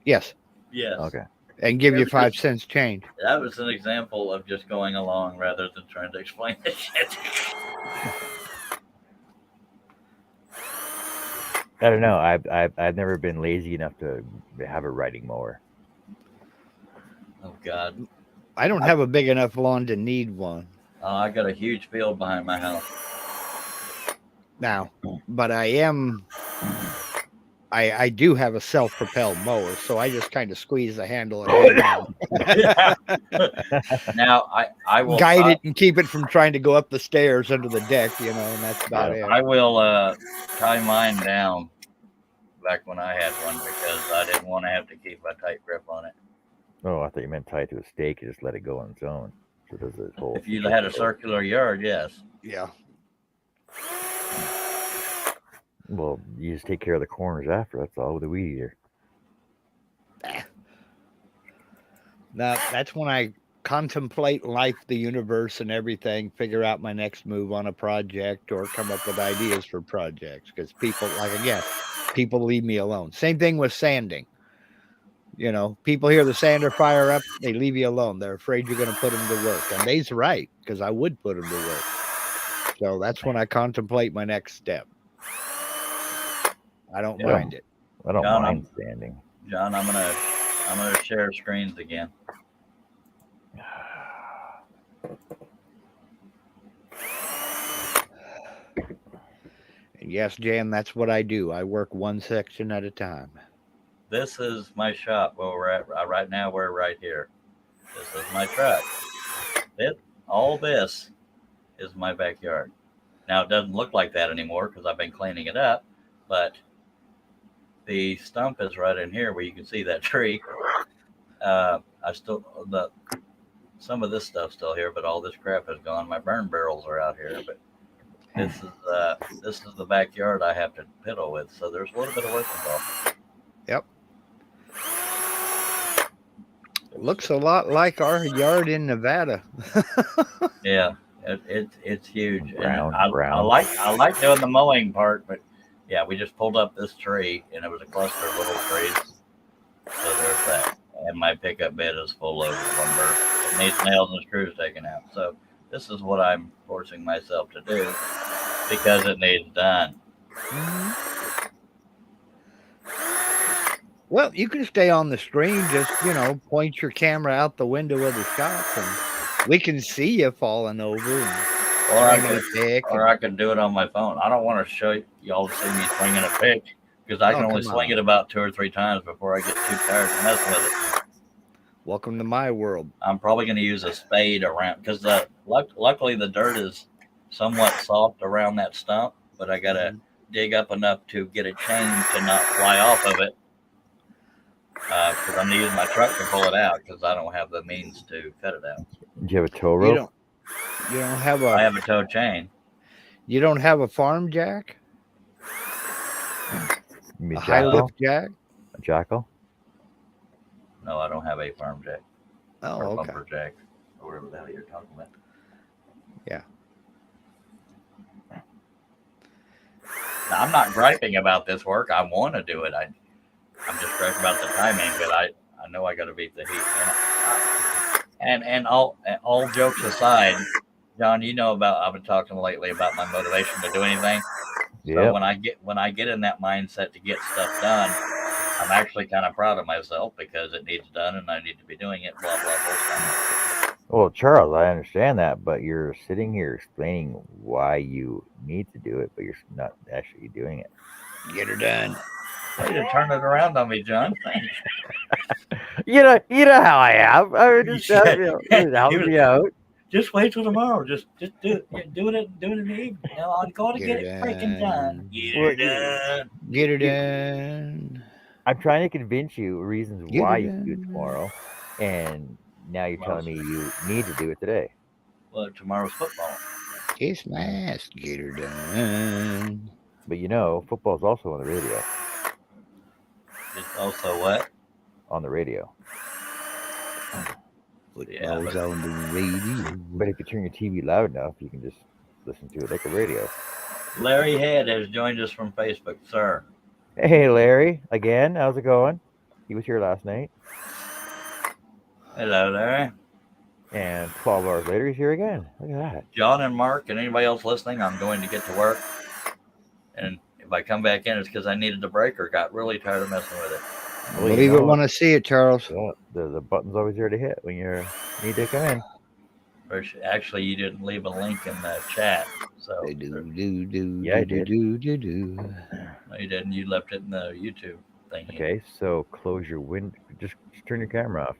Yes. Yes. Okay. And give you 5 cents change. That was an example of just going along rather than trying to explain the shit. I don't know. I've never been lazy enough to have a riding mower. Oh God. I don't have a big enough lawn to need one. I got a huge field behind my house. Now, but I do have a self-propelled mower, so I just kind of squeeze the handle and hold on. Now I will guide it and keep it from trying to go up the stairs under the deck, you know, and that's about it. I will tie mine down back when I had one because I didn't want to have to keep a tight grip on it. Oh, I thought you meant tie it to a stake and just let it go on its own. So does it whole if you had a circular yard, yes. Yeah. Well, you just take care of the corners after. That's all with the weed eater. Now, that's when I contemplate life, the universe, and everything, figure out my next move on a project or come up with ideas for projects. Because people, like, again, people leave me alone. Same thing with sanding. You know, people hear the sander fire up, they leave you alone. They're afraid you're going to put them to work. And they's right, because I would put them to work. So that's when I contemplate my next step. I don't mind it. I don't mind standing. John, I'm gonna share screens again. And yes, Jan, that's what I do. I work one section at a time. This is my shop where we're at right now. We're right here. This is my truck. All this is my backyard. Now it doesn't look like that anymore because I've been cleaning it up, but the stump is right in here where you can see that tree. Some of this stuff's still here, but all this crap is gone. My burn barrels are out here, but this is the backyard I have to piddle with. So there's a little bit of work involved. Yep. It looks a lot like our yard in Nevada. Yeah, it's huge. Brown. I like doing the mowing part, but yeah, we just pulled up this tree, and it was a cluster of little trees. So there's that. And my pickup bed is full of lumber. It needs nails and screws taken out. So this is what I'm forcing myself to do because it needs done. Mm-hmm. Well, you can stay on the screen. Just, point your camera out the window of the shop, and we can see you falling over. Or I can do it on my phone. I don't want to show y'all to see me swinging a pick because I can only swing it about 2 or 3 times before I get too tired to mess with it. Welcome to my world. I'm probably going to use a spade around because luckily the dirt is somewhat soft around that stump, but I gotta Mhm. dig up enough to get a chain to not fly off of it because I'm gonna use my truck to pull it out because I don't have the means to cut it out. Do you have a tow You rope? don't you don't have I a have a tow chain. farm jack? You mean A high jackal? lift jack? A jackal? No, I don't have a farm jack or Oh, a okay. bumper jack or whatever the hell you're talking about. Yeah. Now, I'm not griping about this work. I want to do it. I'm just griping about the timing, but I know I got to beat the heat. And all jokes aside, John, you know about I've been talking lately about my motivation to do anything. So Yep. when I get in that mindset to get stuff done, I'm actually kind of proud of myself because it needs done and I need to be doing it. Blah blah blah. Well, Charles, I understand that, but you're sitting here explaining why you need to do it, but you're not actually doing it. Get her done. Way to turn it around on me, John. Thanks. You know how I am. I mean, just help me out. Just help me out. Just wait till tomorrow. Just do it. Yeah, do it in the evening. No, I'm going to Get get her it freaking done. done. Get Well, it done. Get her you, done. I'm trying to convince you reasons Get why her you can do it done. tomorrow, and now you're telling Tomorrow's me you need to do it today. tomorrow's football. Kiss my ass. Get her done. But you know, football is also on the radio. It's also what? Oh, On the radio. Yeah, Football's on the radio. But if you turn your TV loud enough, you can just listen to it like a radio. Larry Head has joined us from Facebook, sir. Hey, Larry, again, how's it going? He was here last night, Hello, Larry. and 12 hours later, he's here again. Look at that. John and Mark and anybody else listening, I'm going to get to work. And if I come back in, it's because I needed a break or got really tired of messing with it. Well, you Believe it know, when I see it, Charles. yeah, the button's always there to hit when you need to come in. Actually, you didn't leave a link in the chat. So Yeah, I did. no, you didn't. You left it in the YouTube thing. Okay, so close your window. Just turn your camera off.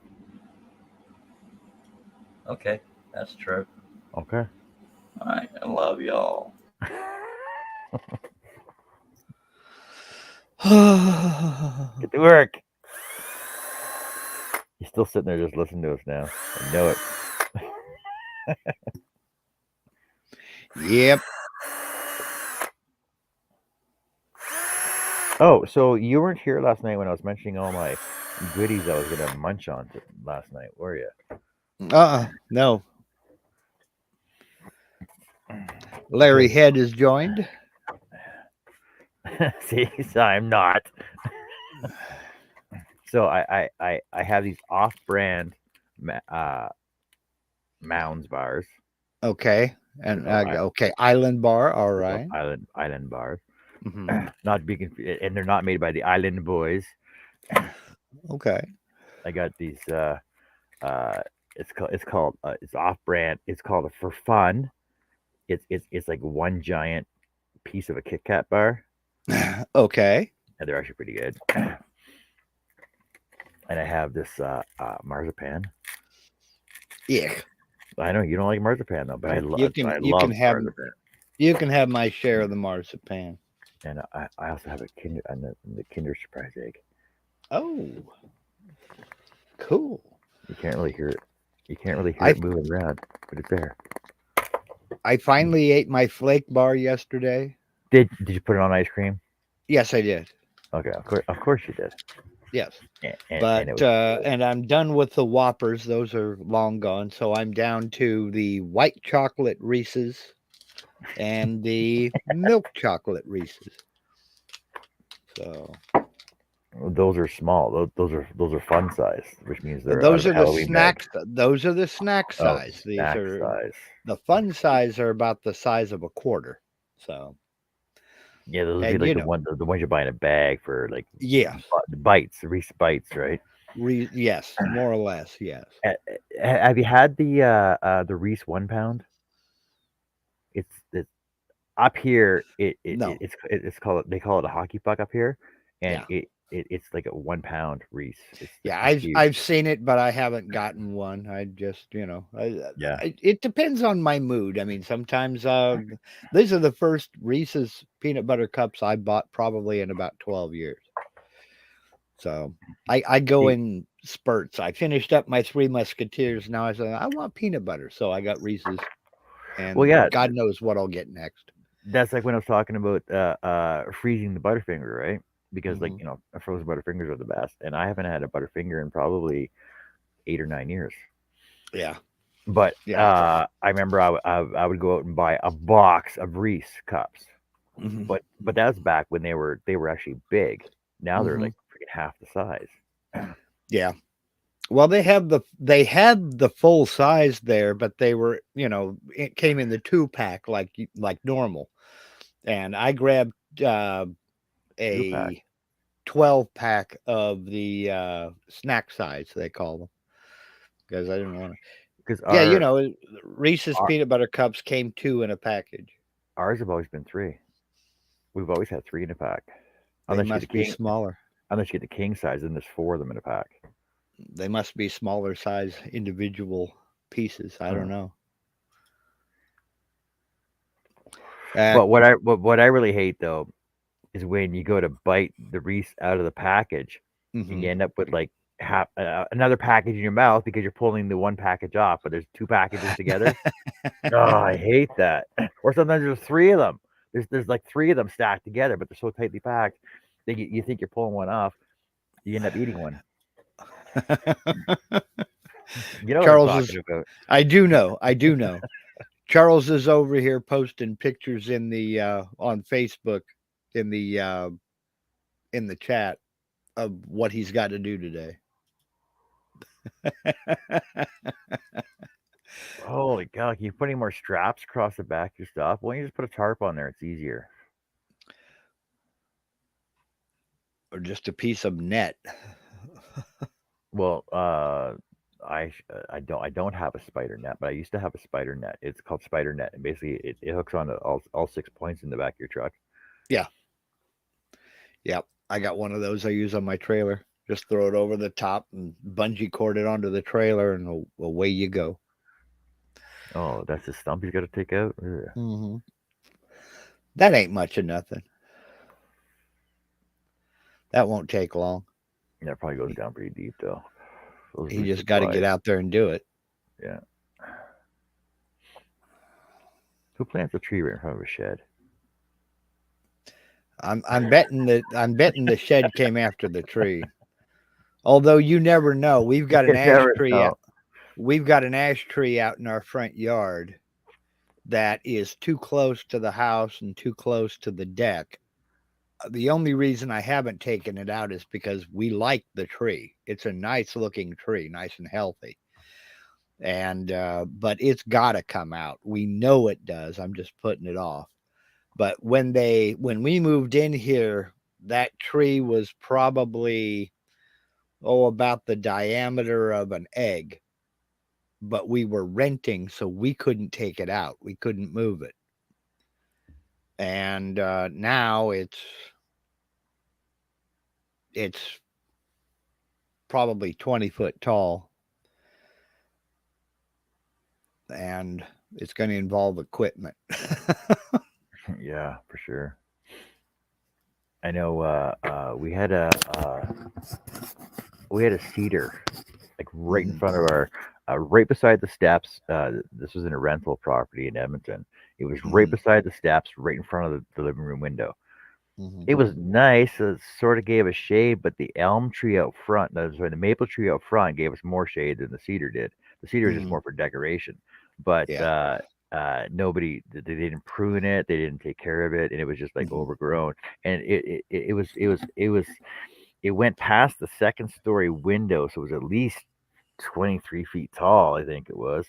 Okay, that's true. Okay. All right, I love y'all. Get to work. He's still sitting there just listening to us now. I know it. Yep. Oh, so you weren't here last night when I was mentioning all my goodies I was going to munch on last night, were you? No. Larry Head is joined. See, so I'm not. So I have these off-brand Mounds bars. Okay. And okay, Island Bar. All right. Island bars. Mm-hmm. Not to be confused, and they're not made by the Island Boys. Okay. I got these. It's called it's off-brand. It's called a For Fun. It's like one giant piece of a Kit Kat bar. Okay. And they're actually pretty good. And I have this marzipan. Yeah. I know you don't like marzipan though, but I love marzipan. You can have my share of the marzipan. And I also have a the Kinder Surprise egg. Oh, cool. You can't really hear it. You can't really hear it moving around, but it's there. I finally ate my flake bar yesterday. Did you put it on ice cream? Yes, I did. Okay, of course you did. Yes, and I'm done with the Whoppers. Those are long gone. So I'm down to the white chocolate Reese's and the milk chocolate Reese's. So those are small. Those are fun size, which means those are the snacks. Those are the snack size. These snack are size. The fun size are about the size of a quarter. So yeah, those would be like the ones you buy in a bag for like bites, Reese bites, right? Yes, more or less. Yes. Have you had the Reese 1 pound? It's up here. No. It's called, they call it a hockey puck up here, and it's like a 1 pound Reese. Yeah, It's I've huge. I've seen it, but I haven't gotten one. I just, Yeah. it depends on my mood. I mean, sometimes these are the first Reese's peanut butter cups I bought probably in about 12 years. So I go See, in spurts. I finished up my Three Musketeers. Now I said I want peanut butter, so I got Reese's, well, and yeah, God knows what I'll get next. that's like when I was talking about freezing the Butterfinger, right? Because like Hmm. frozen Butterfingers are the best, and I haven't had a Butterfinger in probably 8 or 9 years. Yeah, But yeah. I remember I would go out and buy a box of Reese cups, Hmm. but that's back when they were actually big. Now they're Hmm. like freaking half the size. Yeah. Well, they had the full size there, but they were, it came in the 2 pack like normal. And I grabbed Two pack a 12 pack of the snack size, they call them, because I didn't want to. because Yeah, our, Reese's peanut butter cups came 2 in a package. ours have always been three. We've always had three in a pack. They Unless you get must the be king, smaller. unless you get the king size, then there's four of them in a pack. They must be smaller size individual pieces. I don't Huh. know. Uh, But what I really hate though is when you go to bite the Reese out of the package, and mhm. you end up with like half another package in your mouth because you're pulling the one package off, but there's two packages together. Oh, I hate that. Or sometimes there's three of them. There's like three of them stacked together, but they're so tightly packed that you think you're pulling one off. You end up eating one. You know what I'm Charles is. talking about. I do know. I do know. Charles is over here posting pictures in the on Facebook in the chat of what he's got to do today. Holy cow! Can you put any more straps across the back of your stuff? Why don't you just put a tarp on there? It's easier. Or just a piece of net. Well, I don't have a spider net, but I used to have a spider net. It's called spider net, and basically it hooks onto all 6 points in the back of your truck. Yeah. Yep. I got one of those I use on my trailer. Just throw it over the top and bungee cord it onto the trailer, and away you go. Oh, that's the stump he's got to take out. Ugh. Mm-hmm. That ain't much of nothing. That won't take long. Yeah, it probably goes down pretty deep though. Those He just roosters got to get wide. out there and do it. Yeah. Who plants a tree right in front of a shed? I'm betting the shed came after the tree. Although you never know. We've got an You ash never tree know. out. We've got an ash tree out in our front yard that is too close to the house and too close to the deck. The only reason I haven't taken it out is because we like the tree. It's a nice looking tree, nice and healthy. And but it's got to come out. We know it does. I'm just putting it off. But when we moved in here, that tree was probably about the diameter of an egg. But we were renting, so we couldn't take it out. We couldn't move it. And now it's probably 20 foot tall, and it's going to involve equipment. Yeah, for sure. I know. We had a cedar like right in Mhm, front of our, right beside the steps. This was in a rental property in Edmonton. It was right mhm, beside the steps, right in front of the living room window. mhm, It was nice. It sort of gave us shade, but the elm tree out front, no, sorry, the maple tree out front gave us more shade than the cedar did. The cedar is just mhm. more for decoration, but Yeah. nobody, they didn't prune it, they didn't take care of it, and it was just like Mhm, overgrown. And it went past the second story window, so it was at least 23 feet tall, I think it was.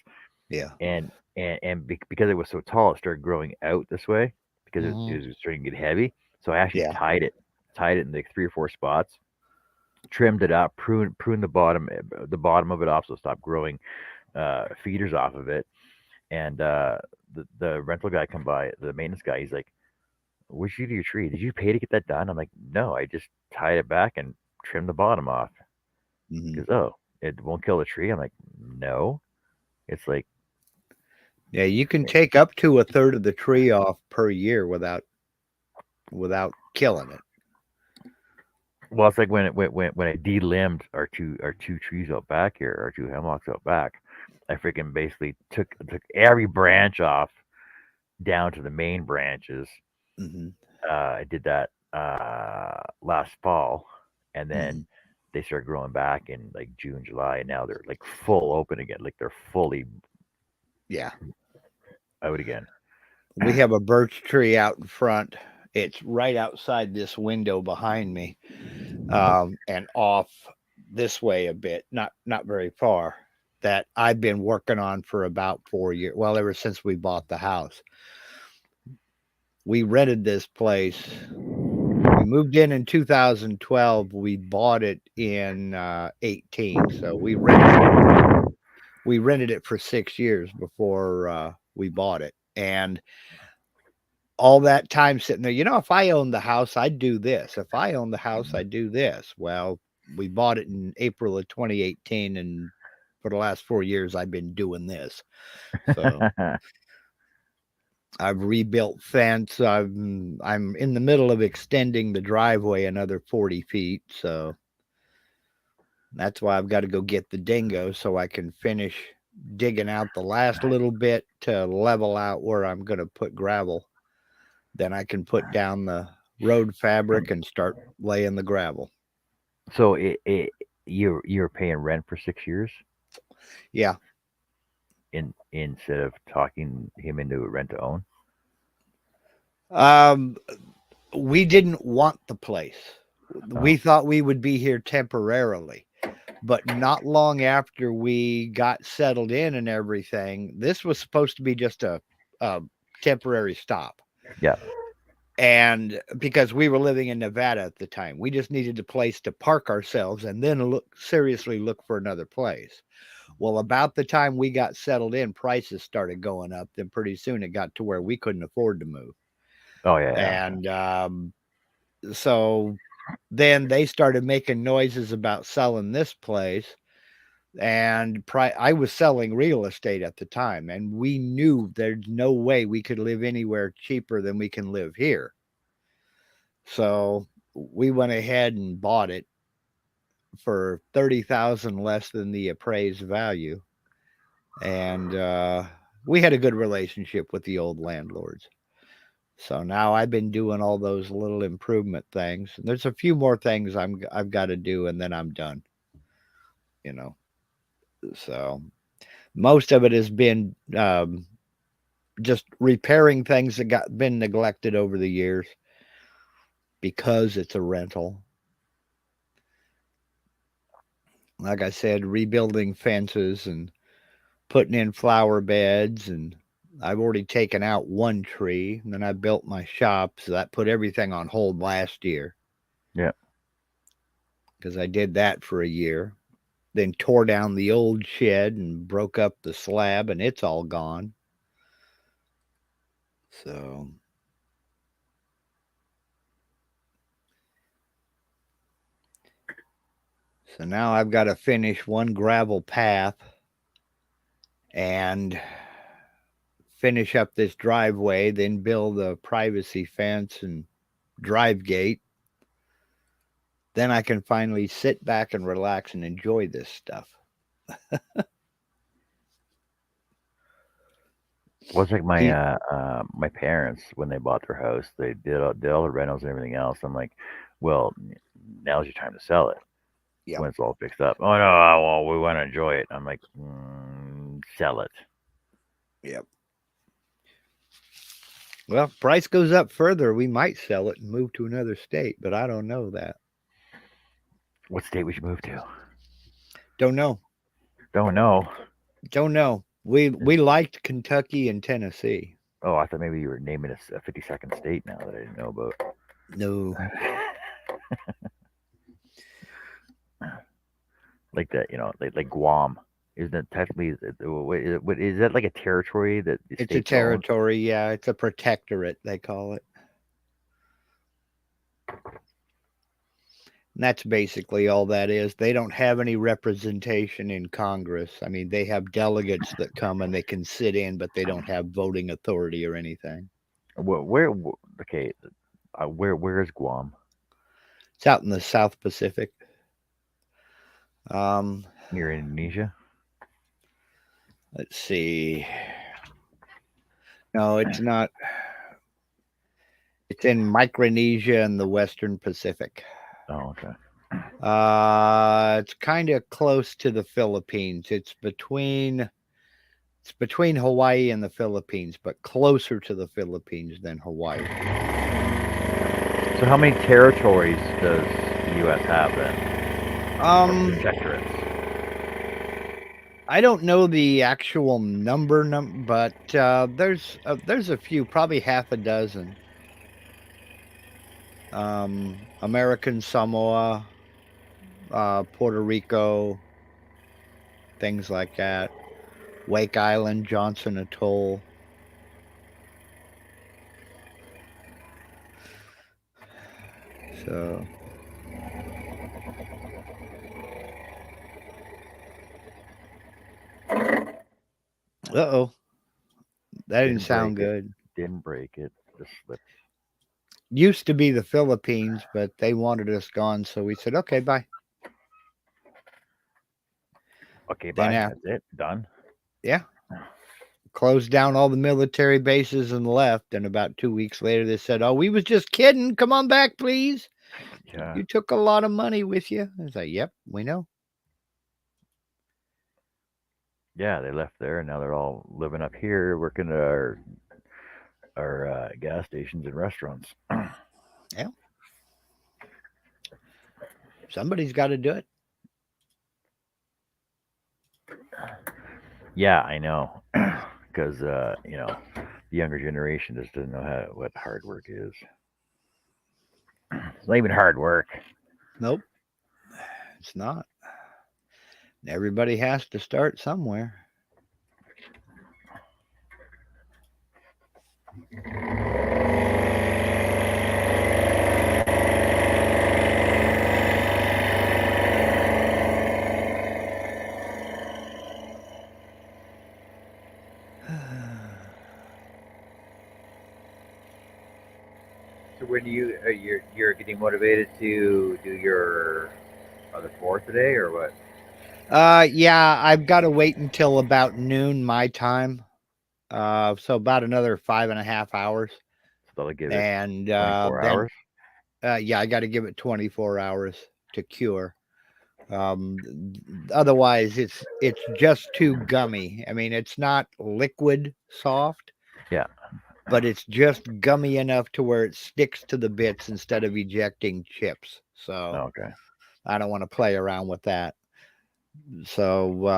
yeah. Because it was so tall, it started growing out this way because Mhm, it was starting to get heavy. So I actually yeah. tied it in like 3 or 4 spots, trimmed it up, pruned the bottom of it off, so it stopped growing feeders off of it. And the rental guy come by, the maintenance guy, he's like, what'd you do to your tree? Did you pay to get that done? I'm like, no, I just tied it back and trimmed the bottom off. Mm-hmm. Because, oh, it won't kill the tree. I'm like, no. It's like, Yeah, you can take up to a third of the tree off per year without killing it. well, it's like when I de-limbed our two trees out back here, our two hemlocks out back. I freaking basically took every branch off down to the main branches. Mm-hmm. I did that last fall, and Mm-hmm. then they started growing back in like June, July, and now they're like full open again, like they're fully Yeah. out again. We have a birch tree out in front. It's right outside this window behind me, and off this way a bit, not very far. That I've been working on for about 4 years. Well, ever since we bought the house, we rented this place. We moved in 2012. We bought it in 18. So we rented it for 6 years before we bought it, and all that time sitting there, if I owned the house, I'd do this. If I owned the house, I'd do this. Well, we bought it in April of 2018, and for the last 4 years, I've been doing this. So I've rebuilt fence. I'm in the middle of extending the driveway another 40 feet. So that's why I've got to go get the dingo so I can finish digging out the last little bit to level out where I'm going to put gravel. Then I can put down the road fabric and start laying the gravel. So you're paying rent for 6 years Yeah. instead of talking him into a rent to own. Um, we didn't want the place. We thought we would be here temporarily, but not long after we got settled in and everything, this was supposed to be just a temporary stop. Yeah. And because we were living in Nevada at the time, we just needed a place to park ourselves and then seriously look for another place. Well, about the time we got settled in, prices started going up. Then pretty soon it got to where we couldn't afford to move. Oh yeah. And so then they started making noises about selling this place. And I was selling real estate at the time, and we knew there's no way we could live anywhere cheaper than we can live here. So we went ahead and bought it for 30,000 less than the appraised value, and we had a good relationship with the old landlords. So now I've been doing all those little improvement things. And there's a few more things I've got to do, and then I'm done. You know, so most of it has been just repairing things that been neglected over the years because it's a rental. Like I said, rebuilding fences and putting in flower beds, and I've already taken out one tree, and then I built my shop, so that put everything on hold last year. Yeah. Because I did that for a year. Then tore down the old shed and broke up the slab, and it's all gone. So now I've got to finish one gravel path and finish up this driveway, then build a privacy fence and drive gate. Then I can finally sit back and relax and enjoy this stuff. Well, it's like my parents when they bought their house, they did all the rentals and everything else. I'm like, well, now's your time to sell it when it's all fixed up. Oh no, well, we want to enjoy it. I'm like, sell it. Yep. Well, if price goes up further, we might sell it and move to another state, but I don't know that. What state we should move to? Don't know. Don't know. Don't know. We liked Kentucky and Tennessee. Oh, I thought maybe you were naming a 52nd state now that I didn't know about. No. Like that, like Guam. Isn't it technically? What is that like a territory that? It's a territory, yeah. It's a protectorate, they call it. And that's basically all that is. They don't have any representation in Congress. I mean, they have delegates that come and they can sit in, but they don't have voting authority or anything. Okay, where is Guam? It's out in the South Pacific. Um, Near Indonesia? let's see. No, it's not. It's in Micronesia and the Western Pacific. Oh, okay. It's kind of close to the Philippines. It's between Hawaii and the Philippines, but closer to the Philippines than Hawaii. So how many territories does the U.S. have then? Protectorates. I don't know the actual number, but there's a few, probably half a dozen. American Samoa, Puerto Rico, things like that. Wake Island, Johnson Atoll. So, uh-oh, that didn't sound good. Didn't break it. Just slipped. Used to be the Philippines, but they wanted us gone, so we said, okay, bye. Okay, bye. That's it. Done. Yeah. Closed down all the military bases and left. And about 2 weeks later, they said, oh, we was just kidding. Come on back, please. Yeah. You took a lot of money with you. I was like, yep, we know. Yeah, they left there, and now they're all living up here, working at our gas stations and restaurants. Yeah. Somebody's got to do it. Yeah, I know. Because the younger generation just doesn't know what hard work is. It's not even hard work. Nope, it's not. Everybody has to start somewhere. So when you're getting motivated to do your other fourth today, or what? Yeah, I've got to wait until about noon my time. So about another 5.5 hours. So that'll give it And 24 then, hours. yeah, I got to give it 24 hours to cure. Otherwise, it's just too gummy. I mean, it's not liquid soft. Yeah. But it's just gummy enough to where it sticks to the bits instead of ejecting chips. So Okay. I don't want to play around with that. So,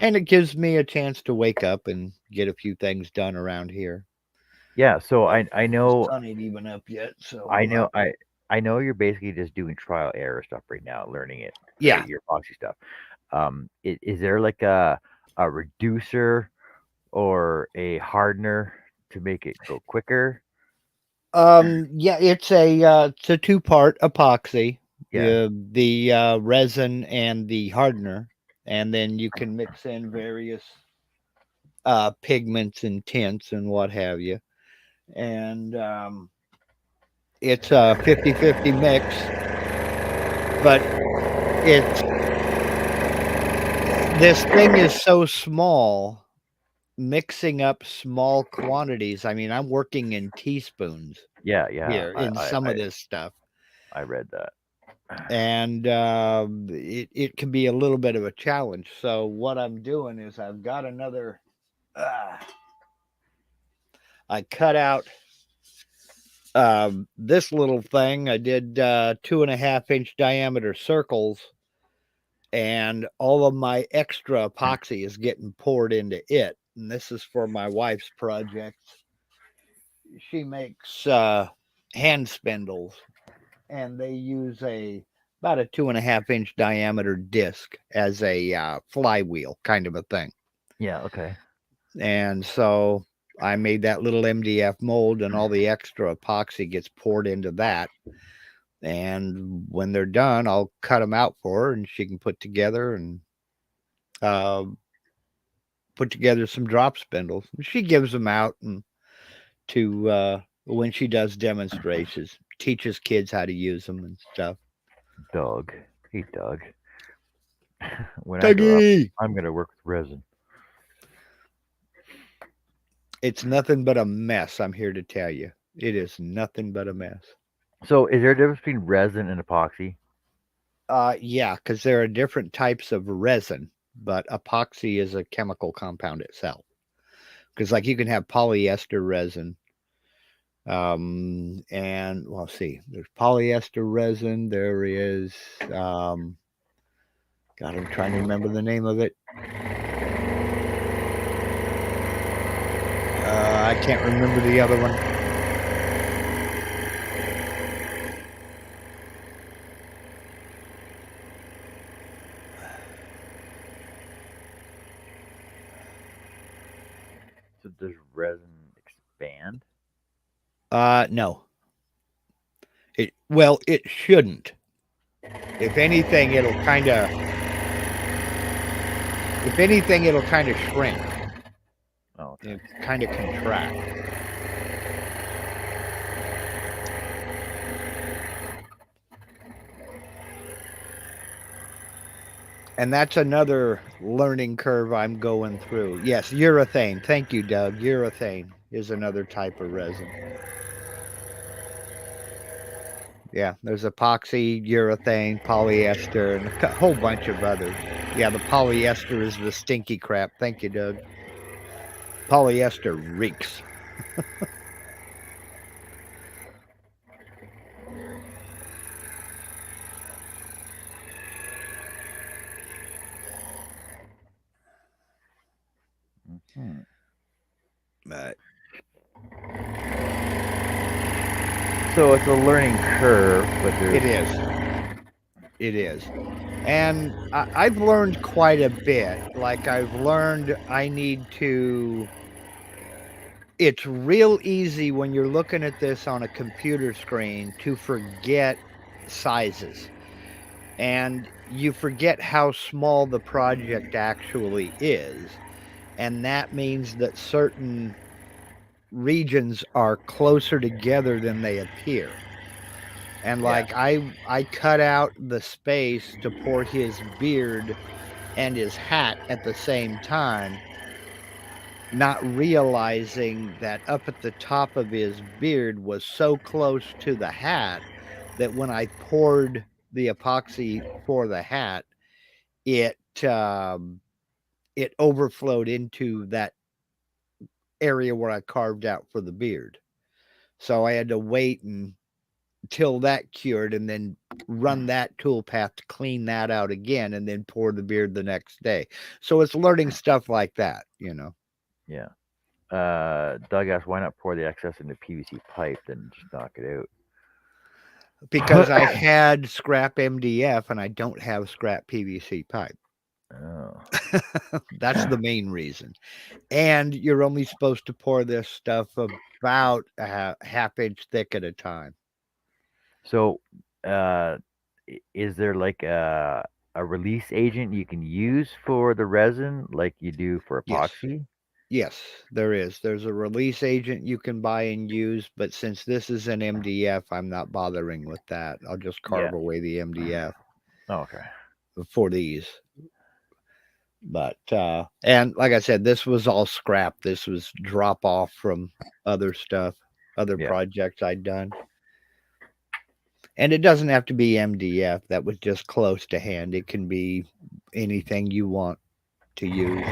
and it gives me a chance to wake up and get a few things done around here. Yeah. So I know The sun ain't even up yet. So I know you're basically just doing trial error stuff right now, learning it. yeah. Right? Your epoxy stuff. Is there like a reducer or a hardener to make it go quicker? Yeah, it's a 2-part epoxy. Yeah. The resin and the hardener, and then you can mix in various pigments and tints and what have you. And it's a 50-50 mix, but this thing is so small. Mixing up small quantities. I mean, I'm working in teaspoons. Yeah. Here in some of this stuff. I read that. And it can be a little bit of a challenge. So what I'm doing is I've got another. I cut out this little thing. I did 2.5-inch diameter circles, and all of my extra epoxy is getting poured into it. And this is for my wife's project. She makes hand spindles, and they use about a 2.5-inch diameter disc as a flywheel kind of a thing. Yeah. Okay. And so I made that little MDF mold, and all the extra epoxy gets poured into that. And when they're done, I'll cut them out for her, and she can uh, put together some drop spindles. She gives them out and to when she does demonstrations, teaches kids how to use them and stuff. Doug. Hey, Doug. When I grow up, Dougie, I'm going to work with resin. it's nothing but a mess. I'm here to tell you, it is nothing but a mess. So, is there a difference between resin and epoxy? Yeah, because there are different types of resin, but epoxy is a chemical compound itself. Because like you can have polyester resin, and well, see, there's polyester resin. There is, God, I'm trying to remember the name of it. I can't remember the other one. So, does resin expand? No. It shouldn't. If anything, it'll kind of shrink. Oh, okay. It kind of contract. And that's another learning curve I'm going through. Yes, urethane. Thank you, Doug. Urethane is another type of resin. Yeah, there's epoxy, urethane, polyester, and a whole bunch of others. Yeah, the polyester is the stinky crap. Thank you, Doug. Polyester reeks. Hmm. But So, it's a learning curve, but it is. It is. And I've learned quite a bit. Like, I've learned I need to. It's real easy when you're looking at this on a computer screen to forget sizes. And you forget how small the project actually is. And that means that certain regions are closer together than they appear. And Yeah. like I cut out the space to pour his beard and his hat at the same time, not realizing that up at the top of his beard was so close to the hat that when I poured the epoxy for the hat, it it overflowed into that area where I carved out for the beard. So I had to wait until that cured and then run that tool path to clean that out again and then pour the beard the next day. So it's learning stuff like that, you know. Yeah. Doug asked, why not pour the excess into PVC pipe, then just knock it Because I out? had scrap MDF and I don't have scrap PVC pipe. Oh. That's the main reason. And you're only supposed to pour this stuff about a half inch thick at a time. So, uh, is there like a release agent you can use for the resin like you do for Yes. epoxy? Yes, there is. There's a release agent you can buy and use, but since this is an MDF, I'm not bothering with that. I'll just carve Yeah. away the MDF Oh, okay. for these. But and like I said, this was all scrap. This was drop off from other stuff, other Yeah. projects I'd done. And it doesn't have to be MDF. That was just close to hand. It can be anything you want to use.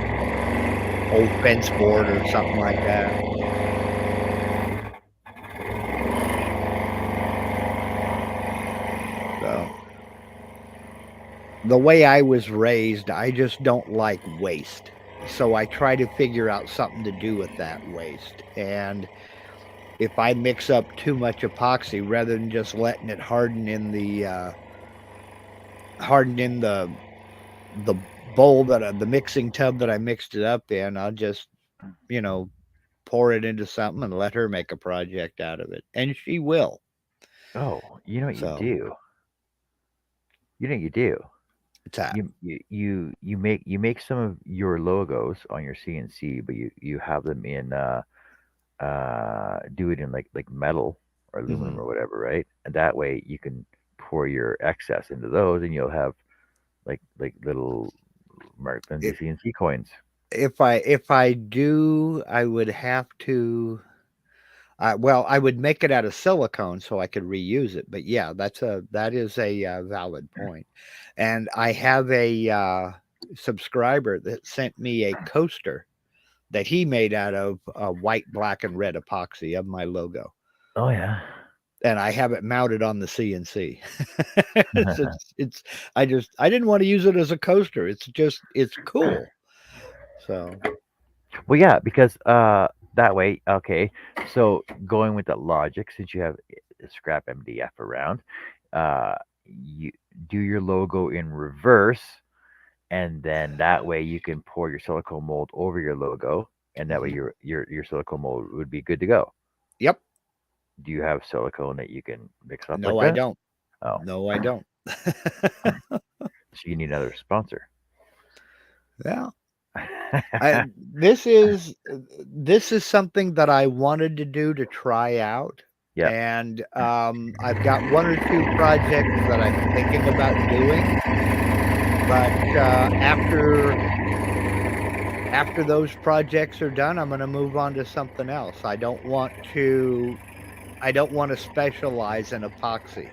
Old fence board or something like that. So the way I was raised, I just don't like waste. So I try to figure out something to do with that waste. And if I mix up too much epoxy, rather than just letting it harden in the bowl the mixing tub that I mixed it up in, I'll just, you know, pour it into something and let her make a project out of it, and she will. Oh, you know what you So do? You know what you do? it's that. You make some of your logos on your CNC, but you have them in do it in like metal or aluminum Hmm. or whatever, right? And that way you can pour your excess into those, and you'll have like little Mark Lindsay If CNC coins. if I do, I would have to. Well, I would make it out of silicone so I could reuse it. But yeah, that is a valid point. And I have a subscriber that sent me a coaster that he made out of white, black, and red epoxy of my logo, Oh yeah. and I have it mounted on the CNC. It's I didn't want to use it as a coaster. It's cool. So Well, yeah, because that way, okay. So going with that logic, since you have scrap MDF around, you do your logo in reverse, and then that way you can pour your silicone mold over your logo, and that way mhm. your silicone mold would be good to go. Yep. Do you have silicone that you can mix up like No, I that? don't. Oh, No, I don't. so you need another sponsor. Yeah. I, this is this is something that I wanted to do to try out, Yep. and I've got one or two projects that I'm thinking about doing, but after those projects are done, I'm going to move on to something else. I don't want to specialize in epoxy,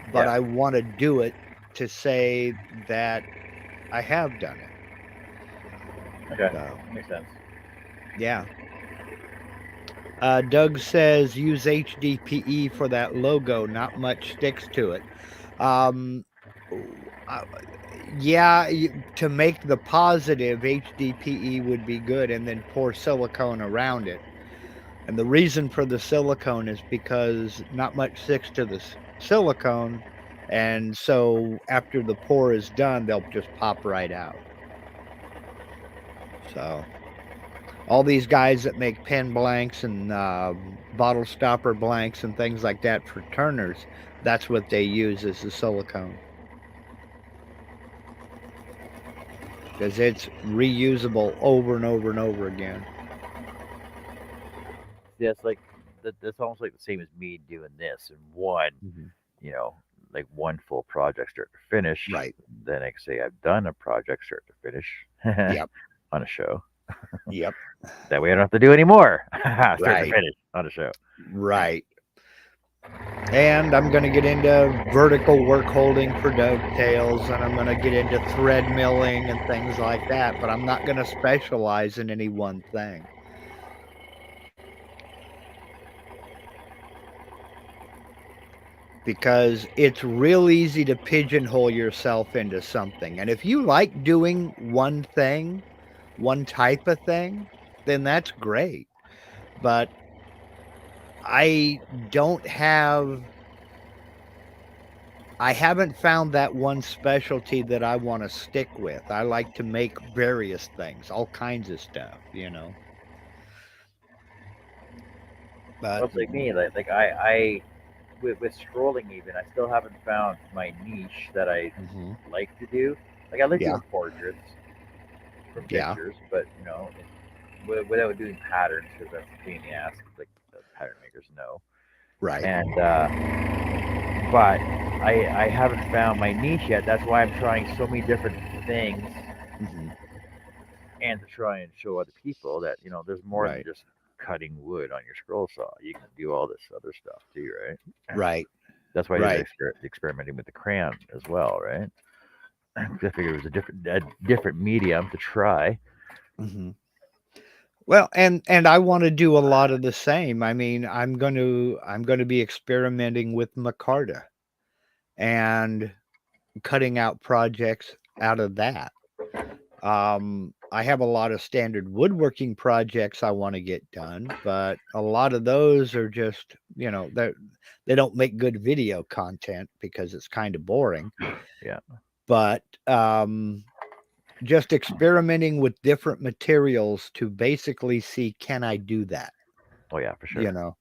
but Yeah. I want to do it to say that I have done it. Okay. So Makes sense. yeah. Doug says use HDPE for that logo. Not much sticks to it. Um, uh, yeah, to make the positive, HDPE would be good, and then pour silicone around it. And the reason for the silicone is because not much sticks to the silicone, and so after the pour is done, they'll just pop right out. So all these guys that make pen blanks and bottle stopper blanks and things like that for turners, that's what they use as the silicone because it's reusable over and over and over again. Yeah, it's like that's almost like the same as me doing this in one, Mhm. you know, like one full project start to finish. Right. Then I can say I've done a project start to finish Yep. on a show. Yep. That way I don't have to do any more start to Right. finish on a show. Right. And I'm going to get into vertical work holding for dovetails, and I'm going to get into thread milling and things like that, but I'm not going to specialize in any one thing. Because it's real easy to pigeonhole yourself into something. And if you like doing one thing, one type of thing, then that's great. But I don't have, I haven't found that one specialty that I want to stick with. I like to make various things, all kinds of stuff. Well, But it's like me, like I with scrolling even, I still haven't found my niche that I mhm, like to do. Like I like yeah, doing portraits from yeah, pictures, but without doing patterns because that's a pain in the ass. Like the pattern makers know. right. And but I haven't found my niche yet. That's why I'm trying so many different things, Hmm. and to try and show other people that there's more than Right, just cutting wood on your scroll saw. You can do all this other stuff too, right? right, That's why I did right. experimenting with the crayon as well, right? I figured it was a different medium to try. Hmm. Well, and I want to do a lot of the same. I mean, I'm going to be experimenting with micarta and cutting out projects out of that. I have a lot of standard woodworking projects I want to get done, but a lot of those are just, they don't make good video content because it's kind of boring. Yeah. But just experimenting with different materials to basically see, can I do that? Oh yeah, for You sure. know,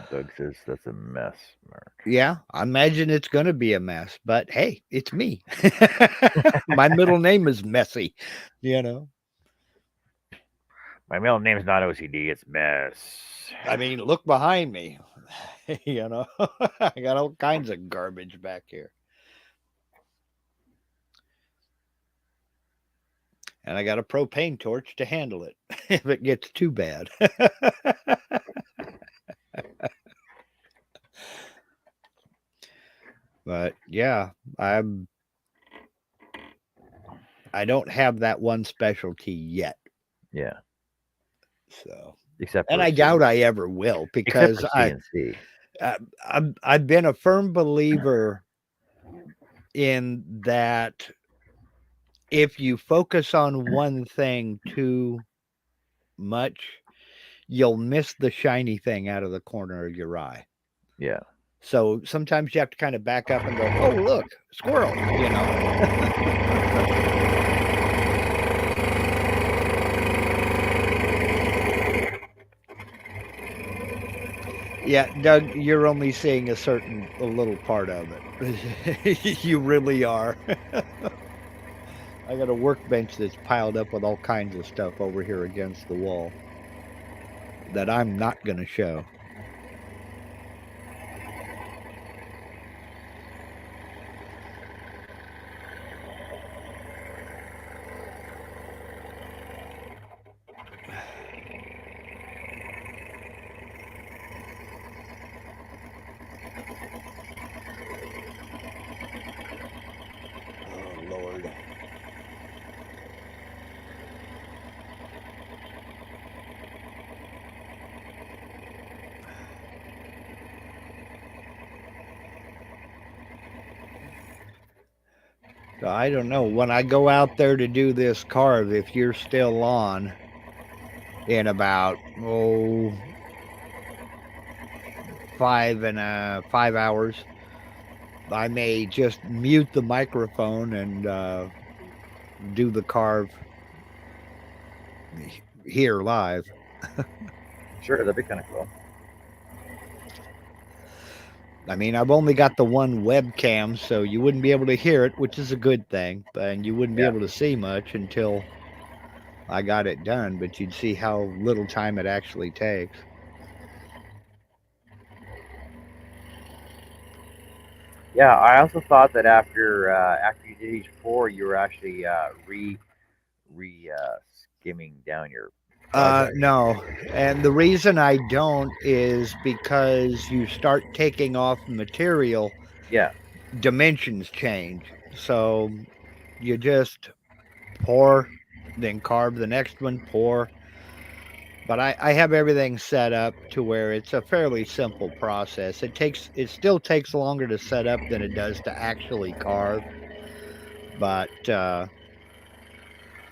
Doug says that's a mess, Mark. yeah, I imagine it's going to be a mess, but hey, it's me. My middle name is Messy, you know. My middle name's not OCD, it's mess. I mean, look behind me. You know, I got all kinds of garbage back here. And I got a propane torch to handle it if it gets too bad. But yeah, I'm I don't have that one specialty yet. Yeah, So, except and for I C. doubt I ever will Except for because CNC. I've been a firm believer in that if you focus on one thing too much, you'll miss the shiny thing out of the corner of your eye. Yeah. So sometimes you have to kind of back up and go, "Oh, look, squirrel," you know. Yeah, Doug, you're only seeing a little part of it. You really are. I got a workbench that's piled up with all kinds of stuff over here against the wall that I'm not going to show. Oh, Lord. So I don't know. When I go out there to do this carve, if you're still on in about, 5 hours, I may just mute the microphone and do the carve here live. Sure, that'd be kind of cool. I mean, I've only got the one webcam, so you wouldn't be able to hear it, which is a good thing, and you wouldn't be Yeah. able to see much until I got it done, but you'd see how little time it actually takes. Yeah, I also thought that after you did each four, you were actually re skimming down your project. No. And the reason I don't is because you start taking off material, Yeah. dimensions change. So you just pour, then carve the next one, pour. But I have everything set up to where it's a fairly simple process. It still takes longer to set up than it does to actually carve. But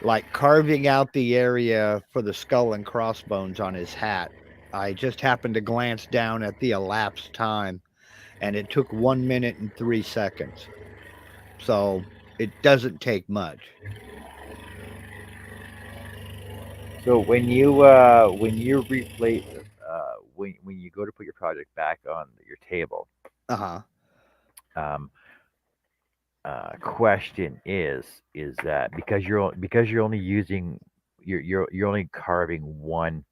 like carving out the area for the skull and crossbones on his hat, I just happened to glance down at the elapsed time and it took 1 minute and 3 seconds. So it doesn't take much. So when you replay when you go to put your project back on your table, Uh huh. um, question is that because you're only using you're only carving one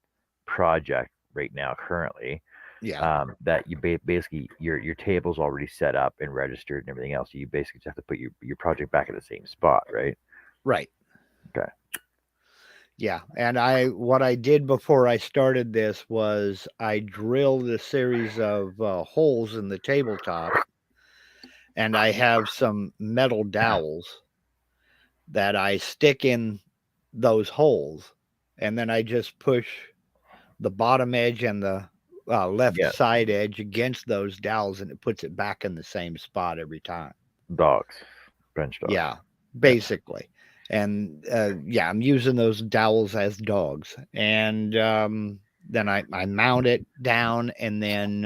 project right now currently, Yeah. that you basically your table's already set up and registered and everything else. So you basically just have to put your project back in the same spot, right? Right. Okay. Yeah. And what I did before I started this was I drilled a series of holes in the tabletop, and I have some metal dowels that I stick in those holes, and then I just push the bottom edge and the left Yeah. side edge against those dowels, and it puts it back in the same spot every time. Dogs, French dogs. Yeah, Yeah. basically. And yeah, I'm using those dowels as dogs. And Then I mount it down, and then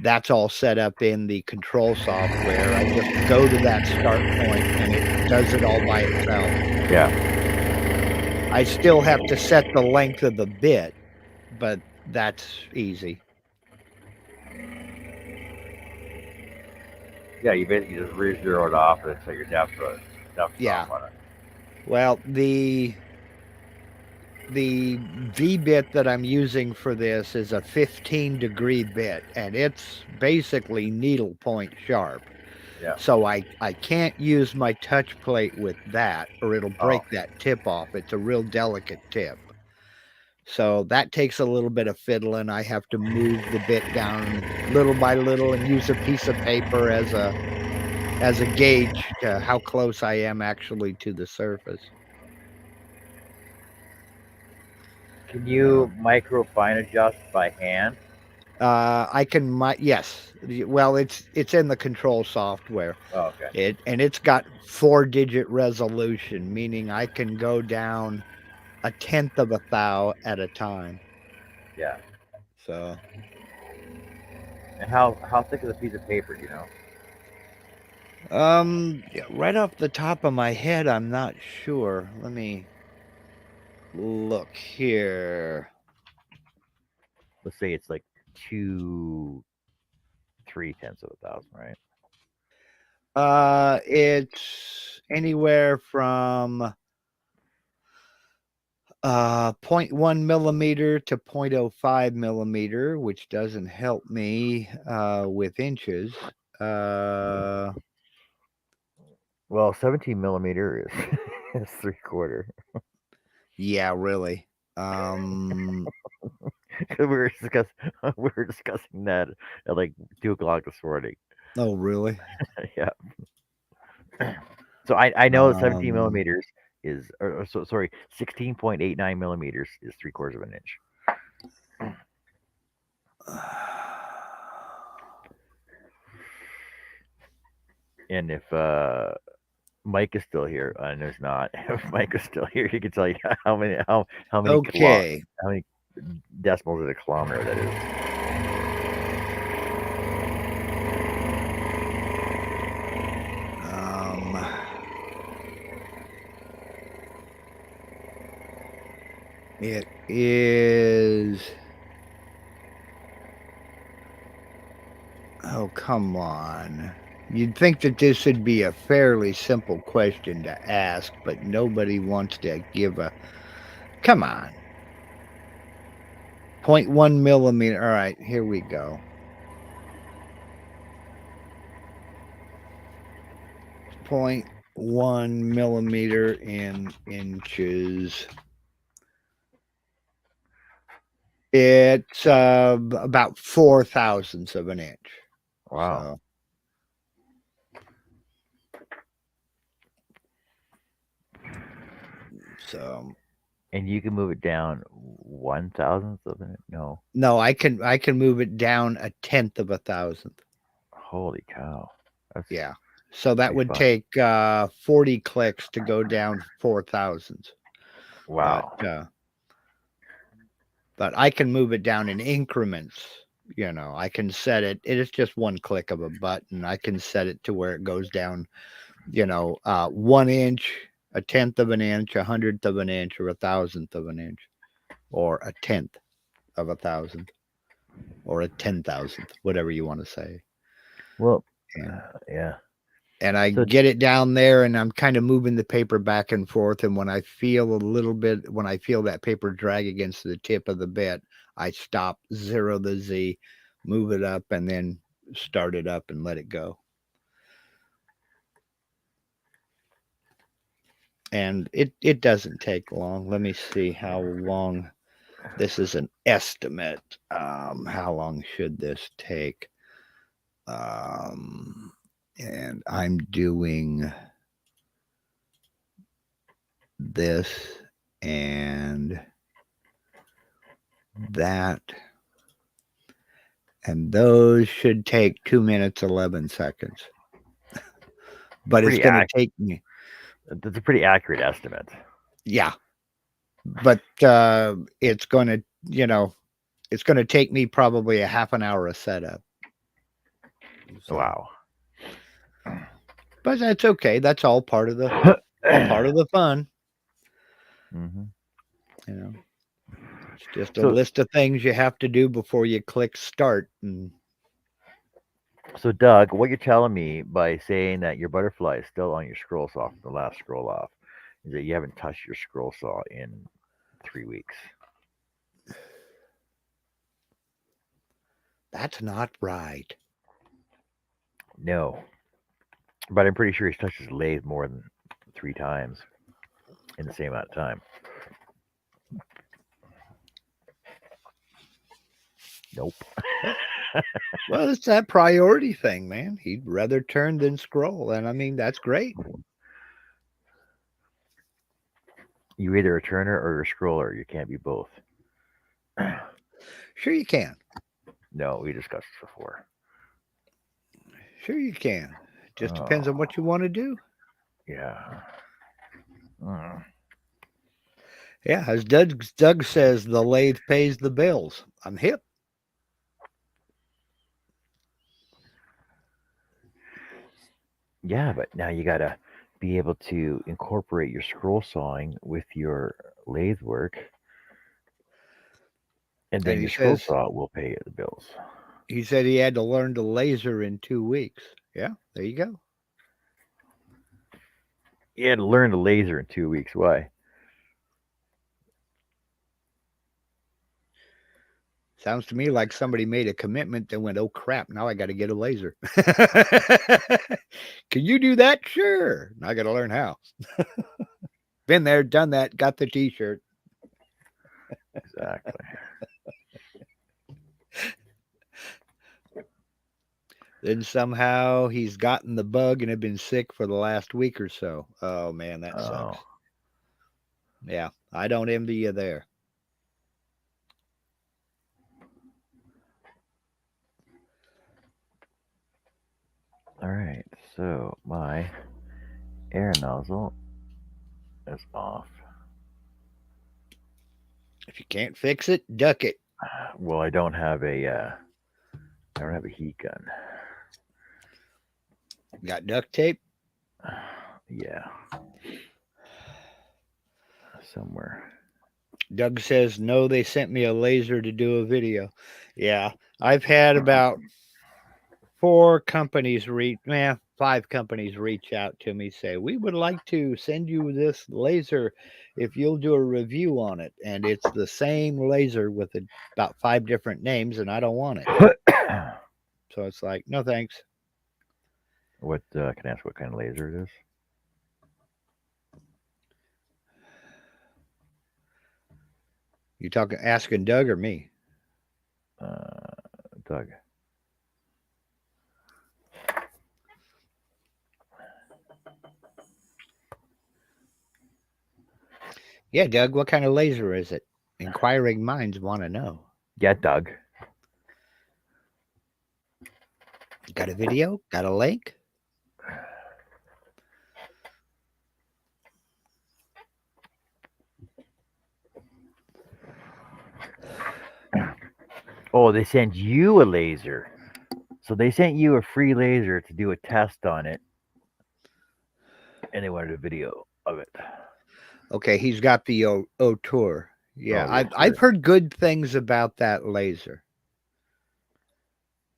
that's all set up in the control software. I just go to that start point, and it does it all by itself. Yeah. I still have to set the length of the bit, but that's easy. Yeah, you basically just re-zero it off and set your depth Yeah. off on it. Well, the V bit that I'm using for this is a 15-degree bit, and it's basically needle point sharp. Yeah. So I can't use my touch plate with that, or it'll break that tip off. It's a real delicate tip. So that takes a little bit of fiddling. I have to move the bit down little by little and use a piece of paper as a gauge to how close I am actually to the surface. Can you micro fine adjust by hand? I can yes. Well, it's in the control software. Oh, okay. It's got 4-digit resolution, meaning I can go down 1/10 of a thou at a time. Yeah. So. And how thick is a piece of paper? Do you know? Right off the top of my head, I'm not sure. Let me look here. Let's say it's like 2 3/10 of a thousand, right? It's anywhere from 0.1 millimeter to 0.05 millimeter, which doesn't help me with inches. Well, 17 millimeter is 3/4. Yeah, really. We were discussing that at like 2 o'clock this morning. Oh, really? Yeah. So I know 17 millimeters is, so sorry, 16.89 millimeters is 3/4 of an inch. And if Mike is still here, and there's not, if Mike is still here, he can tell you how many Okay. how many decimals in a kilometer that is. It is. Oh, come on. You'd think that this would be a fairly simple question to ask, but nobody wants to give a. Come on. 0.1 millimeter. All right, here we go. 0.1 millimeter in inches. It's about 4 thousandths of an inch. Wow. So. And you can move it down 1/1000th of an inch? No. No, I can move it down 1/10 of a thousandth. Holy cow. Yeah. So that would take 40 clicks to go down 4 thousandths. Wow. But I can move it down in increments. You know, I can set it. It is just one click of a button. I can set it to where it goes down, 1 inch, 1/10 of an inch, 100th of an inch, or 1,000th of an inch, or 1/10 of a thousandth, or 10,000th, whatever you want to say. Well, yeah. And I get it down there, and I'm kind of moving the paper back and forth. And when I feel that paper drag against the tip of the bit, I stop, zero the Z, move it up, and then start it up and let it go. And it doesn't take long. Let me see how long. This is an estimate. How long should this take? And I'm doing this and that, and those should take 2 minutes 11 seconds. But it's going to take me. That's a pretty accurate estimate. Yeah, but it's going to you know, it's going to take me probably a half an hour of setup. So, Wow. but that's okay. That's all part of the fun. Mm-hmm. You know, it's just a So, list of things you have to do before you click start. And so Doug, what you're telling me by saying that your butterfly is still on your scroll saw from the last scroll off is that you haven't touched your scroll saw in 3 weeks. that's not right. No, but I'm pretty sure he's touched his lathe more than 3 times in the same amount of time. Nope. Well, it's that priority thing, man. He'd rather turn than scroll. And I mean, that's great. You're either a turner or a scroller. You can't be both. Sure, you can. No, we discussed this before. Sure, you can. Just depends on Oh, what you want to do. yeah. Mm. Yeah, as Doug says, the lathe pays the bills. I'm hip. Yeah, but now you gotta be able to incorporate your scroll sawing with your lathe work, and And then he your scroll says saw will pay the bills. he said he had to learn to laser in 2 weeks. Yeah, there you go. You had to learn the laser in 2 weeks. Why? Sounds to me like somebody made a commitment that went, oh crap, now I got to get a laser. Can you do that? Sure. I got to learn how. Been there, done that, got the t shirt. Exactly. Then somehow he's gotten the bug and had been sick for the last week or so. Oh man, that Oh, sucks. Yeah, I don't envy you there. all right. So my air nozzle is off. If you can't fix it, duck it. Well, I don't have a heat gun. Got duct tape? Yeah, somewhere. Doug says, no, they sent me a laser to do a video. Yeah, I've had about 5 companies reach out to me, say, we would like to send you this laser if you'll do a review on it. And it's the same laser with about 5 different names, and I don't want it. So it's like, no thanks. What can I ask? What kind of laser it is? You asking Doug or me? Doug. Yeah, Doug, what kind of laser is it? Inquiring minds want to know. Yeah, Doug. Got a video? Got a link? Oh, they sent you a laser. So they sent you a free laser to do a test on it, and they wanted a video of it. Okay, he's got the Tour. Yeah, Oh, the I've Tour. heard good things about that laser.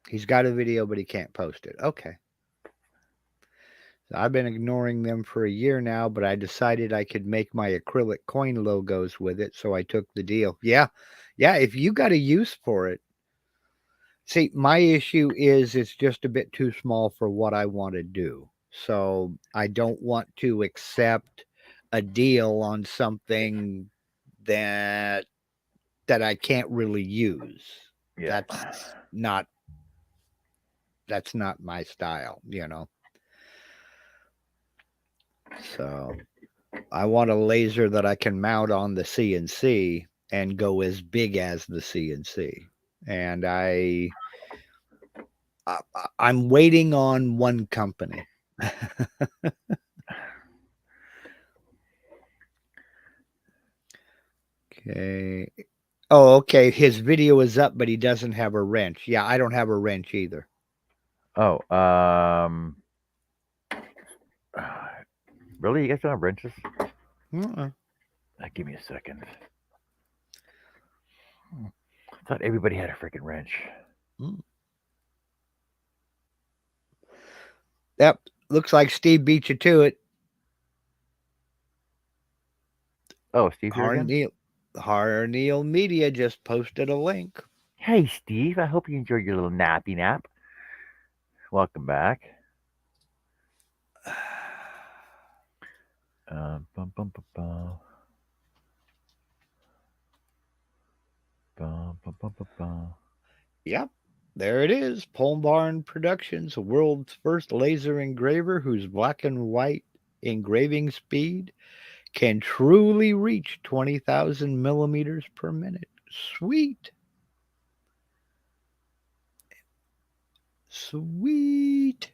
He's got a video, but he can't post it. Okay. So I've been ignoring them for a year now, but I decided I could make my acrylic coin logos with it, so I took the deal. Yeah. Yeah, if you got a use for it. See, my issue is it's just a bit too small for what I want to do. So I don't want to accept a deal on something that I can't really use. Yeah. Not that's not my style, you know. So I want a laser that I can mount on the CNC and go as big as the CNC. And I'm waiting on one company. Okay. Oh, okay. His video is up, but he doesn't have a wrench. Yeah, I don't have a wrench either. Oh, really? You guys don't have wrenches? Uh-uh. Give me a second. I thought everybody had a freaking wrench. Mm. Yep. Looks like Steve beat you to it. Oh, Steve here again? Harneal Media just posted a link. Hey, Steve. I hope you enjoyed your little nappy nap. Welcome back. Bum, bum, bum, bum. Bum, bum, bum, bum, bum. Yep. There it is. Pole Barn Productions, world's first laser engraver whose black and white engraving speed can truly reach 20,000 millimeters per minute. Sweet. Sweet.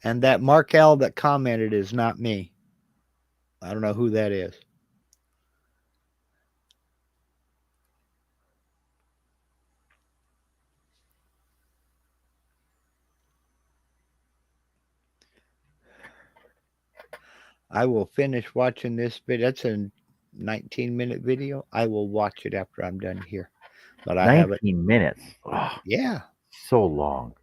And that Mark L that commented is not me. I don't know who that is. I will finish watching this video. That's a 19-minute video. I will watch it after I'm done here. But I have it. 19 minutes. Oh, Yeah. so long.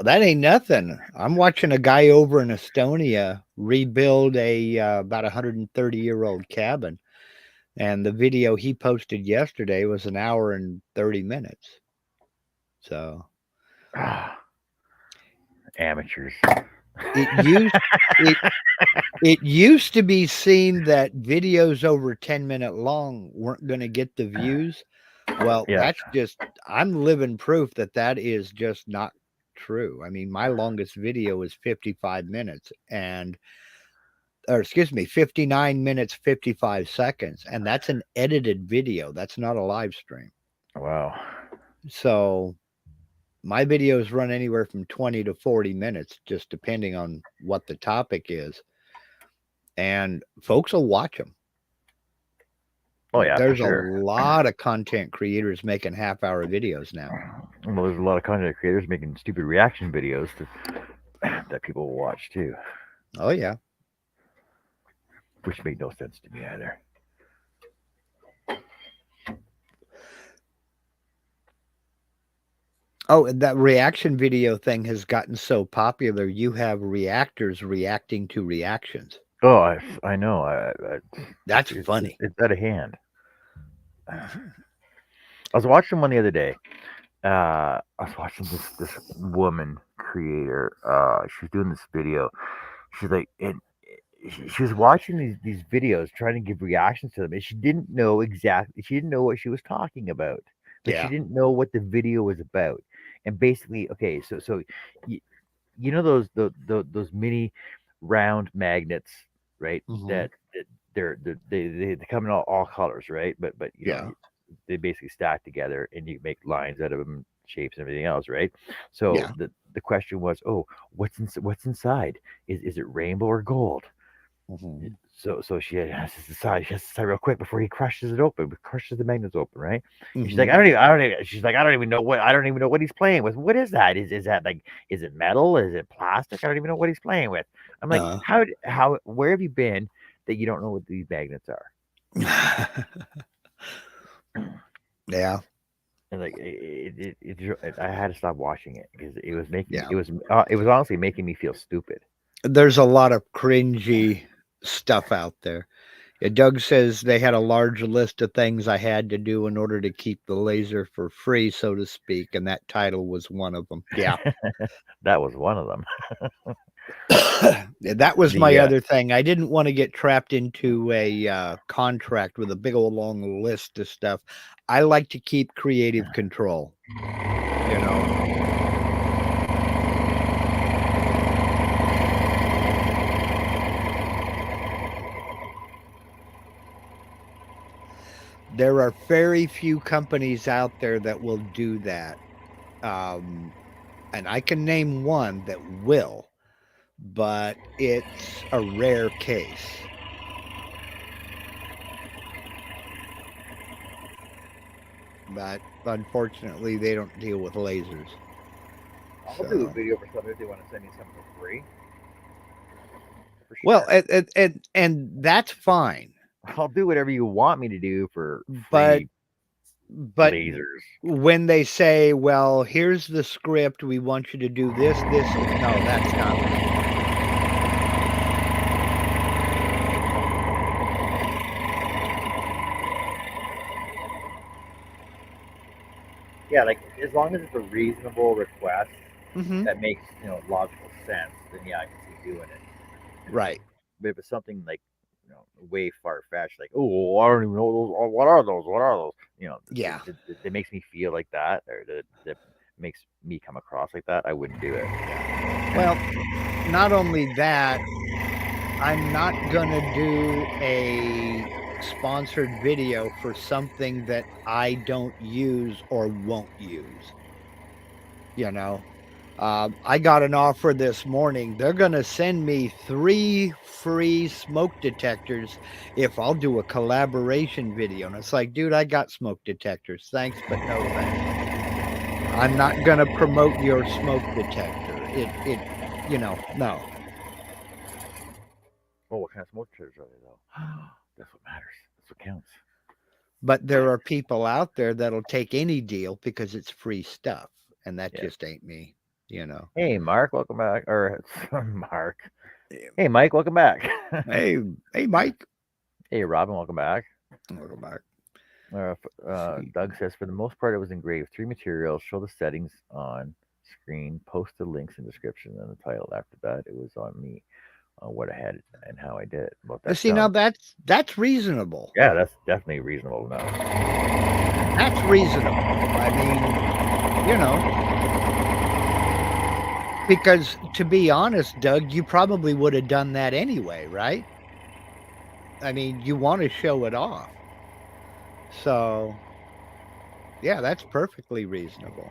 That ain't nothing. I'm watching a guy over in Estonia rebuild a about 130-year-old cabin. And the video he posted yesterday was an hour and 30 minutes. So amateurs. It used to be seen that videos over 10-minute long weren't going to get the views. Well, that's just, I'm living proof that is just not true. I mean, my longest video is 55 minutes or excuse me, 59 minutes, 55 seconds. And that's an edited video. That's not a live stream. Wow. So my videos run anywhere from 20 to 40 minutes, just depending on what the topic is. And folks will watch them. Oh, yeah. There's a lot of content creators making half-hour videos now. Well, there's a lot of content creators making stupid reaction videos that people will watch too. Oh, yeah. Which made no sense to me either. Oh, and that reaction video thing has gotten so popular. You have reactors reacting to reactions. Oh, I know. That's funny. It's out of hand. I was watching one the other day. I was watching this woman creator. She was doing this video. She's like, and she was watching these videos, trying to give reactions to them, and she didn't know exactly. She didn't know what she was talking about. Like she didn't know what the video was about. And basically, okay, so you know those mini round magnets, right? Mm-hmm. That they come in all colors, right? But you know, they basically stack together, and you make lines out of them, shapes and everything else, right? So the question was, oh, what's inside? Is it rainbow or gold? Mm-hmm. So she has to decide. She has to decide real quick before he crushes it open. Crushes the magnets open, right? Mm-hmm. And she's like, I don't even. She's like, I don't even know what he's playing with. What is that? Is that like? Is it metal? Is it plastic? I don't even know what he's playing with. I'm like, how? Where have you been that you don't know what these magnets are? Yeah. And like I had to stop watching it because it was making it was honestly making me feel stupid. There's a lot of cringy stuff out there. Doug says they had a large list of things I had to do in order to keep the laser for free, so to speak, and that title was one of them. Yeah. That was one of them. That was my other thing. I didn't want to get trapped into a contract with a big old long list of stuff. I like to keep creative control, you know. There are very few companies out there that will do that. And I can name one that will, but it's a rare case. but unfortunately, they don't deal with lasers. I'll do a So, video for something if they want to send me something for free. For well, sure. and that's fine. I'll do whatever you want me to do for But free but lasers. when they say, "Well, here's the script. We want you to do this, this," no, that's not me. Yeah, like as long as it's a reasonable request Mm-hmm. that makes logical sense, then yeah, I can see doing it. Right. But if it's something like way far fetched, like oh I don't even know those, oh, what are those? What are those? Yeah. That makes me feel like that, or that makes me come across like that. I wouldn't do it. Well, not only that, I'm not gonna do a sponsored video for something that I don't use or won't use. You know, I got an offer this morning. They're gonna send me 3 free smoke detectors if I'll do a collaboration video. And it's like, dude, I got smoke detectors. Thanks, but no thanks. I'm not gonna promote your smoke detector. No. Oh, what kind of smoke detectors are they though? That's what matters. That's what counts. But there are people out there that'll take any deal because it's free stuff, and that Yeah. just ain't me, you know. Hey, Mark, welcome back. Or Mark. Hey, Mike, welcome back. Hey, hey, Mike. Hey, Robin, welcome back. Welcome back. Doug says, for the most part, it was engraved. 3 materials. Show the settings on screen. Post the links in description and the title. After that, it was on me on what I had and how I did it. About that See, now sound. that's reasonable. Yeah, that's definitely reasonable enough. That's reasonable. I mean, because to be honest, Doug, you probably would have done that anyway, right? I mean, you want to show it off. So, yeah, that's perfectly reasonable.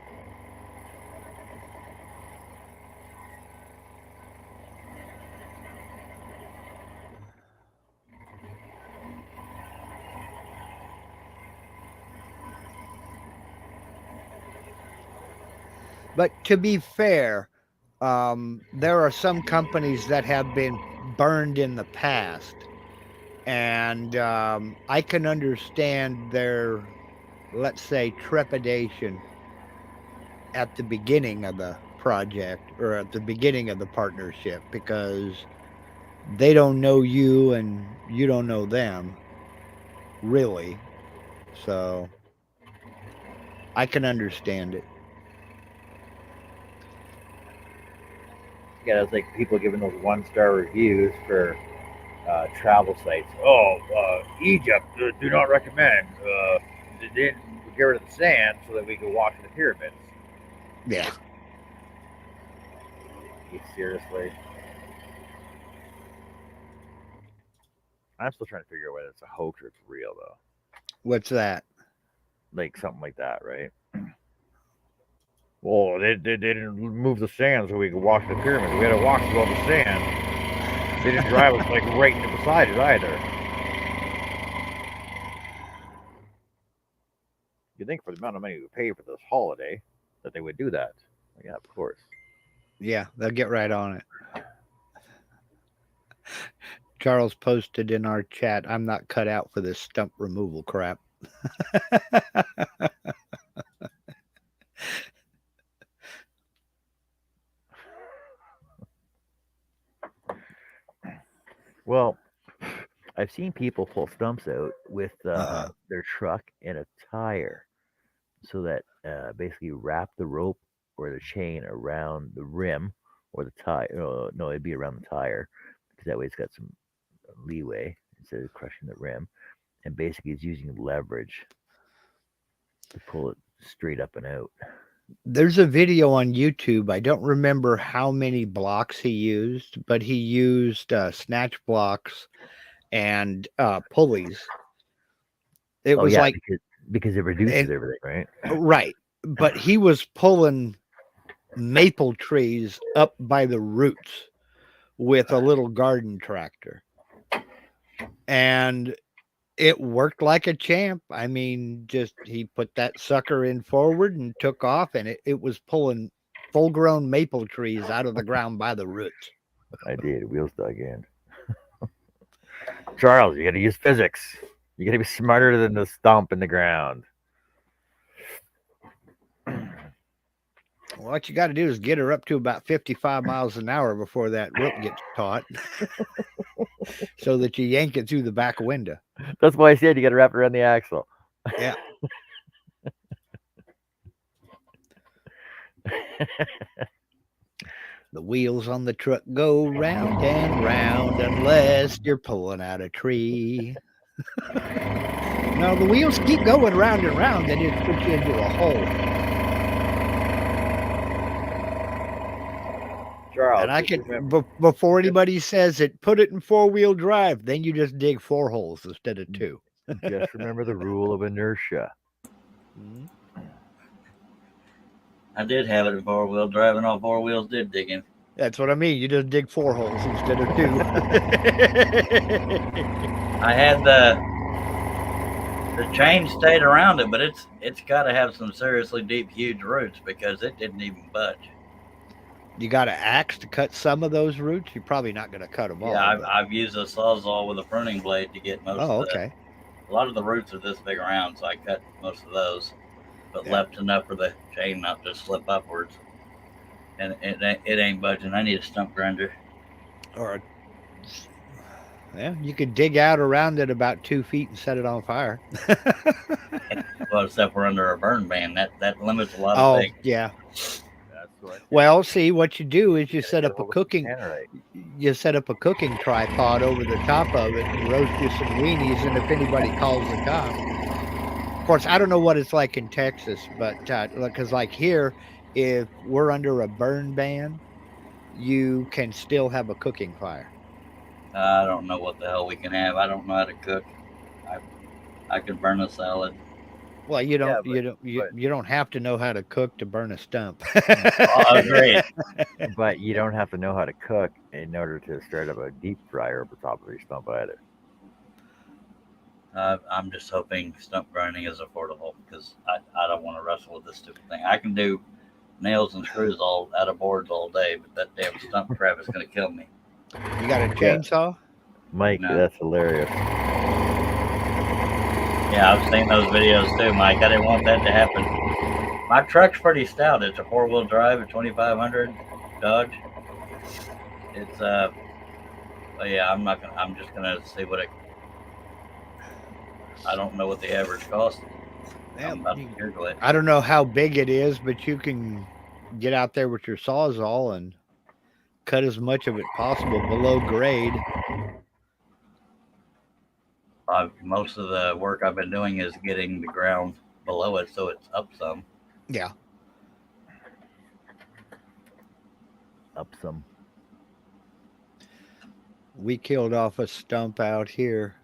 But to be fair, there are some companies that have been burned in the past, and I can understand their, let's say, trepidation at the beginning of the project or at the beginning of the partnership because they don't know you and you don't know them really. So I can understand it. Yeah, it's like people giving those 1-star reviews for travel sites. Oh, Egypt, do not recommend. They didn't get rid of the sand so that we could walk to the pyramids. Yeah. Seriously? I'm still trying to figure out whether it's a hoax or it's real, though. What's that? Like something like that, right? Well, they didn't move the sand so we could walk to the pyramids. We had to walk through all the sand. They didn't drive us like right beside it either. You'd think for the amount of money we paid for this holiday that they would do that. Yeah, of course. Yeah, they'll get right on it. Charles posted in our chat, I'm not cut out for this stump removal crap. Well, I've seen people pull stumps out with Uh-huh. their truck and a tire, so that basically wrap the rope or the chain around the rim or the tire. No, it'd be around the tire because that way it's got some leeway instead of crushing the rim. And basically, it's using leverage to pull it straight up and out. There's a video on YouTube. I don't remember how many blocks he used, but he used snatch blocks and pulleys. It Oh was yeah, like, because it reduces and everything, right? right, but he was pulling maple trees up by the roots with a little garden tractor. And It worked like a champ. I mean, just he put that sucker in forward and took off, and it was pulling full grown maple trees out of the ground by the roots. I did. Wheels dug in. Charles, you got to use physics. You got to be smarter than the stump in the ground. What you got to do is get her up to about 55 miles an hour before that rope gets taut, so that you yank it through the back window. That's why I said you got to wrap it around the axle. Yeah. The wheels on the truck go round and round unless you're pulling out a tree. No, the wheels keep going round and round, and it puts you into a hole. Charles, And I can, before anybody says it, put it in 4-wheel drive. Then you just dig 4 holes instead of 2. just remember the rule of inertia. Mhm. I did have it in 4-wheel drive, and all 4 wheels did dig in. That's what I mean. You just dig 4 holes instead of 2. I had the chain stayed around it, but it's got to have some seriously deep, huge roots because it didn't even budge. You got an axe to cut some of those roots? You're probably not going to cut them all. Yeah, I've used a sawzall with a pruning blade to get most of okay. A lot of the roots are this big around, so I cut most of those, but left enough for the chain not to slip upwards. And it ain't budging. I need a stump grinder. Or, you could dig out around it about 2 feet and set it on fire. Well, except we're under a burn ban. That limits a lot of things. Yeah. Well, see, what you do is you set up a cooking tripod over the top of it and roast you some weenies, and if anybody calls the cops. Of course, I don't know what it's like in Texas, but because like here, if we're under a burn ban, you can still have a cooking fire. I don't know what the hell we can have. I don't know how to cook. I can burn a salad. Well, you don't have to know how to cook to burn a stump. Great. But you don't have to know how to cook in order to start up a deep fryer over top of your stump either. I'm just hoping stump grinding is affordable because I don't want to wrestle with this stupid thing. I can do nails and screws all out of boards all day, but that damn stump crap is going to kill me. You got a chainsaw? Mike, no. That's hilarious. Yeah, I've seen those videos too, Mike. I didn't want that to happen. My truck's pretty stout. It's a 4-wheel drive, a 2500 Dodge. It's yeah, I'm just gonna see what it. I don't know what the average cost. I'm about to Google it. I don't know how big it is, but you can get out there with your sawzall and cut as much of it possible below grade. Most of the work I've been doing is getting the ground below it so it's up some. Yeah. Up some. We killed off a stump out here.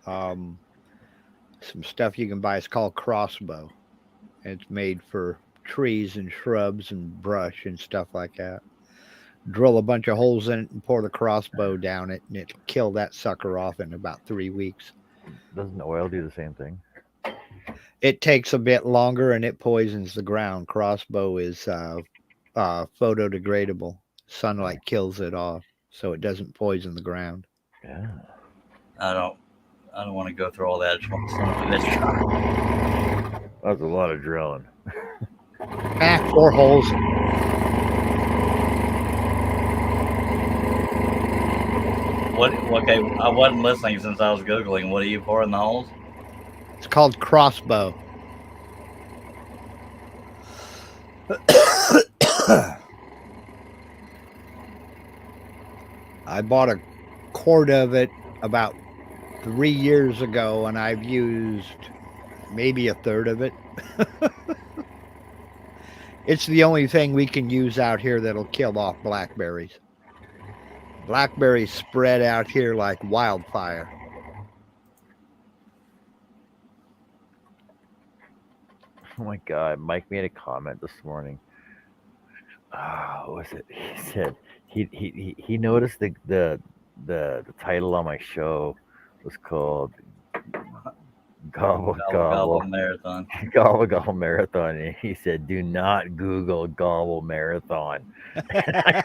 Some stuff you can buy. It's called crossbow. It's made for trees and shrubs and brush and stuff like that. Drill a bunch of holes in it and pour the crossbow down it, and it'll kill that sucker off in about 3 weeks. Doesn't oil do the same thing? It takes a bit longer, and it poisons the ground. Crossbow is photodegradable. Sunlight kills it off, so it doesn't poison the ground. Yeah. I don't want to go through all that. I just want to send this shot. That's a lot of drilling. 4 holes. Okay, I wasn't listening since I was Googling. What are you pouring the holes? It's called crossbow. I bought a quart of it about 3 years ago, and I've used maybe a third of it. It's the only thing we can use out here that'll kill off blackberries. Blackberries spread out here like wildfire. Oh my God! Mike made a comment this morning. What was it? He said he noticed the title on my show was called Gobble, Gobble gobble. marathon. Gobble, gobble marathon. And he said, do not Google gobble marathon. I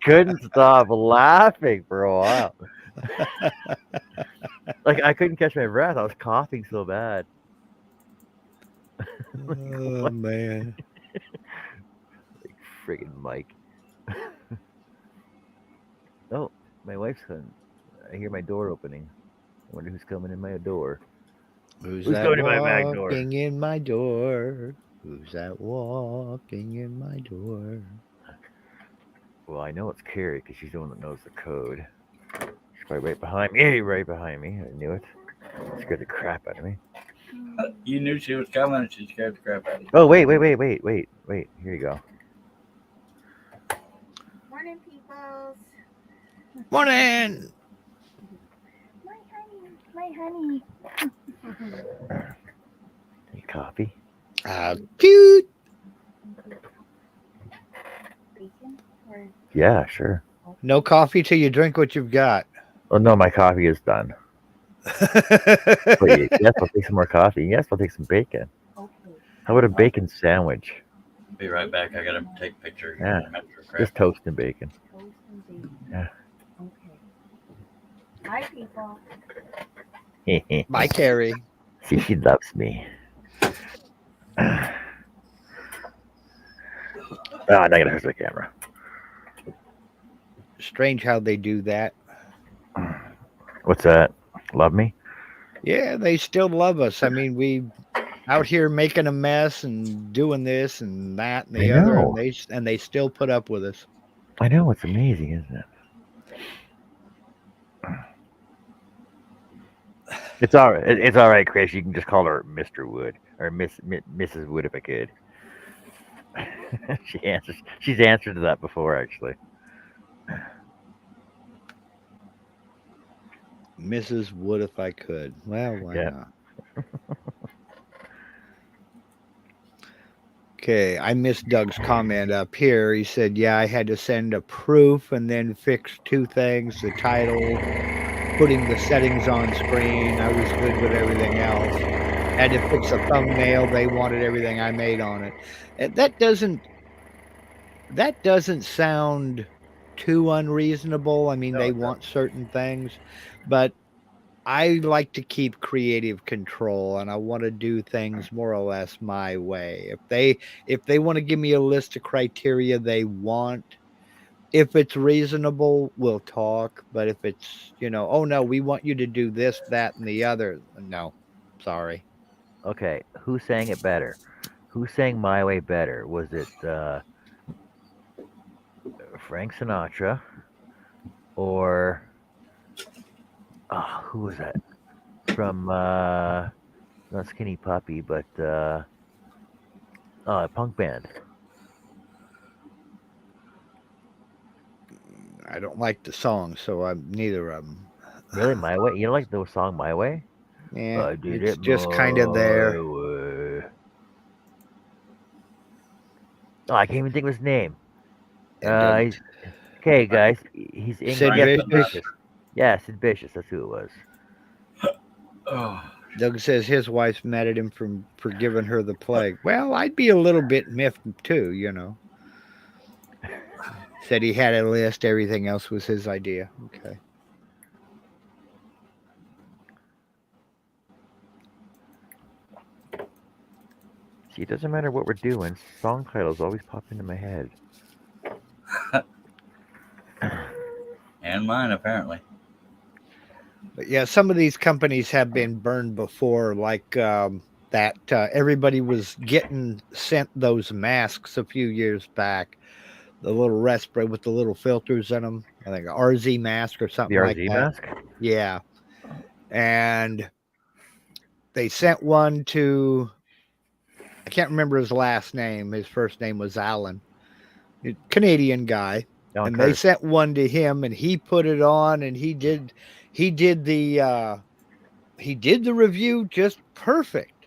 couldn't stop laughing for a while. Like, I couldn't catch my breath. I was coughing so bad. Oh, man. Like, friggin' Mike. Oh, my wife's coming. I hear my door opening. I wonder who's coming in my door. Who's Who's that going in my back door? walking in my door? Who's that walking in my door? Well, I know it's Carrie because she's the one that knows the code. She's probably right behind me. Right behind me. I knew it. Scared the crap out of me. You knew she was coming and she scared the crap out of you. Oh, wait. Here you go. Morning, peoples. Morning! My honey. Any coffee? Cute! Bacon or Yeah, sure. No coffee till you drink what you've got. Oh, no, my coffee is done. But yes, I'll take some more coffee. Yes, I'll take some bacon. okay. How about a bacon sandwich? Be right back. I gotta take pictures. Yeah. Crap. Just toast and bacon. Toast and bacon. Yeah. Okay. Hi, people. Bye, Carrie. See, she loves me. Ah, now I gotta hurt the camera. Strange how they do that. What's that? Love me? Yeah, they still love us. I mean, we out here making a mess and doing this and that and the I other, know. and they still put up with us. I know, it's amazing, isn't it? It's all right. It's all right, Chris. You can just call her Mr. Wood or Mrs. Wood if I could. She answers. She's answered to that before, actually. Mrs. Wood, if I could. Well, why Yeah. not? Okay, I missed Doug's comment up here. He said, yeah, I had to send a proof and then fix two things, the title, putting the settings on screen. I was good with everything else. Had to fix a thumbnail. They wanted everything I made on it. And that doesn't sound too unreasonable. I mean, No, they it want certain things, but I like to keep creative control and I want to do things more or less my way. If they want to give me a list of criteria they want, if it's reasonable, we'll talk. But if it's, oh no, we want you to do this, that, and the other. No, sorry. Okay, who sang it better? Who sang My Way better? Was it Frank Sinatra or who was that? From not Skinny Puppy, but a punk band. I don't like the song, so I'm neither of them. Really, My Way? You don't like the song My Way? Yeah, I did it's it just kind of there. my way. Oh, I can't even think of his name. Okay, guys, he's English. Sid Yes, Vicious? Yeah, Sid Vicious. That's who it was. Oh, Doug says his wife's mad at him for giving her the plague. Well, I'd be a little bit miffed too, Said he had a list, everything else was his idea. Okay. See, it doesn't matter what we're doing. Song titles always pop into my head. and mine apparently. But yeah, some of these companies have been burned before, like that everybody was getting sent those masks a few years back. The little respirator with the little filters in them. I think an RZ mask or something The like RZ that. mask? Yeah. And they sent one to, I can't remember his last name. His first name was Alan. Canadian guy. Alan And Carter. they sent one to him and he put it on and he did the review just perfect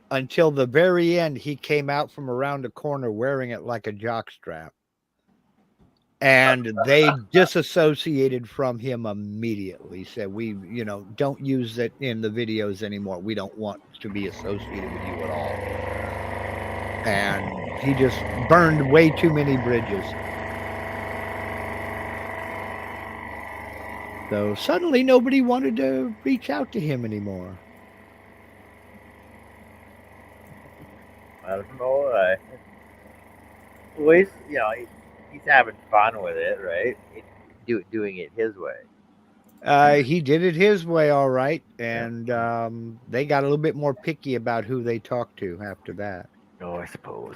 until the very end. He came out from around the corner wearing it like a jockstrap. And they disassociated from him immediately. Said, we, don't use it in the videos anymore. We don't want to be associated with you at all. And he just burned way too many bridges. So suddenly nobody wanted to reach out to him anymore. I don't know. Well, he's having fun with it, right? Doing it his way. He did it his way, all right. And they got a little bit more picky about who they talked to after that. Oh, I suppose.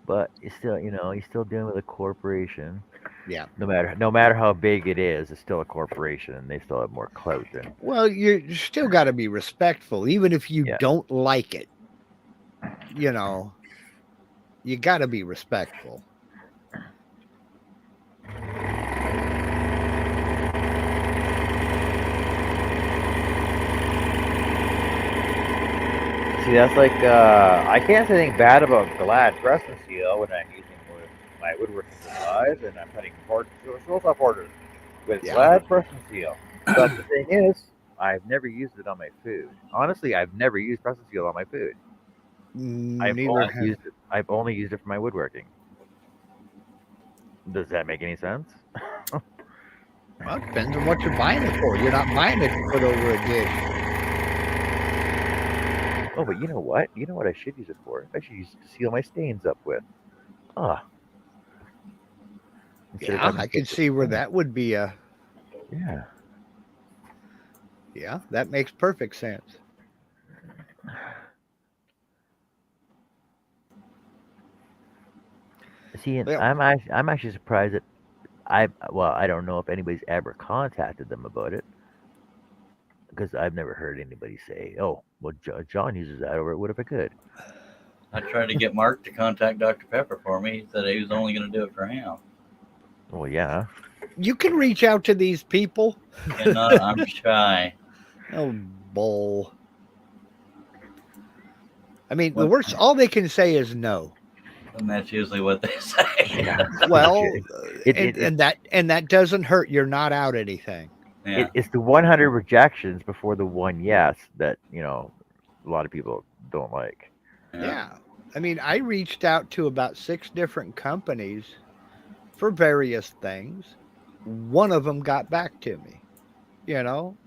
But he's still dealing with a corporation. Yeah. No matter how big it is, it's still a corporation, and they still have more clout than. Well, you still got to be respectful, even if you don't like it. You got to be respectful. See, that's like I can't say anything bad about Glad Press and Seal when I'm using my woodworking supplies and I'm putting roll-top orders with Glad Press and Seal. But the thing is, I've never used it on my food. Honestly, I've never used Press and Seal on my food. I've only used it for my woodworking. Does that make any sense? Well, it depends on what you're buying it for. You're not buying it to put over a dish. Oh, but you know what? You know what I should use it for? I should use it to seal my stains up with. Yeah, I can see where that would be a... Yeah. Yeah, that makes perfect sense. See, I'm actually surprised that I don't know if anybody's ever contacted them about it, because I've never heard anybody say, "Oh, well, John uses that over at What If I Could." I tried to get Mark to contact Dr. Pepper for me. He said he was only going to do it for him. Well, yeah. You can reach out to these people. I'm shy. Oh, bull. I mean, the worst, all they can say is no. And that's usually what they say. Yeah. Well, and that doesn't hurt. You're not out anything. Yeah. It's the 100 rejections before the one yes that a lot of people don't like. Yeah. I mean, I reached out to about 6 different companies for various things. One of them got back to me.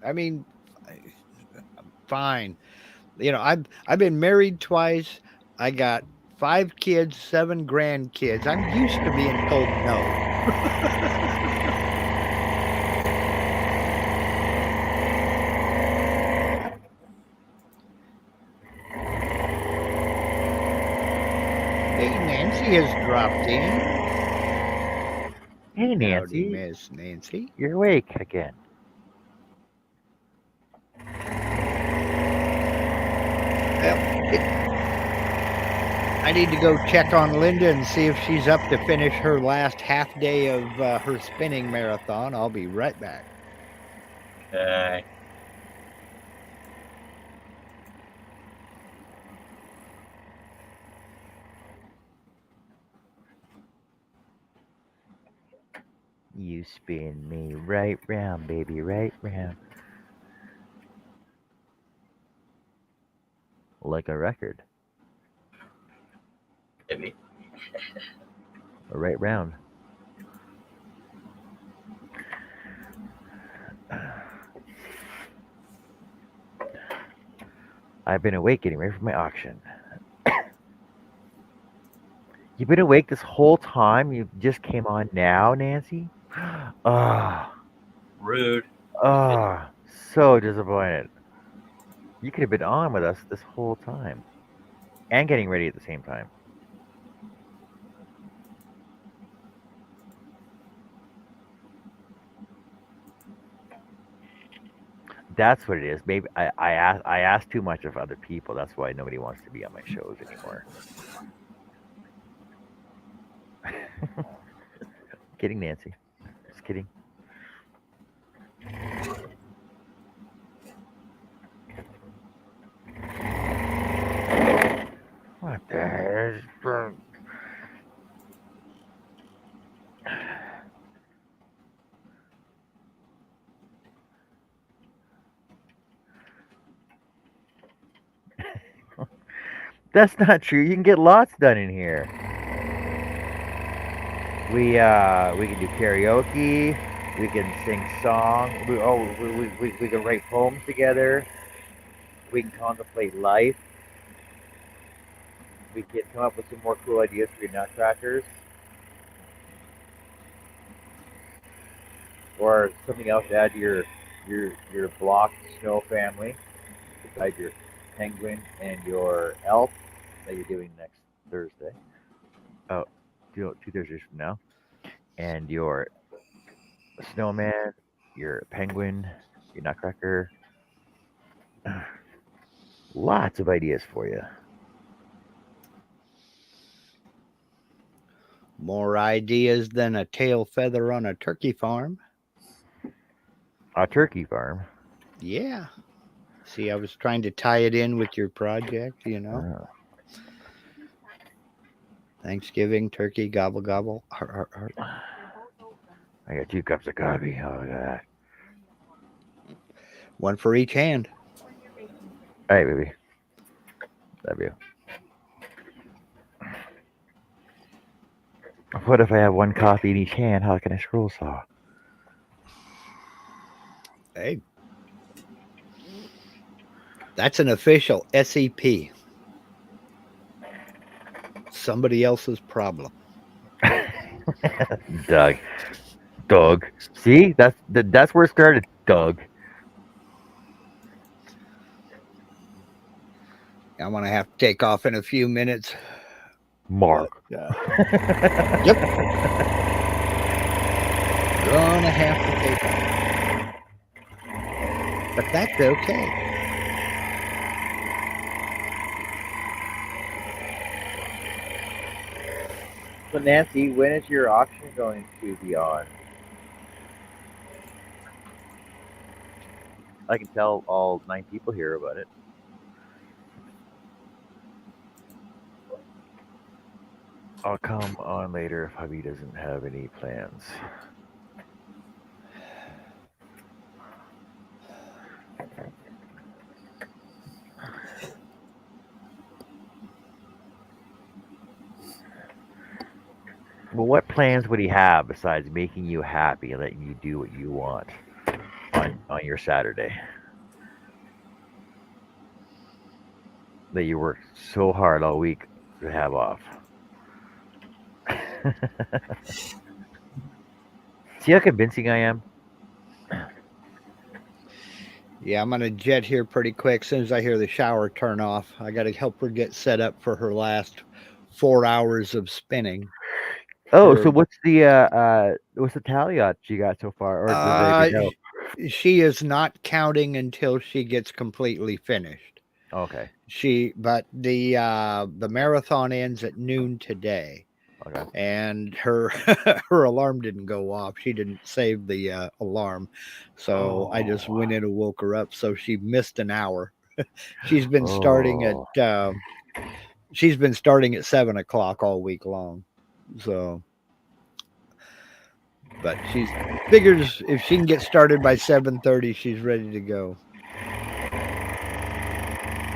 I mean, fine. I've been married twice. I got 5 kids, 7 grandkids. I'm used to being told no. Hey, Nancy has dropped in. Hey, Nancy. Howdy, Miss Nancy. You're awake again. I need to go check on Linda and see if she's up to finish her last half day of her spinning marathon. I'll be right back. Okay. You spin me right round, baby, right round. Like a record. Maybe. Or right round. I've been awake getting ready for my auction. You've been awake this whole time? You just came on now, Nancy? Rude. So disappointed. You could have been on with us this whole time. And getting ready at the same time. That's what it is. Maybe I ask too much of other people. That's why nobody wants to be on my shows anymore. Kidding, Nancy. Just kidding. What the heck? That's not true. You can get lots done in here. We can do karaoke. We can sing songs. We can write poems together. We can contemplate life. We can come up with some more cool ideas for your nutcrackers. Or something else to add to your block snow family. Besides your penguin and your elf that you're doing next Thursday. Oh, 2 Thursdays from now. And your snowman, your penguin, your nutcracker. Lots of ideas for you. More ideas than a tail feather on a turkey farm. A turkey farm. Yeah. See, I was trying to tie it in with your project, you know. Oh. Thanksgiving, turkey, gobble, gobble. I got 2 cups of coffee. Oh, look at that. One for each hand. All right, baby. Love you. What if I have 1 coffee in each hand? How can I scroll saw? Hey. That's an official SEP. Somebody else's problem. Doug. See, that's where it started, Doug. I'm going to have to take off in a few minutes. Mark. Yep. Gonna have to take off. But that's okay. So Nancy, when is your auction going to be on? I can tell all 9 people here about it. I'll come on later if hubby doesn't have any plans. Well, what plans would he have besides making you happy and letting you do what you want on your Saturday? That you worked so hard all week to have off. See how convincing I am? Yeah, I'm going to jet here pretty quick. As soon as I hear the shower turn off, I got to help her get set up for her last 4 hours of spinning. Oh, so what's the tally out you got so far? Or does it know? She is not counting until she gets completely finished. Okay. But the marathon ends at noon today. Okay. And her her alarm didn't go off. She didn't save the alarm, so I just went in and woke her up. So she missed an hour. She's been starting at 7:00 all week long. So, but she figures if she can get started by 7:30, she's ready to go.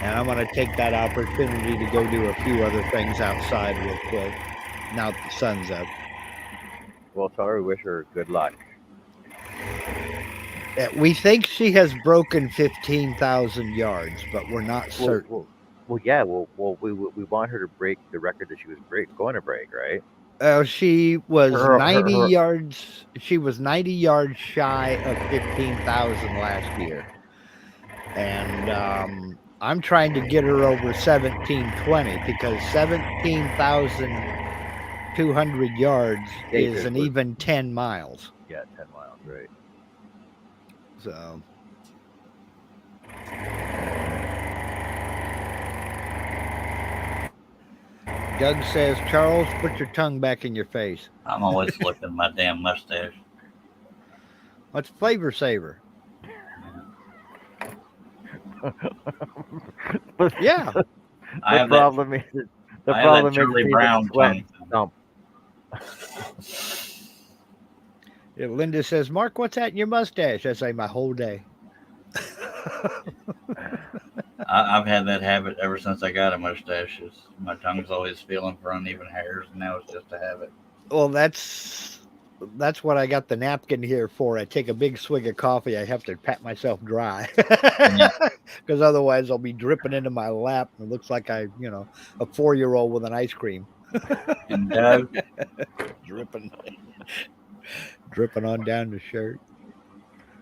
And I'm going to take that opportunity to go do a few other things outside real quick. Now that the sun's up. Well, tell her we wish her good luck. We think she has broken 15,000 yards, but we're not certain. Yeah. We want her to break the record that she was going to break, right? She was 90 yards. She was 90 yards shy of 15,000 last year, and I'm trying to get her over 1720 because 17,200 yards is an even 10 miles. Yeah, 10 miles, right. So. Doug says, Charles, put your tongue back in your face. I'm always looking at my damn mustache. What's Flavor Saver? Yeah. The problem is Charlie Brown tongue. Linda says, Mark, what's that in your mustache? I say, my whole day. I've had that habit ever since I got a mustache. My tongue's always feeling for uneven hairs, and now it's just a habit. Well, that's what I got the napkin here for. I take a big swig of coffee. I have to pat myself dry because otherwise I'll be dripping into my lap. And it looks like a 4-year-old with an ice cream And Doug, dripping on down the shirt.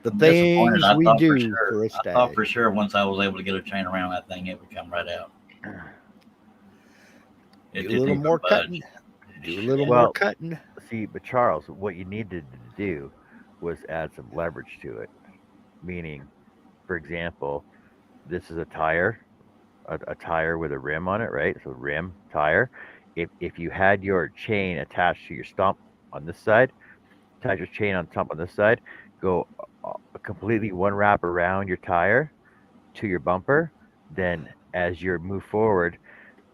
The I'm things disappointed. we do for a I stag. thought for sure once I was able to get a chain around that thing, it would come right out. Do a little more cutting. Do a little more cutting. See, but Charles, what you needed to do was add some leverage to it. Meaning, for example, this is a tire, a tire with a rim on it, right? So rim, tire. If you had your chain attached to your stump on this side, attach your chain on stump on this side, go completely one wrap around your tire to your bumper, then as you move forward,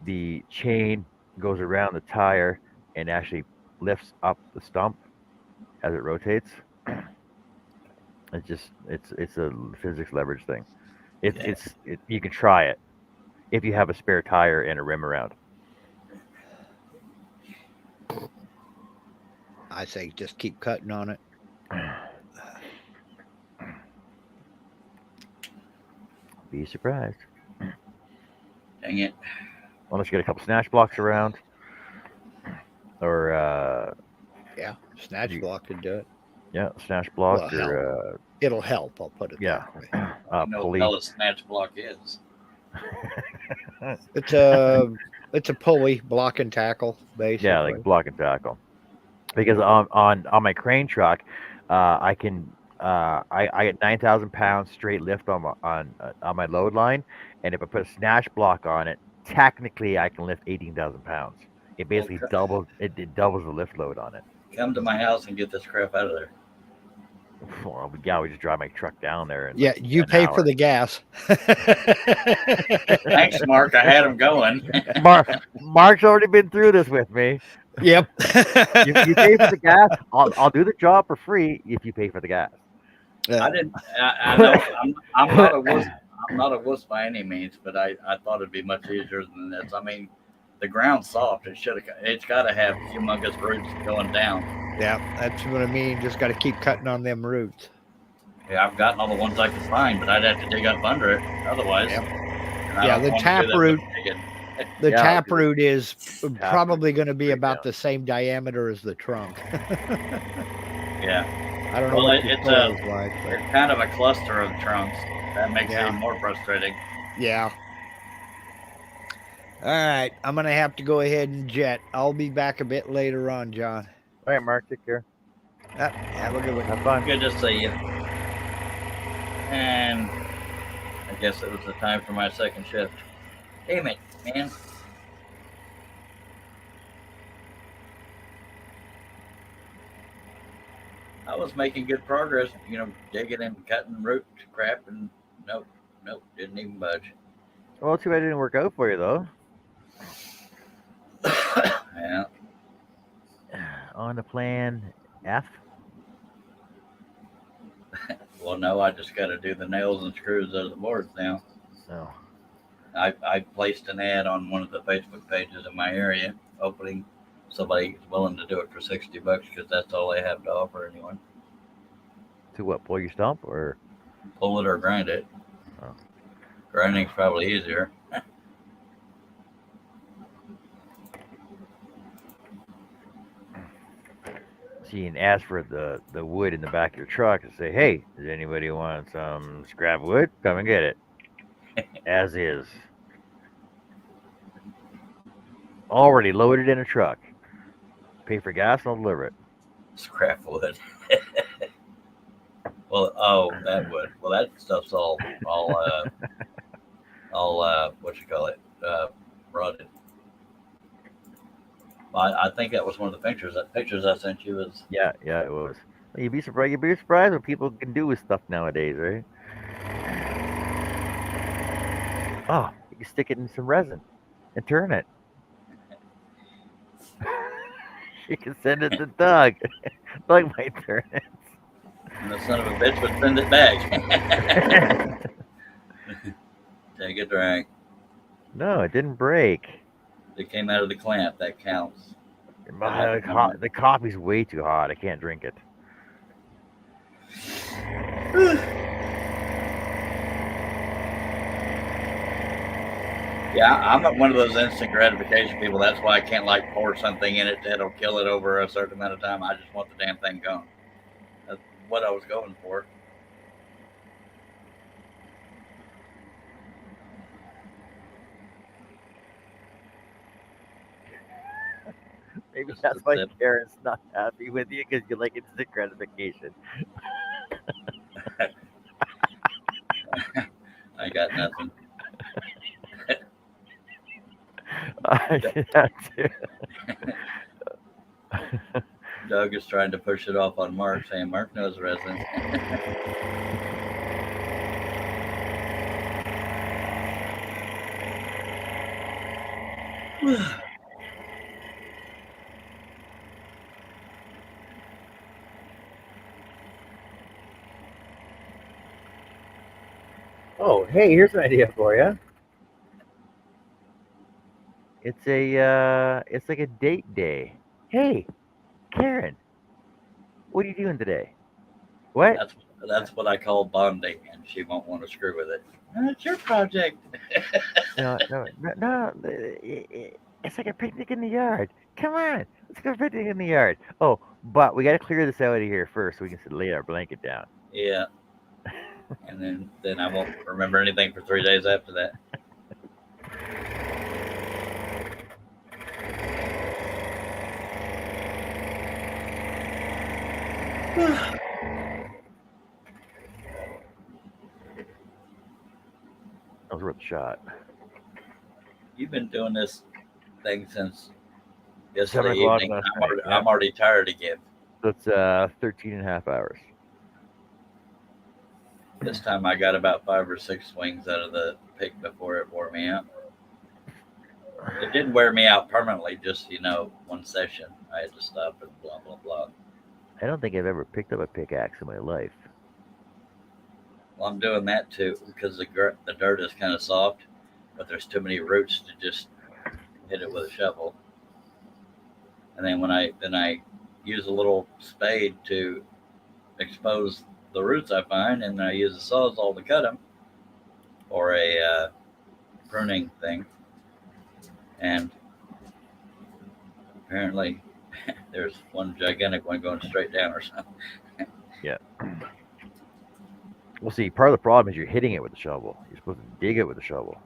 the chain goes around the tire and actually lifts up the stump as it rotates. It's a physics leverage thing. You can try it if you have a spare tire and a rim around. I say just keep cutting on it. Be surprised. Dang it. Unless you get a couple snatch blocks around. Or yeah, snatch block could do it. Yeah, snatch block or it'll help. I'll put it that way. Pulley. What a snatch block is. It's a pulley, block and tackle, basically. Yeah, like block and tackle. Because on my crane truck, I can I get 9,000 pounds straight lift on my load line, and if I put a snatch block on it, technically I can lift 18,000 pounds. It basically doubles it doubles the lift load on it. Come to my house and get this crap out of there. Well, we just drive my truck down there. And yeah, you pay for the gas. Thanks, Mark. I had him going. Mark's already been through this with me. Yep. you pay for the gas. I'll do the job for free if you pay for the gas. I didn't. I know I'm not a wuss. I'm not a wuss by any means, but I thought it'd be much easier than this. I mean, the ground's soft. It's got to have humongous roots going down. Yeah, that's what I mean. Just got to keep cutting on them roots. Yeah, I've gotten all the ones I could find, but I'd have to dig up under it otherwise. Yep. Yeah, the taproot. The taproot is probably going to be about the same diameter as the trunk. Yeah. I don't know what it's kind of a cluster of trunks. That makes it even more frustrating. Yeah. All right, I'm going to have to go ahead and jet. I'll be back a bit later on, John. All right, Mark, take care. Have a good one. Have fun. Good to see you. And I guess it was the time for my second shift. Damn it, man. I was making good progress, digging and cutting root crap, and nope, didn't even budge. Well, too bad it didn't work out for you, though. Yeah. On to plan F. Well, no, I just got to do the nails and screws out of the boards now. So I placed an ad on one of the Facebook pages in my area, opening somebody willing to do it for $60 because that's all they have to offer anyone. To what? Pull your stump or pull it or grind it? Oh. Grinding's probably easier. So you can ask for the wood in the back of your truck and say, "Hey, does anybody want some scrap wood? Come and get it." As is. Already loaded in a truck. Pay for gas and I'll deliver it. Scrap wood. Well, that wood. Well, that stuff's all what you call it, rotted. I think that was one of the pictures. That pictures I sent you was. Yeah, it was. You'd be surprised what people can do with stuff nowadays, right? Oh, you can stick it in some resin and turn it. You can send it to Doug. Doug might turn it. And the son of a bitch would send it back. Take a drink. No, it didn't break. It came out of the clamp. That counts. The coffee's way too hot. I can't drink it. Yeah, I'm not one of those instant gratification people. That's why I can't like pour something in it that'll kill it over a certain amount of time. I just want the damn thing going. That's what I was going for. Maybe that's why Karen's not happy with you because you like instant gratification. I got nothing. I did that too. Doug is trying to push it off on Mark, saying Mark knows resin. Oh, hey, here's an idea for you. It's like a date day. Hey, Karen, what are you doing today? What? That's what I call bonding, and she won't want to screw with it. It's your project. No. It's like a picnic in the yard. Come on, let's go picnic in the yard. Oh, but we got to clear this out of here first so we can lay our blanket down. Yeah. And then I won't remember anything for 3 days after that. That was worth a shot. You've been doing this thing since 7 yesterday o'clock evening. last night, yeah. I'm already tired again. That's 13 and a half hours. This time I got about 5 or 6 swings out of the pick before it wore me out. It didn't wear me out permanently, just, one session. I had to stop and blah, blah, blah. I don't think I've ever picked up a pickaxe in my life. Well, I'm doing that too because the dirt is kind of soft, but there's too many roots to just hit it with a shovel. And then when I use a little spade to expose the roots I find, and then I use a sawzall to cut them, or a pruning thing. And apparently there's one gigantic one going straight down or something. Yeah. Well, see, part of the problem is you're hitting it with a shovel. You're supposed to dig it with a shovel.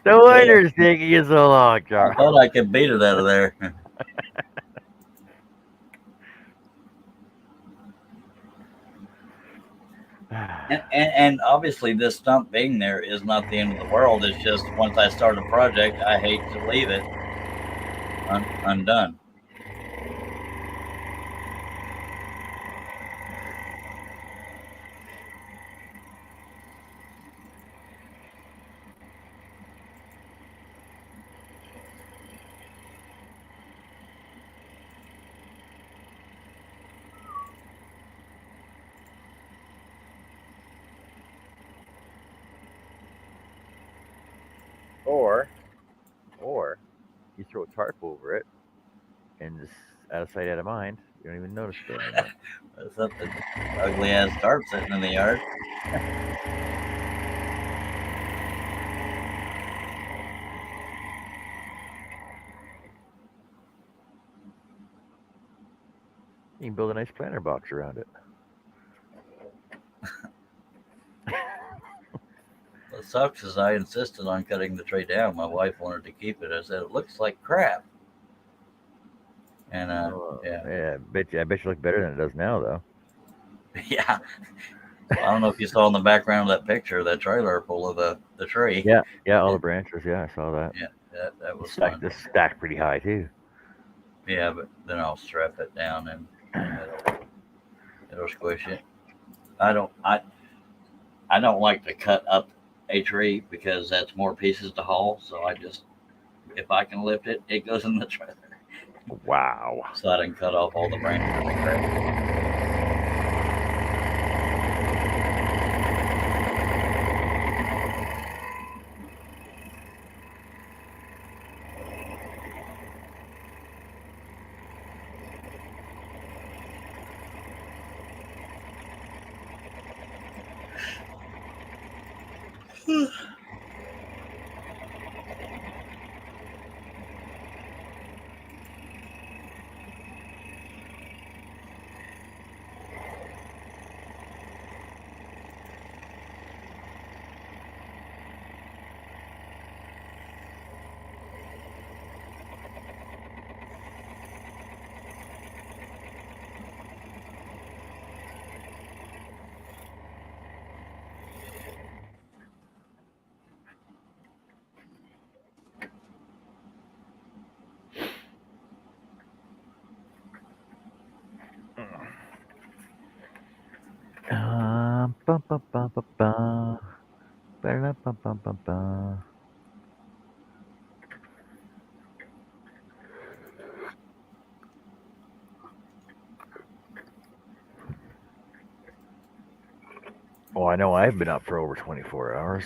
No wonder it's taking you so long, Charles. I thought I could beat it out of there. And obviously this stump being there is not the end of the world. It's just once I start a project, I hate to leave it undone. Or you throw a tarp over it and just out of sight, out of mind. You don't even notice it anymore. There's something ugly ass tarp sitting in the yard. You can build a nice planter box around it. What sucks is I insisted on cutting the tree down. My wife wanted to keep it. I said, it looks like crap. And yeah, I bet you look better than it does now, though. Yeah. I don't know if you saw in the background of that picture, that trailer full of the tree. Yeah, all the branches. Yeah, I saw that. Yeah, that was It's stacked pretty high too. Yeah, but then I'll strap it down and it'll squish it. I don't like to cut up a tree because that's more pieces to haul. So I just, if I can lift it, it goes in the trailer. Wow. So I didn't cut off all the branches and crap. Ba-da-bum-bum-bum-bum. Ba-da-bum-bum-bum-bum. Oh, I know I've been up for over 24 hours.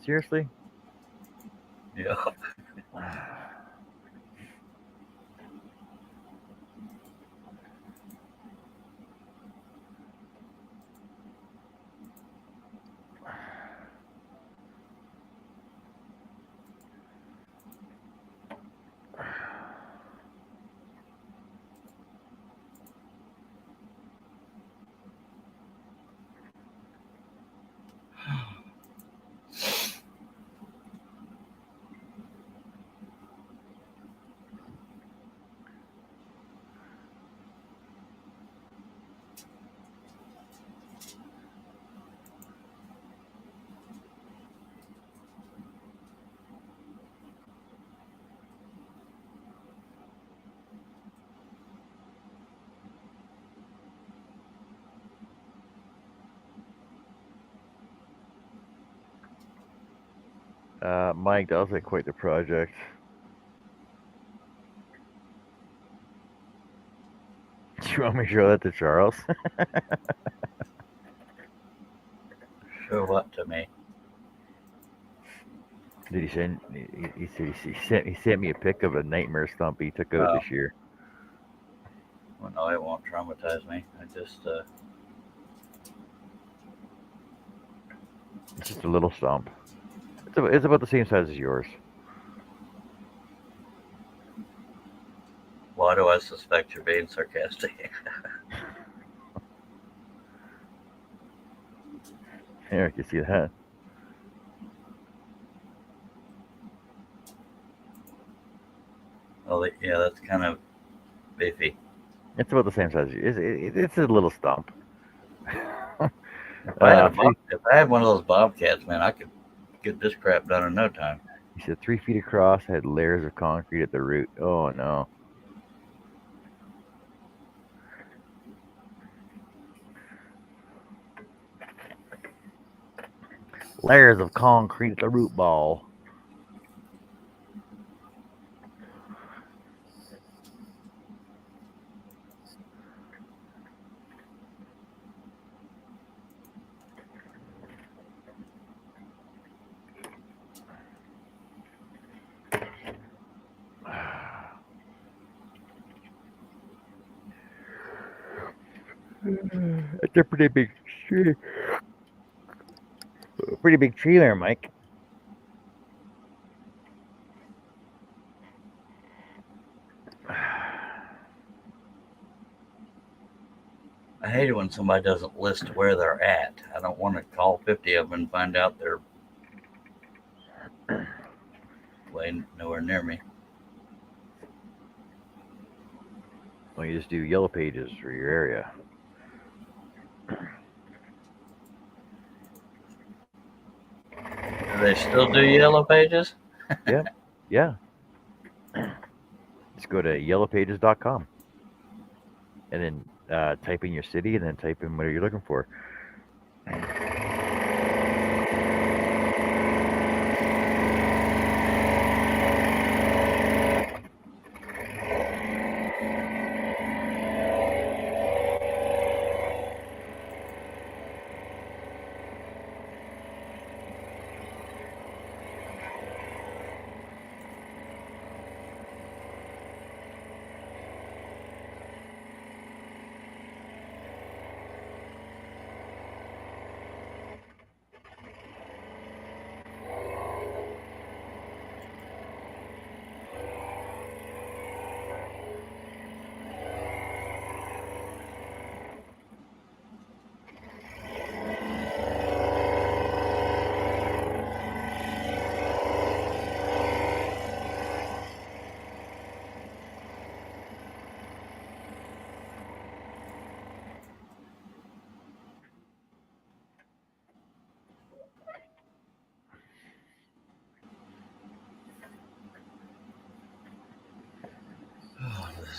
Seriously? Yeah. Mike, that was like quite the project. Do you want me to show that to Charles? Show what to me? Did he send? He said he sent me a pic of a nightmare stump he took out Oh. this year. Well, no, it won't traumatize me. It's just a little stump. It's about the same size as yours. Why do I suspect you're being sarcastic? Here, you see that? Oh, yeah, that's kind of beefy. It's about the same size. It's a little stump. If I had one of those bobcats, man, I could get this crap done in no time. He said 3 feet across, had layers of concrete at the root. Oh no. Layers of concrete at the root ball. It's a pretty big tree. Pretty big tree there, Mike. I hate it when somebody doesn't list where they're at. I don't want to call 50 of them and find out they're way nowhere near me. Well, you just do yellow pages for your area. Do they still do yellow pages? Yeah. Just go to yellowpages.com and then type in your city and then type in what you're looking for.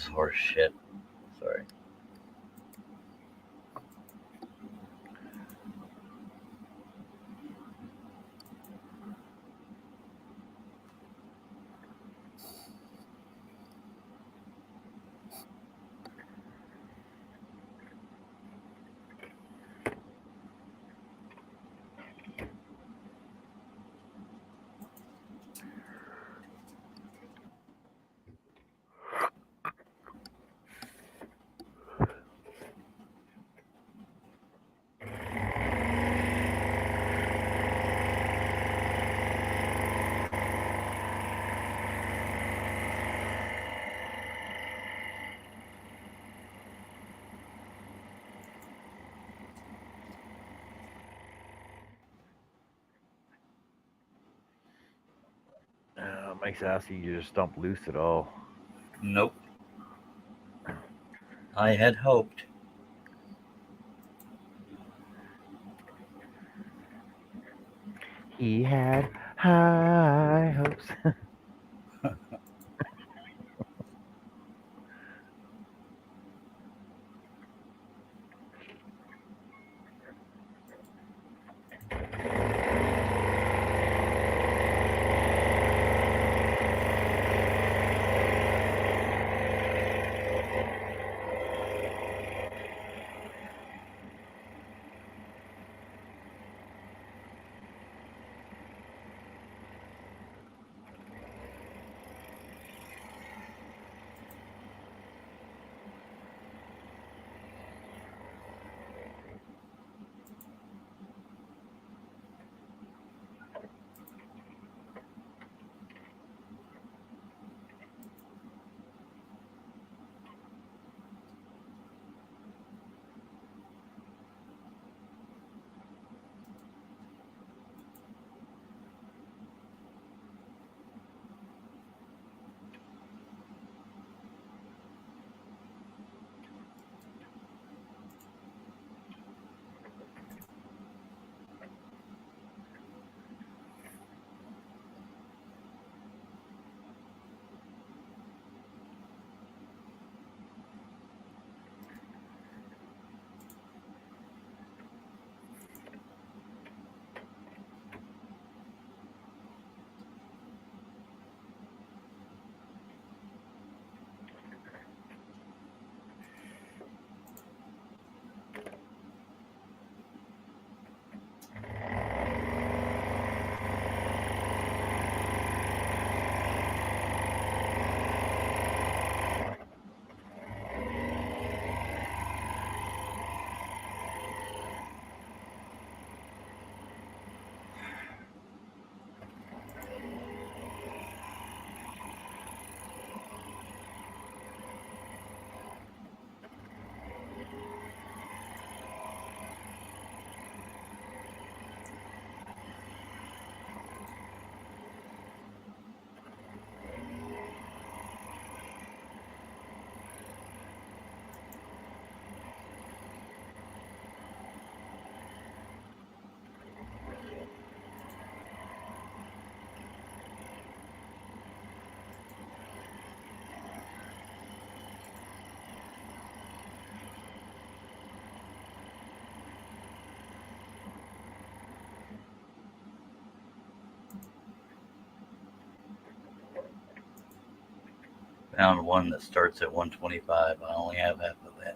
That's horse shit. Sorry. Mike's asking you to stomp loose at all. Nope. I had hoped. He had high hopes. Found one that starts at 125. I only have half of that.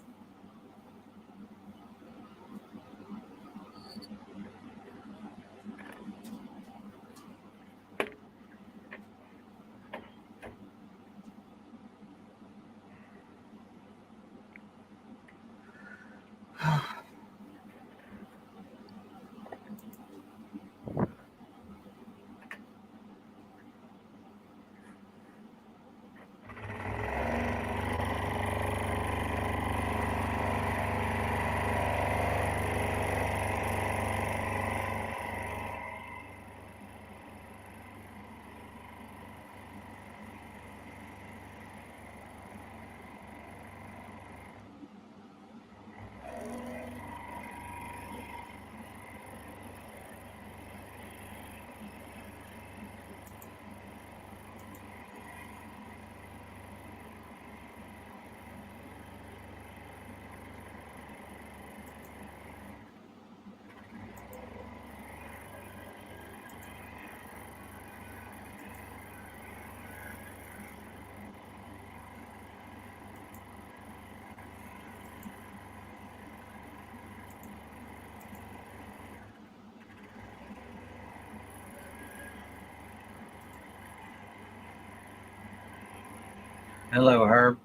Hello, Herb.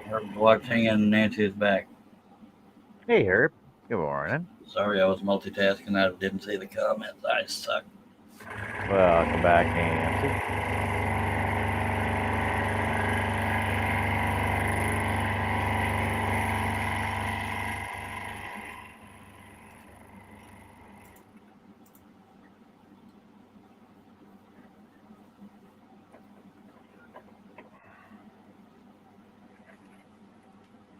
Herb's watching and Nancy is back. Hey, Herb. Good morning. Sorry, I was multitasking. I didn't see the comments. I suck. Welcome back, Nancy.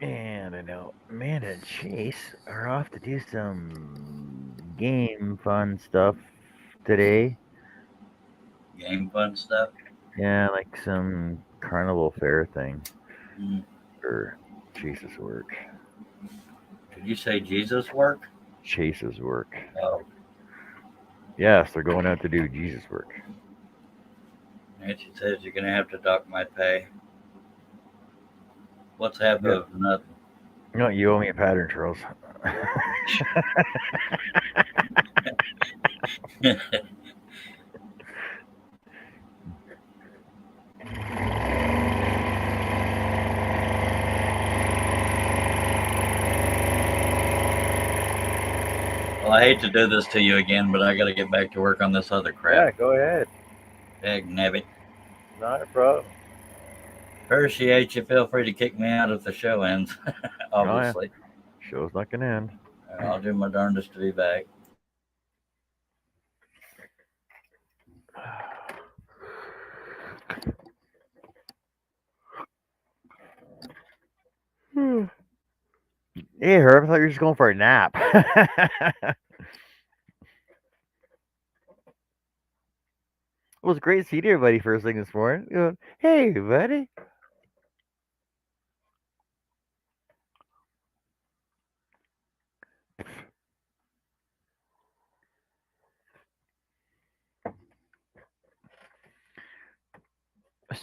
And I know Amanda and Chase are off to do some game fun stuff today. Game fun stuff. Yeah, like some carnival fair thing Mm. for Chase's work. Did you say Jesus work? Chase's work. Oh, Yes, they're going out to do Jesus work. Nancy says you're gonna have to dock my pay. What's half Yeah. of nothing? No, you owe me a pattern, Charles. Well, I hate to do this to you again, but I got to get back to work on this other crap. Go ahead. Dag nabbit. Not a problem. Appreciate you. Feel free to kick me out if the show ends. Obviously. Show's not gonna end. I'll do my darndest to be back. Hey, Herb, I thought you were just going for a nap. It was great seeing everybody first thing this morning. Going, hey, buddy.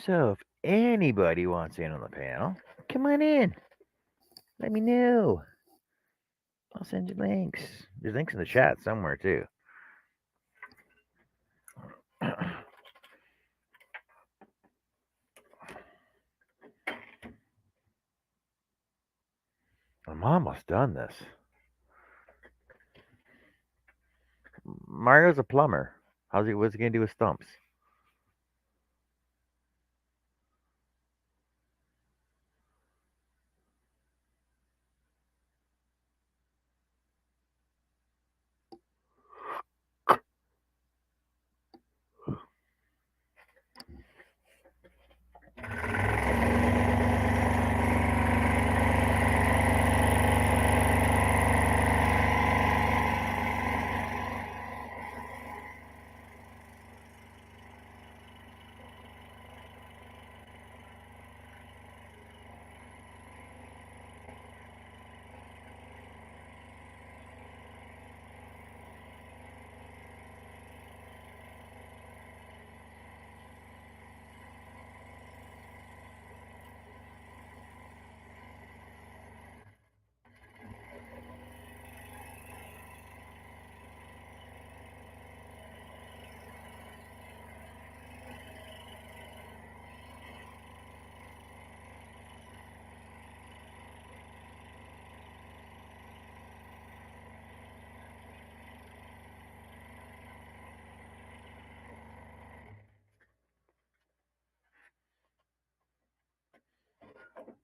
So, if anybody wants in on the panel, come on in. Let me know. I'll send you links. There's links in the chat somewhere, too. I'm almost done this. Mario's a plumber. What's he gonna do with stumps?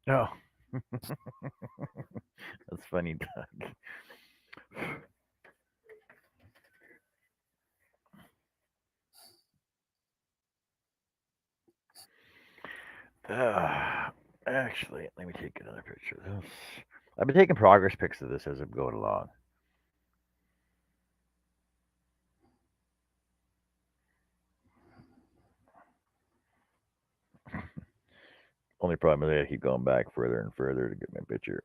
Oh. That's funny, Doug. Actually, let me take another picture of this. I've been taking progress pics of this as I'm going along. Only problem is I keep going back further and further to get my picture.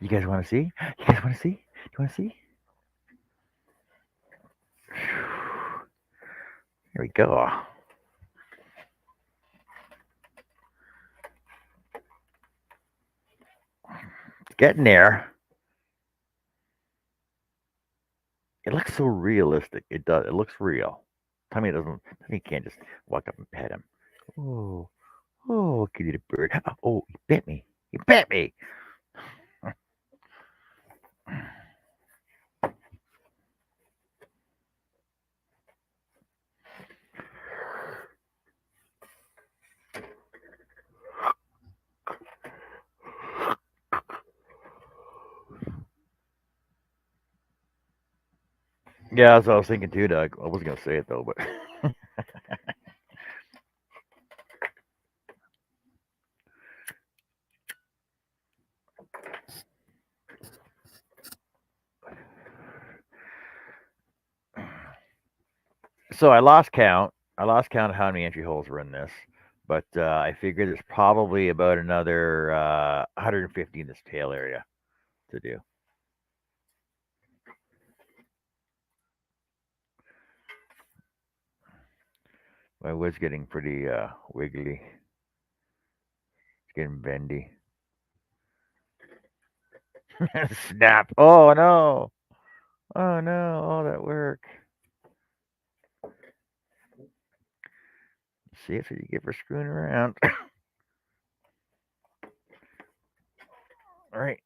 You guys want to see? You guys want to see? You want to see? Here we go. It's getting there. It looks so realistic. It does. It looks real. Tommy doesn't. Tommy can't just walk up and pet him. Oh, oh, kitty the bird. Oh, he bit me. He bit me. Yeah, that's what I was thinking too, Doug. I wasn't gonna say it though, but so I lost count. I lost count of how many entry holes were in this, but I figured there's probably about another 150 in this tail area to do. My wood's getting pretty wiggly. It's getting bendy. Snap! Oh no! Oh no! All that work. See, that's what you get for screwing around. All right.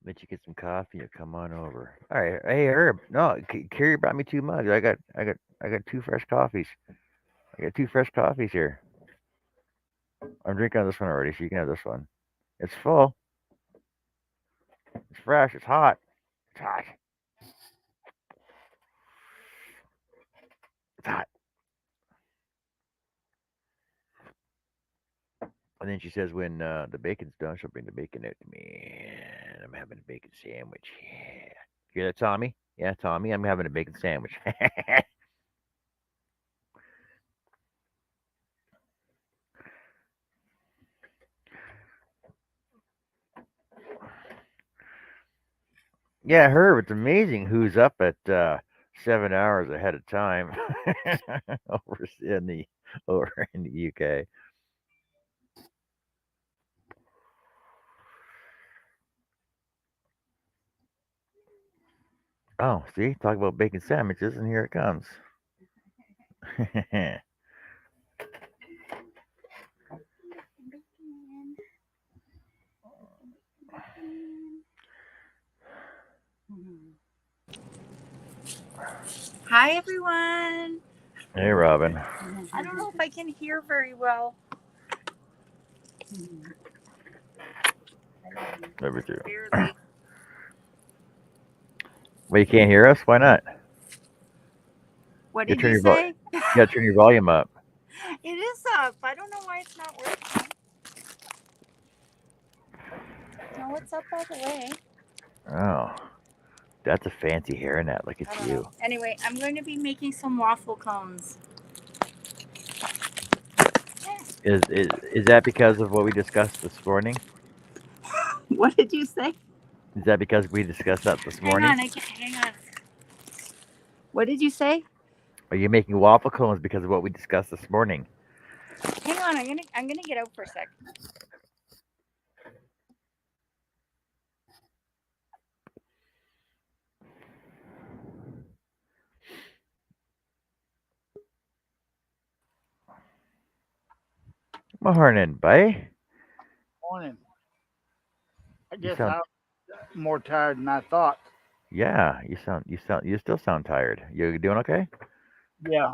Let you get some coffee or come on over. All right. Hey Herb. No, Carrie brought me two mugs. I got two fresh coffees. I got two fresh coffees here. I'm drinking on this one already, so you can have this one. It's full. It's fresh. It's hot. It's hot. It's hot. And then she says when the bacon's done, she'll bring the bacon out to me. And I'm having a bacon sandwich. Yeah. Hear that, Tommy? Yeah, Tommy, I'm having a bacon sandwich. Yeah, Herb, it's amazing who's up at 7 hours ahead of time over in the UK. Oh, see, talk about bacon sandwiches, and here it comes. Bacon. Hi, everyone. Hey, Robin. I don't know if I can hear very well. Number two. Barely. Well, you can't hear us? Why not? What You did turn you your say? you gotta turn your volume up. It is up. I don't know why it's not working. No, it's up all the way. Oh, that's a fancy hairnet. Look I at don't know. you. Anyway, I'm going to be making some waffle cones. Is that because of what we discussed this morning? What did you say? Is that because we discussed that this Hang morning? on. Hang on. What did you say? Are you making waffle cones because of what we discussed this morning? Hang on. I'm gonna get out for a sec. Morning, bye. Morning. I You guess sound I'm more tired than I thought. yeah. You still sound tired. You doing okay? Yeah.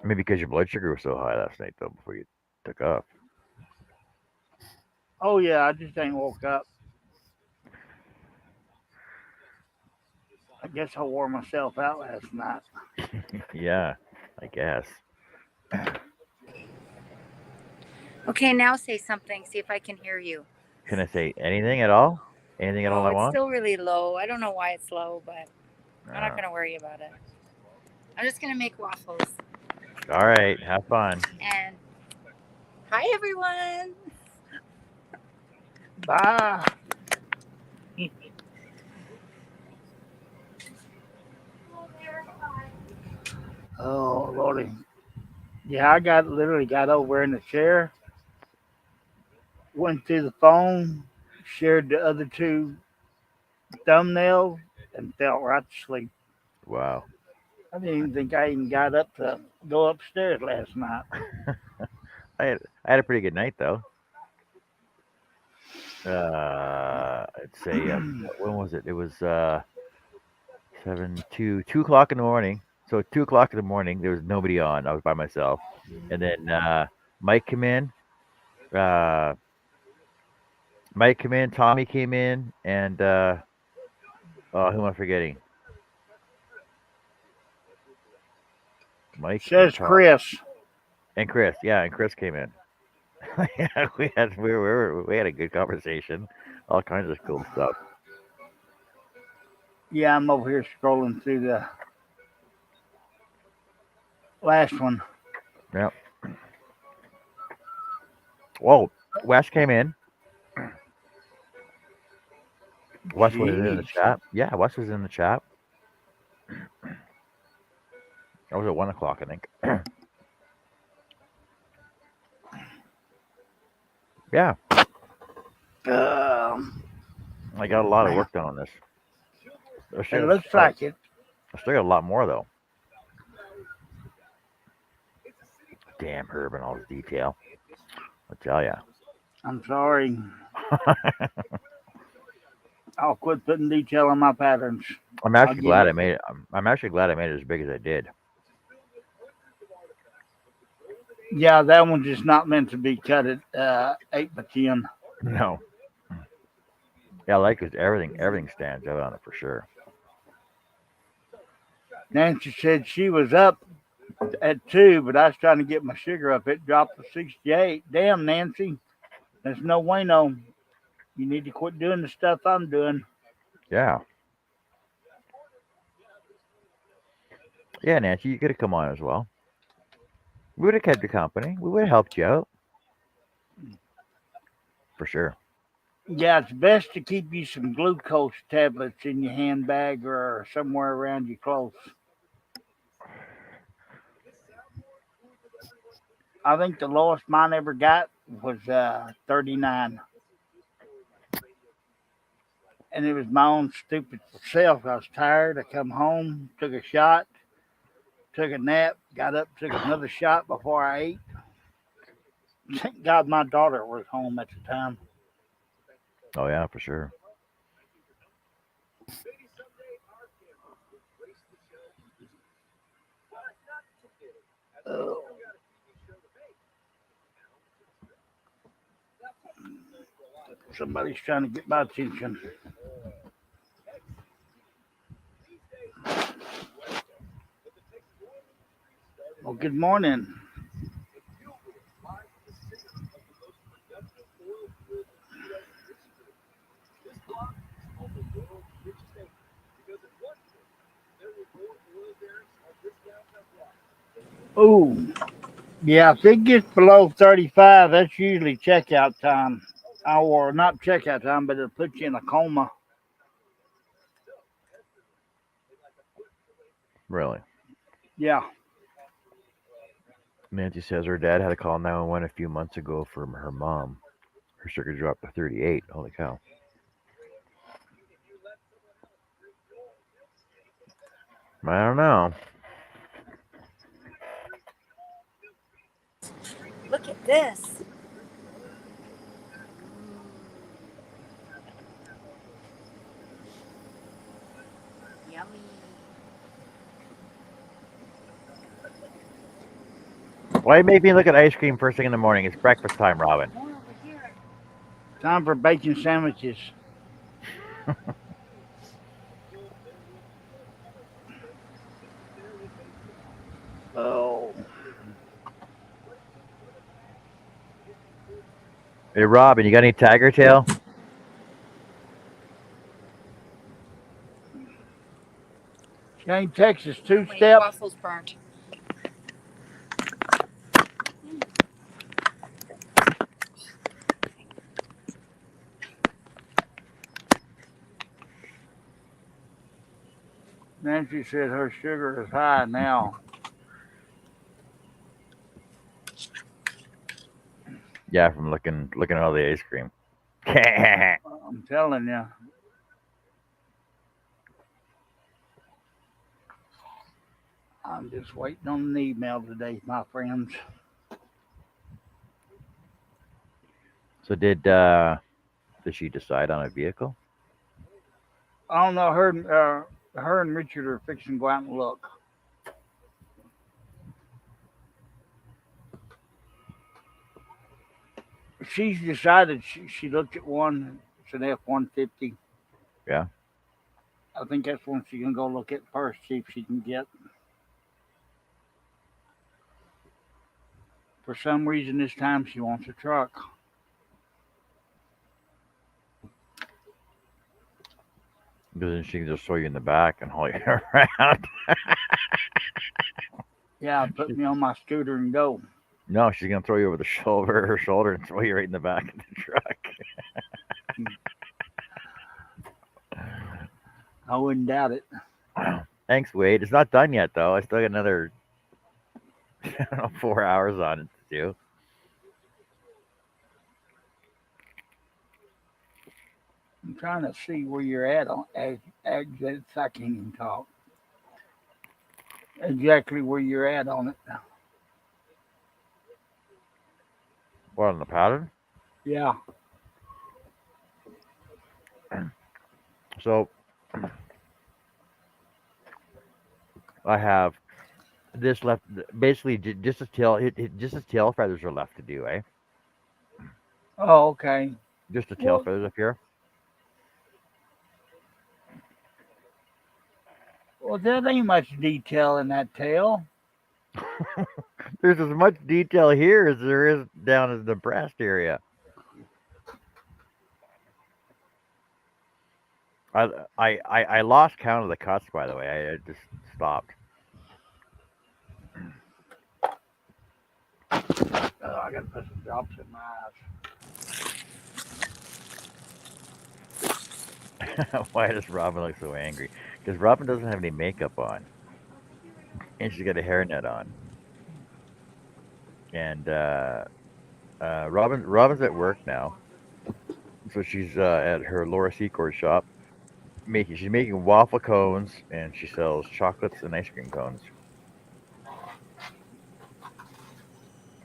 Maybe because your blood sugar was so high last night though before you took off. Oh yeah, I just ain't woke up. I guess I wore myself out last night. Yeah, I guess. Okay, now say something. See if I can hear you. Can I say anything at all? Anything at all Oh, I it's want? still really low. I don't know why it's low, but I'm not Uh, gonna worry about it. I'm just gonna make waffles. all right, have fun. And hi, everyone. Bye. Oh Lordy. Yeah, I got literally got over in the chair, went to the phone, shared the other two thumbnails, and fell right to sleep. Wow. I didn't even think I even got up to go upstairs last night. I had a pretty good night though. I'd say when was it? It was 2 o'clock in the morning. So 2 o'clock in the morning, there was nobody on. I was by myself, and then Mike came in. Uh, Mike came in. Tommy came in, and oh, who am I forgetting? Mike and Says Tom Chris. and Chris. Yeah, and Chris came in. Yeah, we had a good conversation. All kinds of cool stuff. Yeah, I'm over here scrolling through the last one. Yeah. Whoa, Wes came in. Wes was in the Jeez. chat. Yeah, Wes was in the chat. That was at 1 o'clock, I think. Yeah, Um, I got a lot of work done on this. I it still, looks like it. I still got a lot more though. Damn Herb and all his detail. I tell ya. I'm sorry. I'll quit putting detail on my patterns. I'm I'll actually give glad you. I made it. I'm actually glad I made it as big as I did. Yeah, that one's just not meant to be cut at 8 by 10. No. Yeah, I like it. Everything stands out on it for sure. Nancy said she was up at 2, but I was trying to get my sugar up. It dropped to 68. Damn, Nancy. There's no way, no. You need to quit doing the stuff I'm doing. Yeah. Yeah, Nancy, you could have come on as well. We would have kept you company. We would have helped you out. For sure. Yeah, it's best to keep you some glucose tablets in your handbag or somewhere around you close. I think the lowest mine ever got was 39. And it was my own stupid self. I was tired. I come home, took a shot, took a nap, got up, took another shot before I ate. Thank God my daughter was home at the time. Oh yeah, for sure. Oh. Somebody's trying to get my attention. Well, good morning. Oh, yeah, if it gets below 35, that's usually checkout time. Or not checkout time, but it'll put you in a coma. Really. Yeah. Nancy says her dad had a call 911 a few months ago from her mom. Her sugar dropped to 38. Holy cow. I don't know. Look at this. Yummy. Why make me look at ice cream first thing in the morning? It's breakfast time, Robin. More over here. Time for bacon sandwiches. Oh. Hey, Robin, you got any tiger tail? Shane, Texas, My two-step. waffles burnt. Nancy said her sugar is high now. Yeah, from looking at all the ice cream. I'm telling you. I'm just waiting on an email today, my friends. So did she decide on a vehicle? I don't know. Her and Richard are fixing to go out and look. She's decided she looked at one. It's an F-150. Yeah. I think that's one she's gonna go look at first, see if she can get. For some reason, this time she wants a truck. Because then she can just throw you in the back and haul you around. Yeah, put me on my scooter and go. No, she's gonna throw you over her shoulder, and throw you right in the back of the truck. I wouldn't doubt it. Thanks, Wade. It's not done yet, though. I still got another 4 hours on it to do. I'm trying to see where you're at on I can't even talk. Exactly where you're at on it. What, on the pattern? Yeah. So I have this left. Basically, just as tail feathers are left to do, eh? Oh, okay. Just the tail Well, feathers up here. well, there ain't much detail in that tail. There's as much detail here as there is down in the breast area. I lost count of the cuts, by the way. I just stopped. Oh, I gotta put some drops in my eyes. Why does Robin look so angry? Because Robin doesn't have any makeup on, and she's got a hairnet on. And Robin's at work now, so she's at her Laura Secord shop she's making waffle cones, and she sells chocolates and ice cream cones.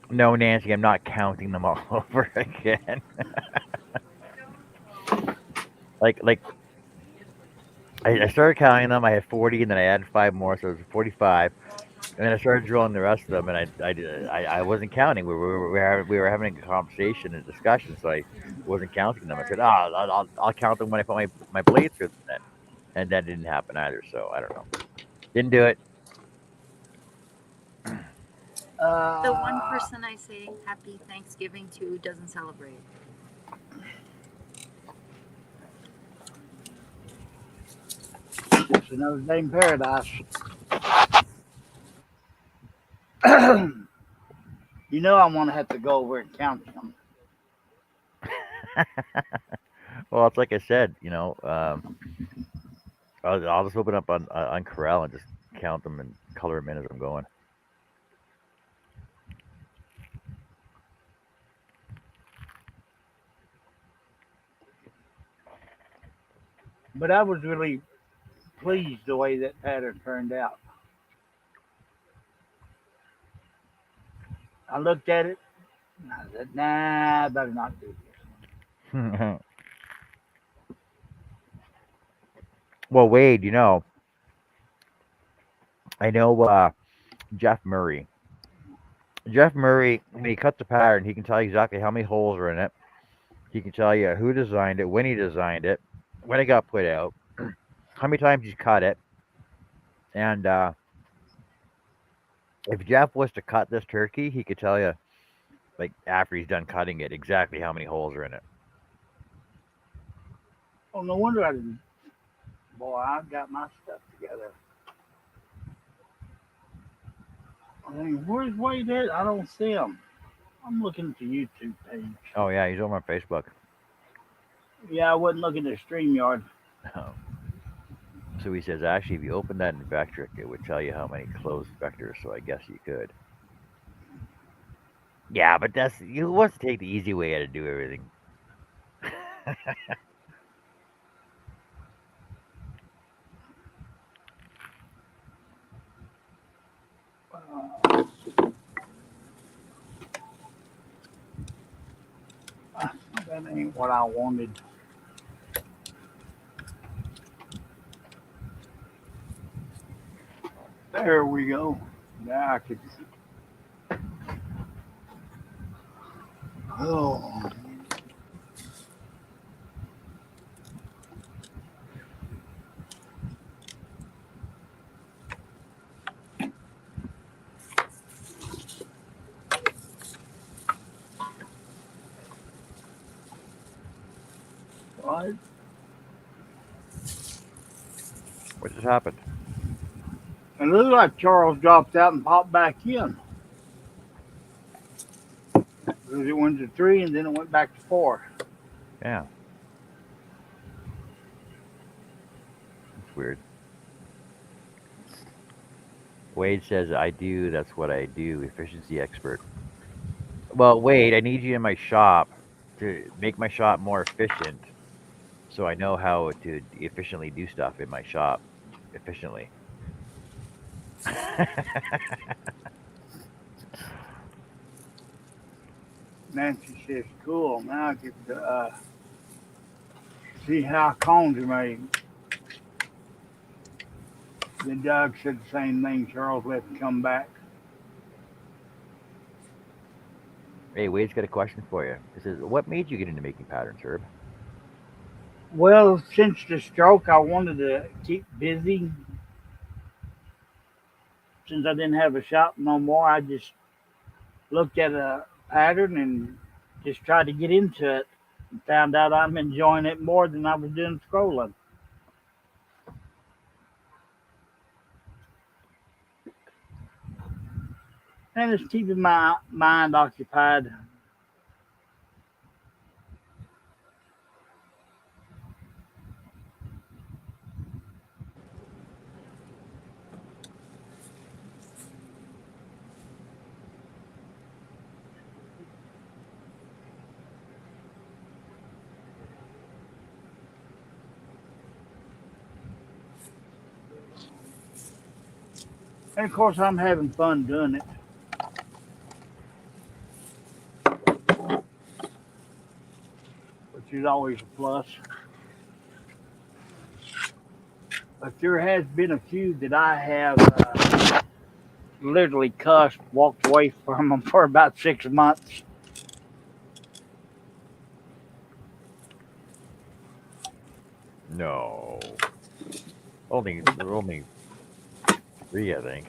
No, Nancy, I'm not counting them all over again. like I started counting them. I had 40, and then I added five more, so it was 45. And then I started drawing the rest of them, and I wasn't counting. We were having a conversation and discussion, so I wasn't counting them. I said, I'll count them when I put my blades through them. And that didn't happen either. So I don't know. Didn't do it. The one person I say Happy Thanksgiving to doesn't celebrate. It's another day in paradise. You know I'm gonna have to go over and count them. Well, it's like I said. I'll just open up on Corel and just count them and color them in as I'm going. But I was really pleased the way that pattern turned out. I looked at it and I said, nah, I better not do this. Well, Wade, I know Jeff Murray. Jeff Murray, when he cuts a pattern, he can tell you exactly how many holes are in it. He can tell you who designed it, when he designed it, when it got put out, how many times he's cut it. And if Jeff was to cut this turkey, he could tell you, like, after he's done cutting it, exactly how many holes are in it. Oh, no wonder I didn't. Boy, I got my stuff together. I mean, where's Wade at? I don't see him. I'm looking at the YouTube page. Oh, yeah, he's over on Facebook. Yeah, I wasn't looking at StreamYard. So he says, actually, if you open that in Vectric, it would tell you how many closed vectors, so I guess you could. Yeah, but you want to take the easy way how to do everything. That ain't what I wanted. There we go. Now I could. Oh. What? What just happened? It looked like Charles dropped out and popped back in. Because it went to 3 and then it went back to 4. Yeah. That's weird. Wade says, I do, that's what I do, efficiency expert. Well, Wade, I need you in my shop to make my shop more efficient so I know how to efficiently do stuff in my shop efficiently. Nancy says, cool. Now I get to see how cones are made. Then Doug said the same thing. Charles let him come back. Hey, Wade's got a question for you. It says, what made you get into making patterns, Herb? Well, since the stroke, I wanted to keep busy. Since I didn't have a shop no more, I just looked at a pattern and just tried to get into it. And found out I'm enjoying it more than I was doing scrolling. And it's keeping my mind occupied. And of course, I'm having fun doing it. Which is always a plus. But there has been a few that I have literally cussed, walked away from them for about 6 months. No. Only 3, I think.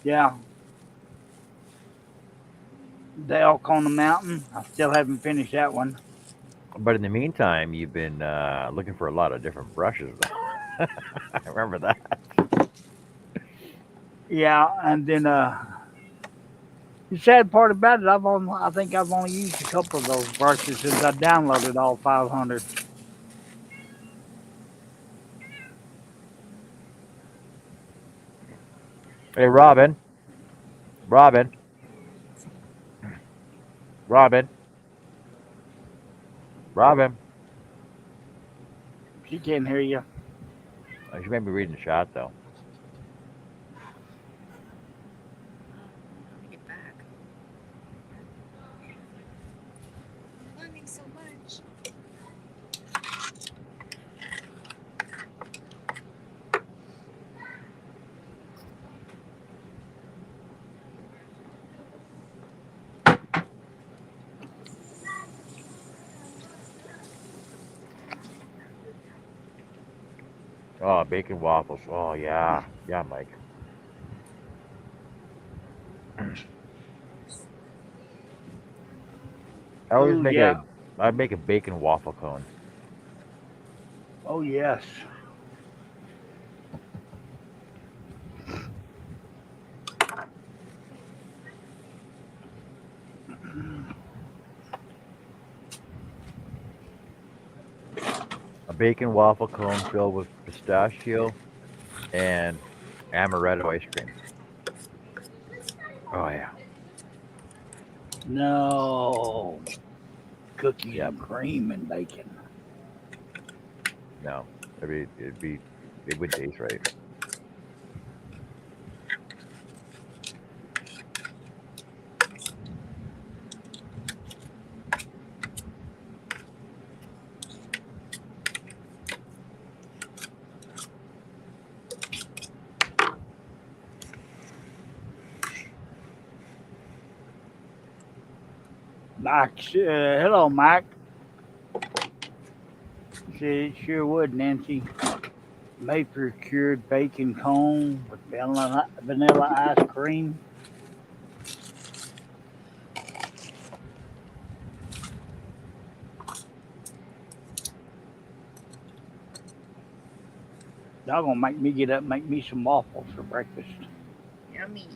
Yeah. They all on the mountain. I still haven't finished that one. But in the meantime, you've been looking for a lot of different brushes. I remember that. Yeah, and then the sad part about it, I think I've only used a couple of those brushes since I downloaded all 500. Hey, Robin. Robin. Robin. Robin. She can't hear you. She may be reading the chat, though. Let me get back. I'm learning so much. Oh, bacon waffles. Oh, yeah. Yeah, Mike. I always Oh make yeah. I'd make a bacon waffle cone. Oh yes. A bacon waffle cone filled with pistachio and amaretto ice cream. Oh, yeah. No. Cookies Yep. and cream and bacon. No. It would taste right. Mike, hello, Mike. Said it sure would, Nancy. Maple cured bacon cone with vanilla ice cream. Y'all gonna make me get up and make me some waffles for breakfast. Yummy.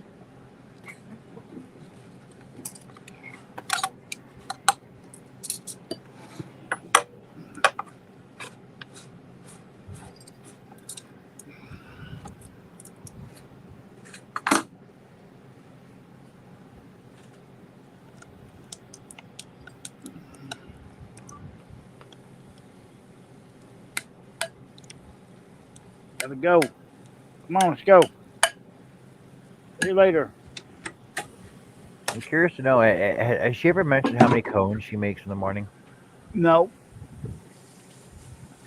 Gotta go. Come on, let's go. See you later. I'm curious to know, has she ever mentioned how many cones she makes in the morning? No.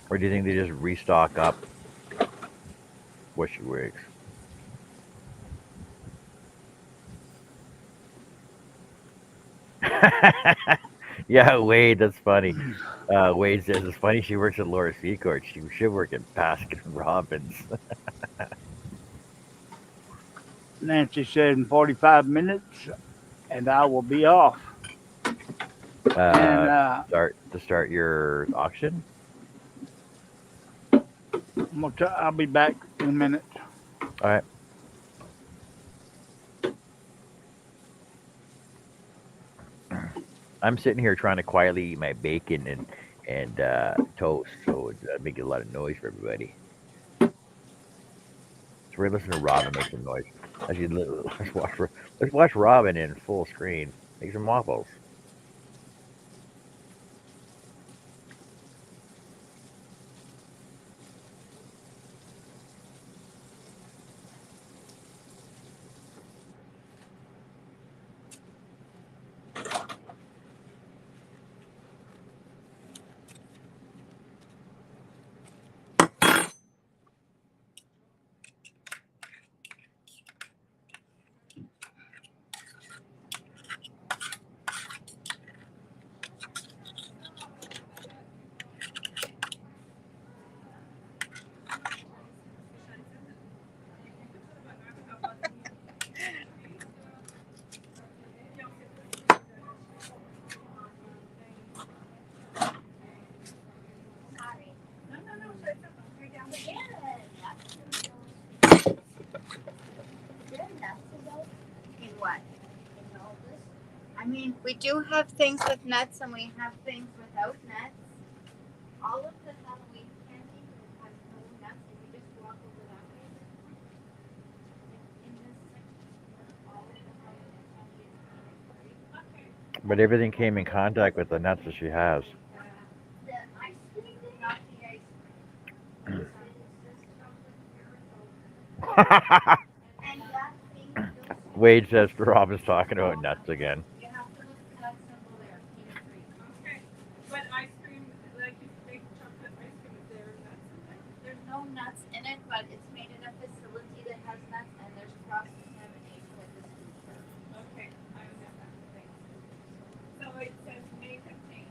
Or do you think they just restock up what she makes? Yeah, Wade, that's funny. Wade says it's funny she works at Laura's Feed Court. She should work at Baskin Robbins. Nancy said in 45 minutes, and I will be off. And start your auction. I'll be back in a minute. All right. I'm sitting here trying to quietly eat my bacon and toast, so it's making a lot of noise for everybody. So we're listening to Robin make some noise. Actually, let's watch Robin in full screen make some waffles. nuts about? In what? In all this? I mean, we do have things with nuts and we have things without nuts. All of the Halloween candy has no nuts. If you just walk over that way, in this section, all of the Halloween candy is free. But everything came in contact with the nuts that she has. The ice cream thing? Not the ice cream. And that thing feels Wade says Robin's talking about nuts again. you have to look for that symbol there, peanut free. Okay. But ice cream, like you make chocolate ice cream, is there nuts in there? There's no nuts in it, but it's made in a facility that has nuts and there's cross-contamination with this food. Okay, I got that. Thanks. So it says may contain.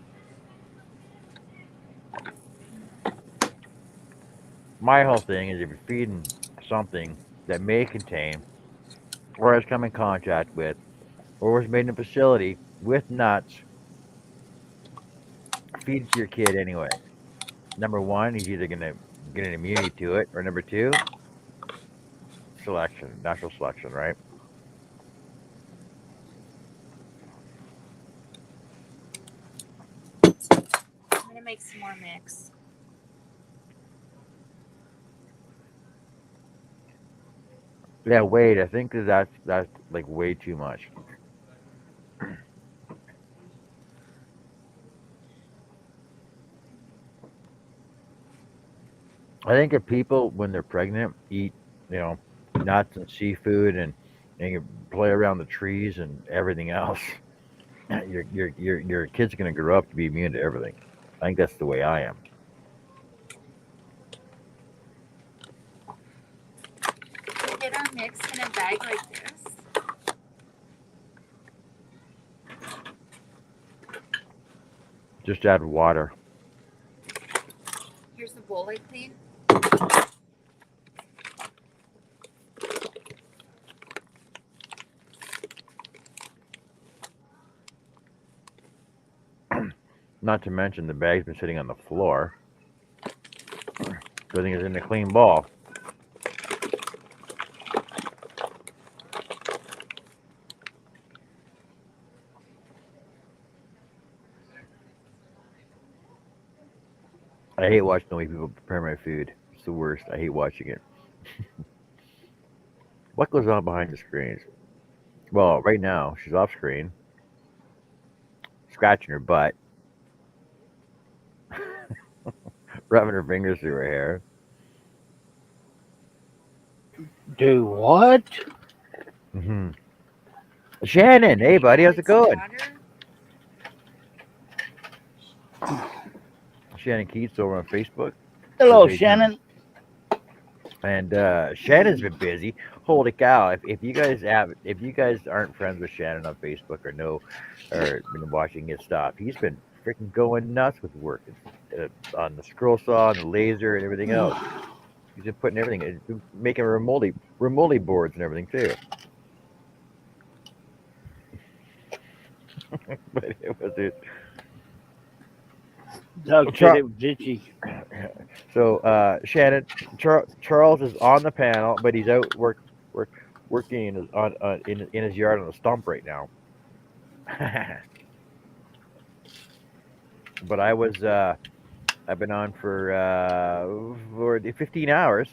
My whole thing is if you're feeding something that may contain or has come in contact with or was made in a facility with nuts, feed it to your kid anyway. Number one, he's either going to get an immunity to it, or number two, selection, natural selection, right? I'm gonna make some more mix. Yeah, Wade, I think that's like way too much. I think if people, when they're pregnant, eat, nuts and seafood and you play around the trees and everything else, your kid's gonna grow up to be immune to everything. I think that's the way I am. We get our mix in a bag like this. Just add water. Here's the bowl I cleaned. Not to mention the bag's been sitting on the floor. Good thing it's in a clean bowl. I hate watching the way people prepare my food. It's the worst. I hate watching it. What goes on behind the screens? Well, right now she's off screen, scratching her butt, rubbing her fingers through her hair. Do what? hmm Shannon, hey buddy, how's it going? Shannon Keats over on Facebook. Hello, Hey, Shannon. And Shannon's been busy. Holy cow! If you guys aren't friends with Shannon on Facebook or been watching his stuff, he's been freaking going nuts with work on the scroll saw and the laser and everything else. He's been putting everything, he's been making remotely boards and everything too. But it was it. Doug said it was itchy. So Shannon, Charles is on the panel, but he's out working in his yard on a stump right now. But I've been on for 15 hours.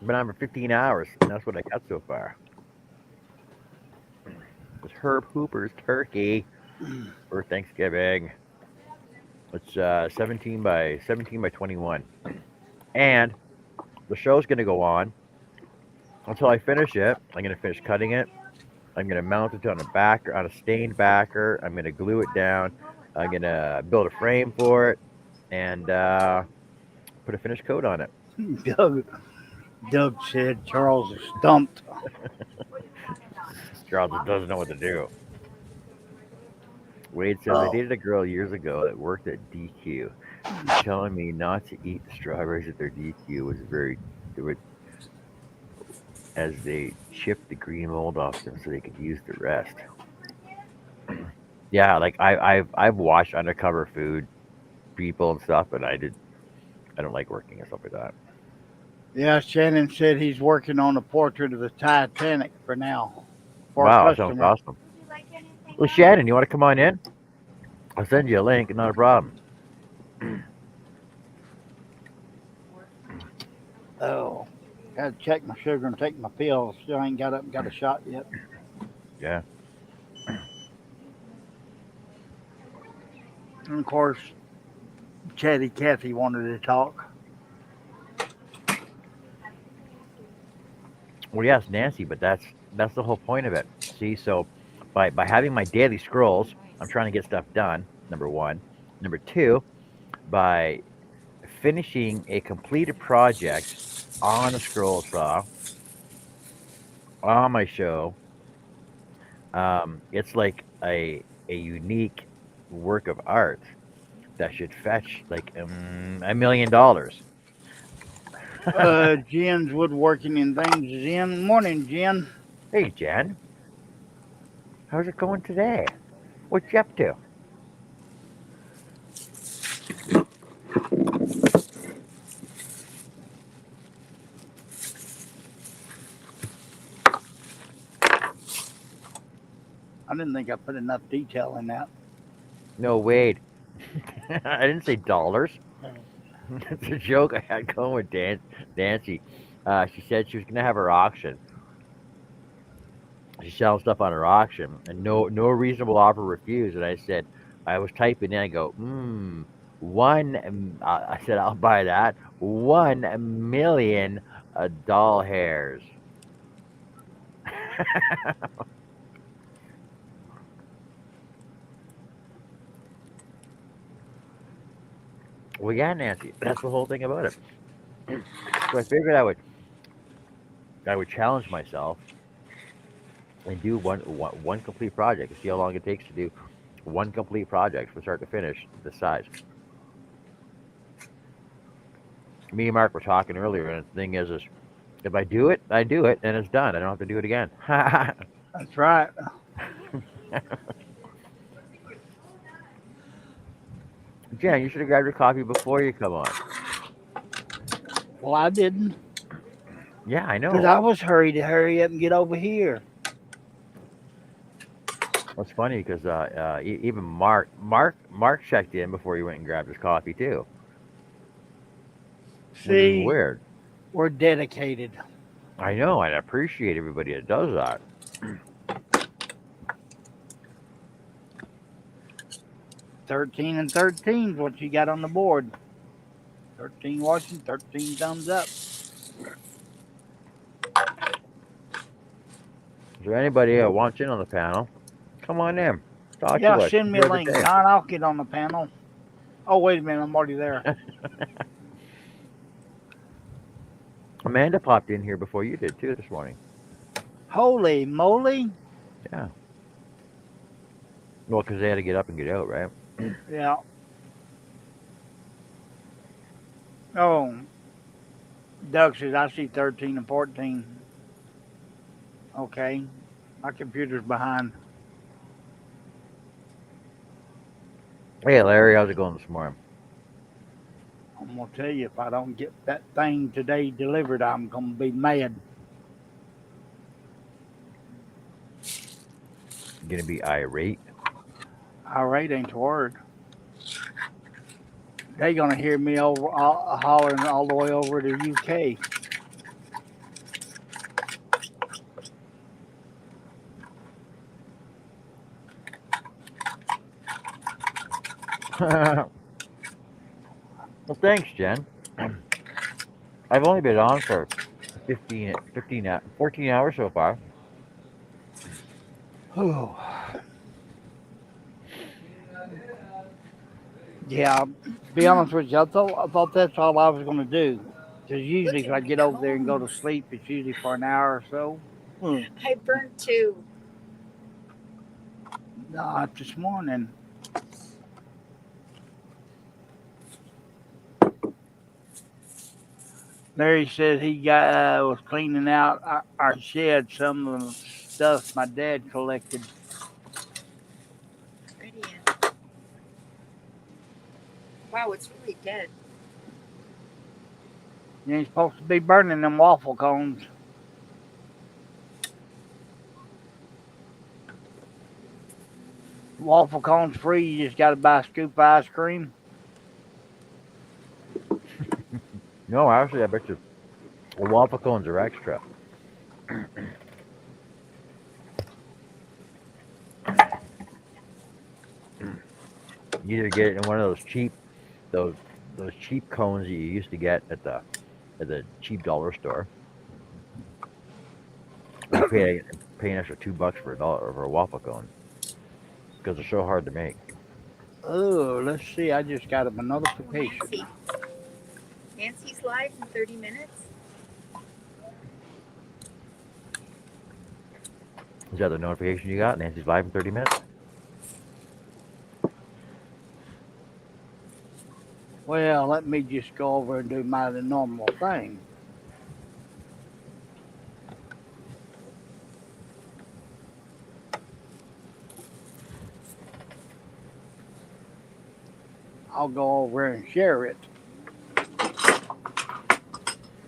Been on for 15 hours, and that's what I got so far. It's Herb Hooper's turkey for Thanksgiving. It's 17 by 21, and the show's gonna go on until I finish it. I'm gonna finish cutting it. I'm gonna mount it on a stained backer. I'm gonna glue it down. I'm gonna build a frame for it and put a finished coat on it. Doug said Charles is stumped. Charles doesn't know what to do. Wade says, I dated a girl years ago that worked at DQ. Telling me not to eat the strawberries at their DQ as they chipped the green mold off them so they could use the rest. Yeah, like I've watched undercover food people and stuff, but I don't like working and stuff like that. Yeah, Shannon said he's working on a portrait of the Titanic for now for a Wow, sounds customer. awesome. Would you like anything Well, else? Shannon, you want to come on in? I'll send you a link. Not a problem. Oh, gotta check my sugar and take my pills. Still ain't got up and got a shot yet. Yeah. And of course, Chatty Cathy wanted to talk. Well, yes, Nancy, but that's the whole point of it. See, so by having my daily scrolls, I'm trying to get stuff done. Number one. Number two, by finishing a completed project on a scroll saw on my show, it's like a unique work of art that should fetch like $1 million. Jen's woodworking and things is in. Morning, Jen. Hey, Jen, how's it going today? What you up to? I didn't think I put enough detail in that. No, wait. I didn't say dollars. It's a joke I had going with Nancy. She said she was gonna have her auction. She's selling stuff on her auction, and no reasonable offer refused. And I said, I was typing in. I go, one. I said I'll buy that. 1 million doll hairs. Well, yeah, Nancy. That's the whole thing about it. So I figured I would challenge myself and do one complete project and see how long it takes to do one complete project from start to finish this size. Me and Mark were talking earlier, and the thing is if I do it, I do it, and it's done. I don't have to do it again. That's right. Jen, you should have grabbed your coffee before you come on. Well, I didn't Yeah, I because know. I was hurry up and get over here. It's funny because even Mark checked in before he went and grabbed his coffee too, which is See, weird. we're dedicated. I know, and I appreciate everybody that does that. 13 and 13 is what you got on the board. 13 watching, 13 thumbs up. Is there anybody that wants in on the panel? Come on in. Talk Yeah, to us. send me a Enjoy the link, day. Don. I'll get on the panel. Oh, wait a minute. I'm already there. Amanda popped in here before you did too this morning. Holy moly. Yeah. Well, because they had to get up and get out, right? Yeah. Oh, Doug says, I see 13 and 14. Okay. My computer's behind. Hey, Larry, how's it going this morning? I'm going to tell you, if I don't get that thing today delivered, I'm going to be mad. You gonna be irate? Irate ain't the word. They going to hear me over hollering all the way over to UK. Well, thanks, Jen. I've only been on for 14 hours so far. Yeah, be honest with you, I thought that's all I was going to do. Because usually if I get over there and go to sleep, it's usually for an hour or so. I burned 2. Not this morning. Larry said he was cleaning out our shed, some of the stuff my dad collected. Brilliant. Wow, it's really dead. You ain't supposed to be burning them waffle cones. Waffle cones free. You just got to buy a scoop of ice cream. No, actually, I bet you the waffle cones are extra. You either get it in one of those those cheap cones that you used to get at the cheap dollar store, or you pay an extra $2 for a dollar for a waffle cone because they're so hard to make. Oh, let's see. I just got a Oh, notification. Nancy. Nancy's live in 30 minutes. Is that the notification you got? Nancy's live in 30 minutes. Well, let me just go over and do my normal thing. I'll go over and share it.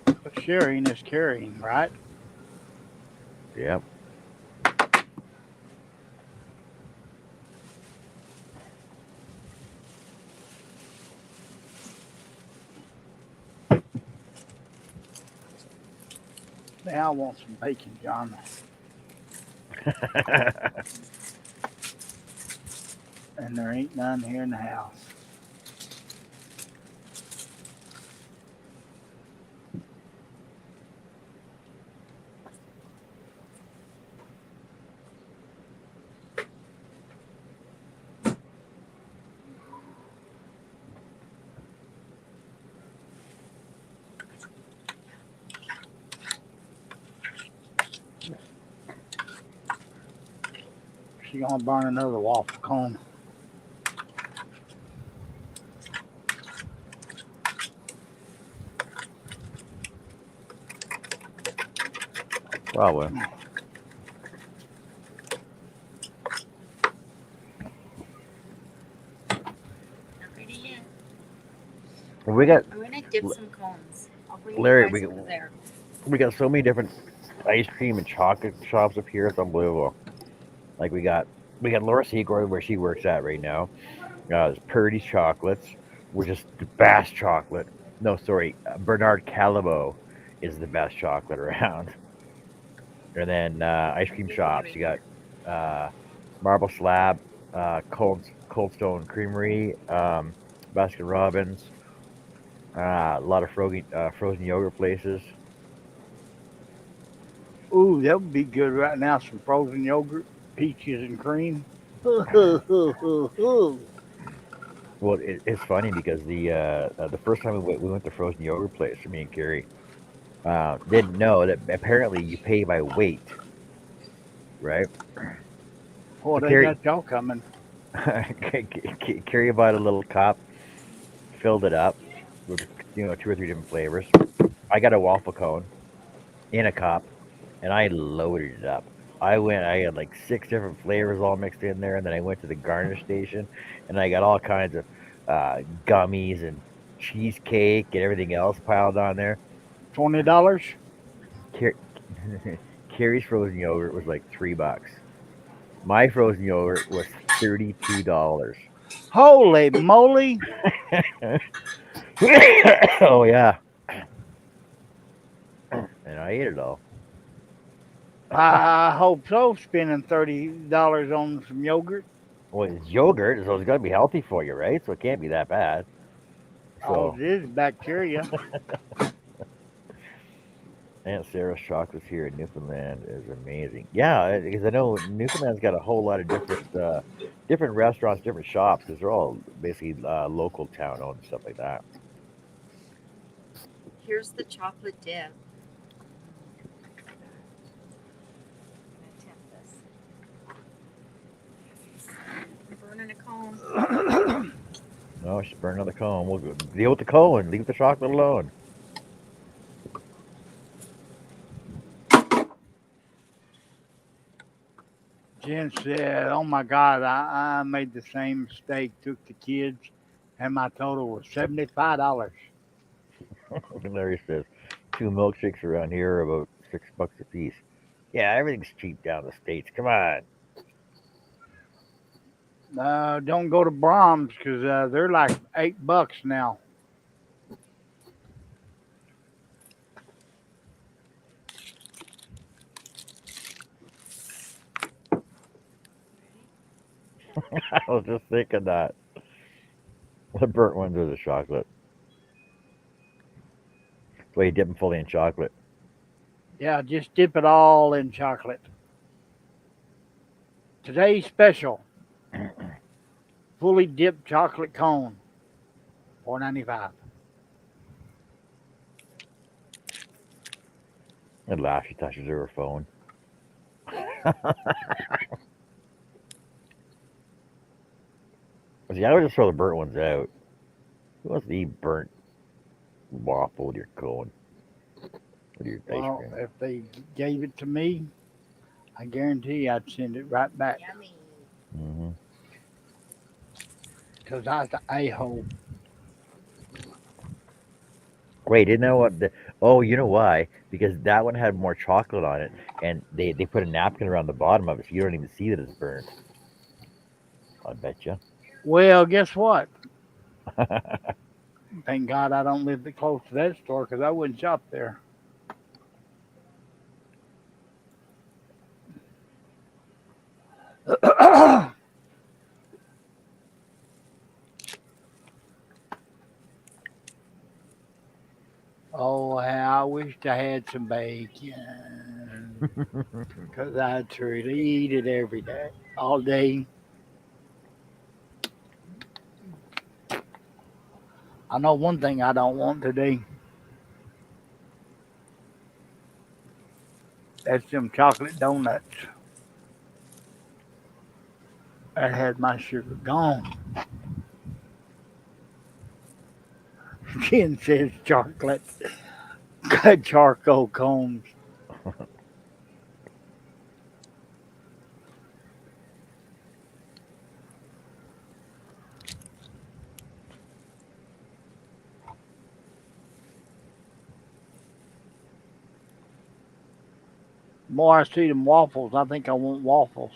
But sharing is caring, right? Yep. Now I want some bacon, John. And there ain't none here in the house. She gonna burn another waffle cone. Probably. Not ready yet. We got I'm gonna dip some cones. I'll bring Larry. you guys over there. We got so many different ice cream and chocolate shops up here. It's unbelievable. Like we got Laura Seagoy where she works at right now. There's Purdy's Chocolates, which is the best chocolate. No, sorry, Bernard Calabo is the best chocolate around. And then ice cream shops. You got Marble Slab, Cold Stone Creamery, Baskin Robbins, a lot of frozen yogurt places. Ooh, that would be good right now. Some frozen yogurt, peaches and cream. Well, it's funny because the first time we went to frozen yogurt place, me and Carrie didn't know that apparently you pay by weight, right? Boy, So they Carrie got y'all coming. Carrie bought a little cup, filled it up with two or three different flavors. I got a waffle cone in a cup, and I loaded it up. I had like six different flavors all mixed in there, and then I went to the garnish station, and I got all kinds of gummies and cheesecake and everything else piled on there. $20. Car- Carrie's frozen yogurt was like $3. My frozen yogurt was $32. Holy moly! Oh yeah, and I ate it all. I hope so. Spending $30 on some yogurt. Well, it's yogurt, so it's got to be healthy for you, right? So it can't be that bad. All So it is bacteria. Aunt Sarah's chocolates here in Newfoundland is amazing. Yeah, because I know Newfoundland's got a whole lot of different restaurants, different shops, because they're all basically local town owned and stuff like that. Here's the chocolate dip. I'm burning a cone. No, she's burning another cone. We'll go deal with the cone. Leave the chocolate alone. Jen said, "Oh my God, I made the same mistake. Took the kids, and my total was $75." Larry says, two milkshakes around here are about $6 a piece. Yeah, everything's cheap down in the States. Come on. Don't go to Brahms because they're like $8 now. I was just thinking that. The burnt ones are the chocolate. The way you dip them fully in chocolate. Yeah, just dip it all in chocolate. Today's special: fully dipped chocolate cone, $4.95. And laugh, she touches her phone. See, I would just throw the burnt ones out. Who wants to eat burnt waffle with your cone? With your ice Well, cream? if they gave it to me, I guarantee I'd send it right back Yummy. Mm-hmm. because I was the a-hole. Wait, didn't know what the. Oh, you know why? Because that one had more chocolate on it, and they put a napkin around the bottom of it, so you don't even see that it's burnt. I bet you. Well, guess what? Thank God I don't live that close to that store because I wouldn't shop there. Oh, how I wished I had some bacon because I truly eat it every day, all day. I know one thing I don't want today. That's them chocolate donuts. That had my sugar gone. Jen says chocolate. Charcoal cones. The more I see them waffles, I think I want waffles.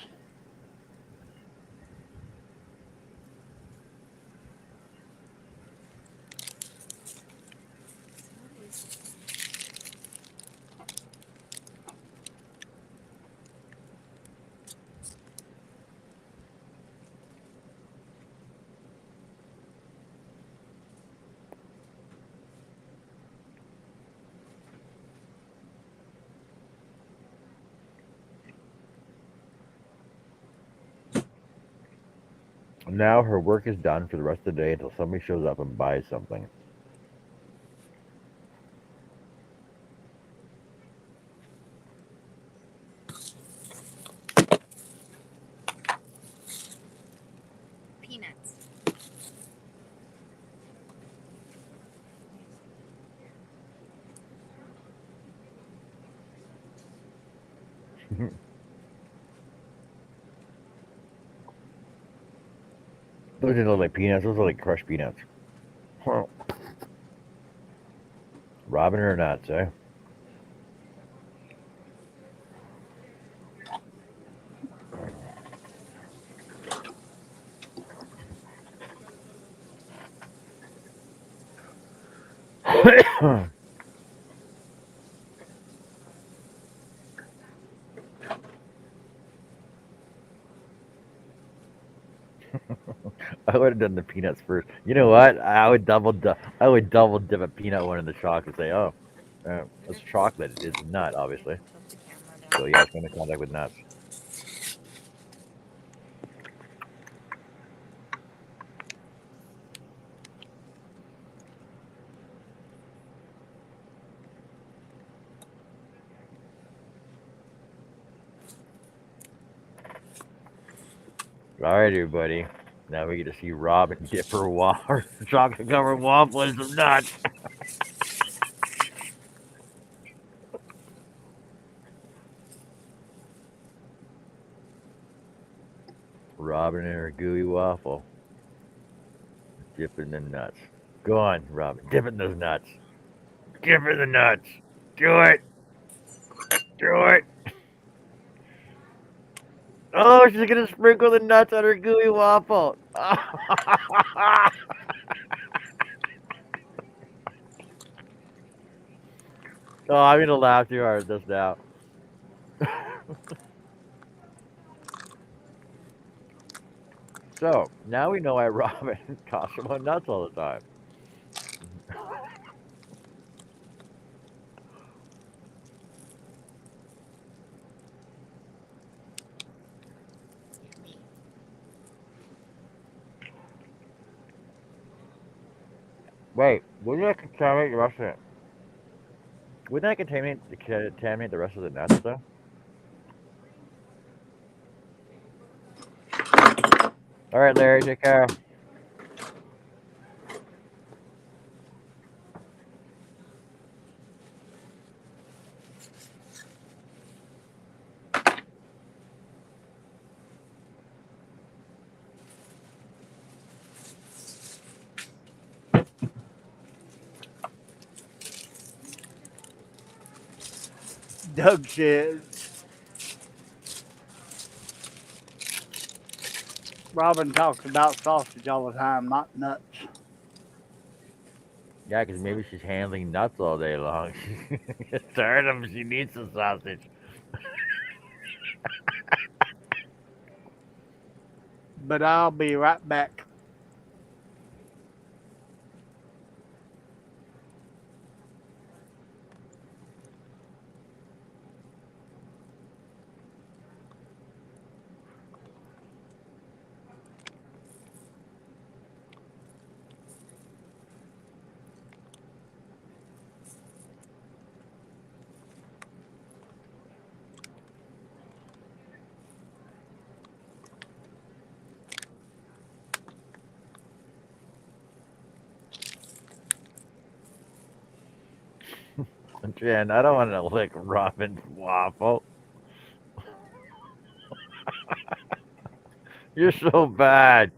Now her work is done for the rest of the day until somebody shows up and buys something. Peanuts. Those didn't look like peanuts. Those look like crushed peanuts. Well, Robin or nuts, eh? I would have done the peanuts first. You know what? I would double dip a peanut one in the chocolate. Say, oh, it's chocolate. It's nut, obviously. Tilt the camera So down. yeah, it's going to contact with nuts. All right, everybody. Now we get to see Robin dip her chocolate covered waffle in some nuts. Robin and her gooey waffle dipping the nuts. Go on, Robin. Dip in those nuts. Give her the nuts. Do it. Do it. Oh, she's gonna sprinkle the nuts on her gooey waffle. Oh, I'm gonna laugh too hard at this now. So now we know why Robin talks about nuts all the time. Wait, wouldn't that contaminate the rest of it? Wouldn't that contaminate the rest of the nuts though? All right, Larry, take care. Doug says, Robin talks about sausage all the time, not nuts. Yeah, because maybe she's handling nuts all day long. She's tired of them. She needs some sausage. But I'll be right back. Jen, I don't want to lick Robin's waffle. You're so bad.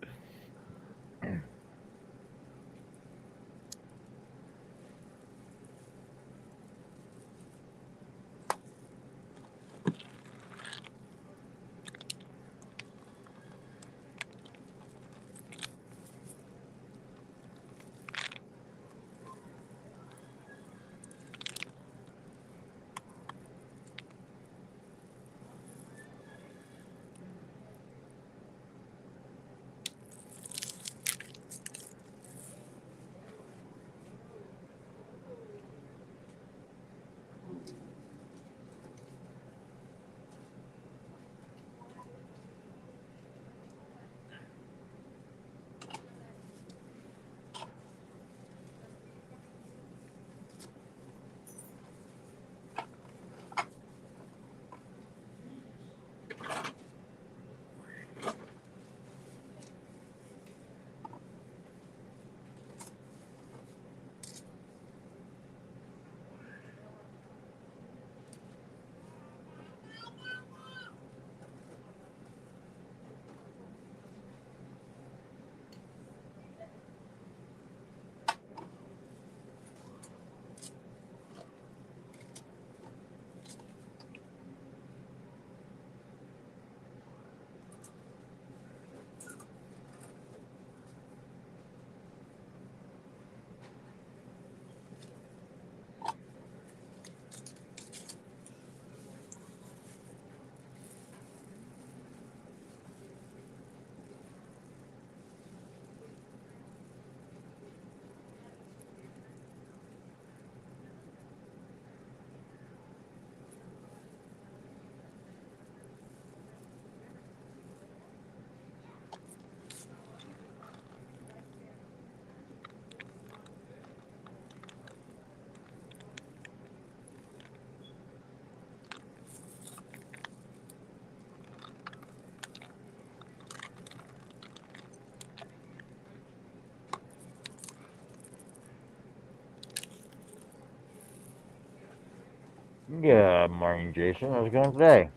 Yeah, morning, Jason. How's it going today?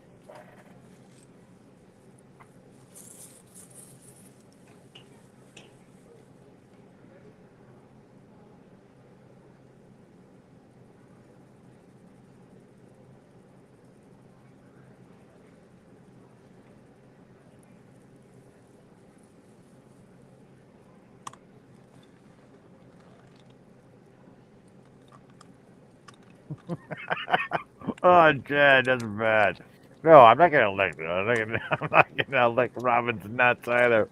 Oh, Jen, that's bad. No, I'm not gonna lick. I'm not gonna lick Robin's nuts either.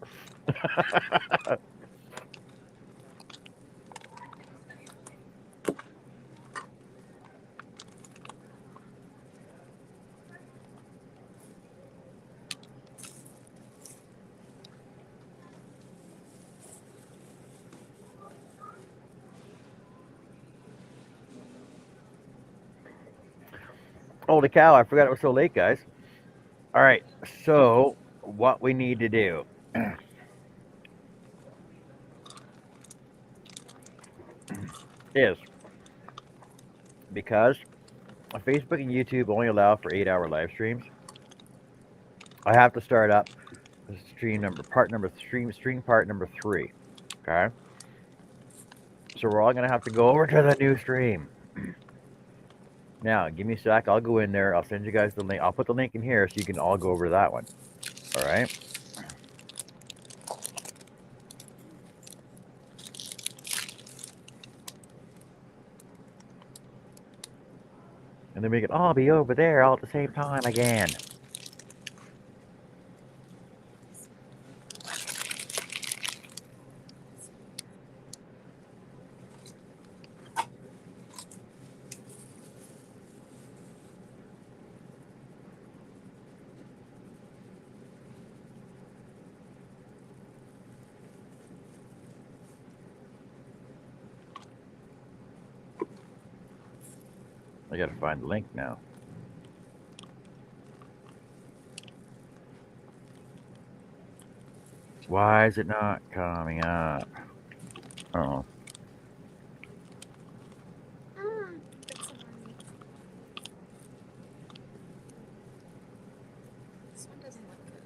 Holy cow! I forgot it was so late, guys. All right, so what we need to do is because Facebook and YouTube only allow for 8-hour live streams. I have to start up stream part number 3. Okay, so we're all gonna have to go over to the new stream. Now, give me a sec. I'll go in there. I'll send you guys the link. I'll put the link in here so you can all go over to that one. All right. And then we can all be over there all at the same time again. I gotta find the link now. Why is it not coming up? Oh. That's so funny. This one doesn't look good.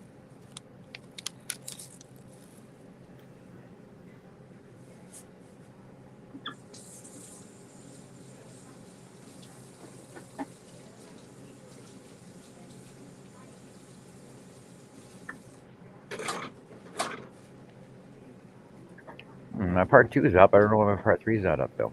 My part 2 is up. I don't know why my part 3 is not up though.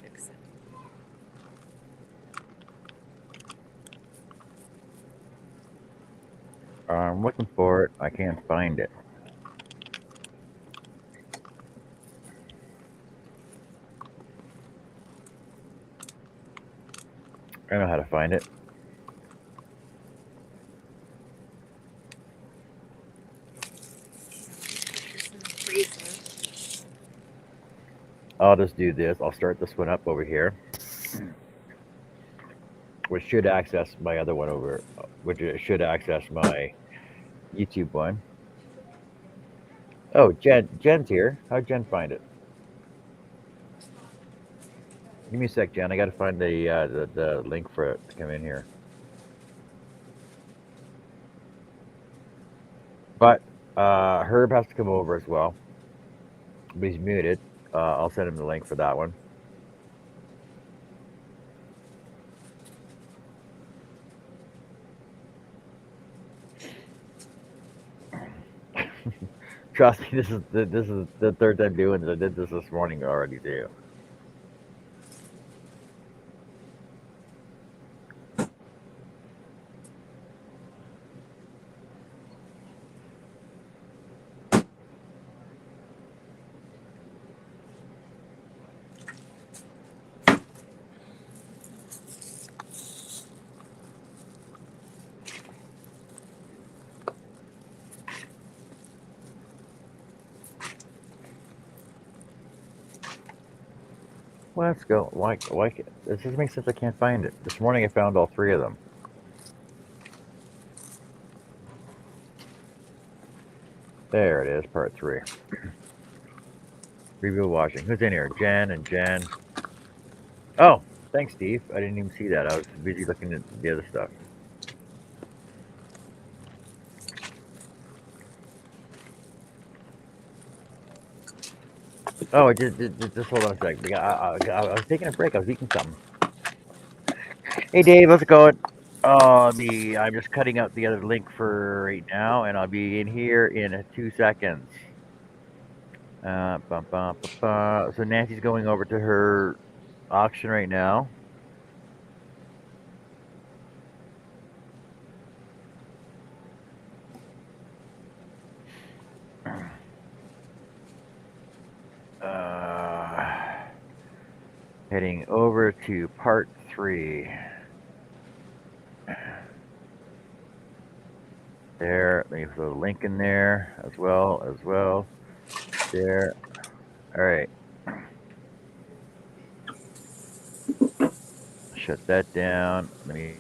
Fix it. I'm looking for it. I can't find it. I know how to find it. It's in the freezer. I'll just do this. I'll start this one up over here, which should access my other one over, which it should access my YouTube one. Oh, Jen's here. How'd Jen find it? Give me a sec, Jen. I gotta find the link for it to come in here. But Herb has to come over as well. But he's muted. I'll send him the link for that one. Trust me, this is the third time doing this. I did this morning already too. Let's go. Why? It doesn't make sense. I can't find it. This morning I found all 3 of them. There it is, part 3. Review watching. Who's in here? Jen and Jen. Oh, thanks, Steve. I didn't even see that. I was busy looking at the other stuff. Oh, just hold on a sec. I was taking a break. I was eating something. Hey, Dave, how's it going? I'm just cutting out the other link for right now, and I'll be in here in 2 seconds. So Nancy's going over to her auction right now. Heading over to part 3. There, let me put a link in there as well. There. All right. Shut that down. Let me.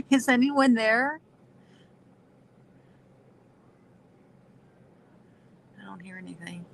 Is anyone there? I don't hear anything.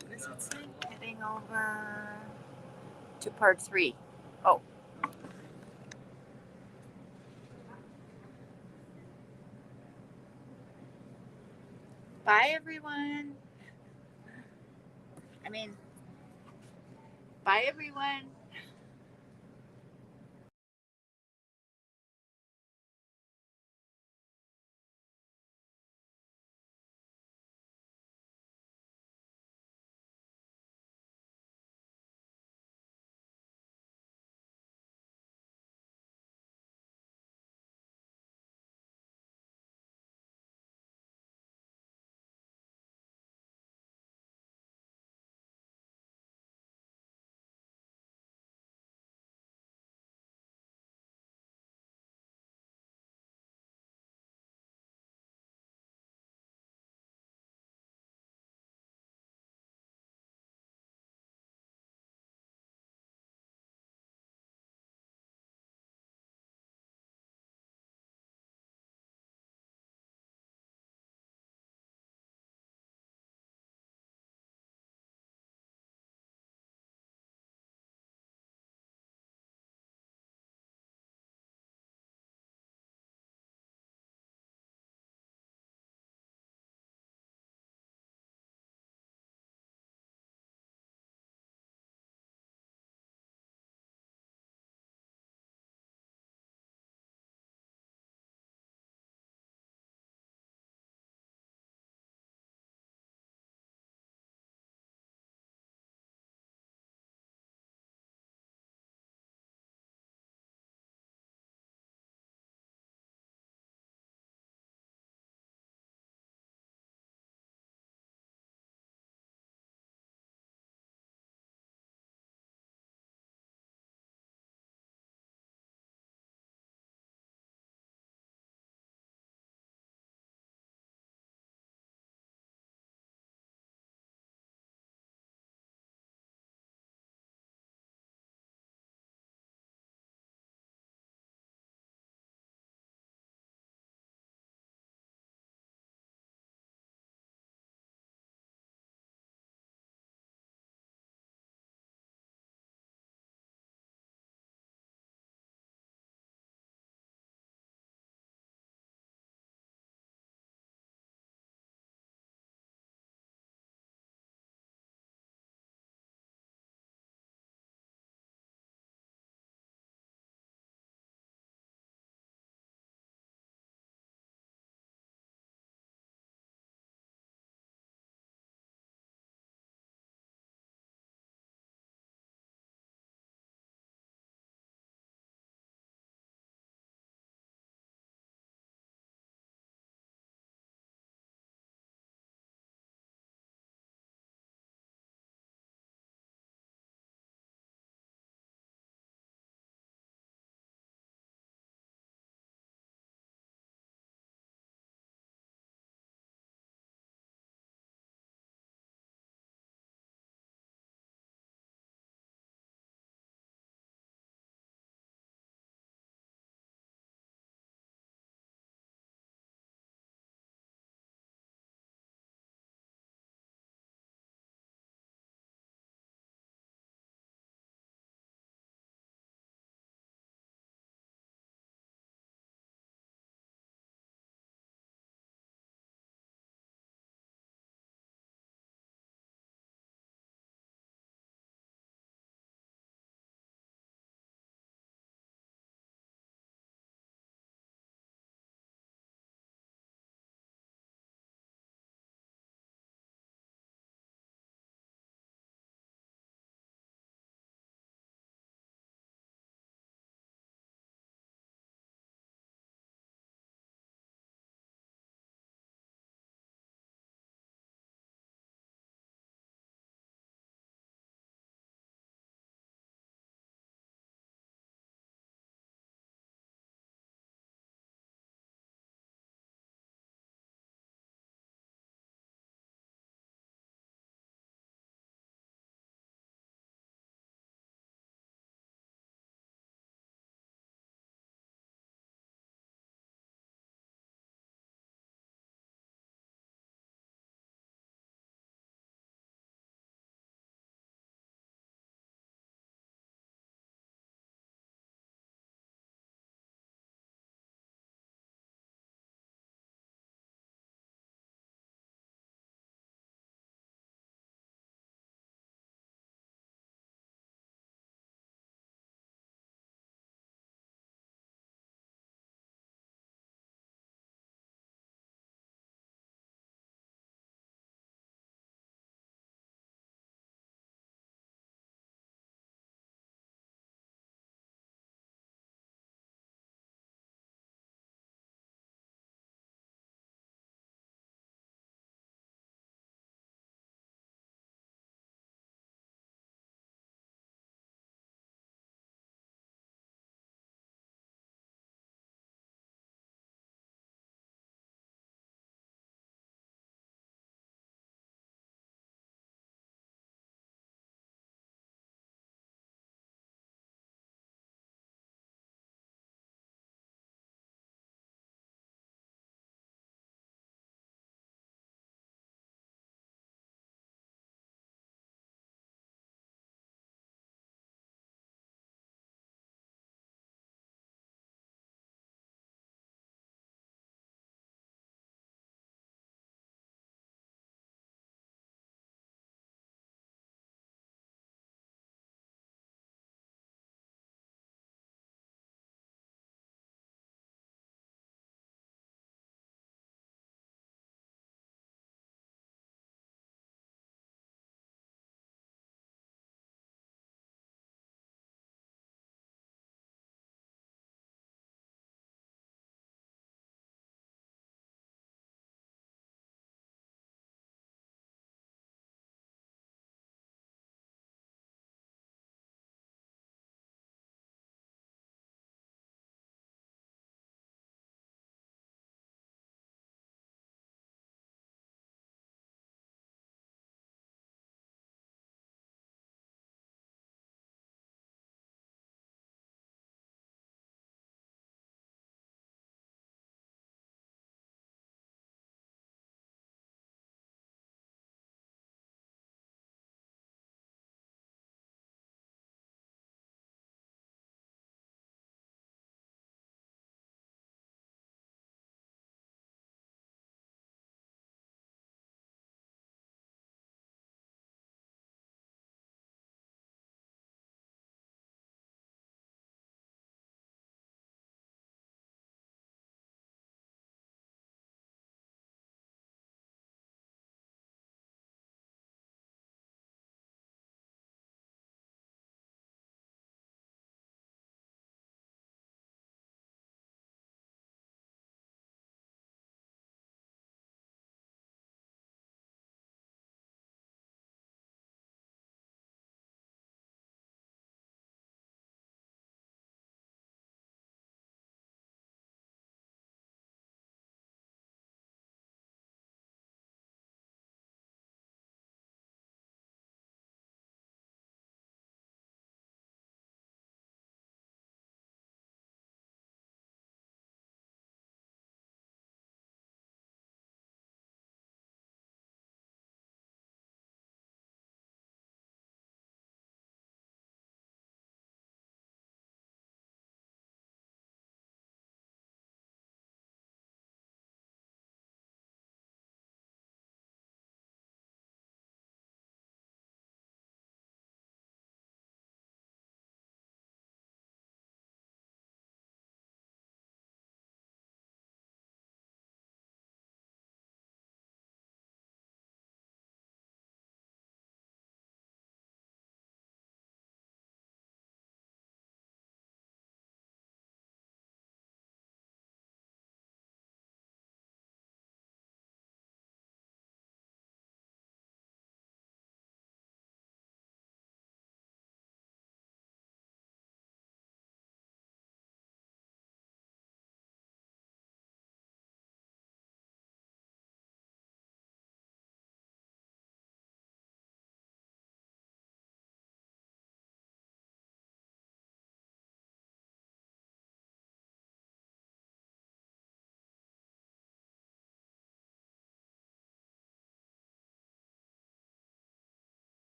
What does it say? Heading over to part 3. Oh. Bye, everyone. Bye, everyone.